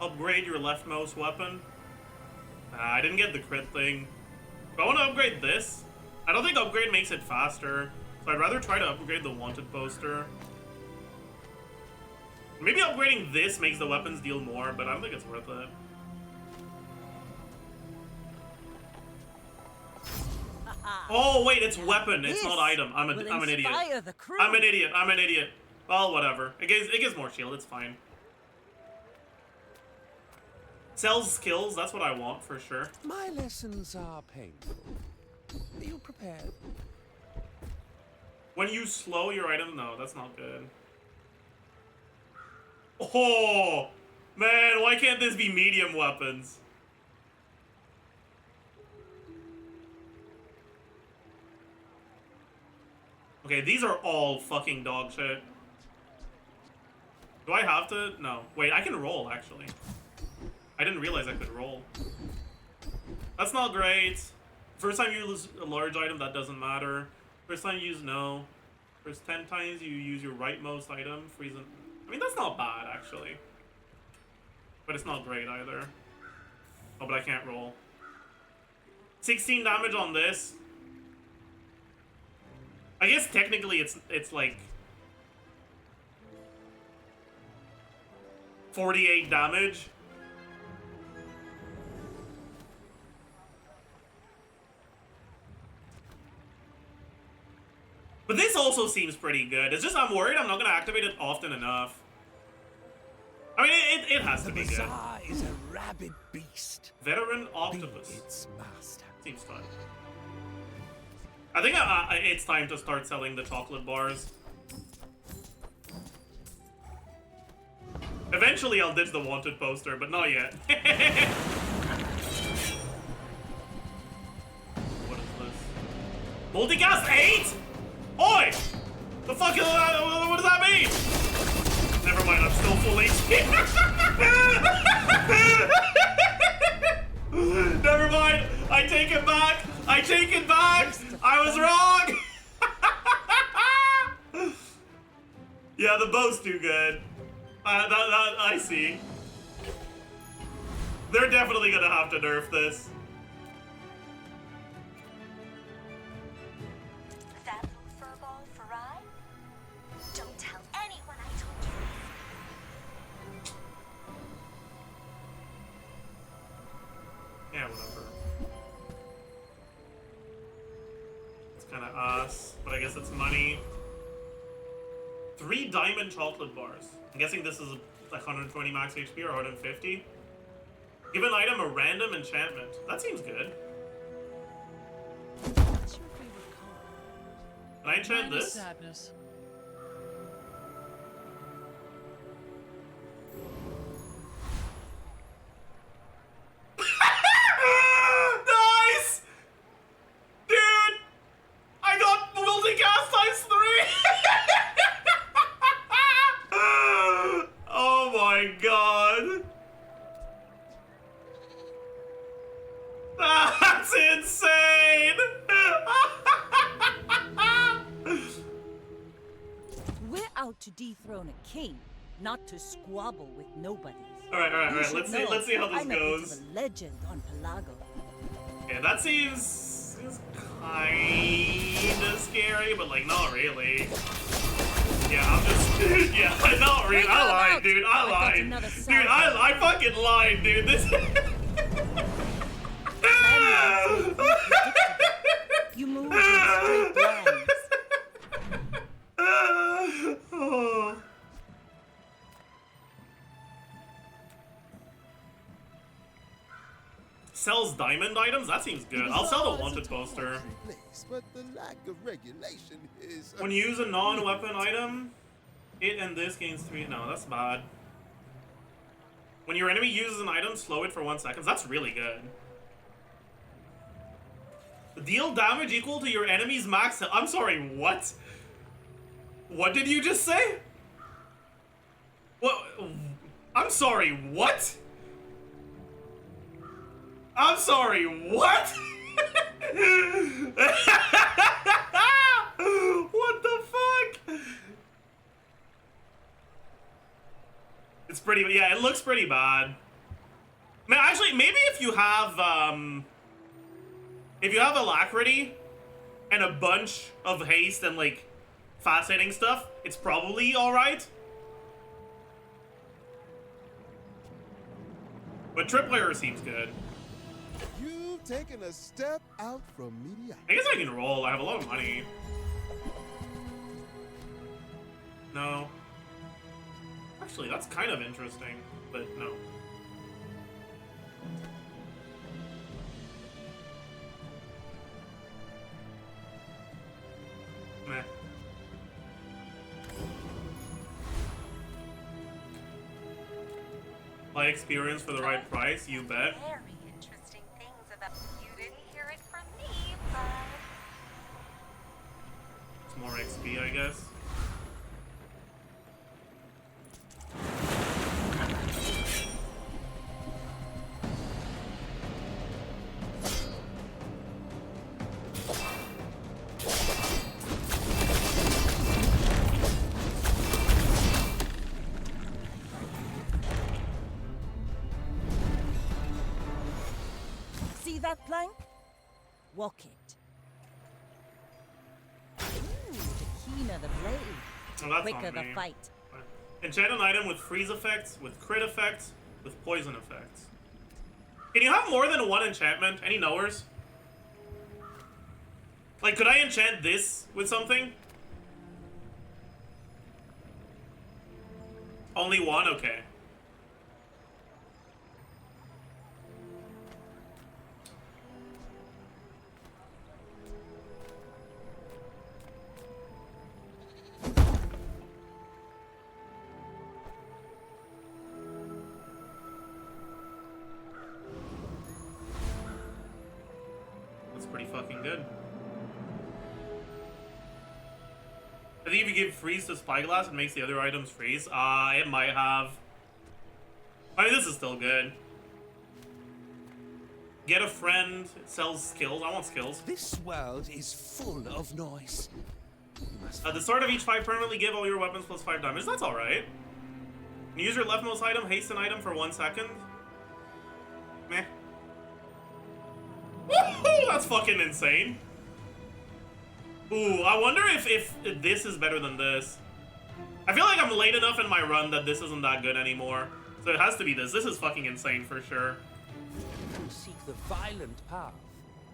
Upgrade your leftmost weapon. I didn't get the crit thing. Do I want to upgrade this? I don't think upgrade makes it faster, so I'd rather try to upgrade the wanted poster. Maybe upgrading this makes the weapons deal more, but I don't think it's worth it. Oh wait, it's weapon. It's not item. I'm an idiot. The crew. I'm an idiot. I'm an idiot. Well, whatever. It gives more shield. It's fine. Sells skills. That's what I want for sure. My lessons are painful. Are you prepared? When you slow your item, no, that's not good. Oh man, why can't this be medium weapons? Okay, these are all fucking dog shit. Do I have to? No. Wait, I can roll, actually. I didn't realize I could roll. That's not great. First time you use a large item, that doesn't matter. First time you use no. First 10 times you use your rightmost item, freezing. I mean, that's not bad, actually. But it's not great either. Oh, but I can't roll. 16 damage on this. I guess technically it's like 48 damage. But this also seems pretty good. It's just I'm worried I'm not gonna activate it often enough. I mean, it has to be good. Bazaar is a rabid beast. Veteran Octopus. Its master. Seems fun. I think it's time to start selling the chocolate bars. Eventually I'll ditch the wanted poster, but not yet. What is this? Multicast 8?! Oi! The fuck is that? What does that mean? Never mind, I'm still full HP. Never mind, I take it back. I take it back! I was wrong! Yeah, the bow's too good. I see. They're definitely gonna have to nerf this. That little furball for I? Don't tell anyone I told you. Yeah, whatever. It's kind of us, but I guess it's money. 3 diamond chocolate bars. I'm guessing this is like 120 max HP or 150. Give an item a random enchantment. That seems good. What's your favorite color? Can I enchant Mine is this? sadness. Nice! Dude! I got multicast times 3! Oh my god. That's insane! We're out to dethrone a king, not to squabble with nobodies. Alright. You should Let's know, see how this I'm a bit goes. of a legend on Pelago. Yeah, that seems kinda scary, but like not really. Yeah, I'm just yeah, not really. I lied, dude. I lied. Dude, I fucking lied, dude. This You move in straight lines. Oh. Sells diamond items? That seems good. I'll sell the wanted poster. But the lack of regulation is When you use a non-weapon item, it and this gains 3. No, that's bad. When your enemy uses an item, slow it for 1 second. That's really good. Deal damage equal to your enemy's max. I'm sorry, what? What did you just say? What? I'm sorry, what? I'm sorry, what? What the fuck? It's pretty, yeah, it looks pretty bad. Man, actually, maybe if you have alacrity and a bunch of haste and like fast hitting stuff, it's probably alright. But tripwire seems good. You've taken a step out from mediocrity. I guess I can roll. I have a lot of money. No. Actually, that's kind of interesting, but no. Meh. Buy experience for the right price, you bet. Very interesting things about you didn't hear it from me, but It's more XP, I guess. See that plank? Walk it. Ooh, the keener the blade, Oh, that's quicker on the me. fight. Enchant an item with freeze effects, with crit effects, with poison effects. Can you have more than 1 enchantment? Any knowers? Like, could I enchant this with something? Only 1? Okay. That's pretty fucking good. I think if you give freeze to Spyglass, it makes the other items freeze. It might have. I mean, this is still good. Get a friend, sells skills. I want skills. This world is full of noise. At the start of each fight, permanently give all your weapons plus 5 damage. That's alright. Use your leftmost item, haste an item for 1 second. Meh. Woohoo! That's fucking insane. Ooh, I wonder if this is better than this. I feel like I'm late enough in my run that this isn't that good anymore. So it has to be this. This is fucking insane for sure. You seek the violent path.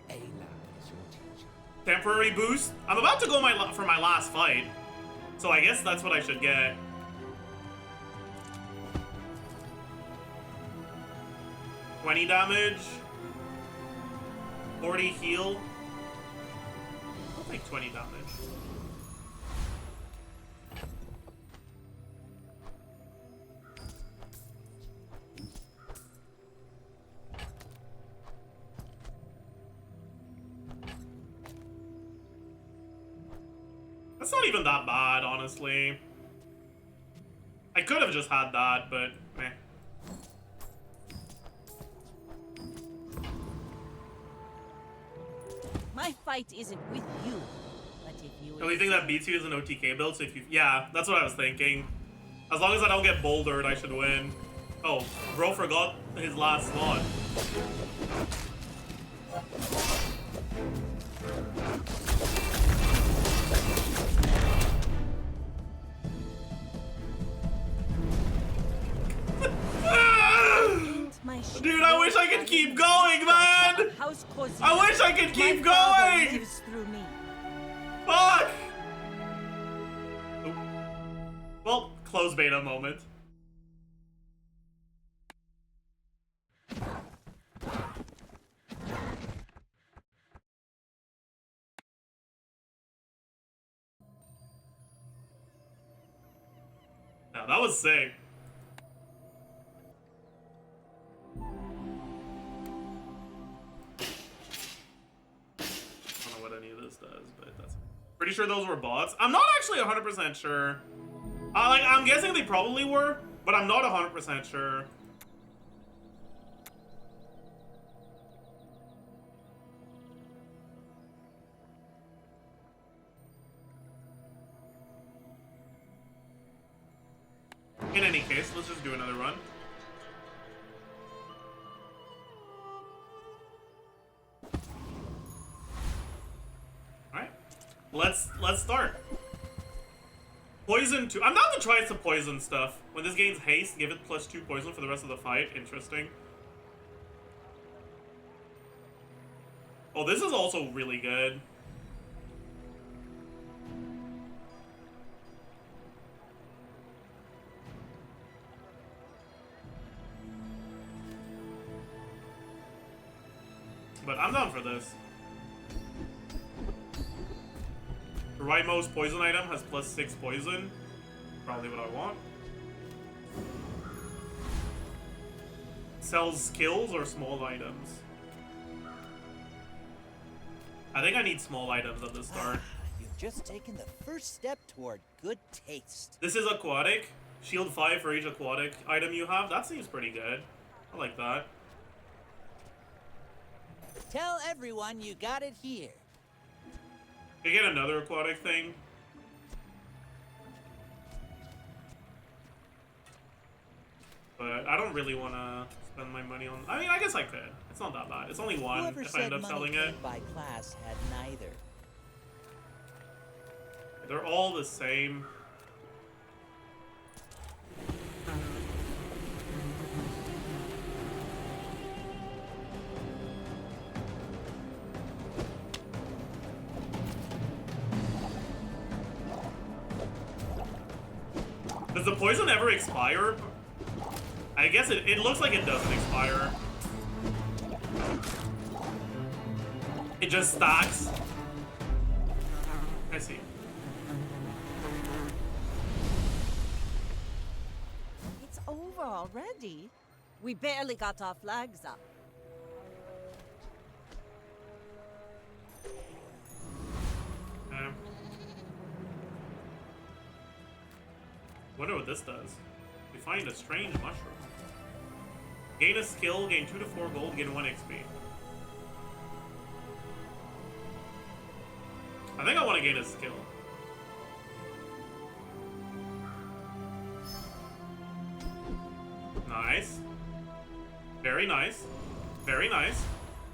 Ayla is your teacher. Temporary boost. I'm about to go for my last fight. So I guess that's what I should get. $20 damage. 40 heal. I'll take 20 damage. That's not even that bad, honestly. I could have just had that, but meh. My fight isn't with you, but if you... The only thing that beats you is an OTK build, so if you... Yeah, that's what I was thinking. As long as I don't get bouldered, I should win. Oh, bro forgot his last slot. Dude, I wish I could keep going, man! I wish I could keep going! Fuck! Oop. Well, close beta moment. Now, that was sick. Pretty sure those were bots. I'm not actually 100% sure. Like, I'm guessing they probably were, but I'm not 100% sure. In any case, let's just do another run. Let's start. Poison 2. I'm down to try some poison stuff. When this gains haste, give it +2 poison for the rest of the fight. Interesting. Oh, this is also really good. But I'm down for this. The rightmost poison item has +6 poison. Probably what I want. Sells skills or small items. I think I need small items at the start. You've just taken the first step toward good taste. This is aquatic. Shield 5 for each aquatic item you have. That seems pretty good. I like that. Tell everyone you got it here. Can I get another aquatic thing? But I don't really want to spend my money on... I mean, I guess I could. It's not that bad. It's only one Whoever if I end up selling it. By class had neither. They're all the same. Does the poison ever expire? I guess it looks like it doesn't expire. It just stacks. I see. It's over already. We barely got our flags up. Wonder what this does. We find a strange mushroom. Gain a skill, gain 2 to 4 gold, gain 1 XP. I think I want to gain a skill. Nice. Very nice. Very nice.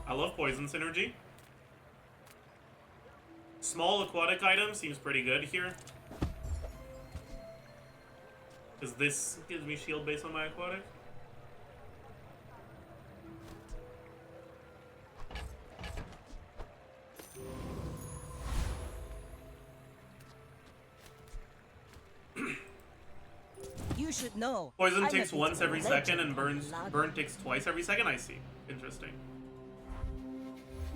I love poison synergy. Small aquatic item seems pretty good here. Because this gives me shield based on my aquatic. You should know. Poison I'm ticks a bit once of a every legend second and on Lago. burn ticks twice every second. I see. Interesting.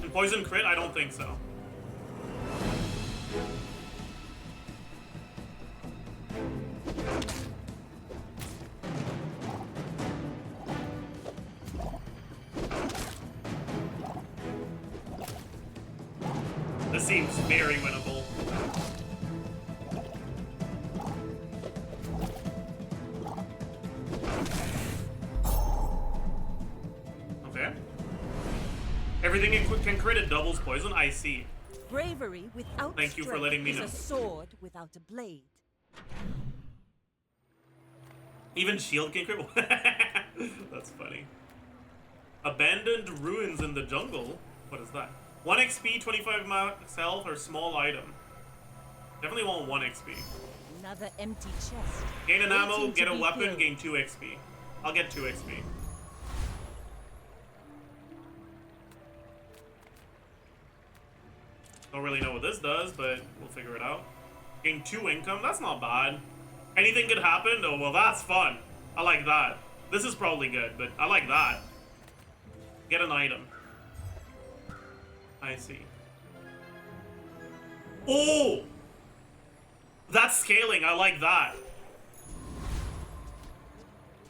And poison crit? I don't think so. This seems very winnable. Okay. Everything can crit it doubles poison. I see. Bravery without Thank you for strength letting me is know. a sword without a blade. Even shield can crit. That's funny. Abandoned ruins in the jungle. What is that? 1 XP, 25 max health, or small item. Definitely want 1 XP. Another empty chest. Gain an ammo, waiting get to a be weapon, filled. gain 2 XP. I'll get 2 XP. Don't really know what this does, but we'll figure it out. Gain 2 income, that's not bad. Anything could happen? Oh, well, that's fun. I like that. This is probably good, but I like that. Get an item. I see. Oh! That's scaling, I like that.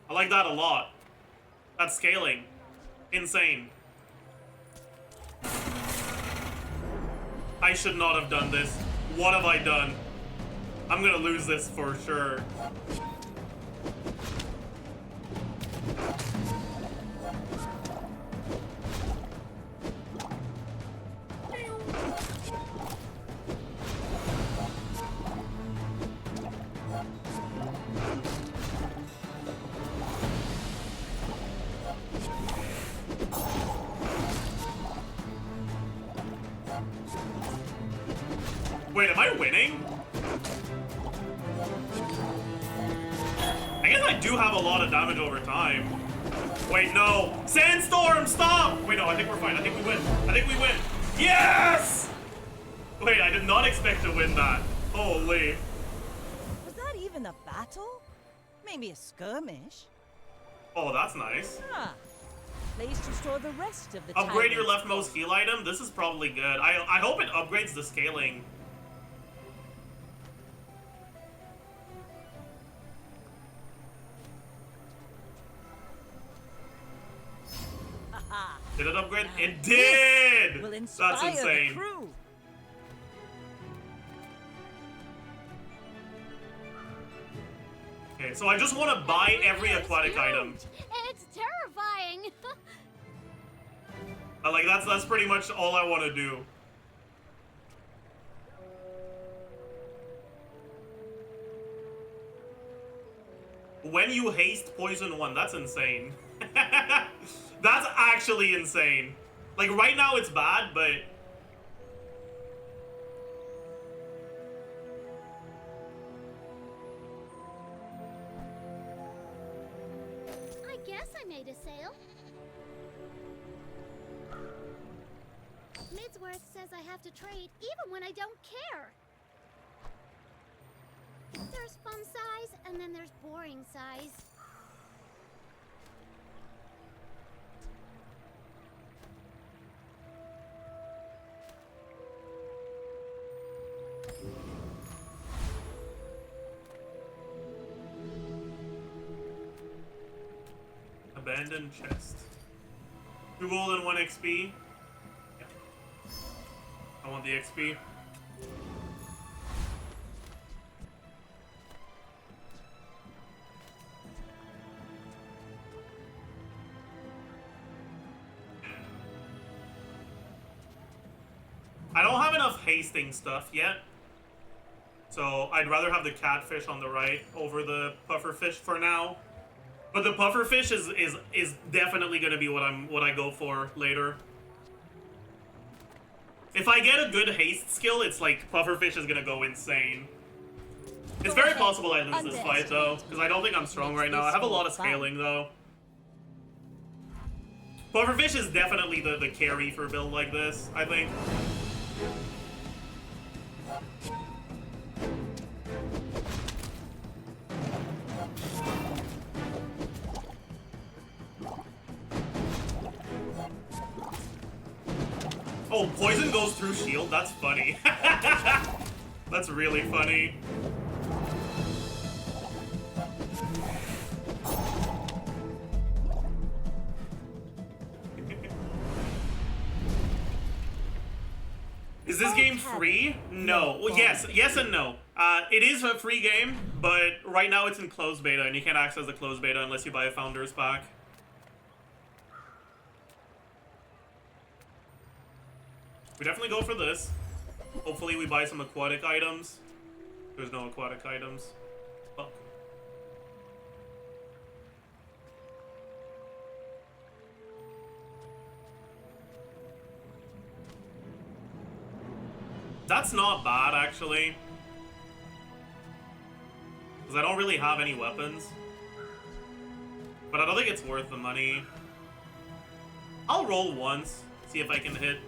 I like that a lot. That's scaling. Insane. I should not have done this. What have I done? I'm gonna lose this for sure. Wait, am I winning? I guess I do have a lot of damage over time. Wait, no. Sandstorm, stop! Wait, no, I think we're fine. I think we win. I think we win. Yes! Wait, I did not expect to win that. Holy. Was that even a battle? Maybe a skirmish. Oh, that's nice. Ah, place to store the rest of the Upgrade your tyrant's leftmost heal item. This is probably good. I hope it upgrades the scaling. Did it upgrade? It did! will That's inspire insane. the crew. Okay, so I just want to buy every aquatic item. It's terrifying. Like that's pretty much all I want to do. When you haste poison 1, that's insane. That's actually insane. Like right now it's bad, but I guess I made a sale. Midsworth says I have to trade even when I don't care. There's fun size, and then there's boring size. abandoned chest. 2 gold and 1 XP. Yeah. I want the XP. I don't have enough hasting stuff yet. So I'd rather have the catfish on the right over the pufferfish for now. But the pufferfish is definitely gonna be what I go for later. If I get a good haste skill, it's like pufferfish is gonna go insane. It's very possible I lose this fight though, because I don't think I'm strong right now. I have a lot of scaling though. Pufferfish is definitely the carry for a build like this, I think. Oh, poison goes through shield? That's funny. That's really funny. Is this game free? No. Well, yes and no. It is a free game, but right now it's in closed beta, and you can't access the closed beta unless you buy a Founders Pack. We definitely go for this. Hopefully we buy some aquatic items. There's no aquatic items. Fuck. That's not bad, actually. Because I don't really have any weapons. But I don't think it's worth the money. I'll roll once, see if I can hit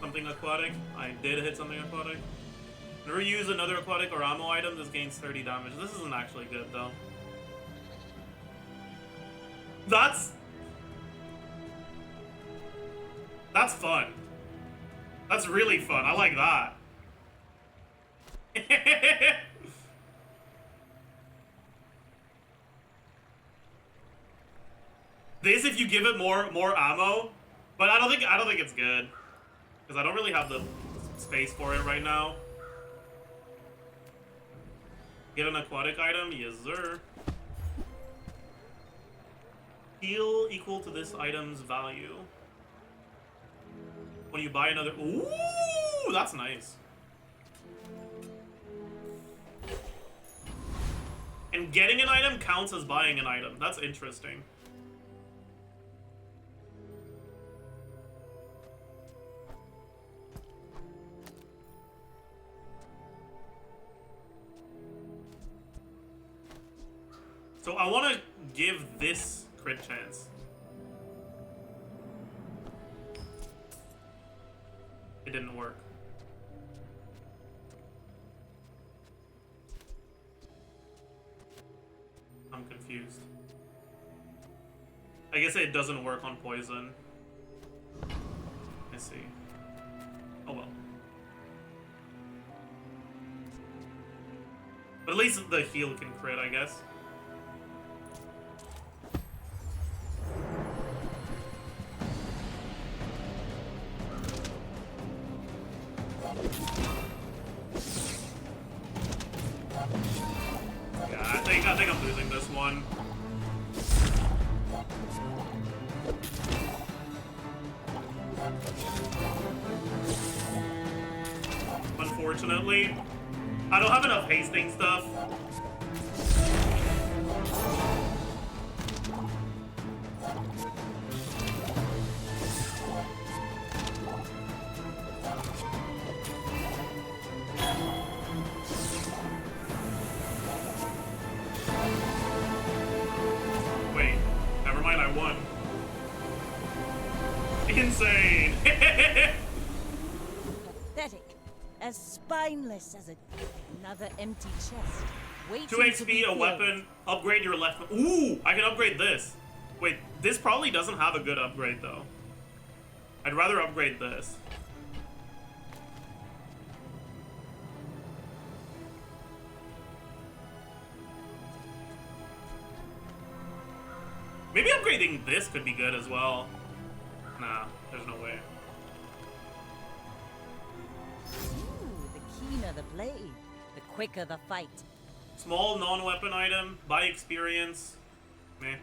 something aquatic. I did hit something aquatic. Never use another aquatic or ammo item. This gains 30 damage. This isn't actually good, though. That's fun. That's really fun. I like that. This, if you give it more ammo, but I don't think it's good because I don't really have the space for it right now. Get an aquatic item, yes sir. Heal equal to this item's value. When you buy another, ooh, that's nice. And getting an item counts as buying an item. That's interesting. So I want to give this crit chance. It didn't work. I'm confused. I guess it doesn't work on poison. I see. Oh well. But at least the heal can crit, I guess. Yeah, I think I'm losing this one. Unfortunately, I don't have enough hasting stuff. Wait, never mind, I won. Insane. Pathetic. As spineless as another empty chest. Waiting 2 to be XP, a filled. weapon, upgrade your left. Ooh, I can upgrade this. Wait, this probably doesn't have a good upgrade though. I'd rather upgrade this. Maybe upgrading this could be good as well. Nah, there's no way. Ooh, the keener the blade, the quicker the fight. Small non-weapon item, buy experience. Meh.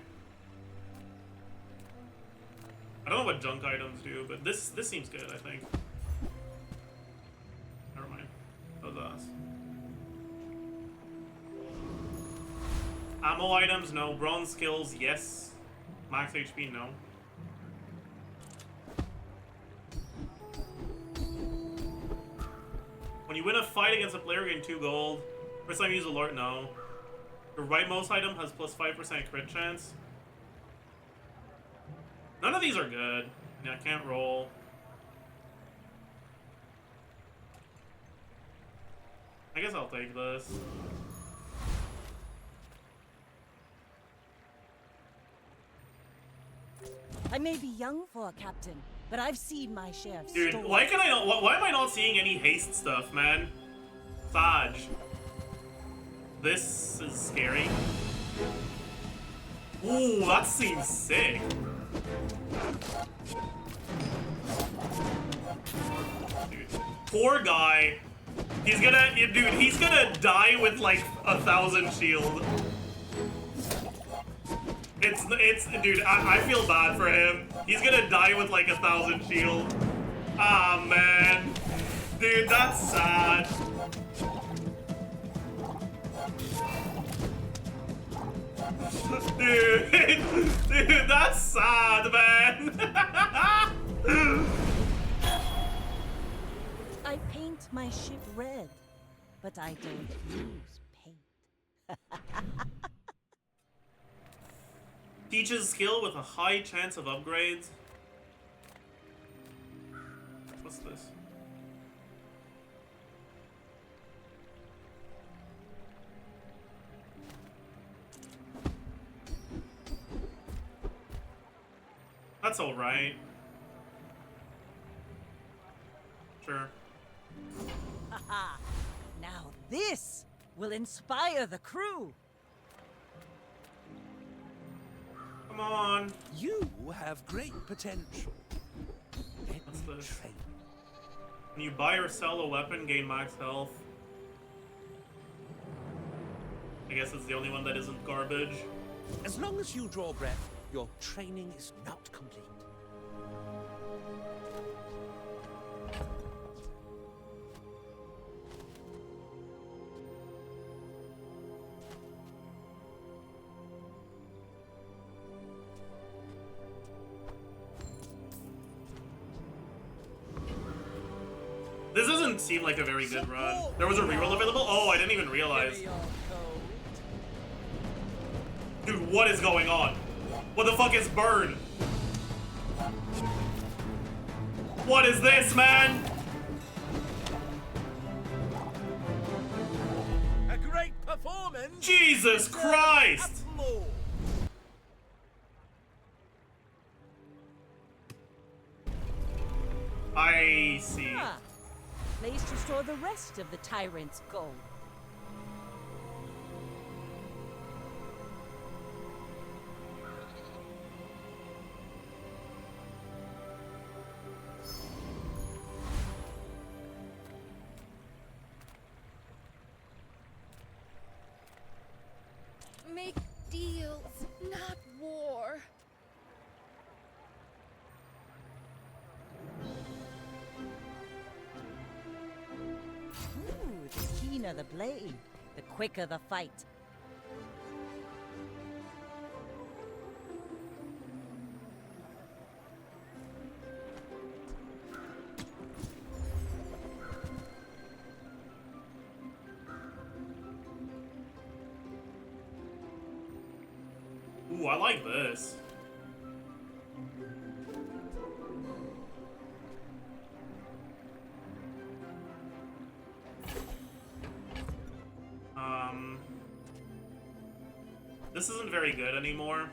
I don't know what junk items do, but this seems good, I think. Ammo items, no. Bronze skills, yes. Max HP, no. When you win a fight against a player, gain 2 gold. First time you use alert, no. Your rightmost item has plus 5% crit chance. None of these are good. Yeah, I can't roll. I guess I'll take this. I may be young for a captain, but I've seen my share of Dude, storms. why am I not seeing any haste stuff, man? Saj. This is scary. Ooh, that seems sick. Dude, poor guy. He's gonna die with like 1,000 shield. Dude, I feel bad for him. He's gonna die with like 1,000 shield. Ah, man. Dude, that's sad. Dude, that's sad, man. I paint my ship red, but I don't use paint. Teaches skill with a high chance of upgrades. What's this? That's alright. Sure. Haha! Now this will inspire the crew. Come on. You have great potential. What's this? When you buy or sell a weapon, gain max health. I guess it's the only one that isn't garbage. As long as you draw breath, your training is not complete. This doesn't seem like a very good run. There was a reroll available? Oh, I didn't even realize. Dude, what is going on? What the fuck is burn? What is this, man? A great performance. Jesus Christ! I see. Ah, place to store the rest of the tyrant's gold. Make deals, not war. Ooh, the keener the blade, the quicker the fight. Ooh, I like this. This isn't very good anymore.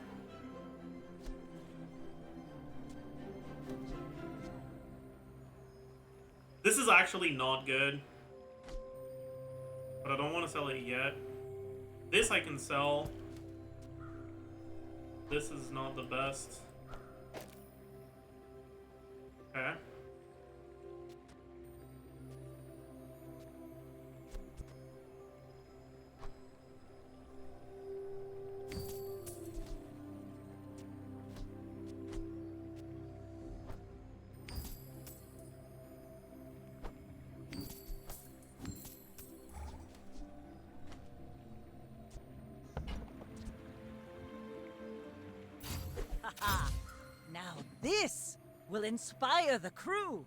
This is actually not good. But I don't want to sell it yet. This I can sell. This is not the best. Okay. This will inspire the crew.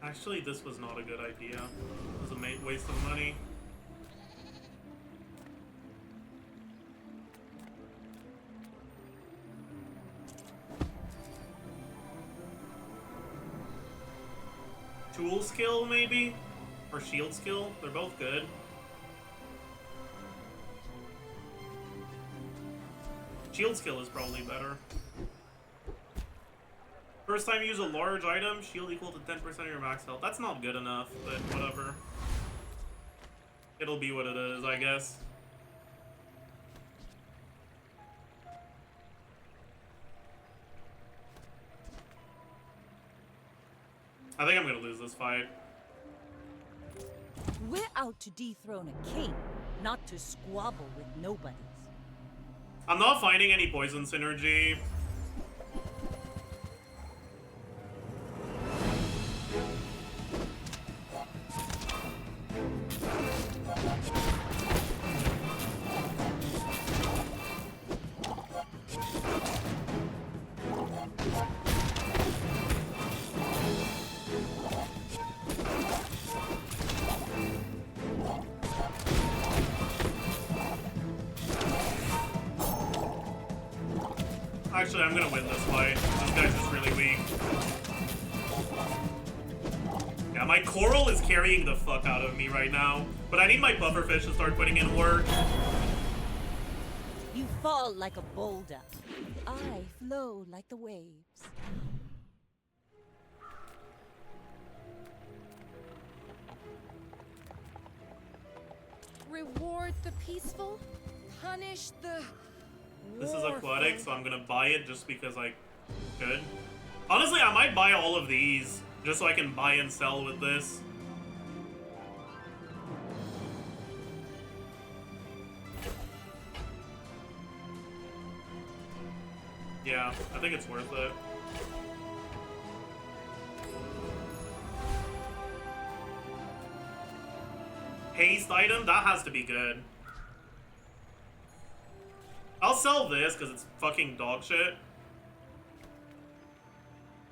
Actually, this was not a good idea. It was a waste of money. Tool skill, maybe? Or shield skill? They're both good. Shield skill is probably better. First time you use a large item, shield equal to 10% of your max health. That's not good enough, but whatever. It'll be what it is, I guess. I think I'm gonna lose this fight. We're out to dethrone a king, not to squabble with nobodies. I'm not finding any poison synergy. Actually, I'm gonna win this fight. This guy's just really weak. Yeah, my coral is carrying the fuck out of me right now. But I need my pufferfish to start putting in work. You fall like a boulder. I flow like the waves. Reward the peaceful, punish the This is aquatic, so I'm gonna buy it just because I could. Honestly, I might buy all of these just so I can buy and sell with this. Yeah, I think it's worth it. Haste item? That has to be good. I'll sell this because it's fucking dog shit.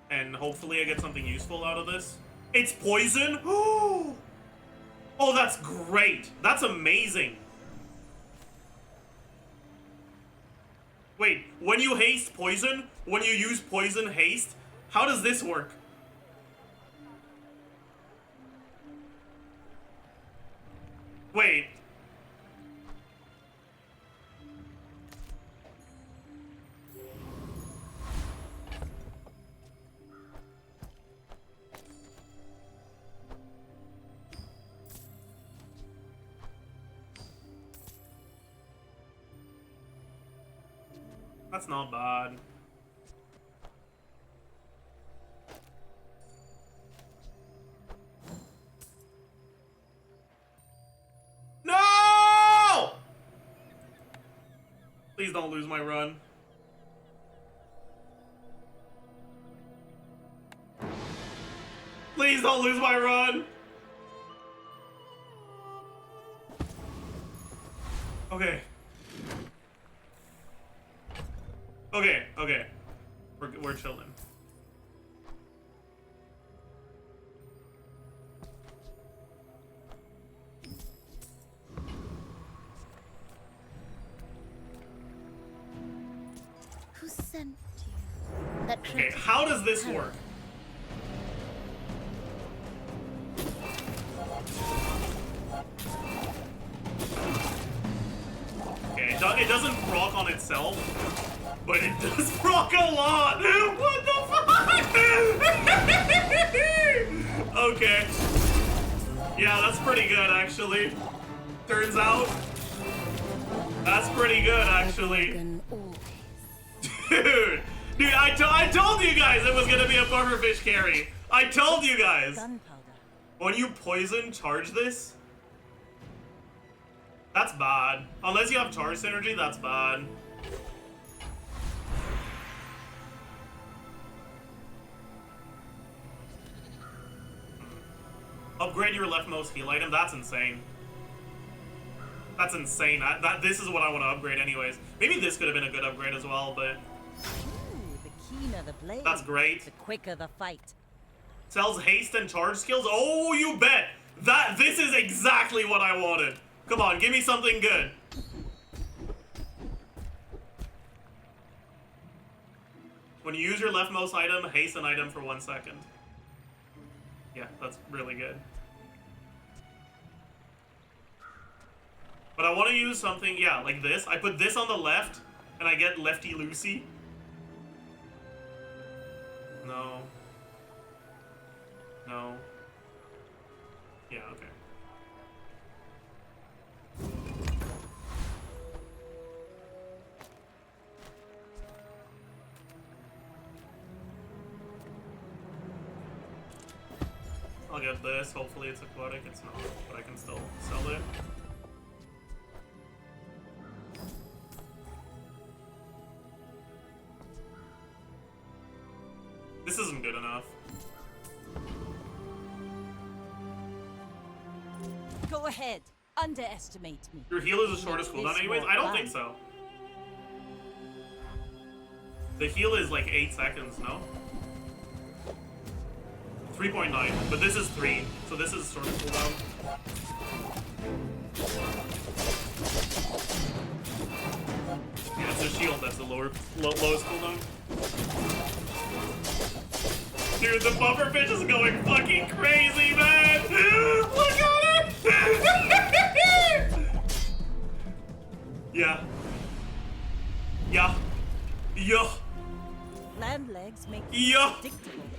And hopefully I get something useful out of this. It's poison? Oh, that's great. That's amazing. Wait, when you haste poison, when you use poison haste, how does this work? Wait. That's not bad. No! Please don't lose my run. Please don't lose my run. Okay. Okay. We're chilling. Who sent you? That Okay, how does this work? Okay, it doesn't proc on itself, but it does proc a lot. What the fuck? Okay. Yeah, that's pretty good, actually. Turns out, that's pretty good, actually. Dude, I told you guys it was gonna be a pufferfish carry. I told you guys. When you poison charge this, that's bad. Unless you have charge synergy, that's bad. Upgrade your leftmost heal item. That's insane. That's insane. This is what I want to upgrade anyways. Maybe this could have been a good upgrade as well, but... Ooh, the keener the blade, That's great. the quicker the fight. Sells haste and charge skills. Oh, you bet. This is exactly what I wanted. Come on, give me something good. When you use your leftmost item, haste an item for 1 second. Yeah, that's really good. But I want to use something, yeah, like this. I put this on the left, and I get lefty loosey. No. No. Yeah, okay. I'll get this. Hopefully it's aquatic. It's not, but I can still sell it. This isn't good enough. Go ahead, underestimate me. Your heal is the shortest cooldown anyways? I don't think so. The heal is like 8 seconds, no? 3.9, but this is 3, so this is shortest cooldown. Yeah, it's the shield that's the lowest cooldown. Dude, the bufferfish is going fucking crazy, man! Look at it! Yeah. Yeah. Yeah. Land legs make Yeah. you predictable.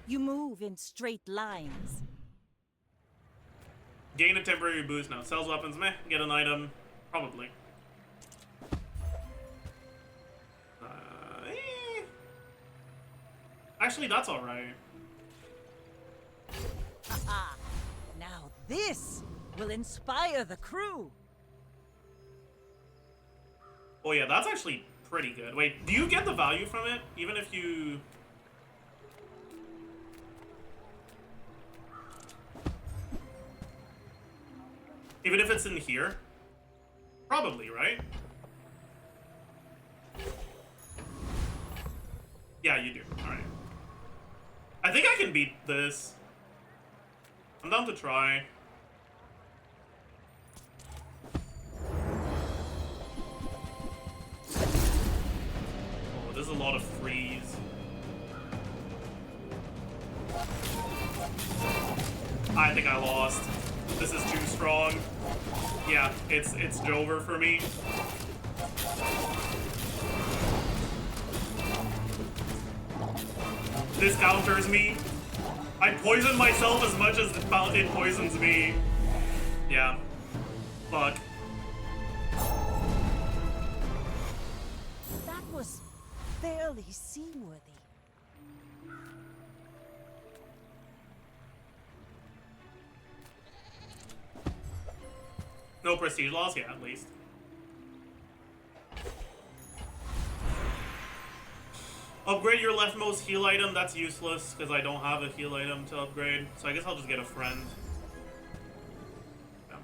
You move in straight lines. Gain a temporary boost now. Sells weapons, meh. Get an item. Probably. Actually, that's alright. Now this will inspire the crew. Oh yeah, that's actually pretty good. Wait, do you get the value from it? Even if you... Even if it's in here? Probably, right? Yeah, you do. Alright. I think I can beat this. I'm down to try. Oh, there's a lot of freeze. I think I lost. This is too strong. Yeah, it's Jover for me. This counters me. I poison myself as much as it poisons me. Yeah. Fuck. That was fairly seaworthy. No prestige loss? Yeah, at least. Upgrade your leftmost heal item. That's useless because I don't have a heal item to upgrade. So I guess I'll just get a friend. Yeah.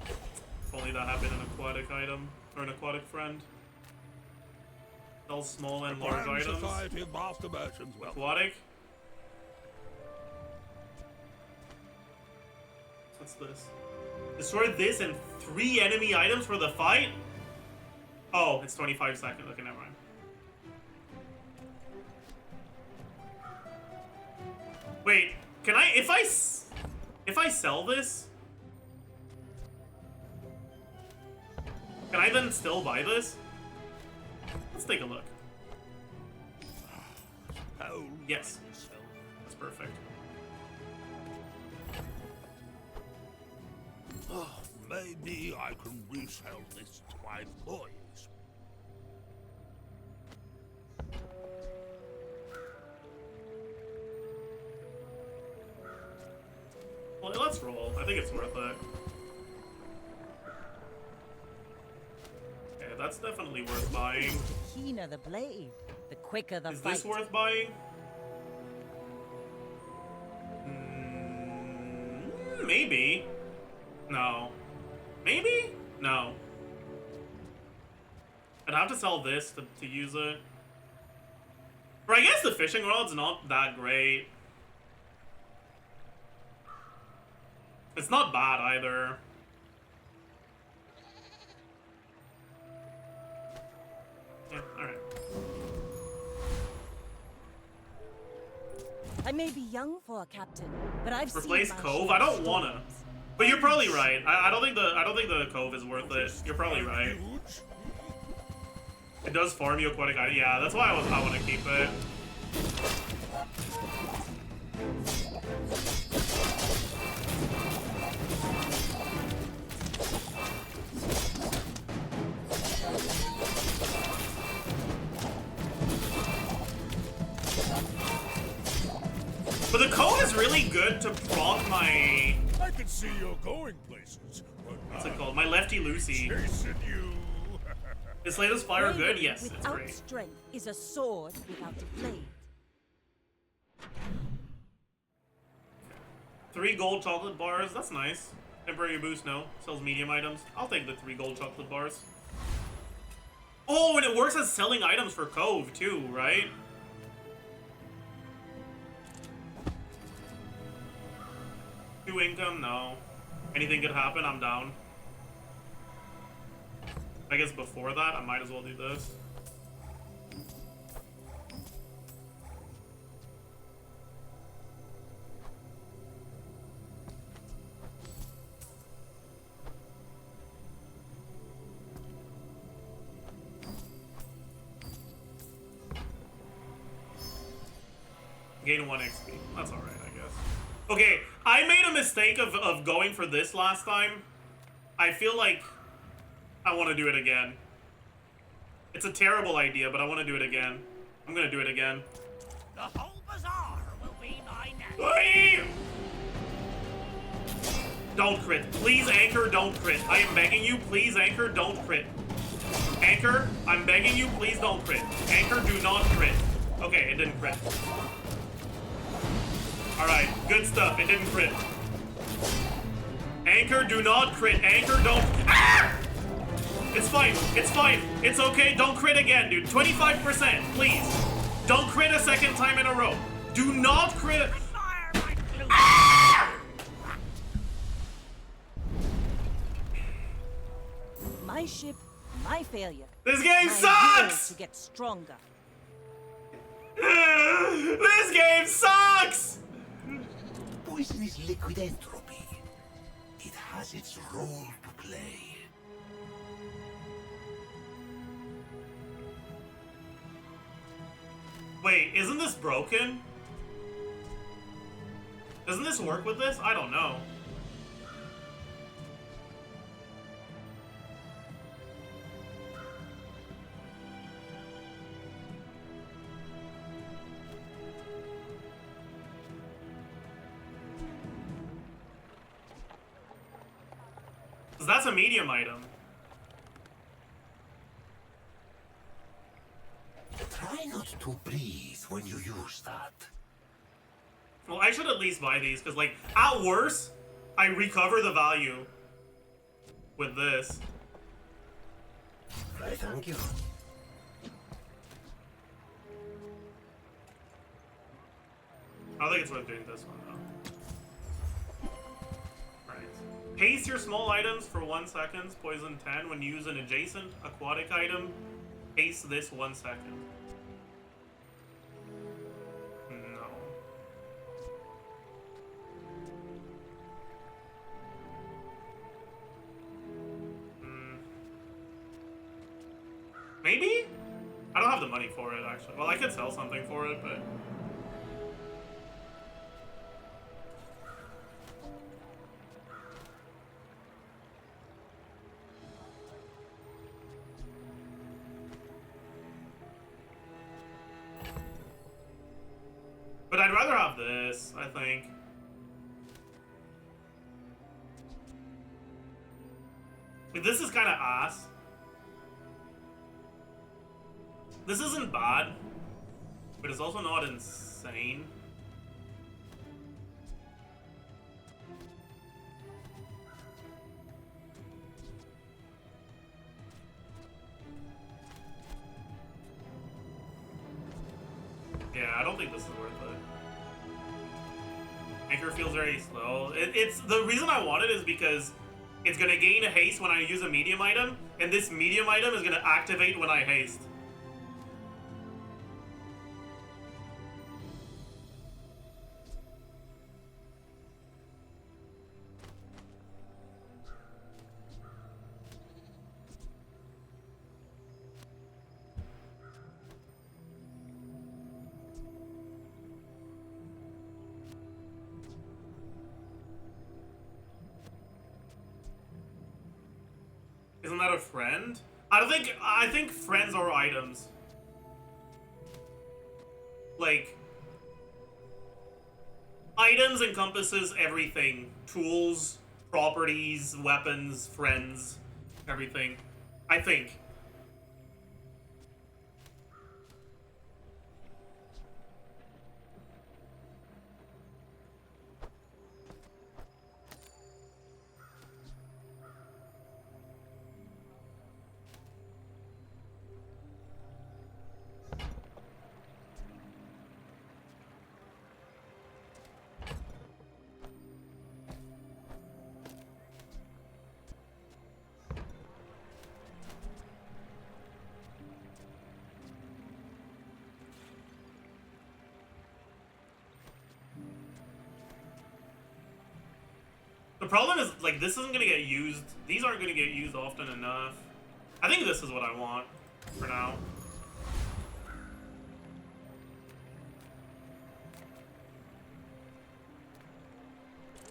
If only that had been an aquatic item. Or an aquatic friend. Sell small and large items. Society of Master Merchants, well. Aquatic. What's this? Destroy this and 3 enemy items for the fight? Oh, it's 25 seconds. Okay, never mind. Wait, can I, if I sell this? Can I then still buy this? Let's take a look. Yes. That's perfect. Oh, maybe I can resell this to my boys. Well, let's roll. I think it's worth it. Okay, that's definitely worth buying. The keener the blade, the quicker the fight. Is this worth buying? Maybe. No. Maybe? No. I'd have to sell this to use it. Or I guess the fishing rod's not that great. It's not bad either. Yeah, alright. I may be young for a captain, but I've Replace seen my Cove? share I of don't wanna. storms. But you're probably right. I don't think the Cove is worth it. You're probably right. It does farm you aquatic item. Yeah, that's why I want to keep it. But the Cove is really good to proc my... I can see you're going places, but what's it called? My lefty Lucy. chasing you. Is Slayer's Fire good? Yes, it's Without great. strength is a sword without a blade. 3 gold chocolate bars, that's nice. Temporary boost, no. Sells medium items. I'll take the 3 gold chocolate bars. Oh, and it works as selling items for Cove too, right? Two income, no. Anything could happen, I'm down. I guess before that, I might as well do this. Gain 1 XP. That's alright, I guess. Okay, I made a mistake of going for this last time. I feel like I want to do it again. It's a terrible idea, but I want to do it again. I'm gonna do it again. The whole bazaar will be my net. Whee! Don't crit. Please, Anchor, don't crit. I am begging you, please, Anchor, don't crit. Anchor, I'm begging you, please don't crit. Anchor, do not crit. Okay, it didn't crit. Alright, good stuff. It didn't crit. Anchor, do not crit. Anchor, don't... Ah! It's fine. It's fine. It's okay. Don't crit again, dude. 25%, please. Don't crit a second time in a row. Do not crit... Ah! My ship, my failure. This game My sucks! will to get stronger. This game sucks! Poison is liquid entropy. It has its role to play. Wait, isn't this broken? Doesn't this work with this? I don't know. That's a medium item. Try not to breathe when you use that. Well, I should at least buy these, because, like, at worst, I recover the value with this. Right, thank you. I don't think it's worth doing this one, though. Haste your small items for 1 second, poison 10. When you use an adjacent aquatic item, haste this 1 second. No. Maybe? I don't have the money for it, actually. Well, I could sell something for it, but... But I'd rather have this, I think. Like, this is kind of ass. This isn't bad, but it's also not insane. Yeah, I don't think this is worth it. Anchor feels very slow. It's the reason I want it is because it's gonna gain a haste when I use a medium item, and this medium item is gonna activate when I haste. Isn't that a friend? I think friends are items. Like, items encompasses everything. Tools, properties, weapons, friends, everything. I think. The problem is, like, this isn't gonna get used. These aren't gonna get used often enough. I think this is what I want for now.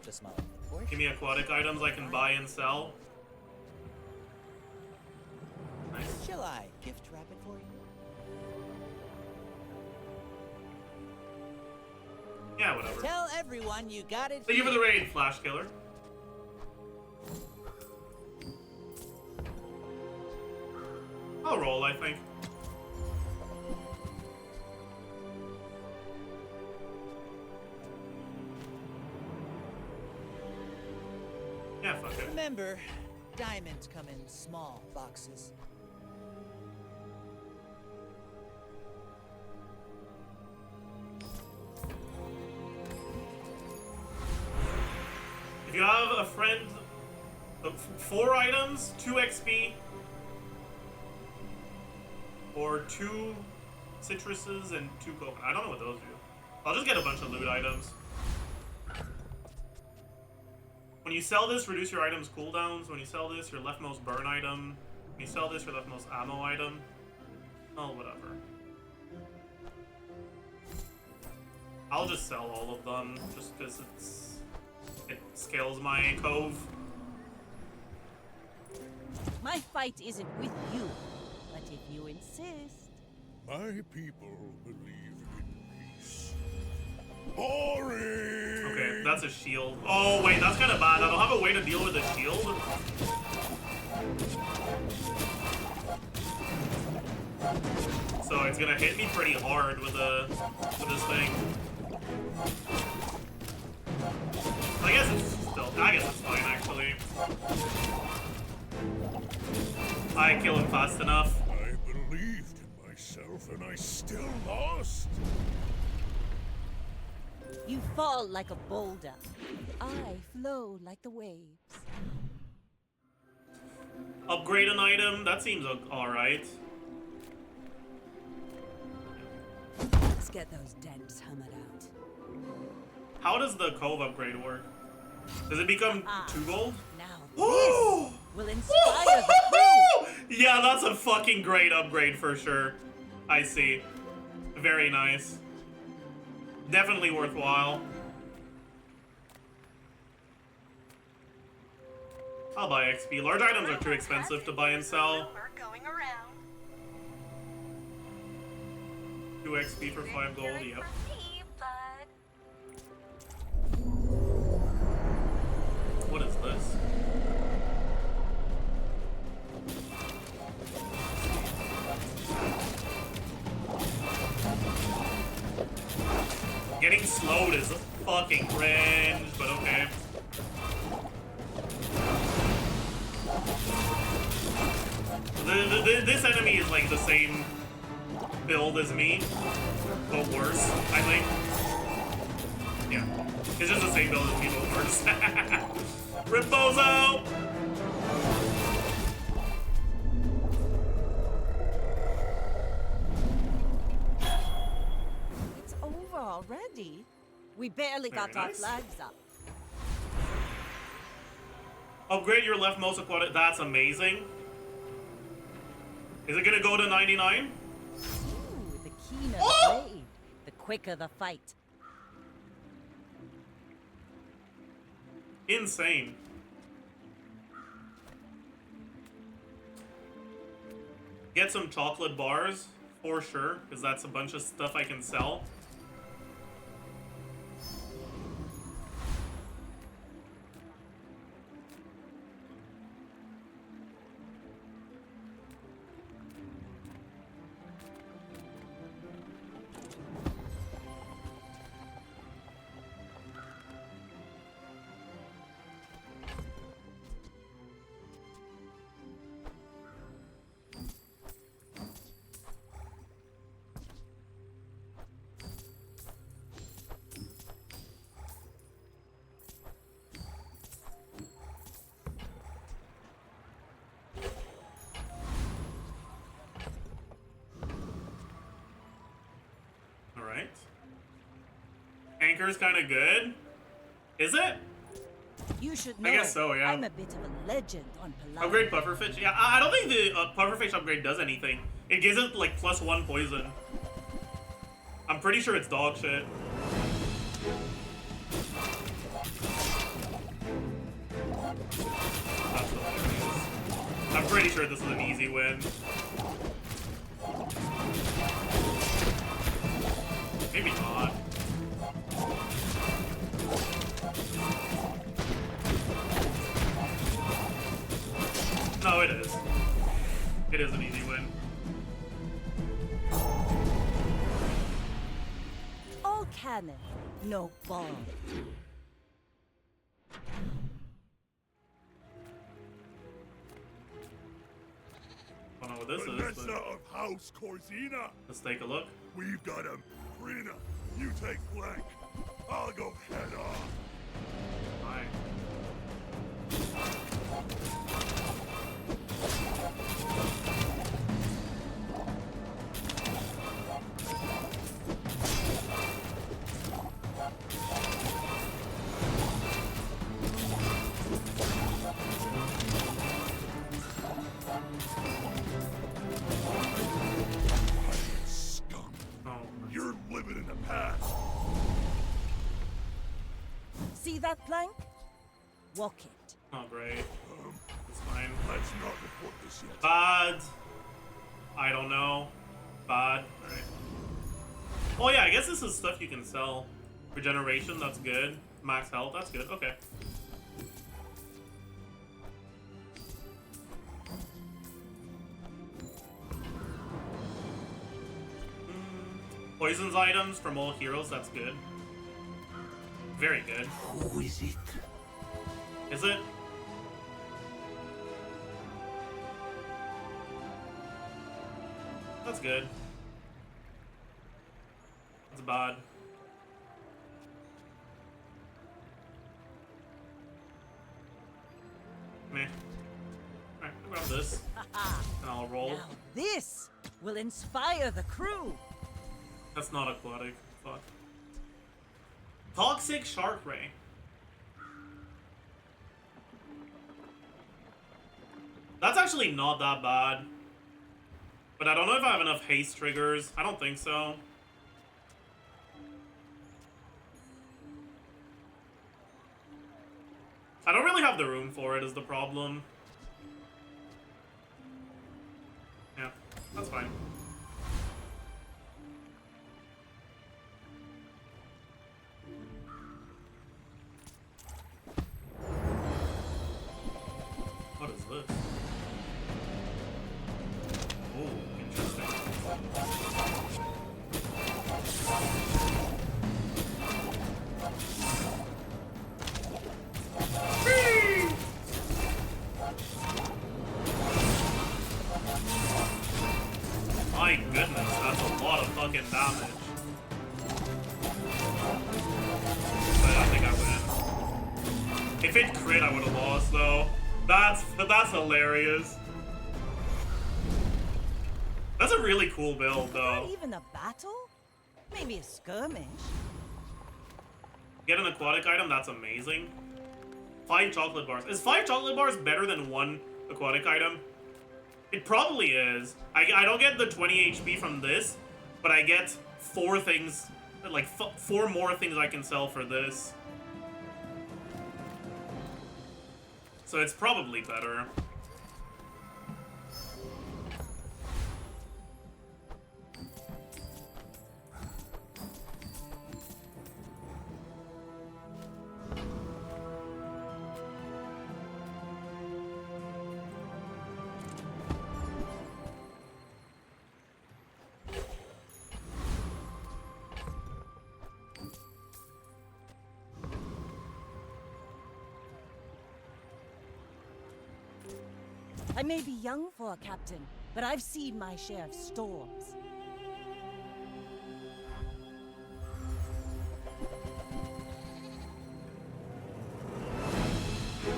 Just give me aquatic items I can buy and sell. Nice. Shall I gift wrap it for you? Yeah, whatever. Tell everyone you got it. Thank you for the raid, Flash Killer. I'll roll, I think. Yeah, fuck it. Remember, diamonds come in small boxes. If you have a friend, 4 items, 2 XP, or 2 citruses and 2 coconut. I don't know what those do. I'll just get a bunch of loot items. When you sell this, reduce your items cooldowns. When you sell this, your leftmost burn item. When you sell this, your leftmost ammo item. Oh, whatever. I'll just sell all of them, just because it scales my cove. My fight isn't with you, but if you insist. My people believe in peace. Boring! Okay, that's a shield. Oh, wait, that's kind of bad. I don't have a way to deal with a shield. So it's gonna hit me pretty hard with this thing. I guess it's fine, actually. I kill him fast enough. I believed in myself and I still lost. You fall like a boulder. I flow like the waves. Upgrade an item? That seems alright. Let's get those dents hammered out. How does the cove upgrade work? Does it become 2 gold? Now Woo! will inspire the crew. Yeah, that's a fucking great upgrade for sure. I see. Very nice. Definitely worthwhile. I'll buy XP. Large items are too expensive to buy and sell. 2 XP for 5 gold, yep. What is this? Getting slowed is fucking cringe, but okay. This enemy is like the same build as me. but worse, I think. Yeah. It's just the same build as me, but worse. Ripbozo! It's over already. We barely got Very our nice. flags up. Upgrade your leftmost aquatic. That's amazing. Is it gonna go to 99? Ooh, the keener Oh! the blade, the quicker the fight. Insane. Get some chocolate bars, for sure, because that's a bunch of stuff I can sell. Alright. Anchor's kind of good. Is it? You should know. I guess so, yeah. I'm a bit of a legend on Palawan. Upgrade Pufferfish? Yeah, I don't think the Pufferfish upgrade does anything. It gives it like +1 poison. I'm pretty sure it's dog shit. That's hilarious. I'm pretty sure this is an easy win. Maybe not. No, it is. It is an easy win. All cannon, no ball. I don't know what this is, Vanessa but of House Corzina. let's take a look. We've got a Rina. You take flank. I'll go head on. Hi. Scum. Oh, You're living in the past. See that plank? Walk it. not great. It's fine. Let's not report this yet. Bad. I don't know. Bad. Alright. Oh yeah, I guess this is stuff you can sell. Regeneration, that's good. Max health, that's good. Okay. Poisons items from all heroes, that's good. Very good. Who is it? Is it? That's good. That's bad. Meh. Alright, I'll grab this. And I'll roll. Now this will inspire the crew. That's not aquatic. Fuck. Toxic Shark Ray. That's actually not that bad. But I don't know if I have enough haste triggers. I don't think so. I don't really have the room for it is the problem. Yeah, that's fine. What is this? Oh, interesting. My goodness, that's a lot of fucking damage. If it crit, I would have lost though. That's hilarious. That's a really cool build though. Not even a battle? Maybe a skirmish. Get an aquatic item, that's amazing. 5 chocolate bars. Is 5 chocolate bars better than 1 aquatic item? It probably is. I don't get the 20 HP from this, but I get 4 things, like 4 more things I can sell for this. So it's probably better. I may be young for a captain, but I've seen my share of storms.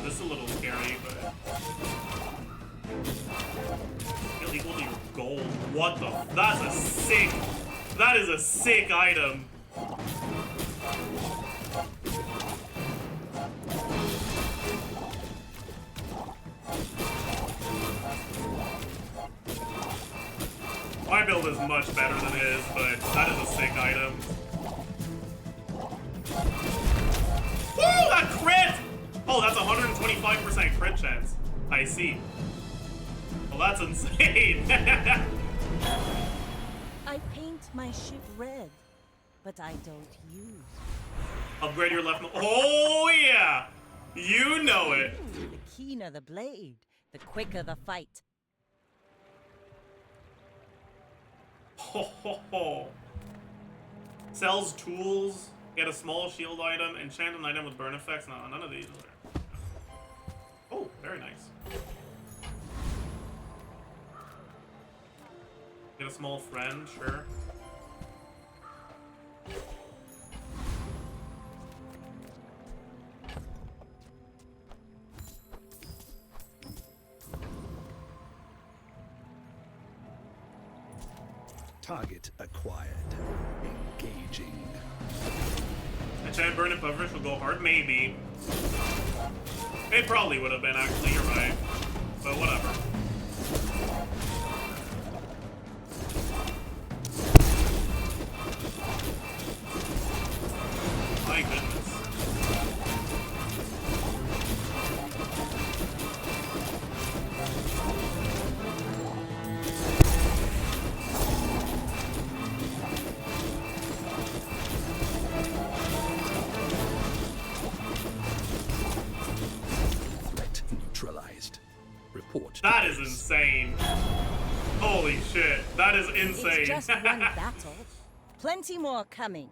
This is a little scary, but you'll equal to your gold. What the? That's a sick. That is a sick item. My build is much better than his, but that is a sick item. Woo! That crit! Oh, that's 125% crit chance. I see. Well, that's insane. I paint my ship red, but I don't use. Upgrade your left. Oh, yeah! You know it. The keener the blade, the quicker the fight. Ho, ho, ho. Sells tools, get a small shield item, enchant an item with burn effects. No, none of these are. Oh, very nice. Get a small friend, sure. Target acquired. Engaging. Enchant burn and coverage will go hard? Maybe. It probably would have been, actually, you're right. But whatever. My goodness. That is insane. Holy shit. That is insane. It's just one battle. Plenty more coming.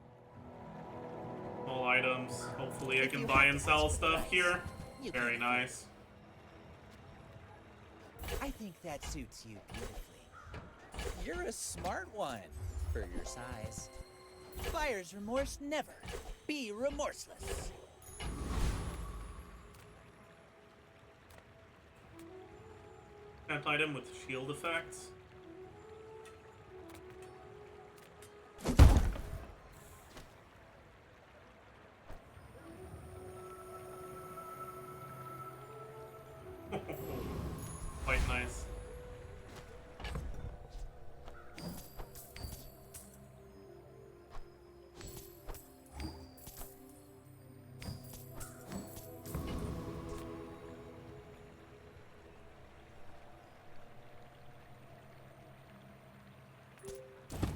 All items. Hopefully I can buy and sell stuff here. Very nice. I think that suits you beautifully. You're a smart one for your size. Buyer's remorse never. Be remorseless. Item with shield effects. Quite nice.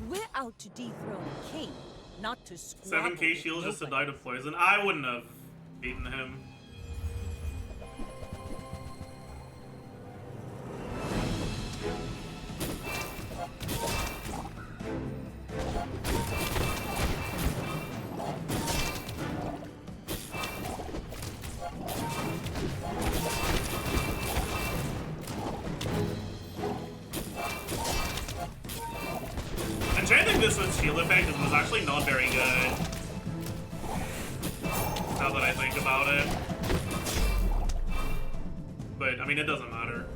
We're out to dethrone a king, not to squabble 7k shield just to die to poison. I wouldn't have beaten him. Enchanting this with shield effect was actually not very good. Now that I think about it. but I mean, it doesn't matter.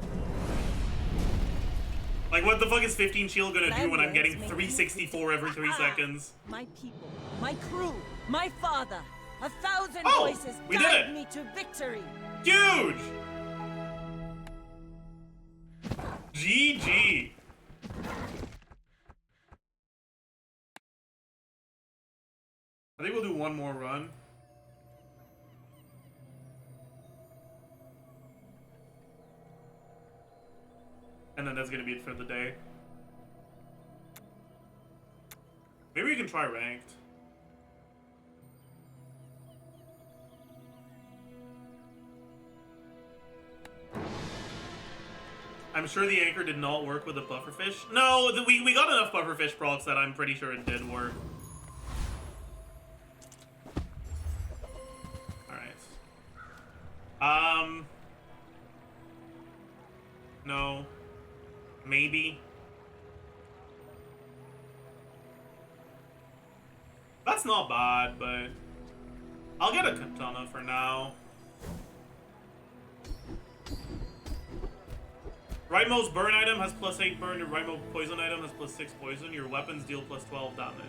Like, what the fuck is 15 shield gonna do when I'm getting 364 every 3 seconds? My people, my crew, my father. 1,000 Oh, voices we did guide it. me to victory. Huge! GG. I think we'll do one more run. And then that's gonna be it for the day. Maybe we can try ranked. I'm sure the anchor did not work with the pufferfish. No, we got enough pufferfish procs that I'm pretty sure it did work. Alright. No. Maybe. That's not bad, but I'll get a katana for now. Raimo's burn item has +8 burn, your Raimo poison item has +6 poison, your weapons deal +12 damage.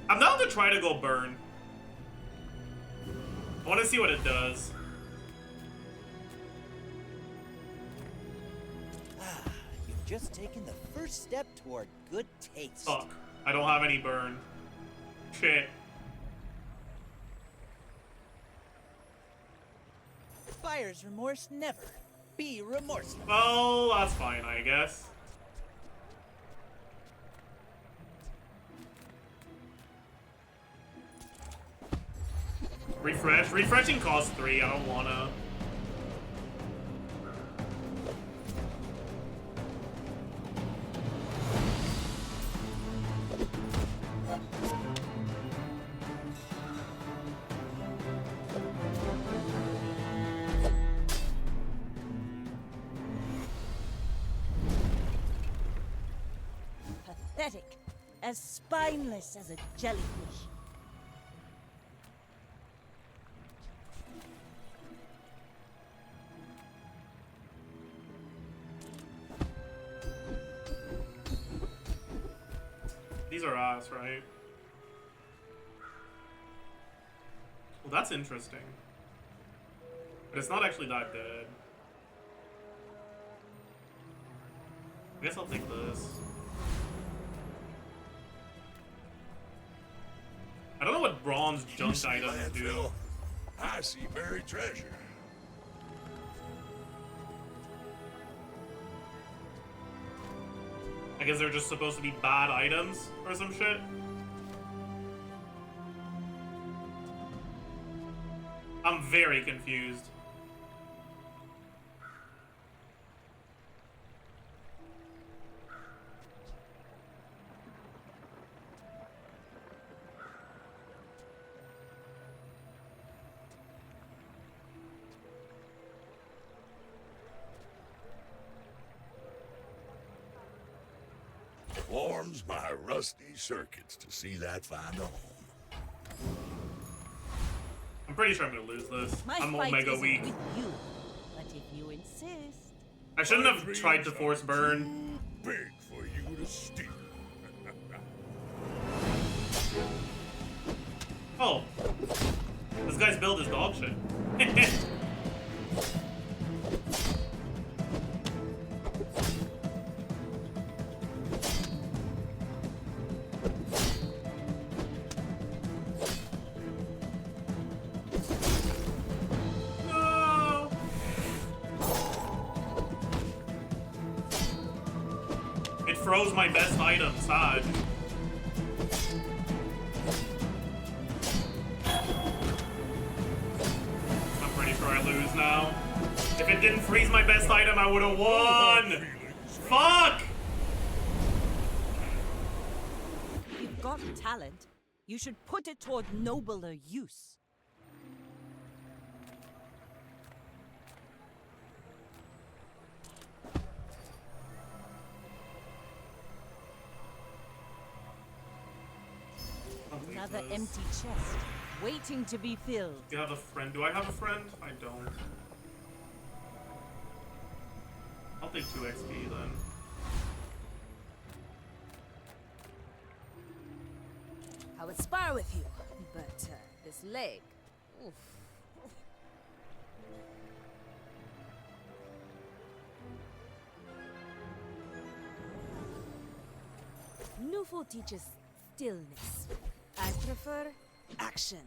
I'm down to try to go burn. I want to see what it does. You've just taken the first step toward good taste. Fuck. I don't have any burn. Shit. Buyer's remorse never. Be remorseful. Well, that's fine, I guess. Refresh. Refreshing costs 3. I don't wanna. Pathetic, as spineless as a jellyfish. These are ass, right? Well, that's interesting. But it's not actually that good. I guess I'll take this. I don't know what bronze junk items do. I see buried treasure. I guess they're just supposed to be bad items or some shit. I'm very confused. Warms my rusty circuits to see that find a home. I'm pretty sure I'm gonna lose this. My I'm fight omega isn't weak. with you, but if you insist. I shouldn't have tried to force burn. Big for you to steal. Oh. This guy's build is dog shit. No. It froze my best item, sad. I lose now. If it didn't freeze my best item, I would have won. Fuck! You've got talent. You should put it toward nobler use. Another empty chest, waiting to be filled. Do you have a friend? Do I have a friend? I don't. I'll take 2 XP then. I would spar with you, but this leg. Oof. Nufo teaches stillness. I prefer action.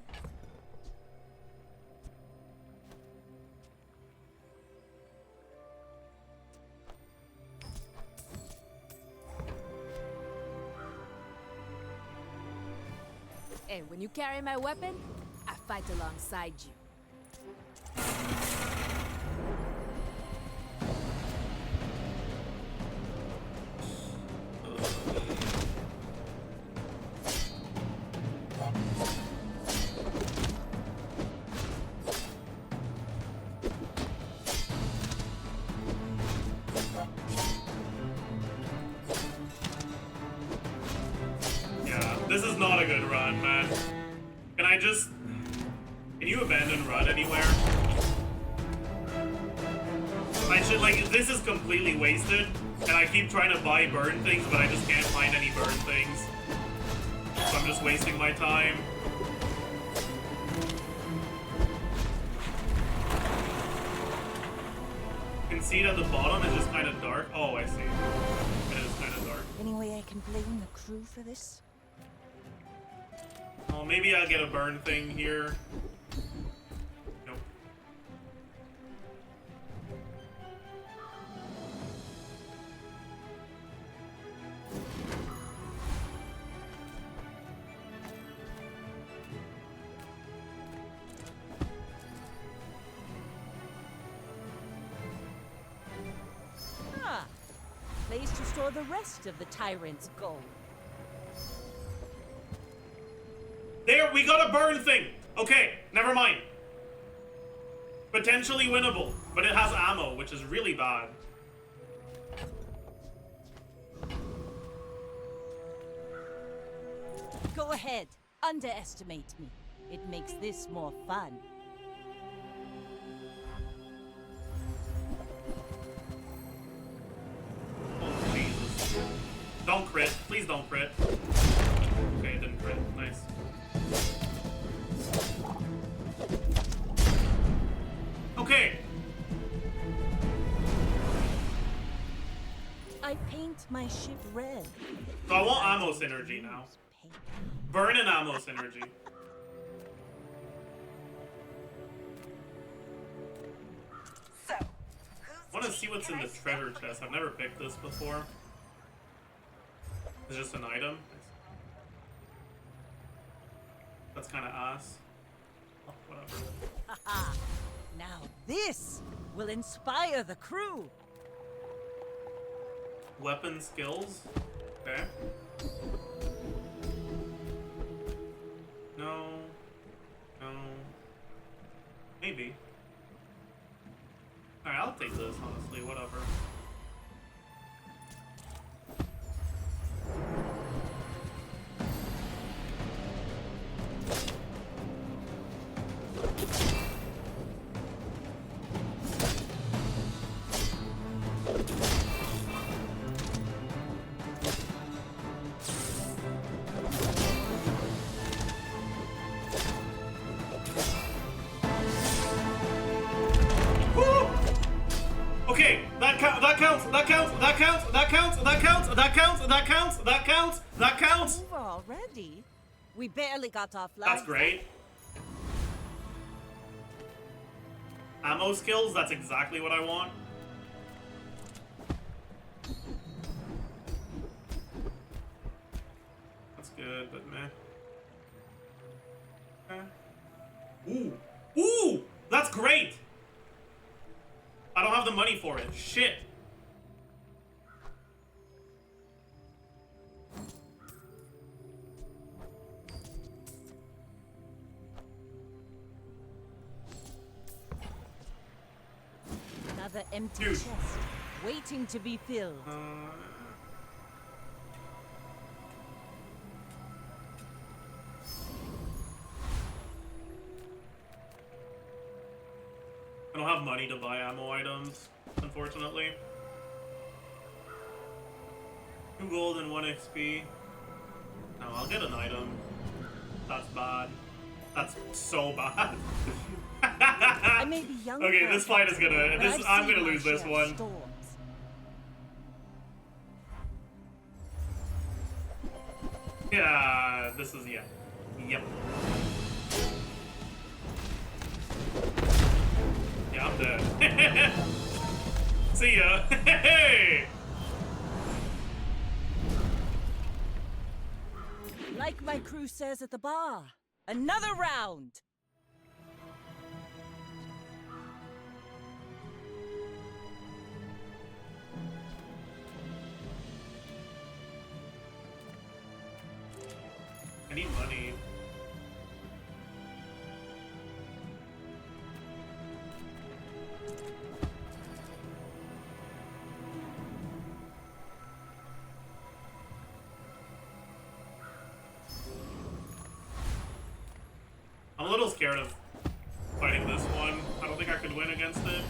And when you carry my weapon, I fight alongside you. This is not a good run, man. Can I just... Can you abandon run anywhere? I should, like, this is completely wasted, and I keep trying to buy burn things, but I just can't find any burn things. So I'm just wasting my time. You can see it at the bottom, it's just kind of dark. Oh, I see. It is kind of dark. Any way I can blame the crew for this? Oh, maybe I'll get a burn thing here. Nope. Ah, place to store the rest of the tyrant's gold. There, we got a burn thing! Okay, never mind. Potentially winnable, but it has ammo, which is really bad. Go ahead, underestimate me. It makes this more fun. Oh, Jesus. Don't crit. Please don't crit. Okay, it didn't crit. Nice. Okay. I paint my ship red. So I want ammo synergy now. Burn and ammo synergy. I want to see what's in the treasure chest. I've never picked this before. It's just an item. That's kind of ass. Oh, whatever. Haha. Now this will inspire the crew. Weapon skills. Okay. No. No. Maybe. Alright, I'll take this, honestly. Whatever. That counts! Over already? We barely got off last. That's great. Ammo skills, that's exactly what I want. That's good, but meh. Ooh! Ooh! That's great! I don't have the money for it. Shit! Another empty chest, waiting to be filled. I don't have money to buy ammo items, unfortunately. 2 gold and 1 XP. No, I'll get an item. That's bad. That's so bad. I may be young. Okay, this fight is gonna. I'm gonna lose this one. Yeah, this is Yep. Yeah, I'm dead. See ya. Hey. Like my crew says at the bar, another round. I need money. I'm a little scared of fighting this one. I don't think I could win against it.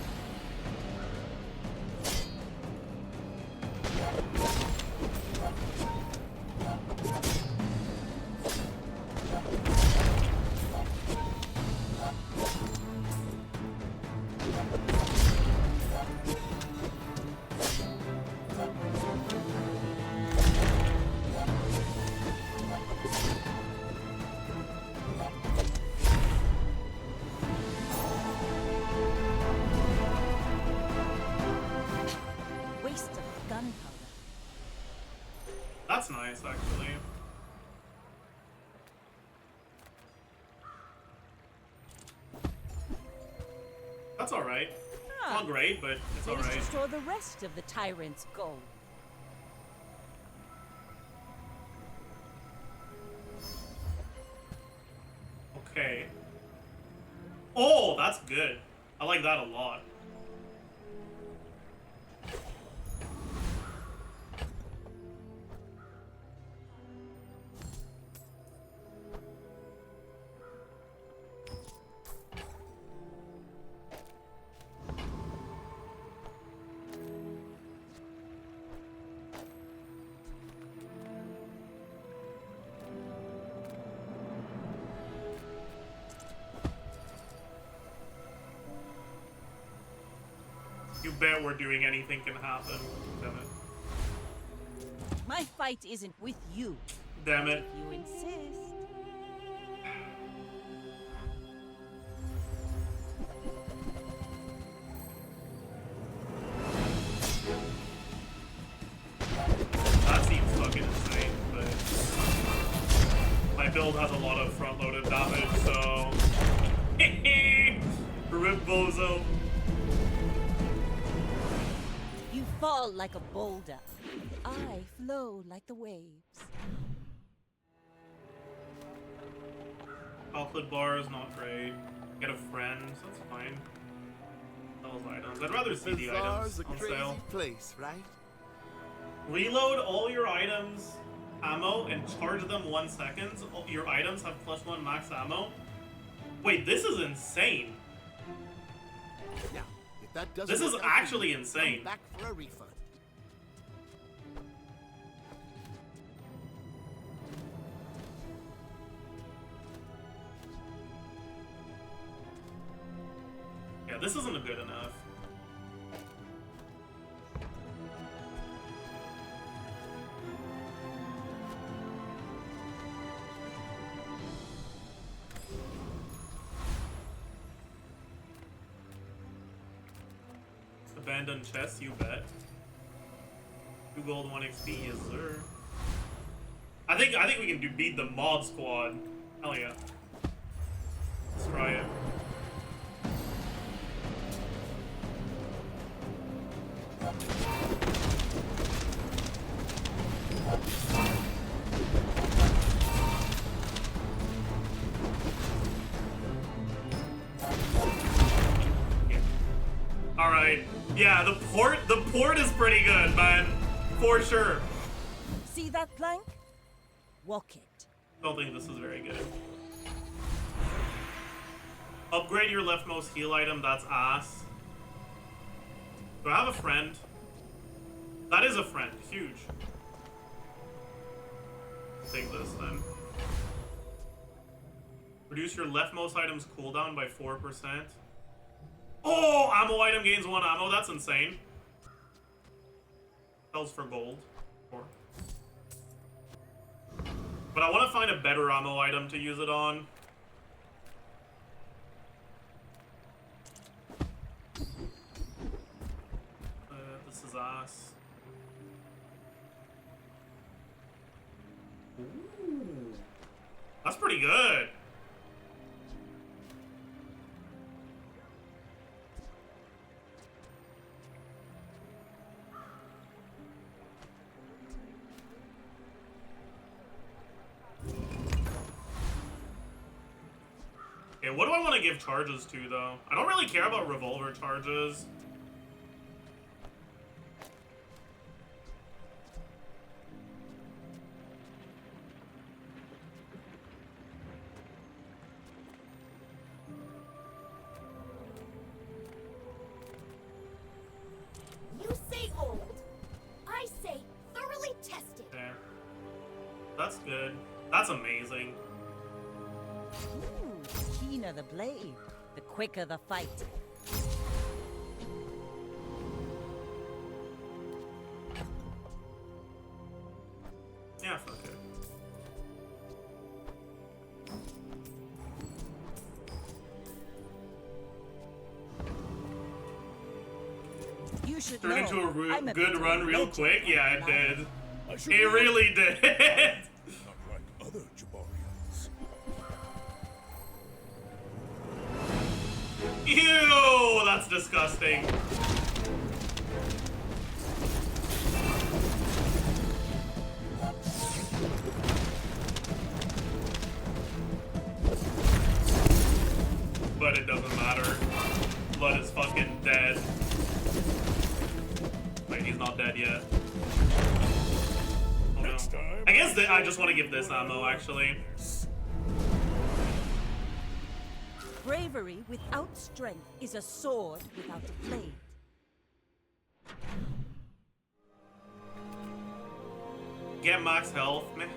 That's nice, actually. That's alright. It's not great, but it's alright. To store the rest of the tyrant's gold. Okay. Oh, that's good. I like that a lot. You bet we're doing anything can happen. Damn it. My fight isn't with you. Damn it. If you insist. That seems fucking insane, but my build has a lot of front-loaded damage, so rip bozo. You fall like a boulder. I flow like the waves. Chocolate bar is not great. Get a friend, that's fine. Those items. I'd rather see the items on sale. Place, right? Reload all your items, ammo, and charge them 1 second. Your items have +1 max ammo. Wait, this is insane. Now, if that doesn't This is work out for actually you, insane. come back for a refund. Yeah, this isn't good enough. Abandoned chest, you bet. 2 gold, 1 XP, yes sir. I think we can beat the mod squad. Hell yeah. Let's try it. Alright. Yeah, the port is pretty good, man. For sure. See that plank? Walk it. Don't think this is very good. Upgrade your leftmost heal item, that's ass. Do I have a friend? That is a friend, huge. Take this then. Reduce your leftmost item's cooldown by 4%. Oh, ammo item gains 1 ammo. That's insane. Sells for gold. 4. But I want to find a better ammo item to use it on. This is ass. Ooh. That's pretty good. Okay, what do I want to give charges to, though? I don't really care about revolver charges. You say old. I say thoroughly tested. Okay. That's good. That's amazing. Ooh, the keener the blade, the quicker the fight. Yeah, fuck it. You should Turned into know, a I'm a good bit run real legend quick? Yeah, it did. should It know. really did. Not like other Jabarians. Ew, that's disgusting. But it doesn't matter. Blood is fucking dead. Wait, he's not dead yet. Oh no. I guess that I just want to give this ammo, actually. Bravery without strength is a sword without a blade. Get max health, meh.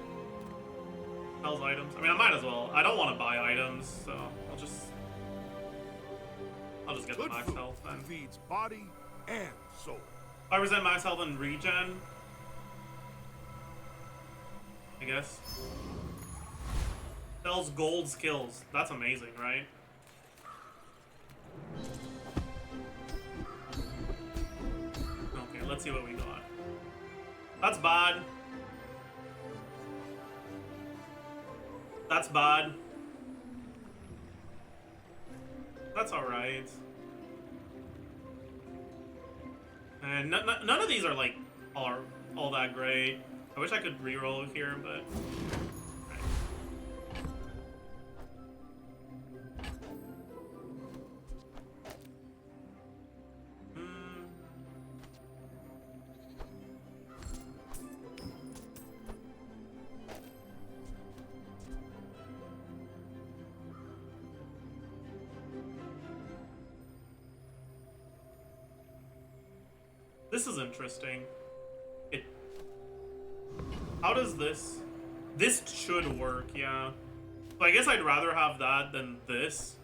Health items. I mean, I might as well. I don't want to buy items, so I'll just get the Good max food health then. feeds body and soul. 5% max health and regen. I guess. Sells gold skills. That's amazing, right? Okay, let's see what we got. That's bad. That's bad. That's alright. And none of these are like all that great. I wish I could reroll here, but this is interesting. How does this? This should work, yeah. So I guess I'd rather have that than this.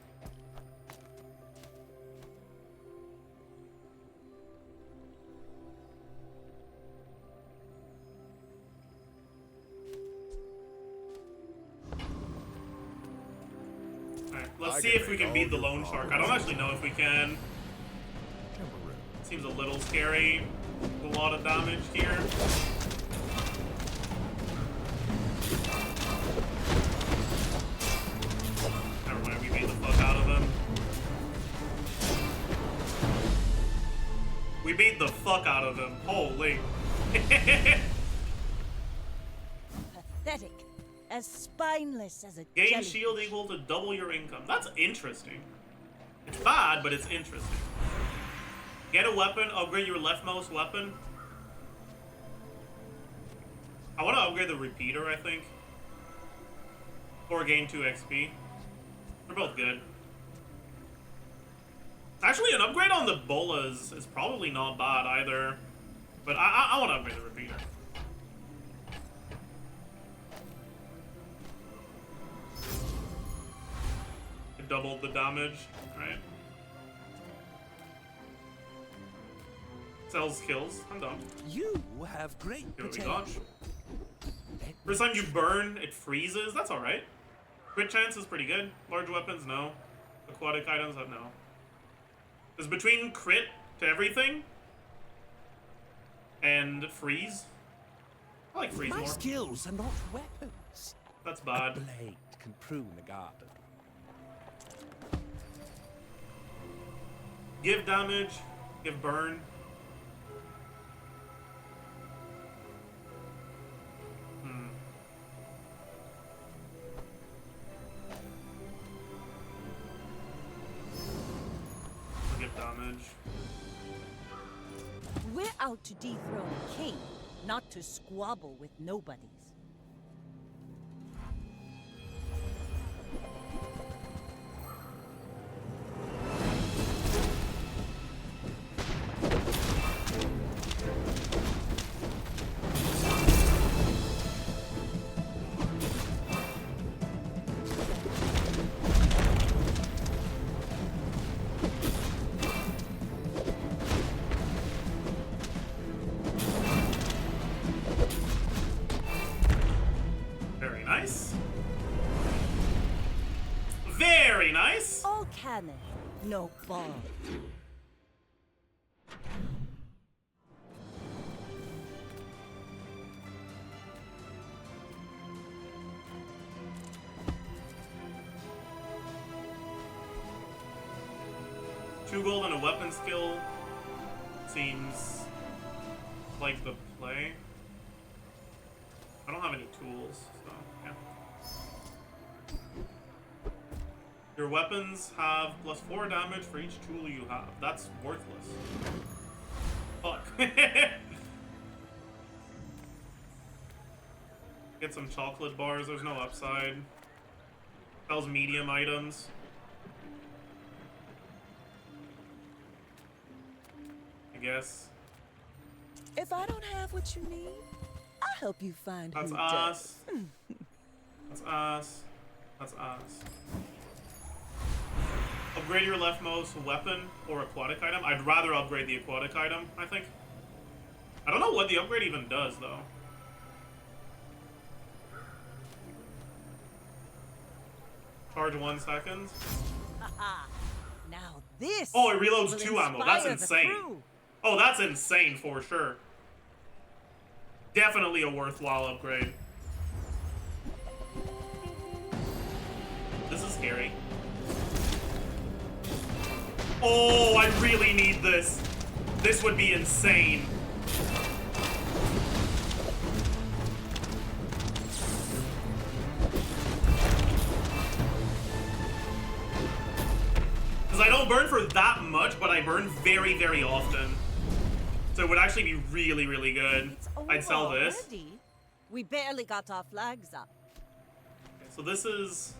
Alright, let's see if we can beat the Lone Shark. I don't actually know if we can. Seems a little scary. A lot of damage here. Never mind, we beat the fuck out of him. We beat the fuck out of him. Holy. Pathetic. As spineless as a Gain jellyfish. shield equal to double your income. That's interesting. It's bad, but it's interesting. Get a weapon, upgrade your leftmost weapon. I want to upgrade the repeater, I think. Or gain 2 XP. They're both good. Actually, an upgrade on the bolas is probably not bad either. But I want to upgrade the repeater. doubled the damage, right? Sells kills. I'm done. You have great See what we got. potential. First time you burn, it freezes. That's alright. Crit chance is pretty good. Large weapons, no. Aquatic items, no. It's between crit to everything and freeze. I like freeze My more. skills are not weapons. That's bad. A blade can prune a garden. Give damage, give burn. Give damage. We're out to dethrone a king, not to squabble with nobodies. Very nice. Very nice. All cannon, no ball. Two gold and a weapon skill seems like the play. I don't have any tools, so yeah. Your weapons have +4 damage for each tool you have. That's worthless. Fuck. Get some chocolate bars, there's no upside. Sells medium items. I guess. If I don't have what you need, I'll help you find That's who us. does. That's us. That's us. Upgrade your leftmost weapon or aquatic item. I'd rather upgrade the aquatic item, I think. I don't know what the upgrade even does, though. Charge 1 second. Now this. Oh, it reloads will 2 ammo. That's inspire the insane. crew. Oh, that's insane for sure. Definitely a worthwhile upgrade. This is scary. Oh, I really need this. This would be insane. Because I don't burn for that much, but I burn very, very often. So it would actually be really, really good. I'd sell this. Already? We barely got our flags up. Okay, so this is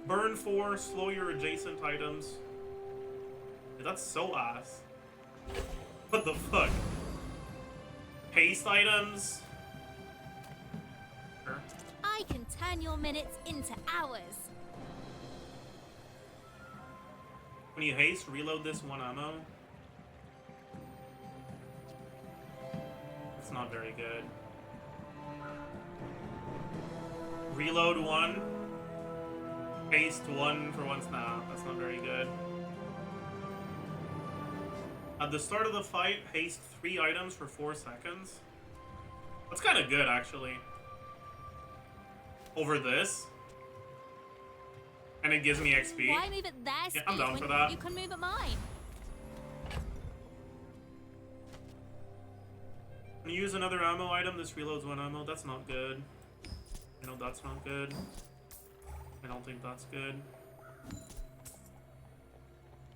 burn 4, slow your adjacent items. Dude, that's so ass. What the fuck? Haste items. Sure. I can turn your minutes into hours. When you haste, reload this 1 ammo. It's not very good. Reload 1. Haste 1 for 1 snap. That's not very good. At the start of the fight, haste 3 items for 4 seconds. That's kind of good, actually. Over this. And it gives me XP. Why move at their speed I'm down when for that. you can move at mine? When you use another ammo item, this reloads 1 ammo. That's not good. I know that's not good. I don't think that's good.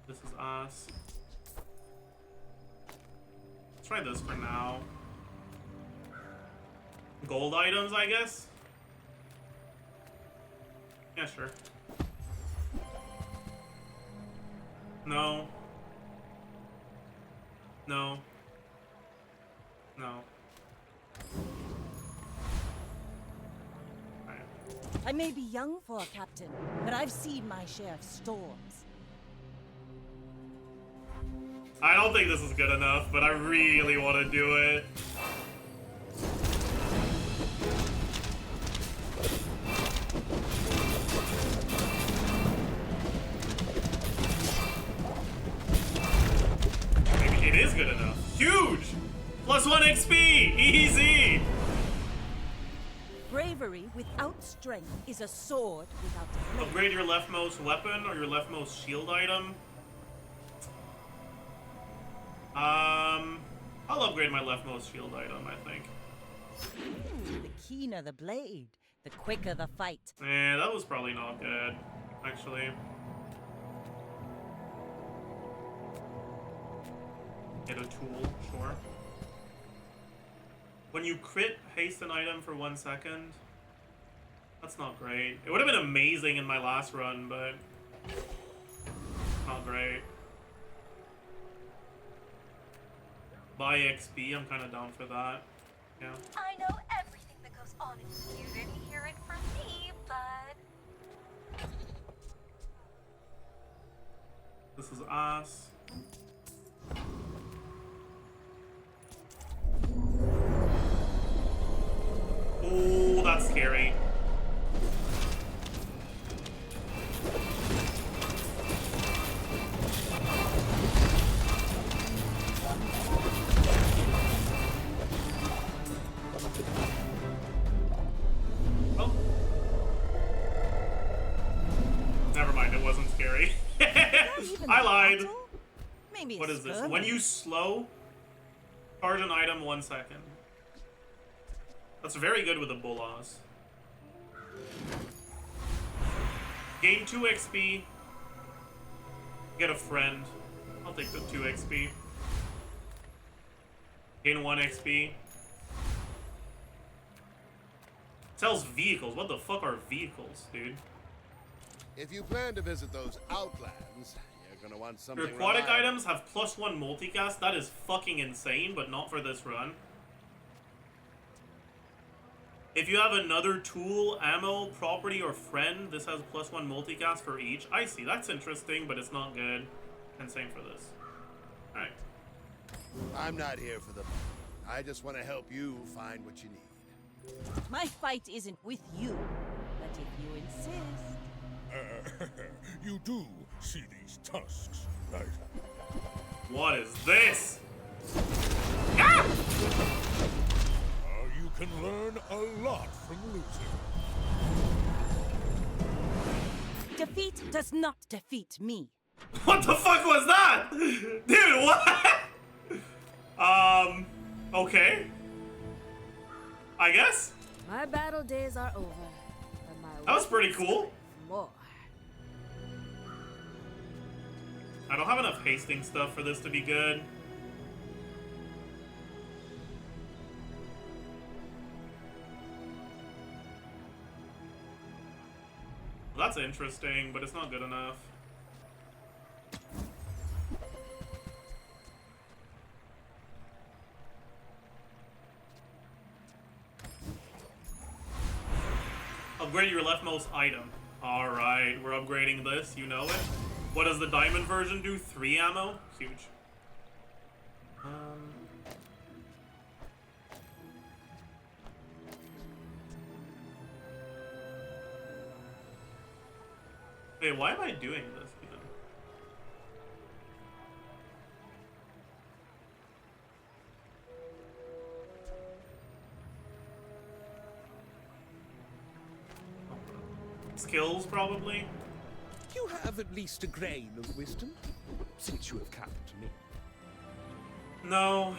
This is ass. Let's try this for now. Gold items, I guess? Yeah, sure. No. No. No. Alright. I may be young for a captain, but I've seen my share of storms. I don't think this is good enough, but I really want to do it. Maybe it is good enough. Huge! +1 XP! Easy! Bravery without strength is a sword without a blade. Upgrade your leftmost weapon or your leftmost shield item. I'll upgrade my leftmost shield item, I think. The keener the blade, the quicker the fight. Eh, that was probably not good, actually. Get a tool, sure. When you crit haste an item for 1 second, that's not great. It would have been amazing in my last run, but not great. Buy XP, I'm kind of down for that. Yeah. I know everything that goes on in you. You didn't hear it from me, bud. This is ass. Oh, that's scary. Oh. Never mind, it wasn't scary. I lied. Maybe what is this? When you slow, charge an item 1 second. That's very good with the Bolas. Gain 2 XP. Get a friend. I'll take the 2 XP. Gain 1 XP. Sells vehicles. What the fuck are vehicles, dude? If you plan to visit those outlands, you're gonna want something. Your aquatic reliable. items have +1 multicast. That is fucking insane, but not for this run. If you have another tool, ammo, property, or friend, this has +1 multicast for each. I see. That's interesting, but it's not good. And same for this. Alright. I'm not here for the money. I just want to help you find what you need. My fight isn't with you, but if you insist. You do see these tusks, right? What is this? Ah! You can learn a lot from losing. Defeat does not defeat me. What the fuck was that? Dude, what? Okay. I guess? My battle days are over. That was pretty cool. More. I don't have enough hasting stuff for this to be good. Well, that's interesting, but it's not good enough. Upgrade your leftmost item. Alright, we're upgrading this, you know it. What does the diamond version do? 3 ammo? Huge. Wait, why am I doing this even? Skills, probably? You have at least a grain of wisdom, since you have come to me. No.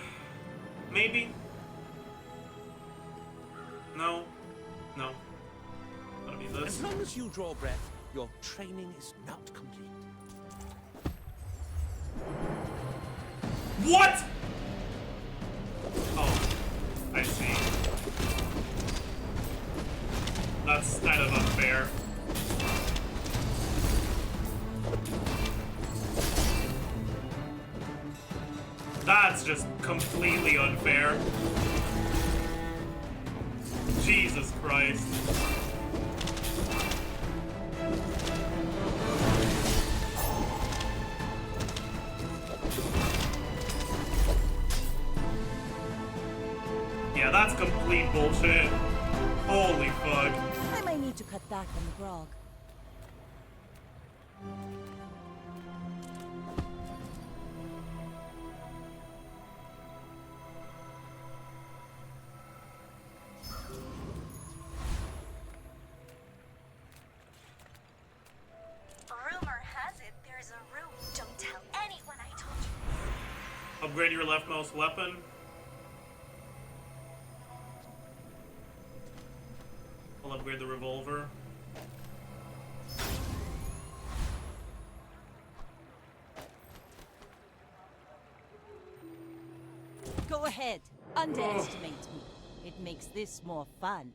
Maybe? No. No. That'll be this. As long as you draw breath, your training is not complete. What? Oh, I see. That's kind of unfair. That's just completely unfair. Jesus Christ. Yeah, that's complete bullshit. Holy fuck. I might need to cut back on the grog. Rumor has it there's a room. Don't tell anyone I told you. Upgrade your leftmost weapon. I'll upgrade the revolver. Go ahead, underestimate me. It makes this more fun.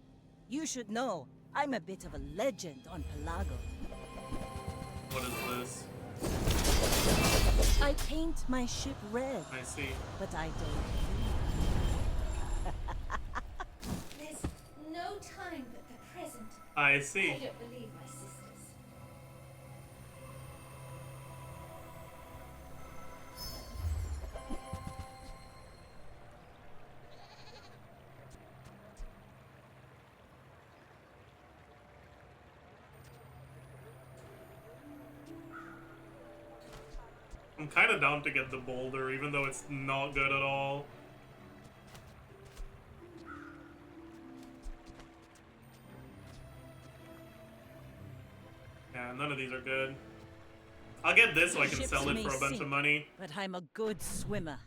You should know, I'm a bit of a legend on Pelago. What is this? I paint my ship red. I see. But I don't. There's no time but the present. I see. I don't believe my sisters. I'm kind of down to get the boulder, even though it's not good at all. Yeah, none of these are good. I'll get this so I can Ships sell it may for a bunch sink, of money. But I'm a good swimmer.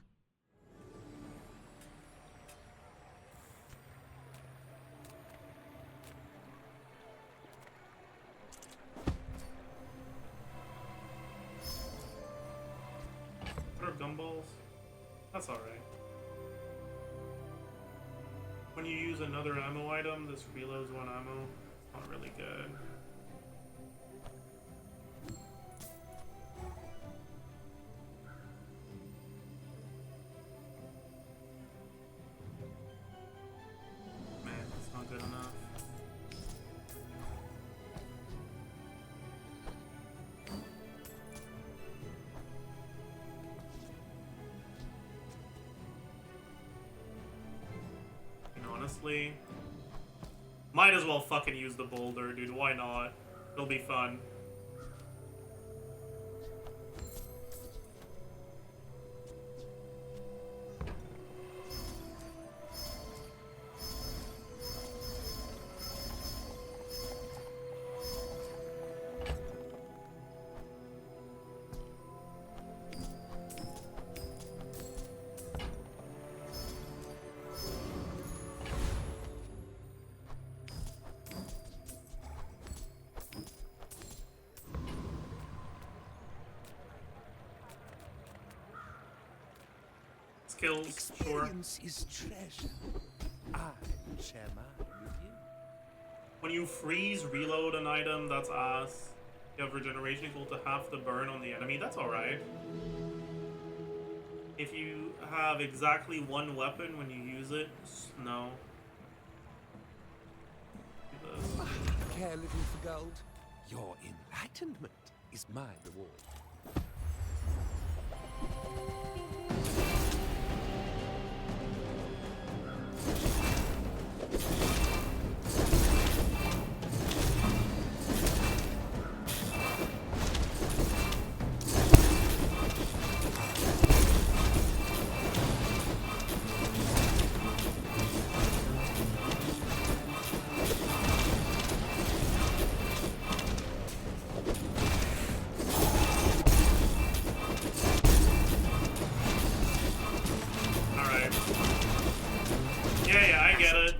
What are gumballs? That's alright. When you use another ammo item, this reloads one ammo. It's not really good. Man, it's not good enough. And honestly, might as well fucking use the boulder, dude. Why not? It'll be fun. Skills, sure. Experience is treasure. I share mine with you. When you freeze reload an item, that's ass. You have regeneration equal to half the burn on the enemy, that's alright. If you have exactly one weapon when you use it, no. Do this. Care little for gold. Your enlightenment is my reward.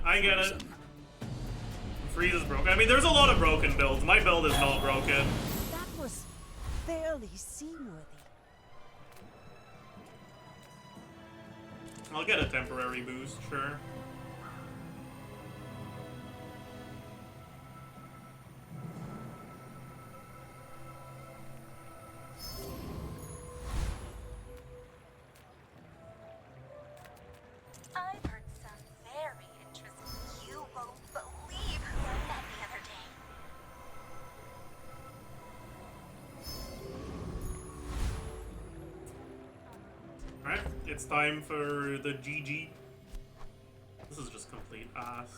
I get it. Freeze is broken. I mean, there's a lot of broken builds. My build is not broken. That was fairly seaworthy. I'll get a temporary boost, sure. I've heard some very interesting. You won't believe who I met the other day. Alright, it's time for the GG. This is just complete ass.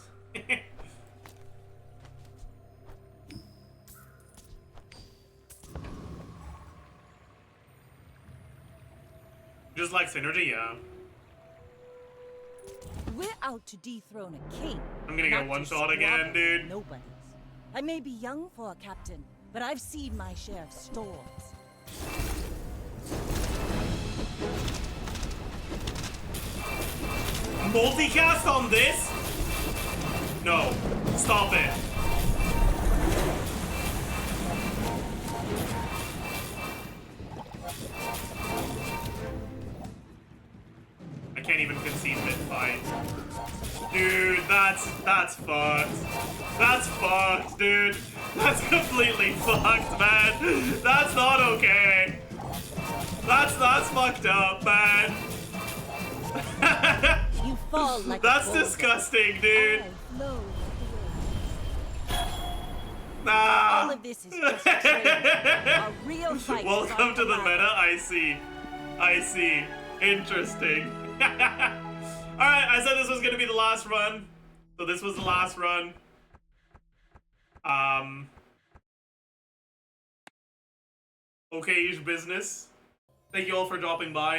Just like synergy, yeah. We're out to dethrone a king. I'm gonna get one shot again, dude. Nobodies. I may be young for a captain, but I've seen my share of storms. Multicast on this? No. Stop it. I can't even concede mid-fight. Dude, that's fucked. That's fucked, dude. That's completely fucked, man. That's not okay. That's fucked up, man. You fall like that's disgusting, dude. Nah. All of this is just training. A real fight. Welcome to the meta. I see. Interesting. Alright, I said this was gonna be the last run. So this was the last run. Okay-ish business. Thank you all for dropping by.